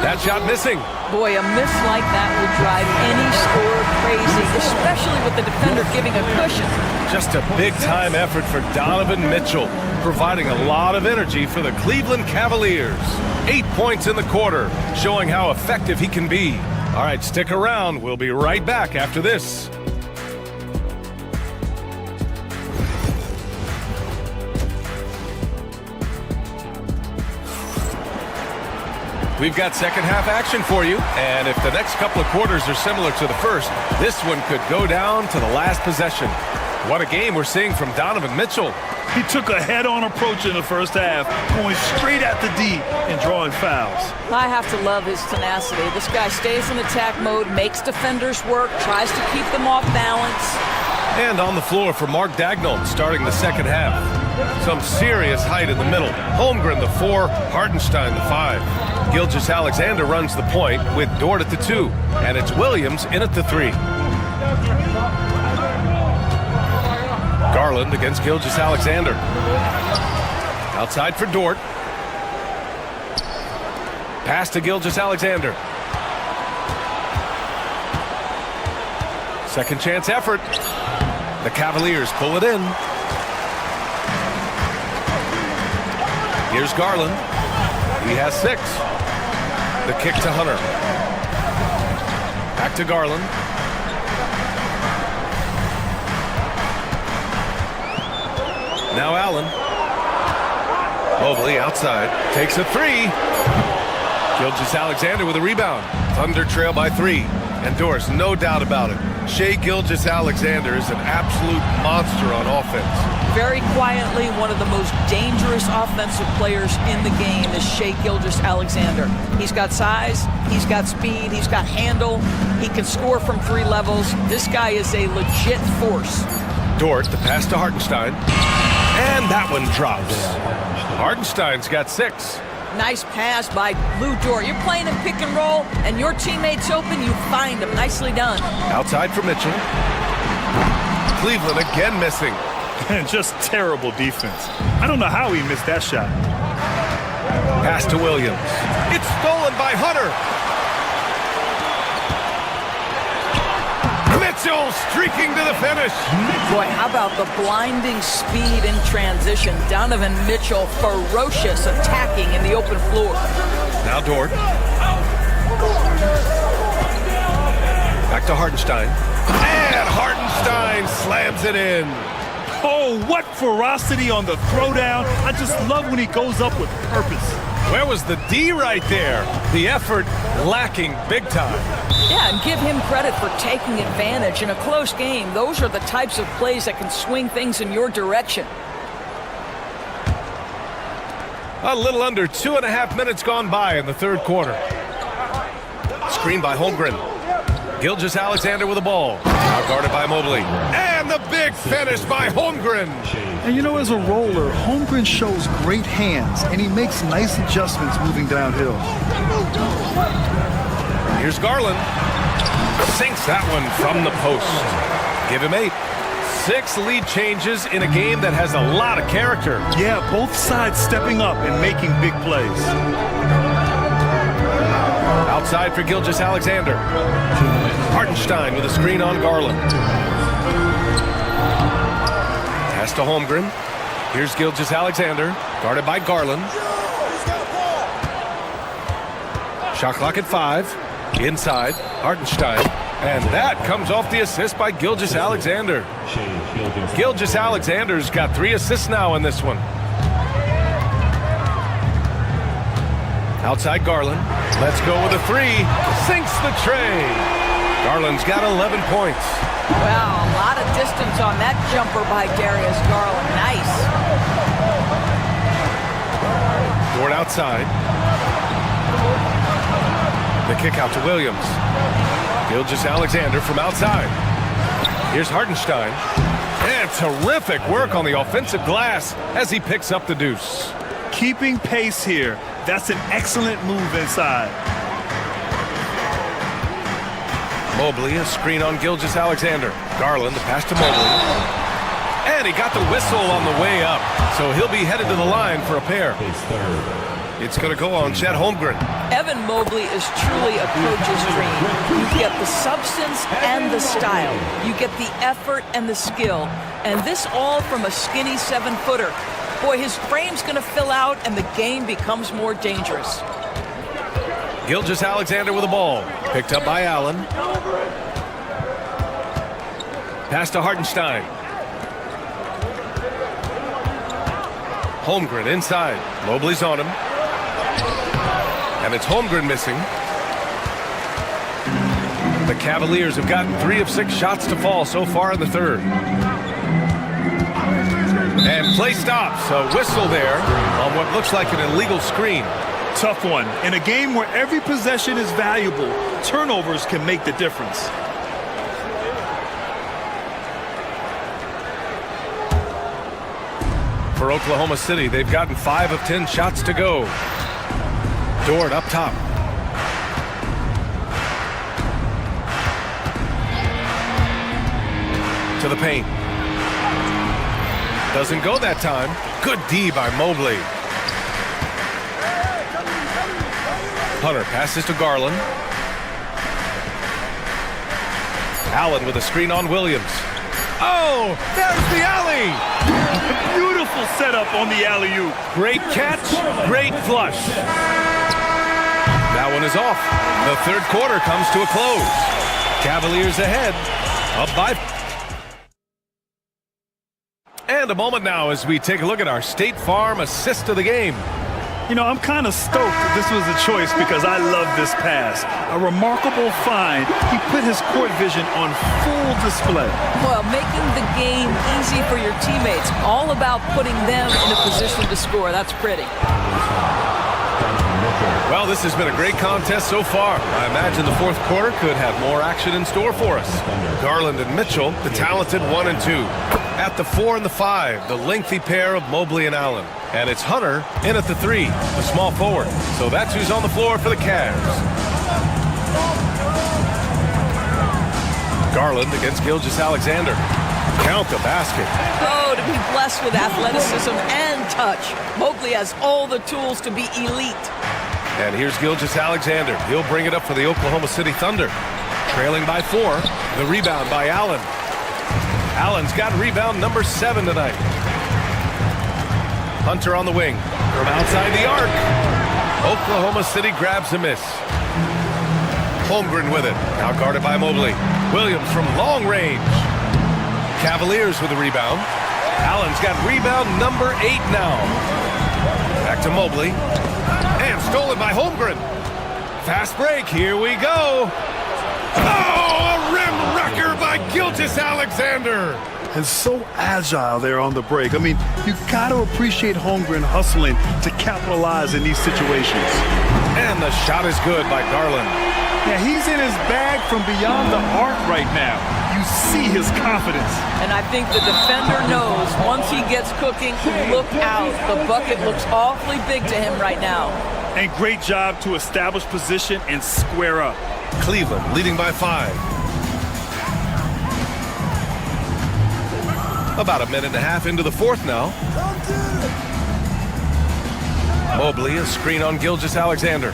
That shot missing. Boy, a miss like that will drive any scorer crazy, especially with the defender giving a cushion. Just a big-time effort for Donovan Mitchell, providing a lot of energy for the Cleveland Cavaliers. 8 points in the quarter, showing how effective he can be. All right, stick around. We'll be right back after this. We've got second half action for you, and if the next couple of quarters are similar to the first, this one could go down to the last possession. What a game we're seeing from Donovan Mitchell. He took a head-on approach in the first half, going straight at the D and drawing fouls. I have to love his tenacity. This guy stays in attack mode, makes defenders work, tries to keep them off balance. And on the floor for Mark Daigneault, starting the second half. Some serious height in the middle. Holmgren, the 4, Hartenstein, the 5. Gilgeous-Alexander runs the point with Dort at the 2, and it's Williams in at the 3. Garland against Gilgeous-Alexander. Outside for Dort. Pass to Gilgeous-Alexander. Second chance effort. The Cavaliers pull it in. Here's Garland. He has 6. The kick to Hunter. Back to Garland. Now Allen. Mobley outside. Takes a 3. Gilgeous-Alexander with a rebound. Thunder trail by 3. And Doris, no doubt about it. Shai Gilgeous-Alexander is an absolute monster on offense. Very quietly, one of the most dangerous offensive players in the game is Shai Gilgeous-Alexander. He's got size, he's got speed, he's got handle, he can score from 3 levels. This guy is a legit force. Dort, the pass to Hartenstein, and that one drops. Hartenstein's got 6. Nice pass by Lou Dort. You're playing in pick and roll, and your teammate's open, you find him. Nicely done. Outside for Mitchell. Cleveland again missing. Just terrible defense. I don't know how he missed that shot. Pass to Williams. It's stolen by Hunter. Mitchell streaking to the finish. Boy, how about the blinding speed in transition? Donovan Mitchell, ferocious attacking in the open floor. Now Dort. Back to Hartenstein. And Hartenstein slams it in. Oh, what ferocity on the throwdown. I just love when he goes up with purpose. Where was the D right there? The effort lacking big time. Yeah, and give him credit for taking advantage in a close game. Those are the types of plays that can swing things in your direction. A little under 2.5 minutes gone by in the third quarter. Screen by Holmgren. Gilgeous-Alexander with the ball. Now guarded by Mobley. And the big finish by Holmgren. And you know, as a roller, Holmgren shows great hands, and he makes nice adjustments moving downhill. Here's Garland. Sinks that one from the post. Give him 8. 6 lead changes in a game that has a lot of character. Yeah, both sides stepping up and making big plays. Outside for Gilgeous-Alexander. Hartenstein with a screen on Garland. Pass to Holmgren. Here's Gilgeous-Alexander, guarded by Garland. Shot clock at 5. Inside, Hartenstein. And that comes off the assist by Gilgeous-Alexander. Gilgeous-Alexander's got 3 assists now in this one. Outside Garland. Let's go with a 3. Sinks the tray. Garland's got 11 points. Wow, a lot of distance on that jumper by Darius Garland. Nice. Dort outside. The kick out to Williams. Gilgeous-Alexander from outside. Here's Hartenstein. And terrific work on the offensive glass as he picks up the deuce. Keeping pace here. That's an excellent move inside. Mobley, a screen on Gilgeous-Alexander. Garland, the pass to Mobley. And he got the whistle on the way up, so he'll be headed to the line for a pair. It's going to go on Chet Holmgren. Evan Mobley is truly a coach's dream. You get the substance and the style. You get the effort and the skill. And this all from a skinny 7-footer. Boy, his frame's going to fill out, and the game becomes more dangerous. Gilgeous-Alexander with the ball. Picked up by Allen. Pass to Hartenstein. Holmgren inside. Mobley's on him. And it's Holmgren missing. The Cavaliers have gotten 3 of 6 shots to fall so far in the third. And play stops. A whistle there on what looks like an illegal screen. Tough one. In a game where every possession is valuable, turnovers can make the difference. For Oklahoma City, they've gotten 5 of 10 shots to go. Dort up top. To the paint. Doesn't go that time. Good D by Mobley. Hunter passes to Garland. Allen with a screen on Williams. Oh, there's the alley. Beautiful setup on the alley-oop. Great catch, great flush. That one is off. The third quarter comes to a close. Cavaliers ahead, up by. And a moment now as we take a look at our State Farm assist of the game. You know, I'm kind of stoked that this was a choice because I love this pass. A remarkable find. He put his court vision on full display. Well, making the game easy for your teammates. All about putting them in a position to score. That's pretty. Well, this has been a great contest so far. I imagine the fourth quarter could have more action in store for us. Garland and Mitchell, the talented 1 and 2. At the 4 and the 5, the lengthy pair of Mobley and Allen. And it's Hunter in at the 3, the small forward. So that's who's on the floor for the Cavs. Garland against Gilgeous-Alexander. Count the basket. Oh, to be blessed with athleticism and touch. Mobley has all the tools to be elite. And here's Gilgeous-Alexander. He'll bring it up for the Oklahoma City Thunder. Trailing by 4. The rebound by Allen. Allen's got rebound number 7 tonight. Hunter on the wing. From outside the arc. Oklahoma City grabs a miss. Holmgren with it. Now guarded by Mobley. Williams from long range. Cavaliers with the rebound. Allen's got rebound number 8 now. Back to Mobley. And stolen by Holmgren. Fast break. Here we go. Oh, a rim wrecker by Gilgeous-Alexander. And so agile there on the break. I mean, you got to appreciate Holmgren hustling to capitalize in these situations. And the shot is good by Garland. Yeah, he's in his bag from beyond the arc right now. You see his confidence. And I think the defender knows once he gets cooking, look out. The bucket looks awfully big to him right now. And great job to establish position and square up. Cleveland leading by 5. About a minute and a half into the fourth now. Mobley, a screen on Gilgeous-Alexander.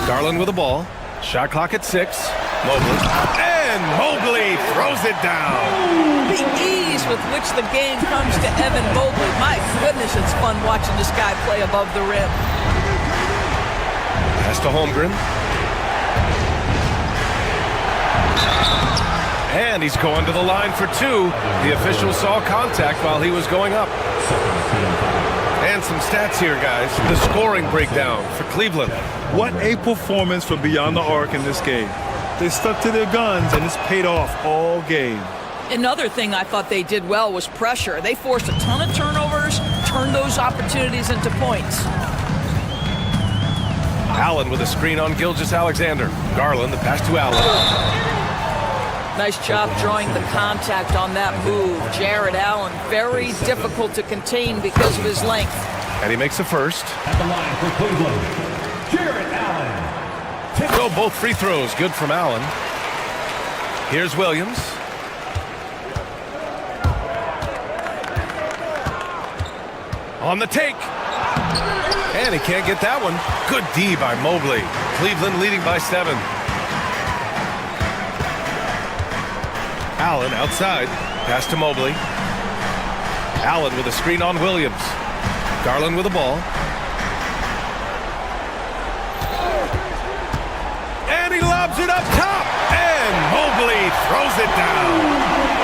Garland with the ball. Shot clock at 6. Mobley. And Mobley throws it down. The ease with which the game comes to Evan Mobley. My goodness, it's fun watching this guy play above the rim. Pass to Holmgren. And he's going to the line for 2. The official saw contact while he was going up. And some stats here, guys. The scoring breakdown for Cleveland. What a performance from beyond the arc in this game. They stuck to their guns, and it's paid off all game. Another thing I thought they did well was pressure. They forced a ton of turnovers, turned those opportunities into points. Allen with a screen on Gilgeous-Alexander. Garland, the pass to Allen. Nice job drawing the contact on that move. Jared Allen, very difficult to contain because of his length. And he makes a first. At the line for Cleveland, Jared Allen. So both free throws good from Allen. Here's Williams. On the take. And he can't get that one. Good D by Mobley. Cleveland leading by 7. Allen outside. Pass to Mobley. Allen with a screen on Williams. Garland with the ball. And he lobs it up top. And Mobley throws it down.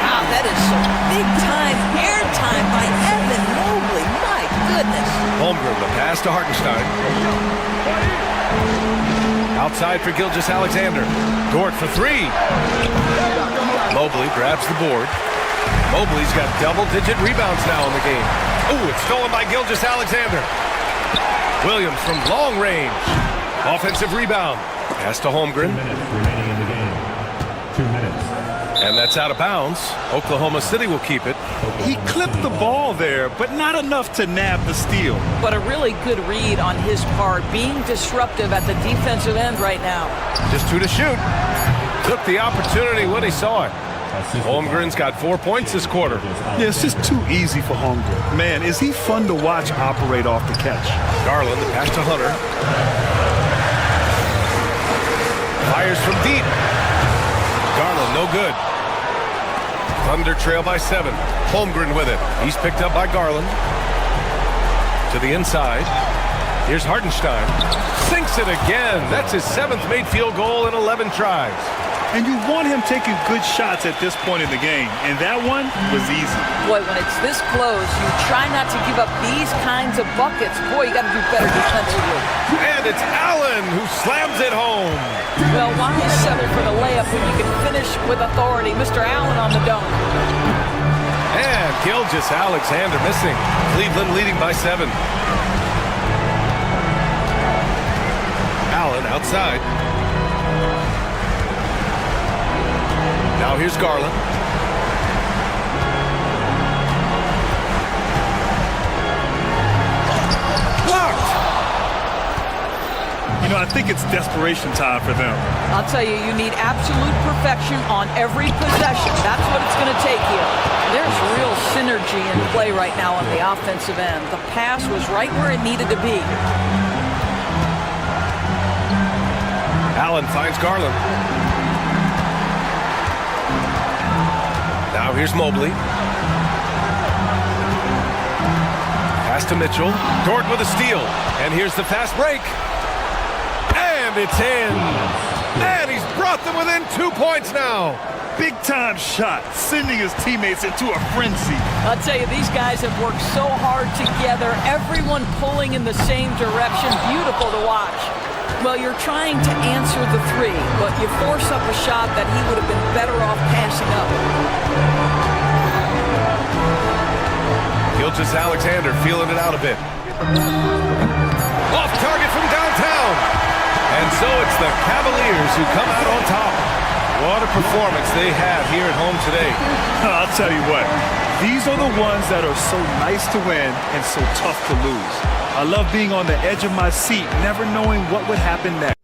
Wow, that is some big-time airtime by Evan Mobley. My goodness. Holmgren, the pass to Hartenstein. Outside for Gilgeous-Alexander. Dort for 3. Mobley grabs the board. Mobley's got double-digit rebounds now in the game. Ooh, it's stolen by Gilgeous-Alexander. Williams from long range. Offensive rebound. Pass to Holmgren. 2 minutes remaining in the game. 2 minutes. And that's out of bounds. Oklahoma City will keep it. He clipped the ball there, but not enough to nab the steal. But a really good read on his part, being disruptive at the defensive end right now. Just 2 to shoot. Took the opportunity when he saw it. Holmgren's got 4 points this quarter. Yeah, it's just too easy for Holmgren. Man, is he fun to watch operate off the catch. Garland, the pass to Hunter. Fires from deep. Garland, no good. Thunder trail by 7. Holmgren with it. He's picked up by Garland. To the inside. Here's Hartenstein. Sinks it again. That's his 7th made field goal in 11 tries. And you want him taking good shots at this point in the game, and that one was easy. Boy, when it's this close, you try not to give up these kinds of buckets. Boy, you got to do better defensively. And it's Allen who slams it home. Well, why settle for the layup when you can finish with authority? Mr. Allen on the dunk. And Gilgeous-Alexander missing. Cleveland leading by 7. Allen outside. Now here's Garland. Blocked! You know, I think it's desperation time for them. I'll tell you, you need absolute perfection on every possession. That's what it's going to take here. There's real synergy in play right now on the offensive end. The pass was right where it needed to be. Allen finds Garland. Now here's Mobley. Pass to Mitchell. Dort with a steal. And here's the fast break. And it's in. And he's brought them within 2 points now. Big time shot, sending his teammates into a frenzy. I'll tell you, these guys have worked so hard together. Everyone pulling in the same direction. Beautiful to watch. Well, you're trying to answer the 3, but you force up a shot that he would have been better off passing up. Gilgeous-Alexander feeling it out a bit. Off target from downtown. And so it's the Cavaliers who come out on top. What a performance they have here at home today. I'll tell you what, these are the ones that are so nice to win and so tough to lose. I love being on the edge of my seat, never knowing what would happen next.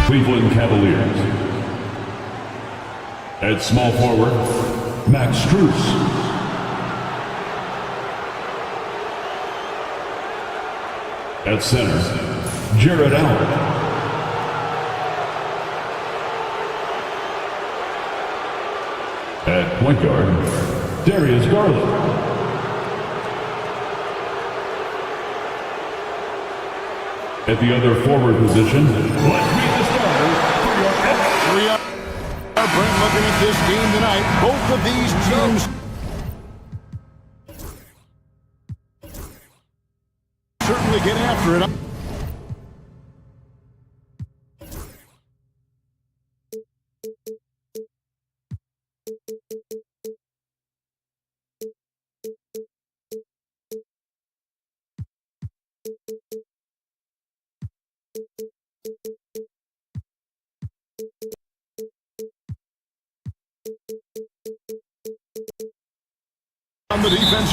Cleveland Cavaliers. At small forward, Max Strus. At center, Jared Allen. At point guard, Darius Garland. At the other forward position, let's meet the starters for your We are looking at this game tonight. Both of these teams certainly get after it.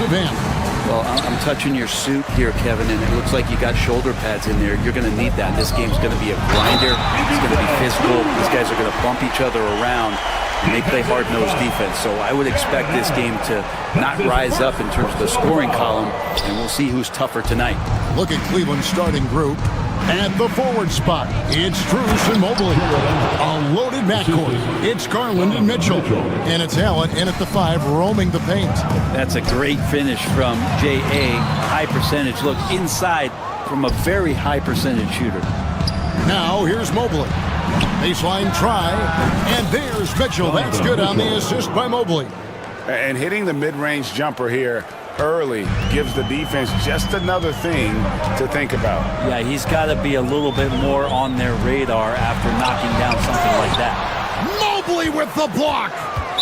defensive end. Well, I'm touching your suit here, Kevin, and it looks like you got shoulder pads in there. You're going to need that. This game's going to be a grinder. It's going to be physical. These guys are going to bump each other around, and they play hard-nosed defense. So I would expect this game to not rise up in terms of the scoring column, and we'll see who's tougher tonight. Look at Cleveland's starting group. At the forward spot, it's Truce and Mobley. A loaded backcourt. It's Garland and Mitchell. And it's Allen in at the 5, roaming the paint. That's a great finish from J.A. High percentage look inside from a very high percentage shooter. Now here's Mobley. Baseline try. And there's Mitchell. That's good on the assist by Mobley. And hitting the mid-range jumper here early gives the defense just another thing to think about. Yeah, he's got to be a little bit more on their radar after knocking down something like that. Mobley with the block.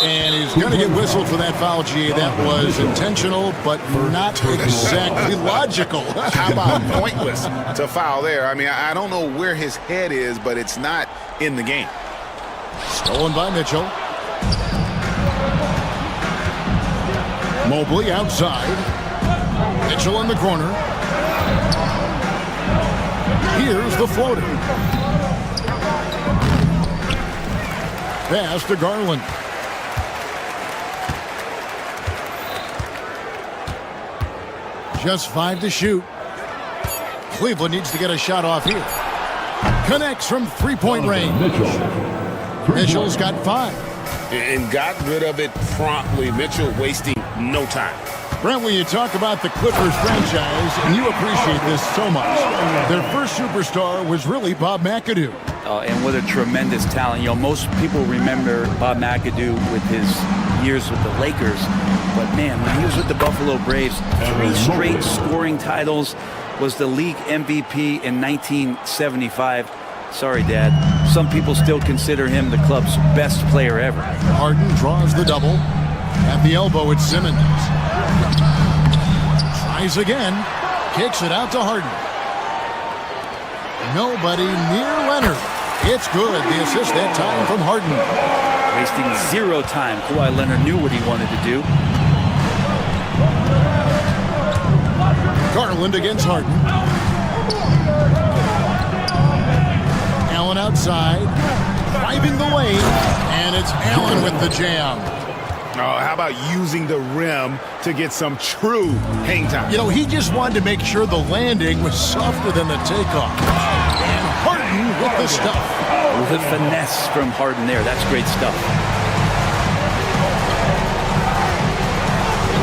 And he's going to get whistled for that foul, G. That was intentional, but not exactly logical. How about pointless to foul there? I mean, I don't know where his head is, but it's not in the game. Stolen by Mitchell. Mobley outside. Mitchell in the corner. Here's the floater. Pass to Garland. Just 5 to shoot. Cleveland needs to get a shot off here. Connects from three-point range. Mitchell's got 5. And got rid of it promptly. Mitchell wasting no time. Brent, when you talk about the Clippers franchise, and you appreciate this so much, their first superstar was really Bob McAdoo. And what a tremendous talent. You know, most people remember Bob McAdoo with his years with the Lakers. But, man, when he was with the Buffalo Braves, 3 straight scoring titles, was the league MVP in 1975. Sorry, Dad. Some people still consider him the club's best player ever. Harden draws the double. At the elbow, it's Simmons. Tries again. Kicks it out to Harden. Nobody near Leonard. It's good. The assist that time from Harden. Wasting 0 time. Kawhi Leonard knew what he wanted to do. Garland against Harden. Allen outside, driving the lane, and it's Allen with the jam. Oh, how about using the rim to get some true hang time? You know, he just wanted to make sure the landing was softer than the takeoff. And Harden with the stuff. The finesse from Harden there. That's great stuff.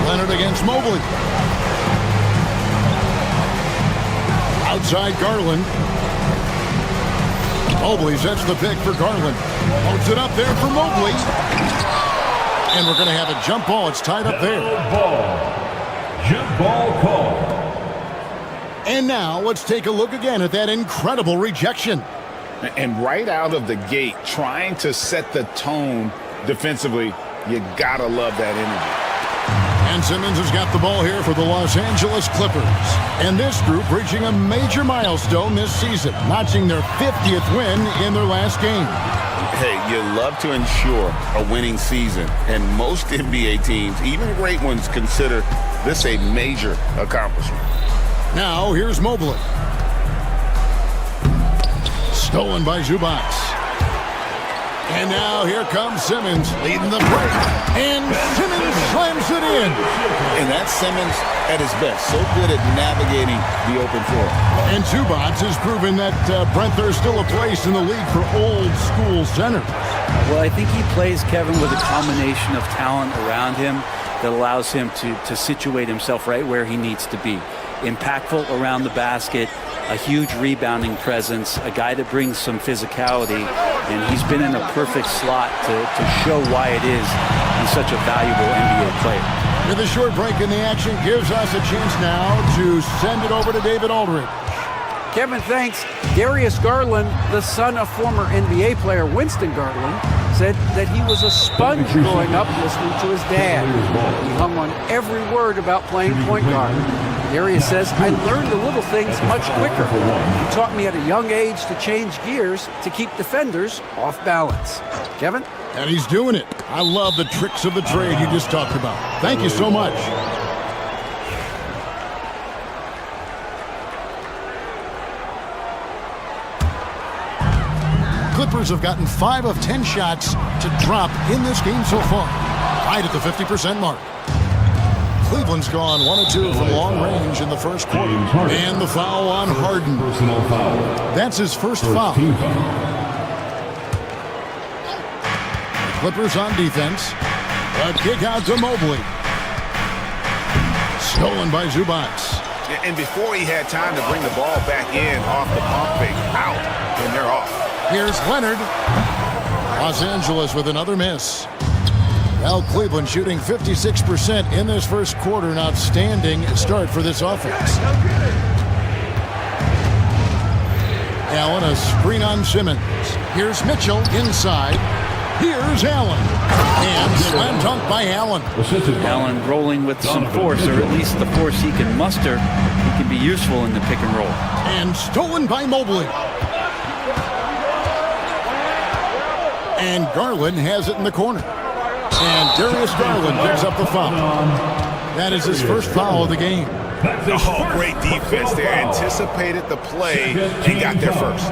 Leonard against Mobley. Outside Garland. Mobley sets the pick for Garland. Loads it up there for Mobley. And we're going to have a jump ball. It's tied up there. Jump ball call. And now let's take a look again at that incredible rejection. And right out of the gate, trying to set the tone defensively, you got to love that energy. And Simmons has got the ball here for the Los Angeles Clippers. And this group reaching a major milestone this season, notching their 50th win in their last game. Hey, you love to ensure a winning season, and most NBA teams, even great ones, consider this a major accomplishment. Now, here's Mobley. Stolen by Zubac. And now here comes Simmons leading the break. And Simmons slams it in. And that's Simmons at his best. So good at navigating the open floor. And Zubac has proven that, Brent, there's still a place in the league for old school centers. Well, I think he plays, Kevin, with a combination of talent around him that allows him to situate himself right where he needs to be. Impactful around the basket, a huge rebounding presence, a guy that brings some physicality, and he's been in a perfect slot to show why it is he's such a valuable NBA player. With a short break in the action gives us a chance now to send it over to David Aldridge. Kevin, thanks. Darius Garland, the son of former NBA player Winston Garland, said that he was a sponge growing up listening to his dad. He hung on every word about playing point guard. Darius says, I learned the little things much quicker. He taught me at a young age to change gears to keep defenders off balance. Kevin? And he's doing it. I love the tricks of the trade you just talked about. Thank you so much. Clippers have gotten 5 of 10 shots to drop in this game so far, right at the 50% mark. Cleveland's gone 1 of 2 from long range in the first quarter. And the foul on Harden. That's his first foul. The Clippers on defense. A kick out to Mobley. Stolen by Zubats. And before he had time to bring the ball back in off the pump fake, out, and they're off. Here's Leonard. Los Angeles with another miss. Well, Cleveland shooting 56% in this first quarter. An outstanding start for this offense. Allen, a screen on Simmons. Here's Mitchell inside. Here's Allen. And slam dunk by Allen. Allen rolling with some force, or at least the force he can muster. He can be useful in the pick and roll. And stolen by Mobley. And Garland has it in the corner. And Darius Garland picks up the foul. That is his first foul of the game. Oh, great defense there. Anticipated the play and got there first.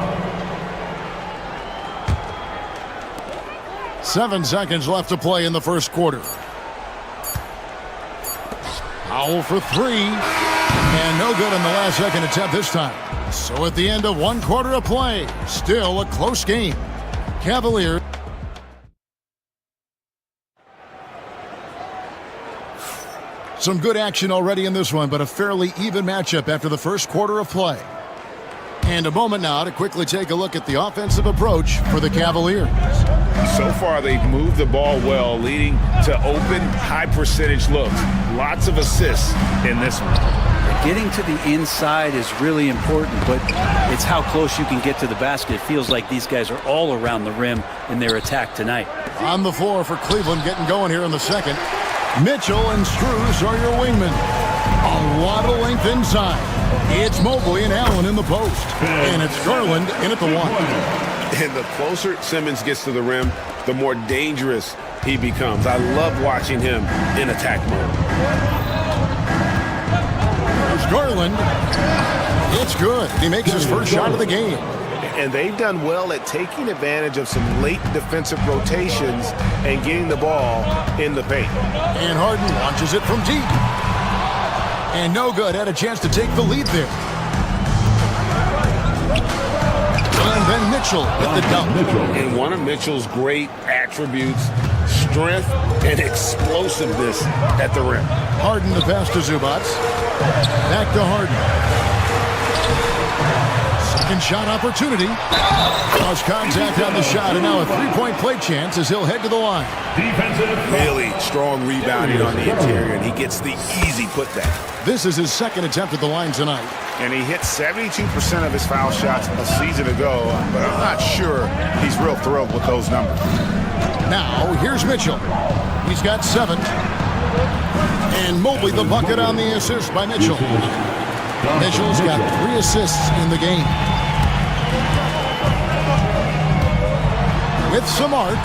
7 seconds left to play in the first quarter. Foul for 3. And no good on the last second attempt this time. So at the end of 1 quarter of play, still a close game. Cavaliers. Some good action already in this one, but a fairly even matchup after the first quarter of play. And a moment now to quickly take a look at the offensive approach for the Cavaliers. So far, they've moved the ball well, leading to open, high-percentage looks. Lots of assists in this one. Getting to the inside is really important, but it's how close you can get to the basket. It feels like these guys are all around the rim in their attack tonight. On the floor for Cleveland, getting going here in the second. Mitchell and Strus are your wingmen. A lot of length inside. It's Mobley and Allen in the post. And it's Garland in at the 1. And the closer Simmons gets to the rim, the more dangerous he becomes. I love watching him in attack mode. There's Garland. It's good. He makes his first shot of the game. And they've done well at taking advantage of some late defensive rotations and getting the ball in the paint. And Harden launches it from deep. And no good. Had a chance to take the lead there. And then Mitchell with the dunk. And one of Mitchell's great attributes, strength and explosiveness at the rim. Harden the pass to Zubats. Back to Harden. Second shot opportunity. Lost contact on the shot, and now a three-point play chance as he'll head to the line. Really strong rebounding on the interior, and he gets the easy putback. This is his second attempt at the line tonight. And he hit 72% of his foul shots a season ago, but I'm not sure he's real thrilled with those numbers. Now, here's Mitchell. He's got 7. And Mobley the bucket on the assist by Mitchell. Mitchell's got 3 assists in the game. With some arc,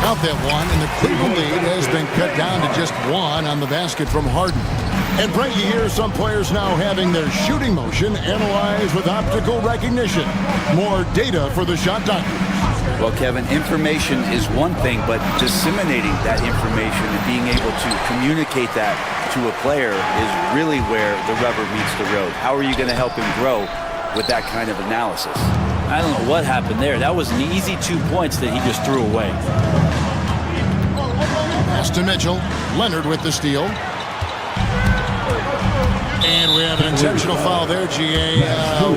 out that one, and the Cleveland lead has been cut down to just 1 on the basket from Harden. And Brent, you hear some players now having their shooting motion analyzed with optical recognition. More data for the shot doctors. Well, Kevin, information is one thing, but disseminating that information and being able to communicate that to a player is really where the rubber meets the road. How are you going to help him grow with that kind of analysis? I don't know what happened there. That was an easy 2 points that he just threw away. Pass to Mitchell. Leonard with the steal. And we have an intentional foul there, G.A.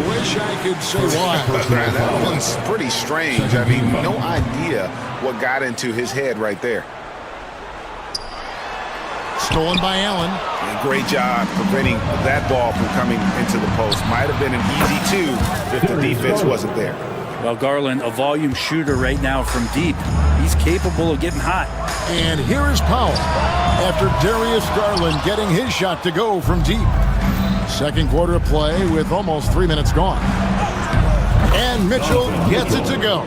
Wish I could say why. That one's pretty strange. I mean, no idea what got into his head right there. Stolen by Allen. And great job preventing that ball from coming into the post. Might have been an easy 2 if the defense wasn't there. Well, Garland, a volume shooter right now from deep. He's capable of getting hot. And here is Powell after Darius Garland getting his shot to go from deep. Second quarter of play with almost 3 minutes gone. And Mitchell gets it to go.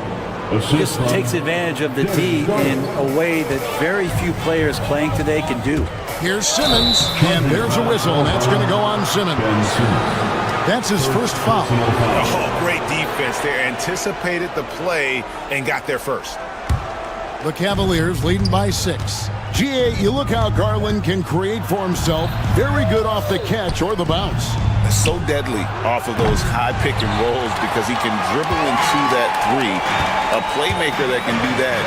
just takes advantage of the D in a way that very few players playing today can do. Here's Simmons, and there's a whistle, and that's going to go on Simmons. That's his first foul. Oh, great defense there. Anticipated the play and got there first. The Cavaliers leading by 6. GA, you look how Garland can create for himself. Very good off the catch or the bounce. So deadly off of those high pick and rolls because he can dribble into that three. A playmaker that can do that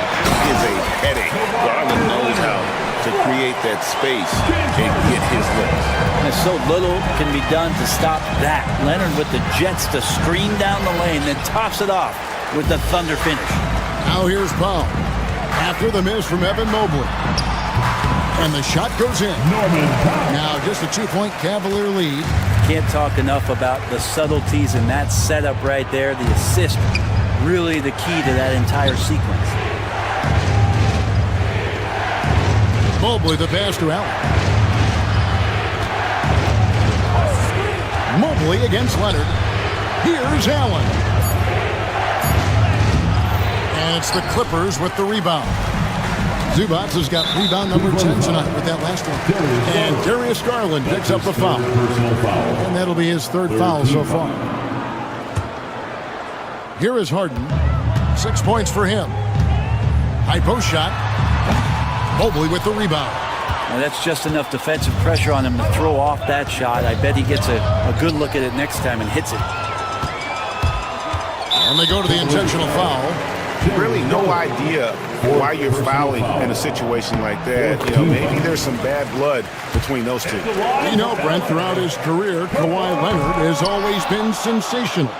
is a headache. Garland knows how to create that space and get his looks. And so little can be done to stop that. Leonard with the jets to screen down the lane, then tops it off with the thunder finish. Now here's Powell. After the miss from Evan Mobley. And the shot goes in. Now just a 2-point Cavalier lead. Can't talk enough about the subtleties in that setup right there. The assist, really the key to that entire sequence. Mobley the pass to Allen. Mobley against Leonard. Here's Allen. And it's the Clippers with the rebound. Zubac has got rebound number 10 tonight with that last one. And Darius Garland picks up the foul. And that'll be his third foul so far. Here is Harden. 6 points for him. High post shot. Mobley with the rebound. Now that's just enough defensive pressure on him to throw off that shot. I bet he gets a good look at it next time and hits it. And they go to the intentional foul. Really no idea why you're fouling in a situation like that. You know, maybe there's some bad blood between those two. You know, Brent, throughout his career, Kawhi Leonard has always been sensational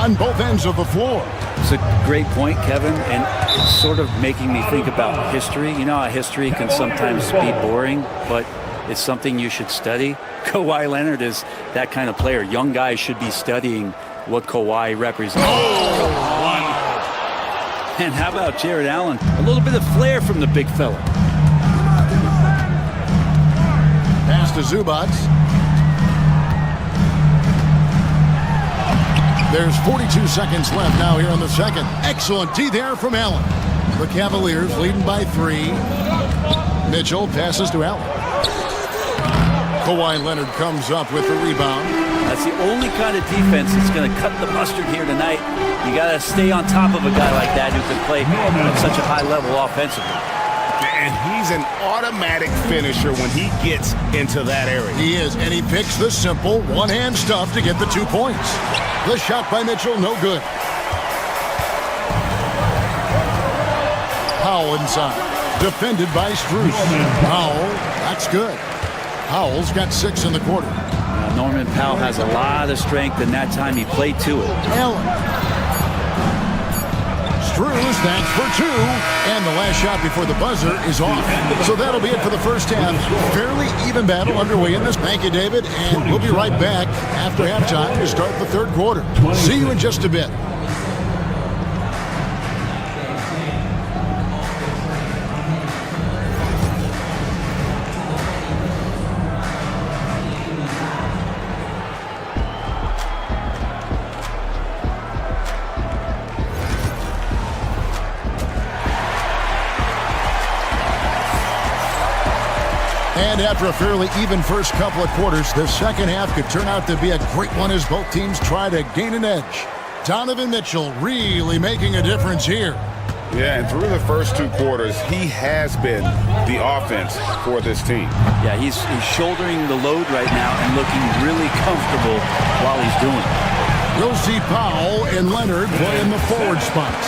on both ends of the floor. It's a great point, Kevin, and it's sort of making me think about history. You know how history can sometimes be boring, but it's something you should study. Kawhi Leonard is that kind of player. Young guys should be studying what Kawhi represents. And how about Jared Allen? A little bit of flair from the big fella. Pass to Zubac. There's 42 seconds left now here in the second. Excellent D there from Allen. The Cavaliers leading by 3. Mitchell passes to Allen. Kawhi Leonard comes up with the rebound. That's the only kind of defense that's going to cut the mustard here tonight. You got to stay on top of a guy like that who can play at such a high level offensively. And he's an automatic finisher when he gets into that area. He is, and he picks the simple one-hand stuff to get the 2 points. The shot by Mitchell, no good. Powell inside, defended by Strus. Powell, that's good. Powell's got 6 in the quarter. Norman Powell has a lot of strength, and that time he played to it. Allen. Strus, that's for 2. And the last shot before the buzzer is off. So that'll be it for the first half. Fairly even battle underway in this. Thank you, David. And we'll be right back after halftime to start the third quarter. See you in just a bit. And after a fairly even first couple of quarters, the second half could turn out to be a great one as both teams try to gain an edge. Donovan Mitchell really making a difference here. Yeah, and through the first 2 quarters, he has been the offense for this team. Yeah, he's shouldering the load right now and looking really comfortable while he's doing it. We'll see Powell and Leonard play in the forward spots.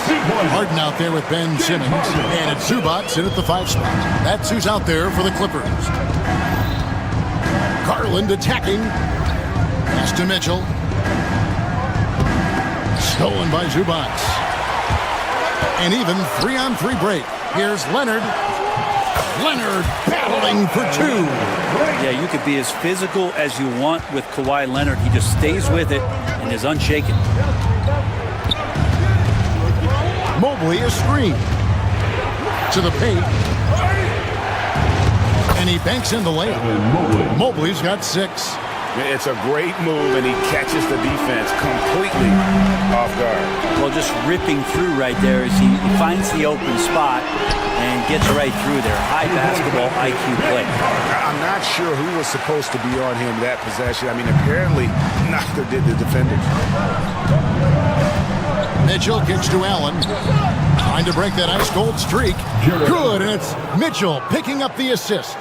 Harden out there with Ben Simmons. And it's Zubac in at the 5 spot. That's who's out there for the Clippers. Garland attacking. Pass to Mitchell. Stolen by Zubac. And even 3-on-3 break. Here's Leonard. Leonard battling for 2. Yeah, you could be as physical as you want with Kawhi Leonard. He just stays with it and is unshaken. Mobley is screened. To the paint. And he banks in the layup. Mobley's got 6. It's a great move, and he catches the defense completely off guard. Well, just ripping through right there as he finds the open spot and gets right through there. High basketball IQ play. I'm not sure who was supposed to be on him that possession. I mean, apparently neither did the defenders. Mitchell kicks to Allen. Trying to break that ice-cold streak. Good, and it's Mitchell picking up the assist.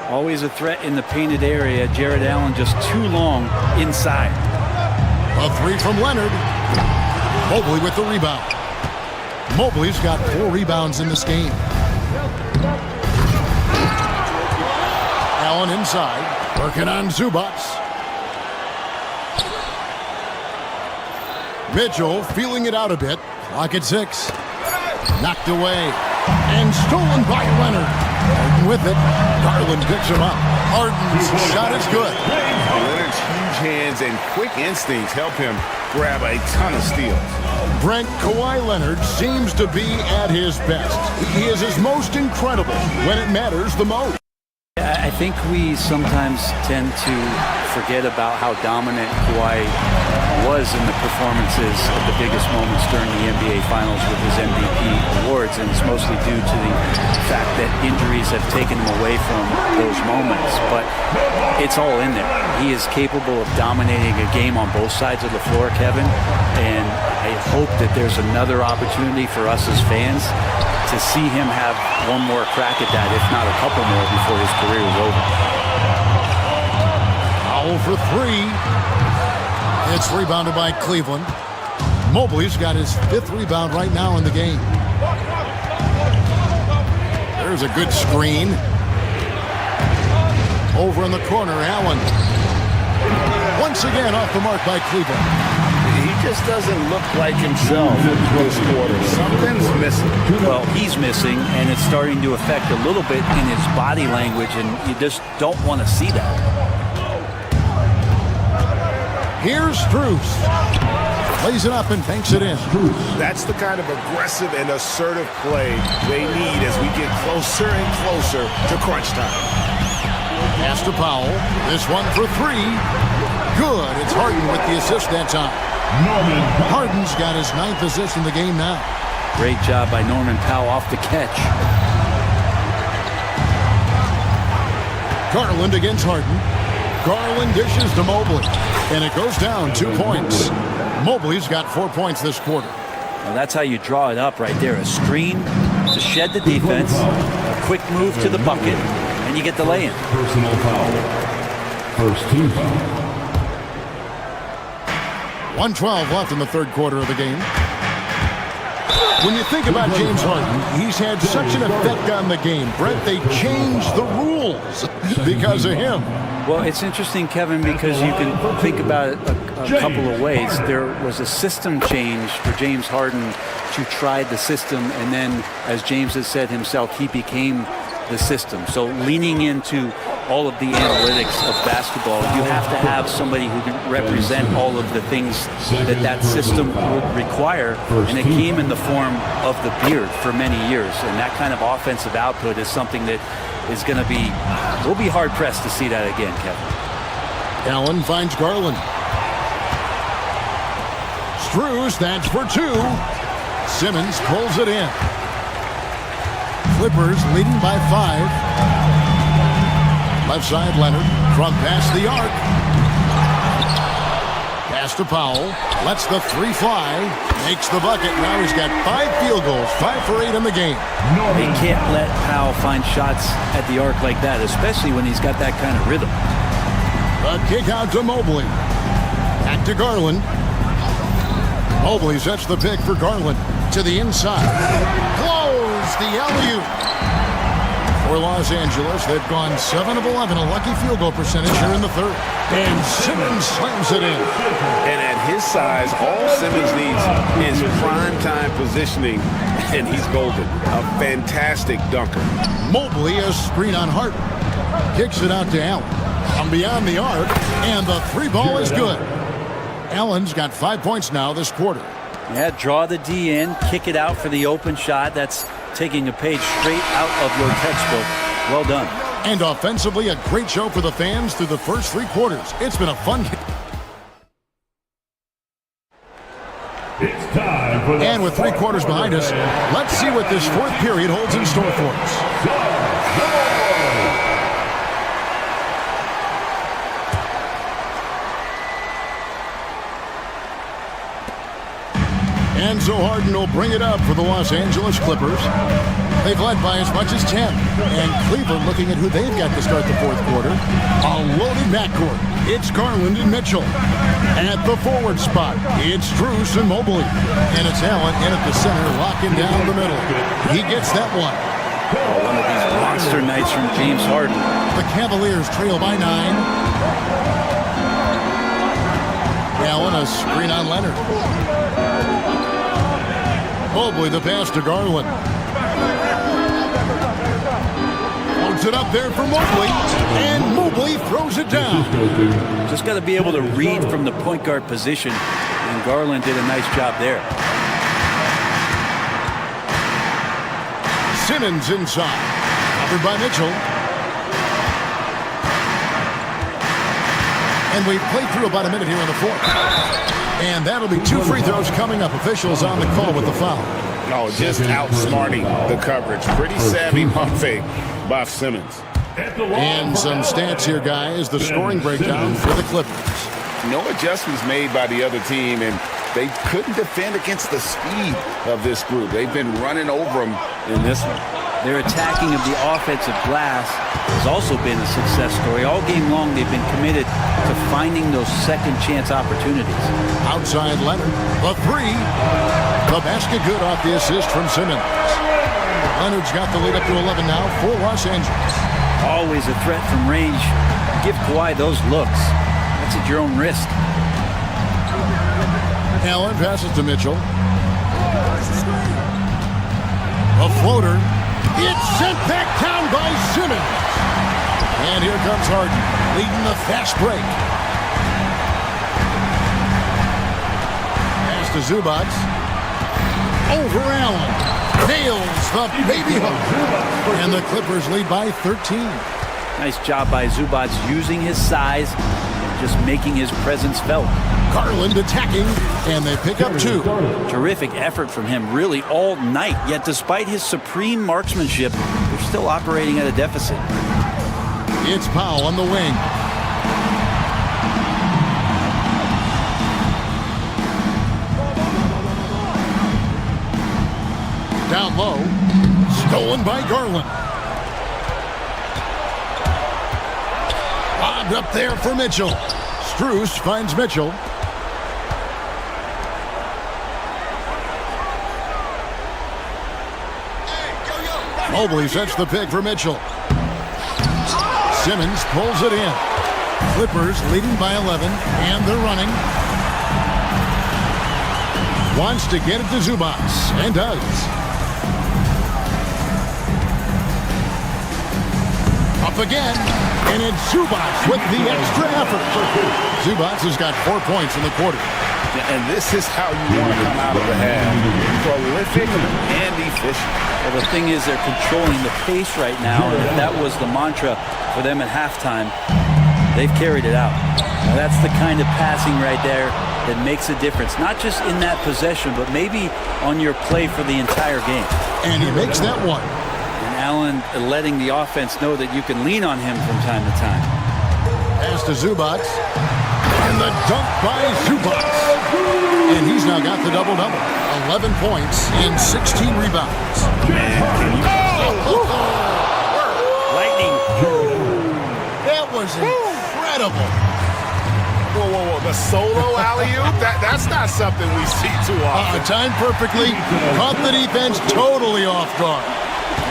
Always a threat in the painted area. Jared Allen just too long inside. A three from Leonard. Mobley with the rebound. Mobley's got 4 rebounds in this game. Allen inside, working on Zubats. Mitchell feeling it out a bit. Clock at 6. Knocked away and stolen by Leonard. Harden with it. Garland picks him up. Harden's shot is good. Leonard's huge hands and quick instincts help him grab a ton of steals. Brent, Kawhi Leonard seems to be at his best. He is his most incredible when it matters the most. I think we sometimes tend to forget about how dominant Kawhi was in the performances of the biggest moments during the NBA Finals with his MVP awards, and it's mostly due to the fact that injuries have taken him away from those moments. But it's all in there. He is capable of dominating a game on both sides of the floor, Kevin, and I hope that there's another opportunity for us as fans to see him have one more crack at that, if not a couple more, before his career is over. Foul for 3. It's rebounded by Cleveland. Mobley's got his 5th rebound right now in the game. There's a good screen. Over in the corner, Allen. Once again off the mark by Cleveland. He just doesn't look like himself this quarter. Something's missing. Well, he's missing, and it's starting to affect a little bit in his body language, and you just don't want to see that. Here's Strus. Plays it up and banks it in. That's the kind of aggressive and assertive play they need as we get closer and closer to crunch time. Pass to Powell. This one for 3. Good. It's Harden with the assist that time. Harden's got his 9th assist in the game now. Great job by Norman Powell off the catch. Garland against Harden. Garland dishes to Mobley. And it goes down 2 points. Mobley's got 4 points this quarter. Well, that's how you draw it up right there. A screen to shed the defense, a quick move to the bucket, and you get the lay-in. Personal foul. First team foul. 1:12 left in the 3rd quarter of the game. When you think about James Harden, he's had such an effect on the game. Brent, they changed the rules because of him. Well, it's interesting, Kevin, because you can think about it a couple of ways. There was a system change for James Harden to try the system, and then, as James has said himself, he became the system. So leaning into all of the analytics of basketball, you have to have somebody who can represent all of the things that system would require, and it came in the form of the beard for many years, and that kind of offensive output is something that is going to be, we'll be hard-pressed to see that again, Kevin. Allen finds Garland. Strus, that's for 2. Simmons pulls it in. Clippers leading by 5. Left side, Leonard from past the arc. Pass to Powell. Lets the 3 fly. Makes the bucket. Now he's got 5 field goals. 5 for 8 in the game. They can't let Powell find shots at the arc like that, especially when he's got that kind of rhythm. A kick out to Mobley. Back to Garland. Mobley sets the pick for Garland. To the inside. Close the alley-oop. For Los Angeles, they've gone 7 of 11, a lucky field goal percentage here in the 3rd. And Simmons slams it in. And at his size, all Simmons needs is prime-time positioning, and he's golden. A fantastic dunker. Mobley, a screen on Harden. Kicks it out to Allen. From beyond the arc, and the 3 ball is good. Allen's got 5 points now this quarter. Yeah, draw the D in, kick it out for the open shot. That's taking a page straight out of your textbook. Well done. And offensively, a great show for the fans through the first 3 quarters. It's been a fun game. It's time for the And with 3 quarters behind us, let's see what this 4th period holds in store for us. Enzo Harden will bring it up for the Los Angeles Clippers. They've led by as much as 10. And Cleveland looking at who they've got to start the 4th quarter. A loaded backcourt. It's Garland and Mitchell. At the forward spot, it's Strus and Mobley. And it's Allen in at the center, locking down the middle. He gets that one. One of these monster nights from James Harden. The Cavaliers trail by 9. Allen, a screen on Leonard. Mobley, the pass to Garland. Loads it up there for Mobley, and Mobley throws it down. Just got to be able to read from the point guard position, and Garland did a nice job there. Simmons inside, covered by Mitchell. And we've played through about a minute here in the 4th. And that'll be 2 free throws coming up. Officials on the call with the foul. Oh, just outsmarting the coverage. Pretty savvy pump fake by Simmons. And some stats here, guys. The scoring breakdown for the Clippers. No adjustments made by the other team, and they couldn't defend against the speed of this group. They've been running over them in this one. Their attacking of the offensive glass has also been a success story. All game long, they've been committed to finding those second chance opportunities. Outside Leonard, the 3. The basket good off the assist from Simmons. Leonard's got the lead up to 11 now for Los Angeles. Always a threat from range. Give Kawhi those looks. That's at your own risk. Allen passes to Mitchell. A floater. It's sent back down by Simmons. And here comes Harden, leading the fast break. Pass to Zubac. Over Allen. Nails the baby hook. And the Clippers lead by 13. Nice job by Zubac using his size and just making his presence felt. Garland attacking, and they pick up 2. Terrific effort from him really all night, yet despite his supreme marksmanship, they're still operating at a deficit. It's Powell on the wing. Down low, stolen by Garland. Bobbed up there for Mitchell. Strus finds Mitchell. Mobley sets the pick for Mitchell. Simmons pulls it in. Clippers leading by 11, and they're running. Wants to get it to Zubac, and does. Up again, and it's Zubac with the extra effort. Zubac has got 4 points in the quarter. And this is how you want to come out of the half. Prolific and efficient. Well, the thing is they're controlling the pace right now, and if that was the mantra for them at halftime, they've carried it out. Now, that's the kind of passing right there that makes a difference, not just in that possession, but maybe on your play for the entire game. And he makes that one. And Allen letting the offense know that you can lean on him from time to time. Pass to Zubac. And the dunk by Zubac. And he's now got the double-double. 11 points and 16 rebounds. Lightning. That was incredible. Whoa. The solo alley-oop? That's not something we see too often. Timed perfectly. Caught the defense totally off guard.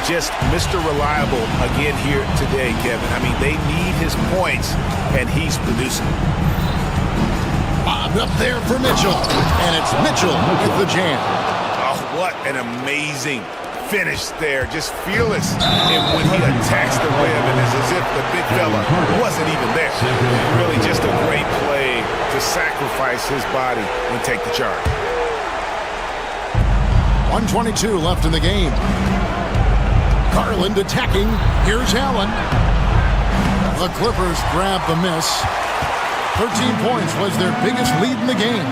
Just Mr. Reliable again here today, Kevin. I mean, they need his points, and he's producing. Bobbed up there for Mitchell. And it's Mitchell with the jam. Oh, what an amazing finish there. Just fearless. And when he attacks the rim, and it's as if the big fella wasn't even there. Really just a great play to sacrifice his body and take the charge. 1:22 left in the game. Garland attacking. Here's Allen. The Clippers grab the miss. 13 points was their biggest lead in the game.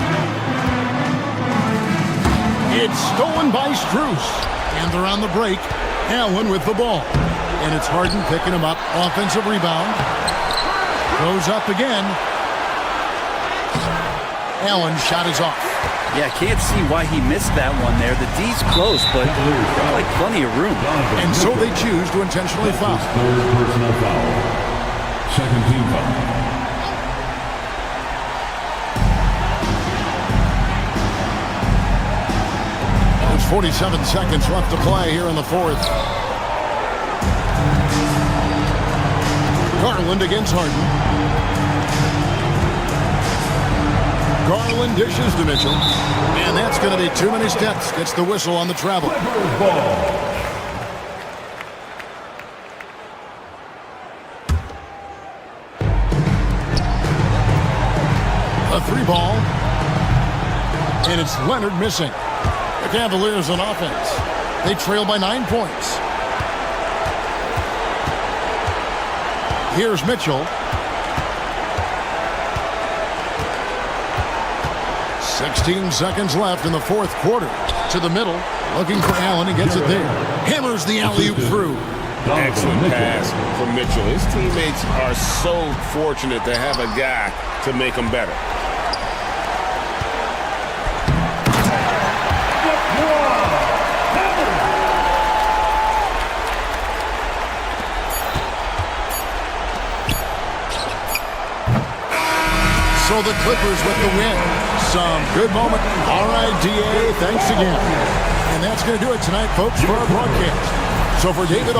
It's stolen by Strus. And they're on the break. Allen with the ball. And it's Harden picking him up. Offensive rebound. Goes up again. Allen's shot is off. Yeah, can't see why he missed that one there. The D's close, but like plenty of room. And so they choose to intentionally foul. Third personal foul. Second team foul. There's 47 seconds left to play here in the fourth. Garland against Harden. Garland dishes to Mitchell. And that's going to be too many steps. Gets the whistle on the travel. A three ball. And it's Leonard missing. The Cavaliers on offense. They trail by 9 points. Here's Mitchell. 16 seconds left in the fourth quarter. To the middle, looking for Allen. He gets it there. Hammers the alley-oop through. Excellent pass from Mitchell. His teammates are so fortunate to have a guy to make them better. So the Clippers with the win. Some good moment. All right, DA, thanks again. And that's going to do it tonight, folks, for our broadcast. So for David...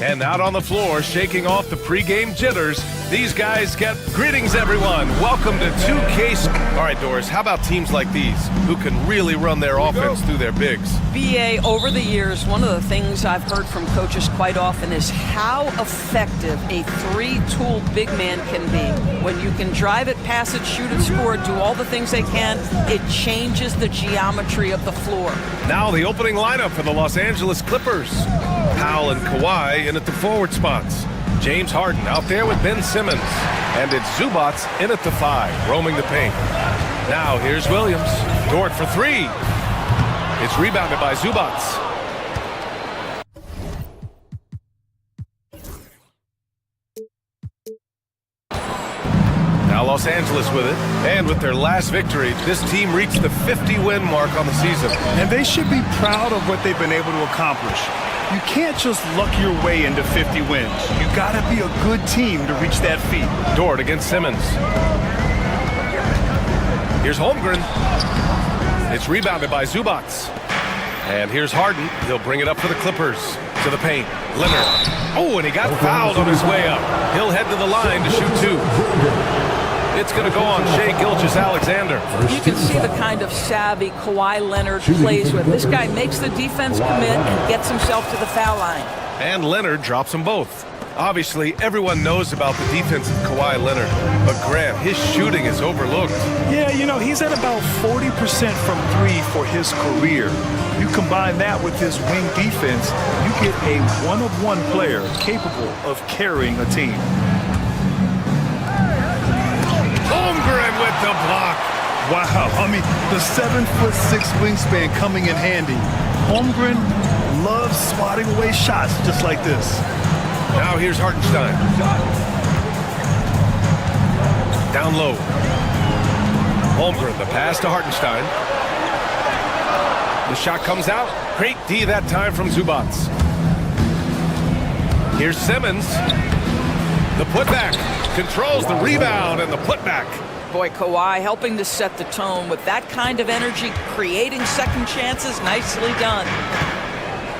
And out on the floor, shaking off the pregame jitters, these guys get greetings, everyone. Welcome to 2K. All right, Doris, how about teams like these who can really run their offense through their bigs? BA, over the years, one of the things I've heard from coaches quite often is how effective a three-tool big man can be. When you can drive it, pass it, shoot it, score it, do all the things they can, it changes the geometry of the floor. Now the opening lineup for the Los Angeles Clippers. Powell and Kawhi in at the forward spots. James Harden out there with Ben Simmons. And it's Zubats in at the 5, roaming the paint. Now here's Williams. Dort for 3. It's rebounded by Zubats. Now Los Angeles with it. And with their last victory, this team reached the 50-win mark on the season. And they should be proud of what they've been able to accomplish. You can't just luck your way into 50 wins. You gotta be a good team to reach that feat. Dort against Simmons. Here's Holmgren. It's rebounded by Zubats. And here's Harden. He'll bring it up for the Clippers. To the paint. Leonard. Oh, and he got fouled on his way up. He'll head to the line to shoot 2. It's going to go on Shai Gilgeous-Alexander. You can see the kind of savvy Kawhi Leonard plays with. This guy makes the defense commit and gets himself to the foul line. And Leonard drops them both. Obviously, everyone knows about the defense of Kawhi Leonard, but Grant, his shooting is overlooked. Yeah, you know, he's at about 40% from 3 for his career. You combine that with his wing defense, you get a one-of-one player capable of carrying a team. Holmgren with the block. Wow, I mean, the 7'6" wingspan coming in handy. Holmgren loves swatting away shots just like this. Now here's Hartenstein. Down low. Holmgren, the pass to Hartenstein. The shot comes out. Great D that time from Zubats. Here's Simmons. The putback. Controls the rebound and the putback. Boy, Kawhi helping to set the tone with that kind of energy, creating second chances. Nicely done.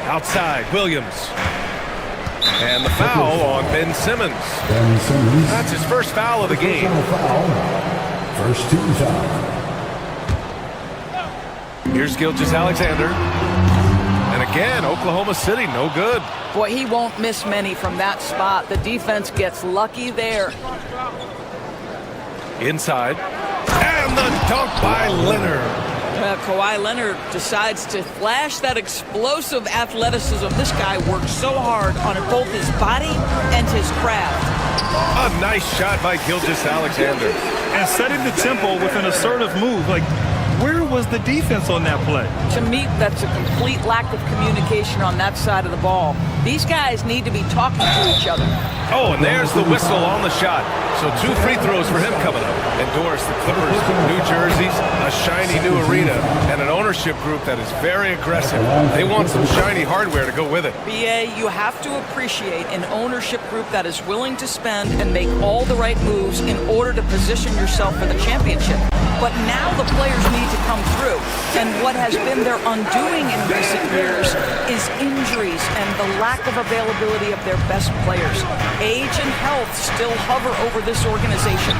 Outside, Williams. And the foul on Ben Simmons. That's his first foul of the game. First team foul. Here's Gilgeous-Alexander. And again, Oklahoma City, no good. Boy, he won't miss many from that spot. The defense gets lucky there. Inside. And the dunk by Leonard. Kawhi Leonard decides to flash that explosive athleticism. This guy works so hard on both his body and his craft. A nice shot by Gilgeous-Alexander. And setting the tempo with an assertive move. Like, where was the defense on that play? To me, that's a complete lack of communication on that side of the ball. These guys need to be talking to each other. Oh, and there's the whistle on the shot. So 2 free throws for him coming up. And Doris, the Clippers, new jerseys, a shiny new arena, and an ownership group that is very aggressive. They want some shiny hardware to go with it. BA, you have to appreciate an ownership group that is willing to spend and make all the right moves in order to position yourself for the championship. But now the players need to come through. And what has been their undoing in recent years is injuries and the lack of availability of their best players. Age and health still hover over this organization.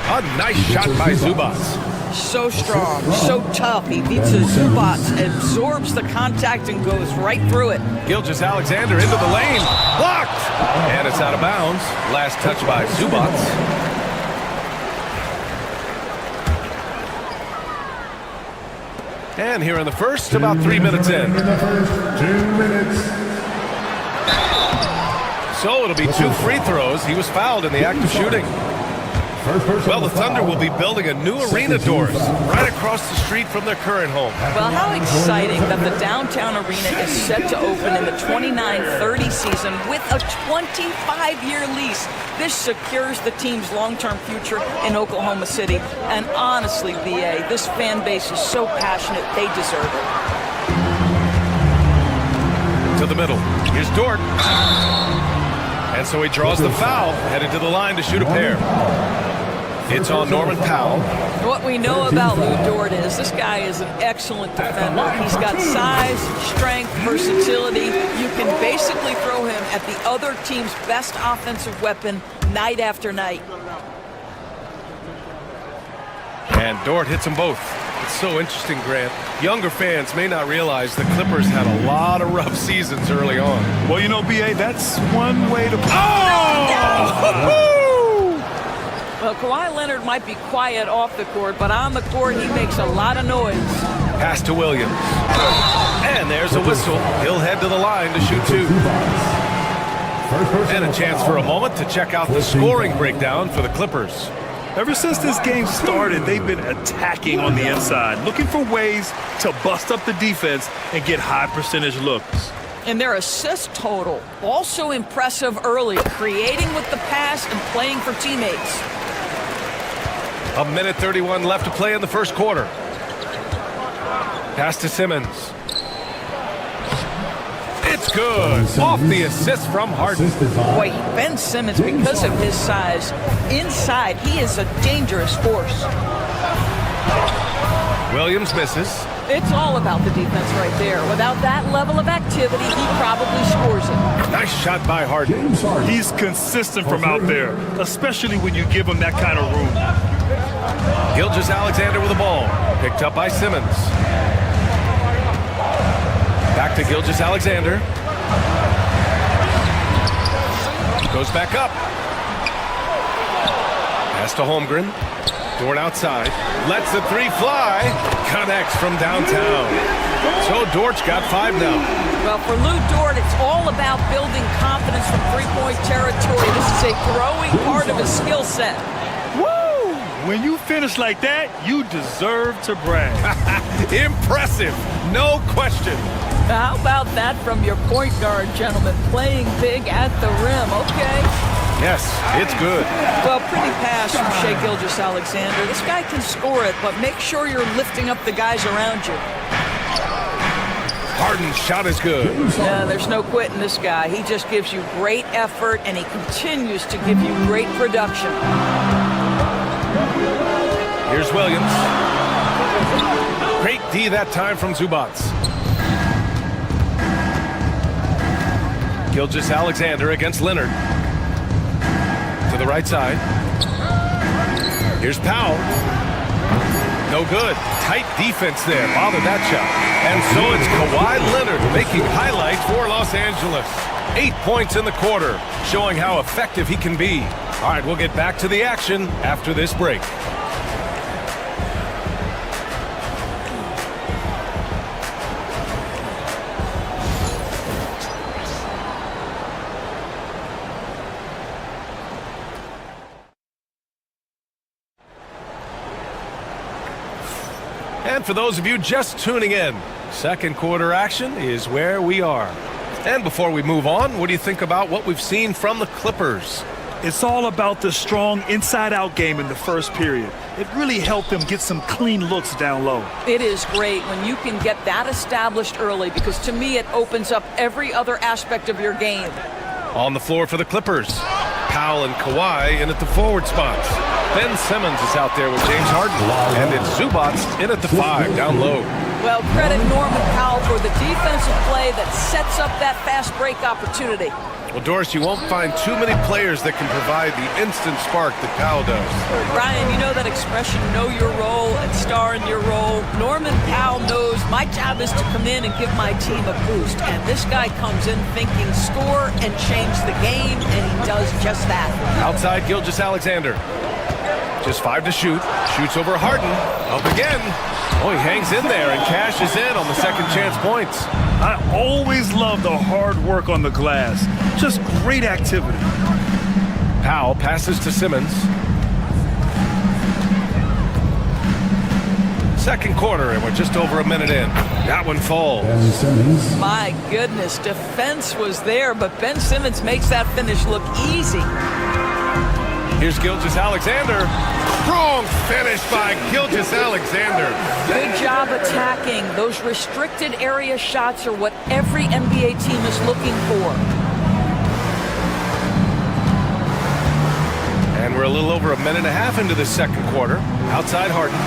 A nice shot by Zubats. So strong, so tough. He beats the Zubats, absorbs the contact, and goes right through it. Gilgeous-Alexander into the lane. Blocked! And it's out of bounds. Last touch by Zubats. And here in the first, about 3 minutes in. 2 minutes. So it'll be 2 free throws. He was fouled in the act of shooting. Well, the Thunder will be building a new arena, Doris, right across the street from their current home. Well, how exciting that the downtown arena is set to open in the 29-30 season with a 25-year lease. This secures the team's long-term future in Oklahoma City. And honestly, BA, this fan base is so passionate, they deserve it. To the middle. Here's Dort. And so he draws the foul, headed to the line to shoot a pair. It's on Norman Powell. What we know about Lou Dort is this guy is an excellent defender. He's got size, strength, versatility. You can basically throw him at the other team's best offensive weapon night after night. And Dort hits them both. It's so interesting, Grant. Younger fans may not realize the Clippers had a lot of rough seasons early on. Well, you know, B.A., that's one way to... Well, Kawhi Leonard might be quiet off the court, but on the court, he makes a lot of noise. Pass to Williams. And there's a whistle. He'll head to the line to shoot two. And a chance for a moment to check out the scoring breakdown for the Clippers. Ever since this game started, they've been attacking on the inside, looking for ways to bust up the defense and get high percentage looks. And their assist total, also impressive early, creating with the pass and playing for teammates. A minute 31 left to play in the first quarter. Pass to Simmons. It's good. Off the assist from Harden. Boy, Ben Simmons, because of his size, inside, he is a dangerous force. Williams misses. It's all about the defense right there. Without that level of activity, he probably scores it. Nice shot by Harden. He's consistent from out there, especially when you give him that kind of room. Gilgeous-Alexander with the ball. Picked up by Simmons. Back to Gilgeous-Alexander. Goes back up. Pass to Holmgren. Dort outside. Lets the three fly. Connects from downtown. So Dort's got 5 now. Well, for Lou Dort, it's all about building confidence from three-point territory. This is a growing part of his skill set. Woo! When you finish like that, you deserve to brag. Impressive. No question. How about that from your point guard, gentlemen? Playing big at the rim. Okay. Yes, it's good. Well, pretty pass from Shai Gilgeous-Alexander. This guy can score it, but make sure you're lifting up the guys around you. Harden's shot is good. Yeah, there's no quitting this guy. He just gives you great effort, and he continues to give you great production. Here's Williams. Great D that time from Zubac. Gilgeous-Alexander against Leonard. To the right side. Here's Powell. No good. Tight defense there. Bothered that shot. And so it's Kawhi Leonard making highlights for Los Angeles. 8 points in the quarter, showing how effective he can be. All right, we'll get back to the action after this break. And for those of you just tuning in, second quarter action is where we are. And before we move on, what do you think about what we've seen from the Clippers? It's all about the strong inside-out game in the first period. It really helped them get some clean looks down low. It is great when you can get that established early, because to me it opens up every other aspect of your game. On the floor for the Clippers, Powell and Kawhi in at the forward spots. Ben Simmons is out there with James Harden. And it's Zubac in at the 5, down low. Well, credit Norman Powell for the defensive play that sets up that fast break opportunity. Well, Doris, you won't find too many players that can provide the instant spark that Powell does. Brian, you know that expression, know your role and star in your role. Norman Powell knows my job is to come in and give my team a boost. And this guy comes in thinking score and change the game, and he does just that. Outside Gilgeous-Alexander. Just 5 to shoot. Shoots over Harden. Up again. Oh, he hangs in there and cashes in on the second chance points. I always love the hard work on the glass. Just great activity. Powell passes to Simmons. Second quarter, and we're just over a minute in. That one falls. My goodness, defense was there, but Ben Simmons makes that finish look easy. Here's Gilgeous-Alexander. Strong finish by Gilgeous-Alexander. Good job attacking. Those restricted area shots are what every NBA team is looking for. And we're a little over a minute and a half into this second quarter. Outside Harden.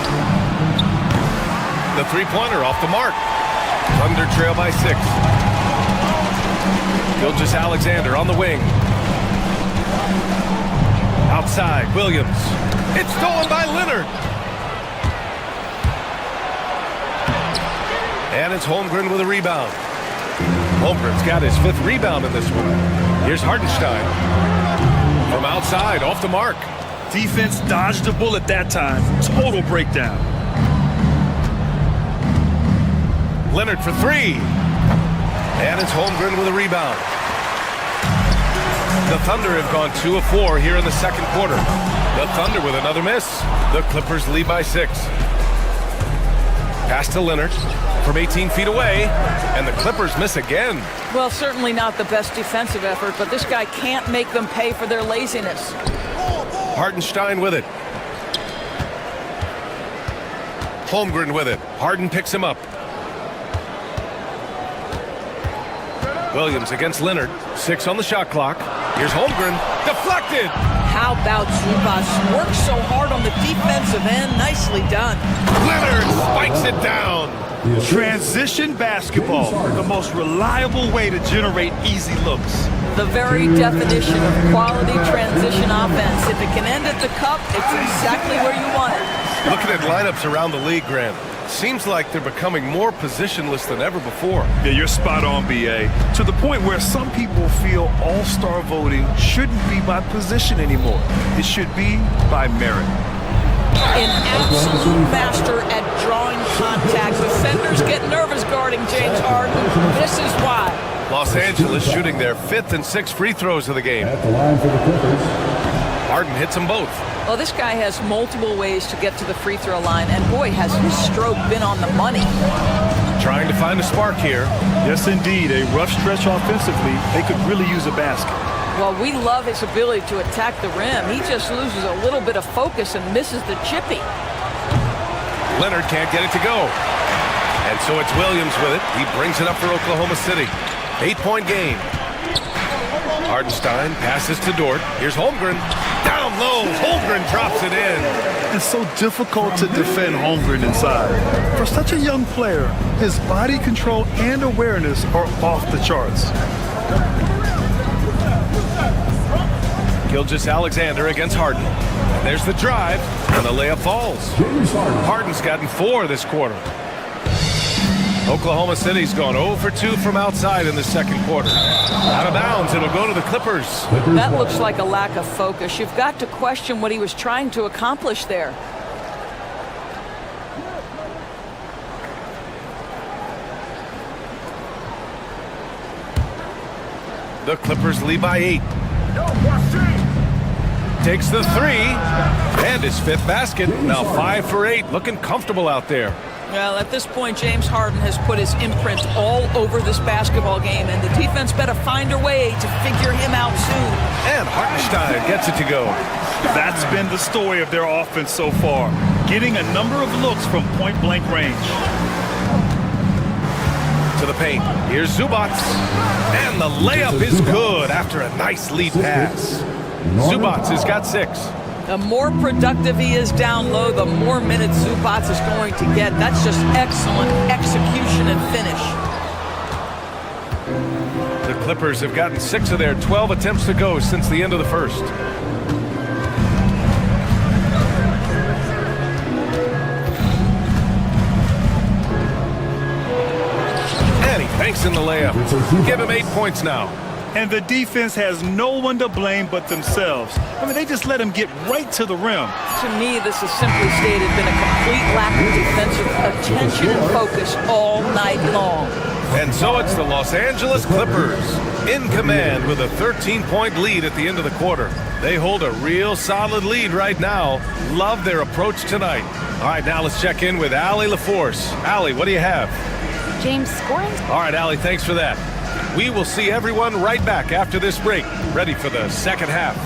The three-pointer off the mark. Thunder trail by 6. Gilgeous-Alexander on the wing. Outside, Williams. It's stolen by Leonard. And it's Holmgren with a rebound. Holmgren's got his 5th rebound in this one. Here's Hartenstein. From outside, off the mark. Defense dodged a bullet that time. Total breakdown. Leonard for 3. And it's Holmgren with a rebound. The Thunder have gone 2 of 4 here in the second quarter. The Thunder with another miss. The Clippers lead by 6. Pass to Leonard from 18 feet away, and the Clippers miss again. Well, certainly not the best defensive effort, but this guy can't make them pay for their laziness. Hartenstein with it. Holmgren with it. Harden picks him up. Williams against Leonard. 6 on the shot clock. Here's Holmgren. Deflected! How about Zubac? Works so hard on the defensive end. Nicely done. Leonard spikes it down. Transition basketball, the most reliable way to generate easy looks. The very definition of quality transition offense. If it can end at the cup, it's exactly where you want it. Looking at lineups around the league, Grant, seems like they're becoming more positionless than ever before. Yeah, you're spot on, B.A. To the point where some people feel all-star voting shouldn't be by position anymore. It should be by merit. An absolute master at drawing contact. Defenders get nervous guarding James Harden. This is why. Los Angeles shooting their 5th and 6th free throws of the game. At the line for the Clippers. Harden hits them both. Well, this guy has multiple ways to get to the free throw line, and boy, has his stroke been on the money. Trying to find a spark here. Yes, indeed. A rough stretch offensively. They could really use a basket. Well, we love his ability to attack the rim. He just loses a little bit of focus and misses the chippy. Leonard can't get it to go. And so it's Williams with it. He brings it up for Oklahoma City. 8-point game. Hartenstein passes to Dort. Here's Holmgren. Down low. Holmgren drops it in. It's so difficult to defend Holmgren inside. For such a young player, his body control and awareness are off the charts. Gilgeous-Alexander against Harden. And there's the drive, and the layup falls. Harden's gotten 4 this quarter. Oklahoma City's gone 0 for 2 from outside in the second quarter. Out of bounds, it'll go to the Clippers. That looks like a lack of focus. You've got to question what he was trying to accomplish there. The Clippers lead by 8. Takes the 3, and his 5th basket. Now 5 for 8, looking comfortable out there. Well, at this point, James Harden has put his imprint all over this basketball game, and the defense better find a way to figure him out soon. And Hartenstein gets it to go. That's been the story of their offense so far, getting a number of looks from point-blank range. To the paint. Here's Zubac. And the layup is good after a nice lead pass. Zubac has got 6. The more productive he is down low, the more minutes Zubac is going to get. That's just excellent execution and finish. The Clippers have gotten 6 of their 12 attempts to go since the end of the first. And he banks in the layup. Give him 8 points now. And the defense has no one to blame but themselves. I mean, they just let him get right to the rim. To me, this has simply stated been a complete lack of defensive attention and focus all night long. And so it's the Los Angeles Clippers in command with a 13-point lead at the end of the quarter. They hold a real solid lead right now. Love their approach tonight. All right, now let's check in with Allie LaForce. Allie, what do you have? James scoring. All right, Allie, thanks for that. We will see everyone right back after this break, ready for the second half.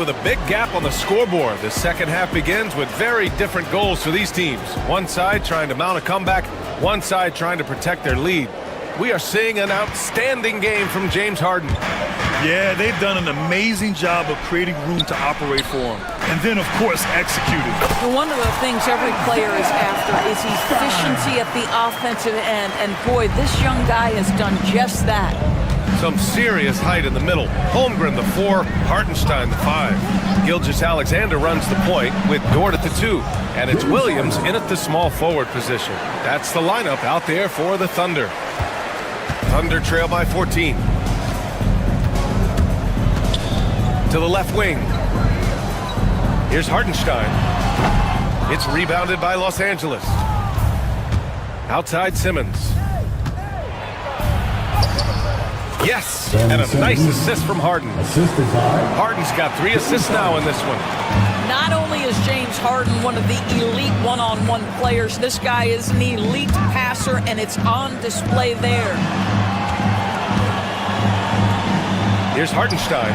with a big gap on the scoreboard. The second half begins with very different goals for these teams. One side trying to mount a comeback, one side trying to protect their lead. We are seeing an outstanding game from James Harden. Yeah, they've done an amazing job of creating room to operate for him. And then, of course, executed. And one of the things every player is after is efficiency at the offensive end. And boy, this young guy has done just that. Some serious height in the middle. Holmgren, the 4, Hartenstein, the 5. Gilgeous-Alexander runs the point with Dort at the 2. And it's Williams in at the small forward position. That's the lineup out there for the Thunder. Thunder trail by 14. To the left wing. Here's Hartenstein. It's rebounded by Los Angeles. Outside Simmons. Yes, and a nice assist from Harden. Harden's got 3 assists now in this one. Not only is James Harden one of the elite one-on-one players, this guy is an elite passer, and it's on display there. Here's Hartenstein.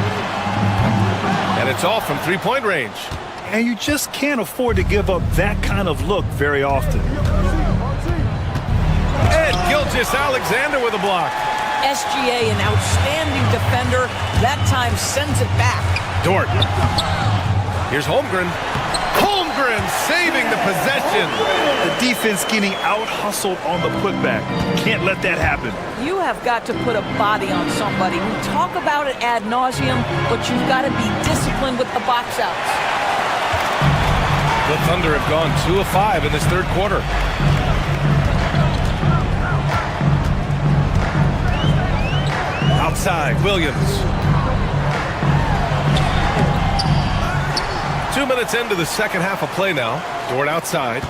And it's all from three-point range. And you just can't afford to give up that kind of look very often. And Gilgeous-Alexander with a block. SGA, an outstanding defender, that time sends it back. Dort. Here's Holmgren. Holmgren saving the possession. The defense getting out-hustled on the putback. Can't let that happen. You have got to put a body on somebody. We talk about it ad nauseum, but you've got to be disciplined with the box outs. The Thunder have gone 2 of 5 in this third quarter. Outside, Williams. 2 minutes into the second half of play now. Dort outside.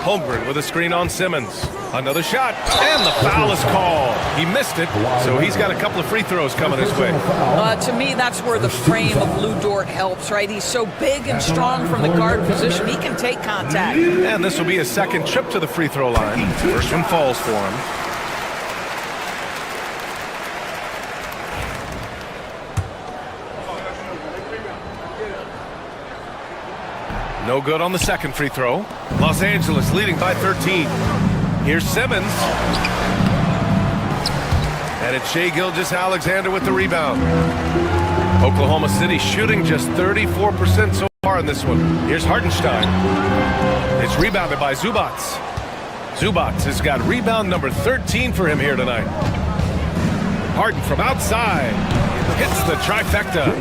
Holmgren with a screen on Simmons. Another shot, and the foul is called. He missed it, so he's got a couple of free throws coming his way. To me, that's where the frame of Lou Dort helps, right? He's so big and strong from the guard position. He can take contact. And this will be his second trip to the free throw line. First one falls for him. No good on the second free throw. Los Angeles leading by 13. Here's Simmons. And it's Shai Gilgeous-Alexander with the rebound. Oklahoma City shooting just 34% so far in this one. Here's Hartenstein. It's rebounded by Zubac. Zubac has got rebound number 13 for him here tonight. Harden from outside. Hits the trifecta.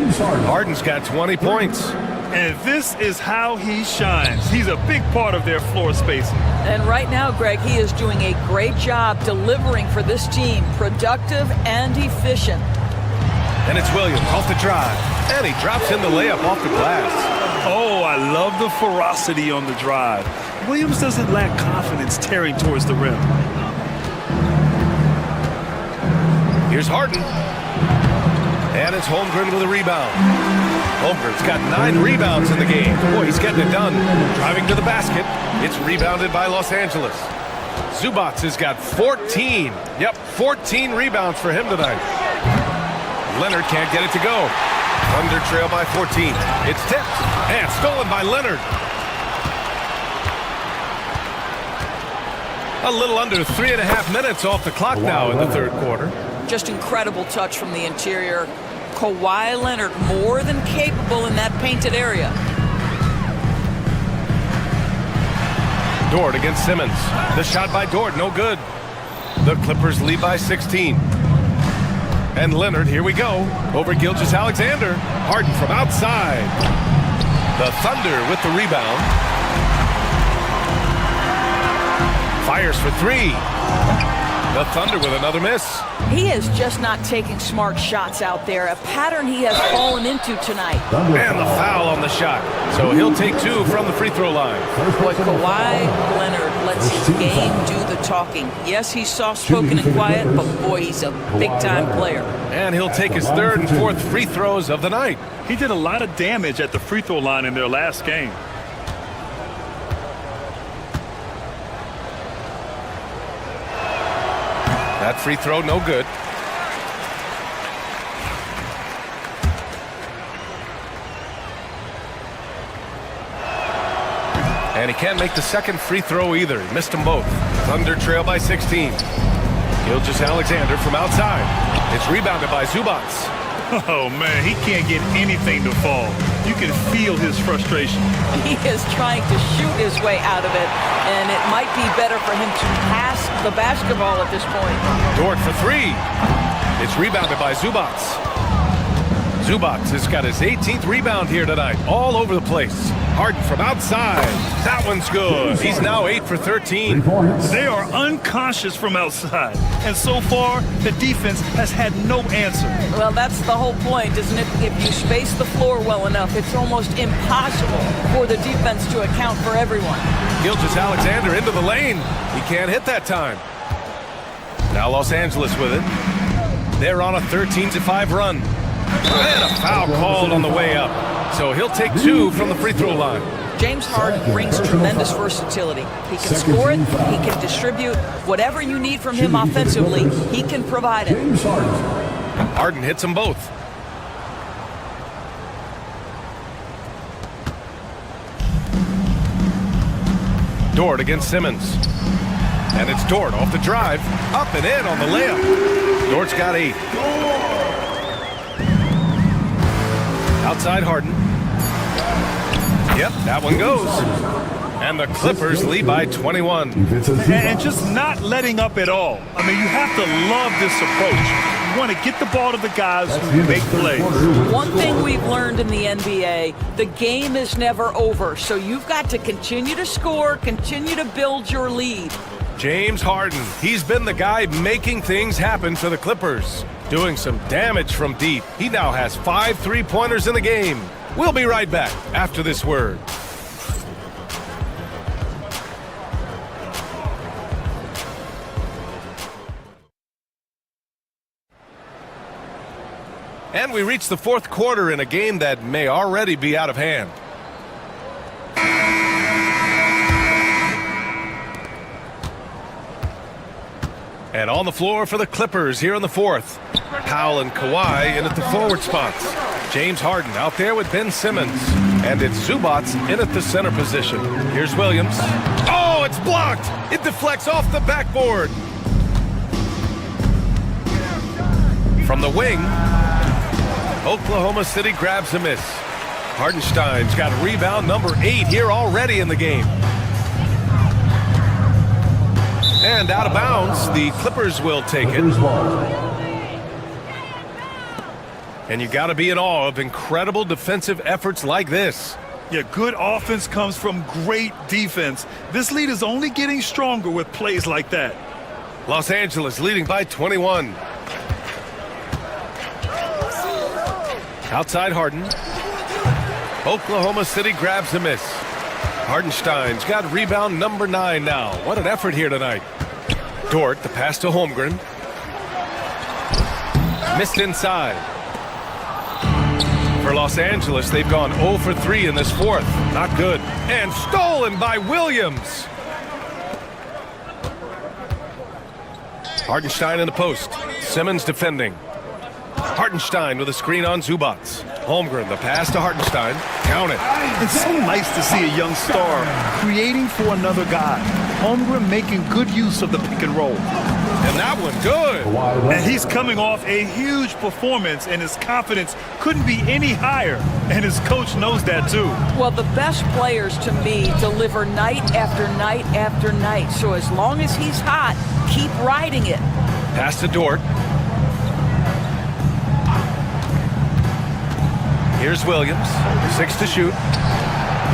Harden's got 20 points. And this is how he shines. He's a big part of their floor spacing. And right now, Greg, he is doing a great job delivering for this team. Productive and efficient. And it's Williams off the drive. And he drops in the layup off the glass. Oh, I love the ferocity on the drive. Williams doesn't lack confidence tearing towards the rim. Here's Harden. And it's Holmgren with a rebound. Holmgren's got 9 rebounds in the game. Boy, he's getting it done. Driving to the basket. It's rebounded by Los Angeles. Zubac has got 14. Yep, 14 rebounds for him tonight. Leonard can't get it to go. Thunder trail by 14. It's tipped and stolen by Leonard. A little under 3.5 minutes off the clock now in the third quarter. Just incredible touch from the interior. Kawhi Leonard more than capable in that painted area. Dort against Simmons. The shot by Dort, no good. The Clippers lead by 16. And Leonard, here we go. Over Gilgeous-Alexander. Harden from outside. The Thunder with the rebound. Fires for 3. The Thunder with another miss. He is just not taking smart shots out there, a pattern he has fallen into tonight. And the foul on the shot. So he'll take 2 from the free throw line. Boy, Kawhi Leonard lets his game do the talking. Yes, he's soft-spoken and quiet, but boy, he's a big-time player. And he'll take his 3rd and 4th free throws of the night. He did a lot of damage at the free throw line in their last game. That free throw, no good. And he can't make the second free throw either. He missed them both. Thunder trail by 16. Gilgeous-Alexander from outside. It's rebounded by Zubats. Oh, man, he can't get anything to fall. You can feel his frustration. He is trying to shoot his way out of it, and it might be better for him to pass the basketball at this point. Dort for three. It's rebounded by Zubats. Zubats has got his 18th rebound here tonight, all over the place. Harden from outside. That one's good. He's now 8 for 13. They are unconscious from outside, and so far, the defense has had no answer. Well, that's the whole point, isn't it? If you space the floor well enough, it's almost impossible for the defense to account for everyone. Gilgeous-Alexander into the lane. He can't hit that time. Now Los Angeles with it. They're on a 13-5 run. And a foul called on the way up. So he'll take 2 from the free throw line. James Harden brings tremendous versatility. He can score it, he can distribute. Whatever you need from him offensively, he can provide it. Harden hits them both. Dort against Simmons. And it's Dort off the drive. Up and in on the layup. Dort's got 8. Outside Harden. Yep, that one goes. And the Clippers lead by 21. And just not letting up at all. I mean, you have to love this approach. You want to get the ball to the guys who make plays. One thing we've learned in the NBA, the game is never over. So you've got to continue to score, continue to build your lead. James Harden, he's been the guy making things happen for the Clippers. Doing some damage from deep. He now has 5 3-pointers in the game. We'll be right back after this word. And we reach the fourth quarter in a game that may already be out of hand. And on the floor for the Clippers here in the fourth. Powell and Kawhi in at the forward spots. James Harden out there with Ben Simmons. And it's Zubats in at the center position. Here's Williams. Oh, it's blocked! It deflects off the backboard. From the wing, Oklahoma City grabs a miss. Hardenstein's got rebound number 8 here already in the game. And out of bounds, the Clippers will take it. And you got to be in awe of incredible defensive efforts like this. Yeah, good offense comes from great defense. This lead is only getting stronger with plays like that. Los Angeles leading by 21. Outside Harden. Oklahoma City grabs a miss. Hardenstein's got rebound number 9 now. What an effort here tonight. Dort, the pass to Holmgren. Missed inside. For Los Angeles, they've gone 0 for 3 in this fourth. Not good. And stolen by Williams. Hardenstein in the post. Simmons defending. Hardenstein with a screen on Zubats. Holmgren, the pass to Hardenstein. Count it. It's so nice to see a young star creating for another guy. Holmgren making good use of the pick and roll. And that one good. And he's coming off a huge performance, and his confidence couldn't be any higher. And his coach knows that too. Well, the best players to me deliver night after night after night. So as long as he's hot, keep riding it. Pass to Dort. Here's Williams, 6 to shoot.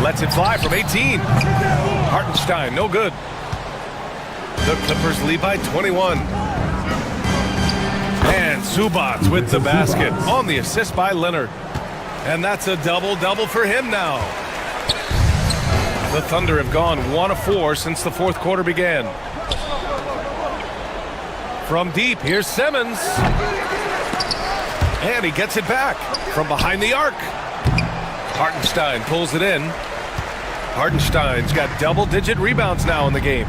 Lets it fly from 18. Hartenstein, no good. The Clippers lead by 21. And Zubats with the basket on the assist by Leonard. And that's a double-double for him now. The Thunder have gone 1 of 4 since the fourth quarter began. From deep, here's Simmons. And he gets it back from behind the arc. Hartenstein pulls it in. Hardenstein's got double-digit rebounds now in the game.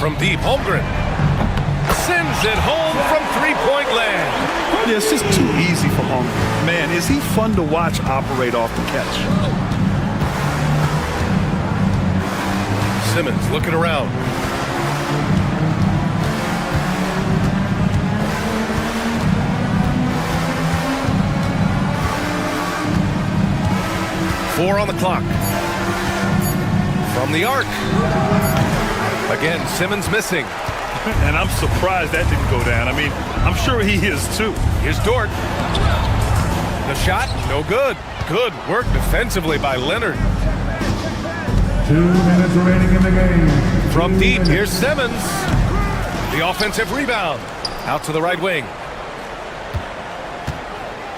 From deep, Holmgren sends it home from three-point land. Yeah, it's just too easy for Holmgren. Man, is he fun to watch operate off the catch. Simmons looking around. Four on the clock. From the arc. Again, Simmons missing. And I'm surprised that didn't go down. I mean, I'm sure he is too. Here's Dort. The shot, no good. Good work defensively by Leonard. 2 minutes remaining in the game. From deep, here's Simmons. The offensive rebound. Out to the right wing.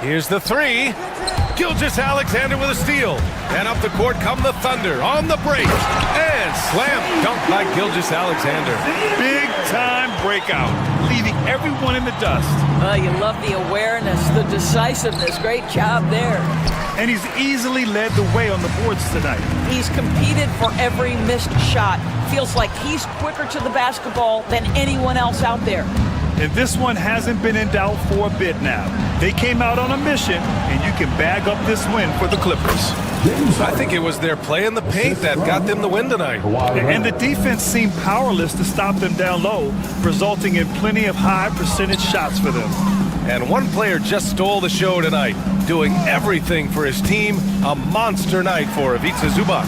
Here's the three. Gilgeous-Alexander with a steal. And up the court come the Thunder on the break. And slam dunk by Gilgeous-Alexander. Big time breakout, leaving everyone in the dust. You love the awareness, the decisiveness. Great job there. And he's easily led the way on the boards tonight. He's competed for every missed shot. Feels like he's quicker to the basketball than anyone else out there. And this one hasn't been in doubt for a bit now. They came out on a mission, and you can bag up this win for the Clippers. I think it was their play in the paint that got them the win tonight. And the defense seemed powerless to stop them down low, resulting in plenty of high percentage shots for them. And one player just stole the show tonight, doing everything for his team. A monster night for Ivica Zubac.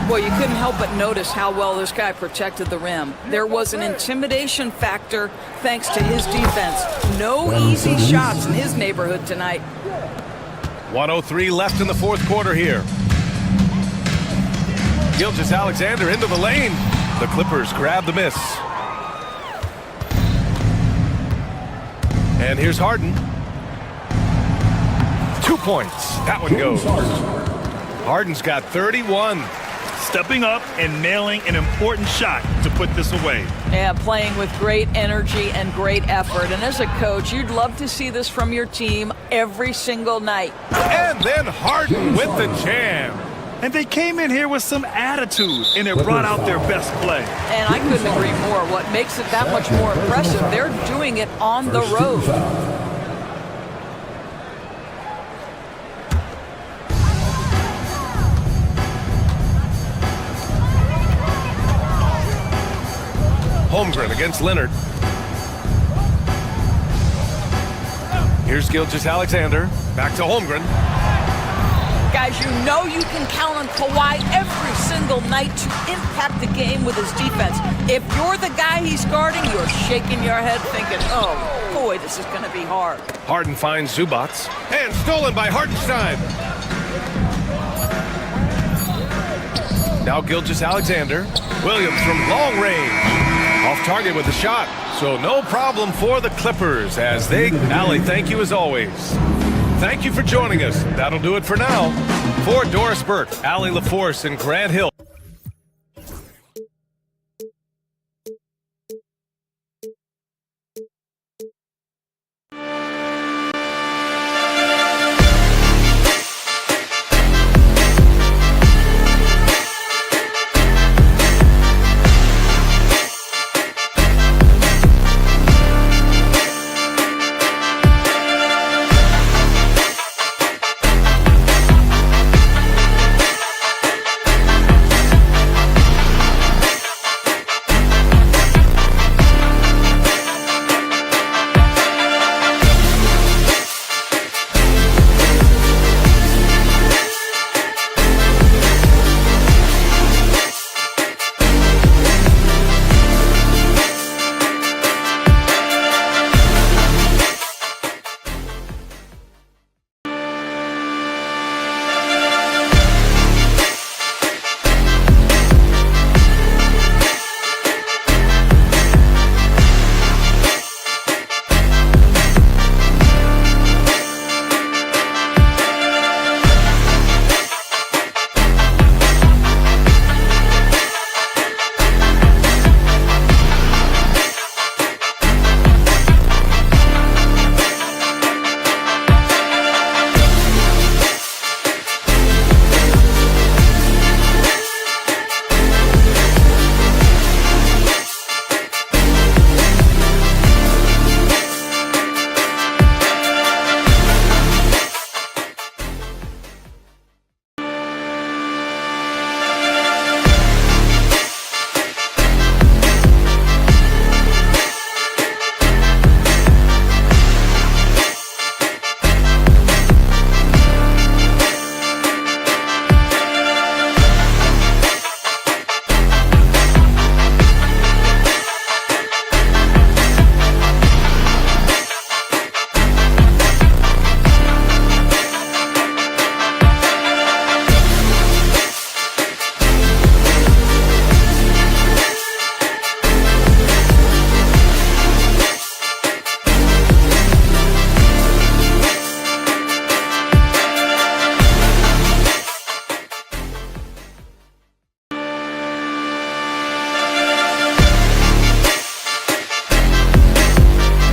Well, you couldn't help but notice how well this guy protected the rim. There was an intimidation factor thanks to his defense. No easy shots in his neighborhood tonight. 1:03 left in the fourth quarter here. Gilgeous-Alexander into the lane. The Clippers grab the miss. And here's Harden. 2 points. That one goes. Harden's got 31. Stepping up and nailing an important shot to put this away. Yeah, playing with great energy and great effort. And as a coach, you'd love to see this from your team every single night. And then Harden with the jam. And they came in here with some attitude, and it brought out their best play. And I couldn't agree more. What makes it that much more impressive, they're doing it on the road. Holmgren against Leonard. Here's Gilgeous-Alexander. Back to Holmgren. Guys, you know you can count on Kawhi every single night to impact the game with his defense. If you're the guy he's guarding, you're shaking your head thinking, oh, boy, this is going to be hard. Harden finds Zubac. And stolen by Hartenstein. Now Gilgeous-Alexander. Williams from long range. Off target with the shot. So no problem for the Clippers as they... Allie, thank you as always. Thank you for joining us. That'll do it for now. For Doris Burke, Allie LaForce, and Grant Hill.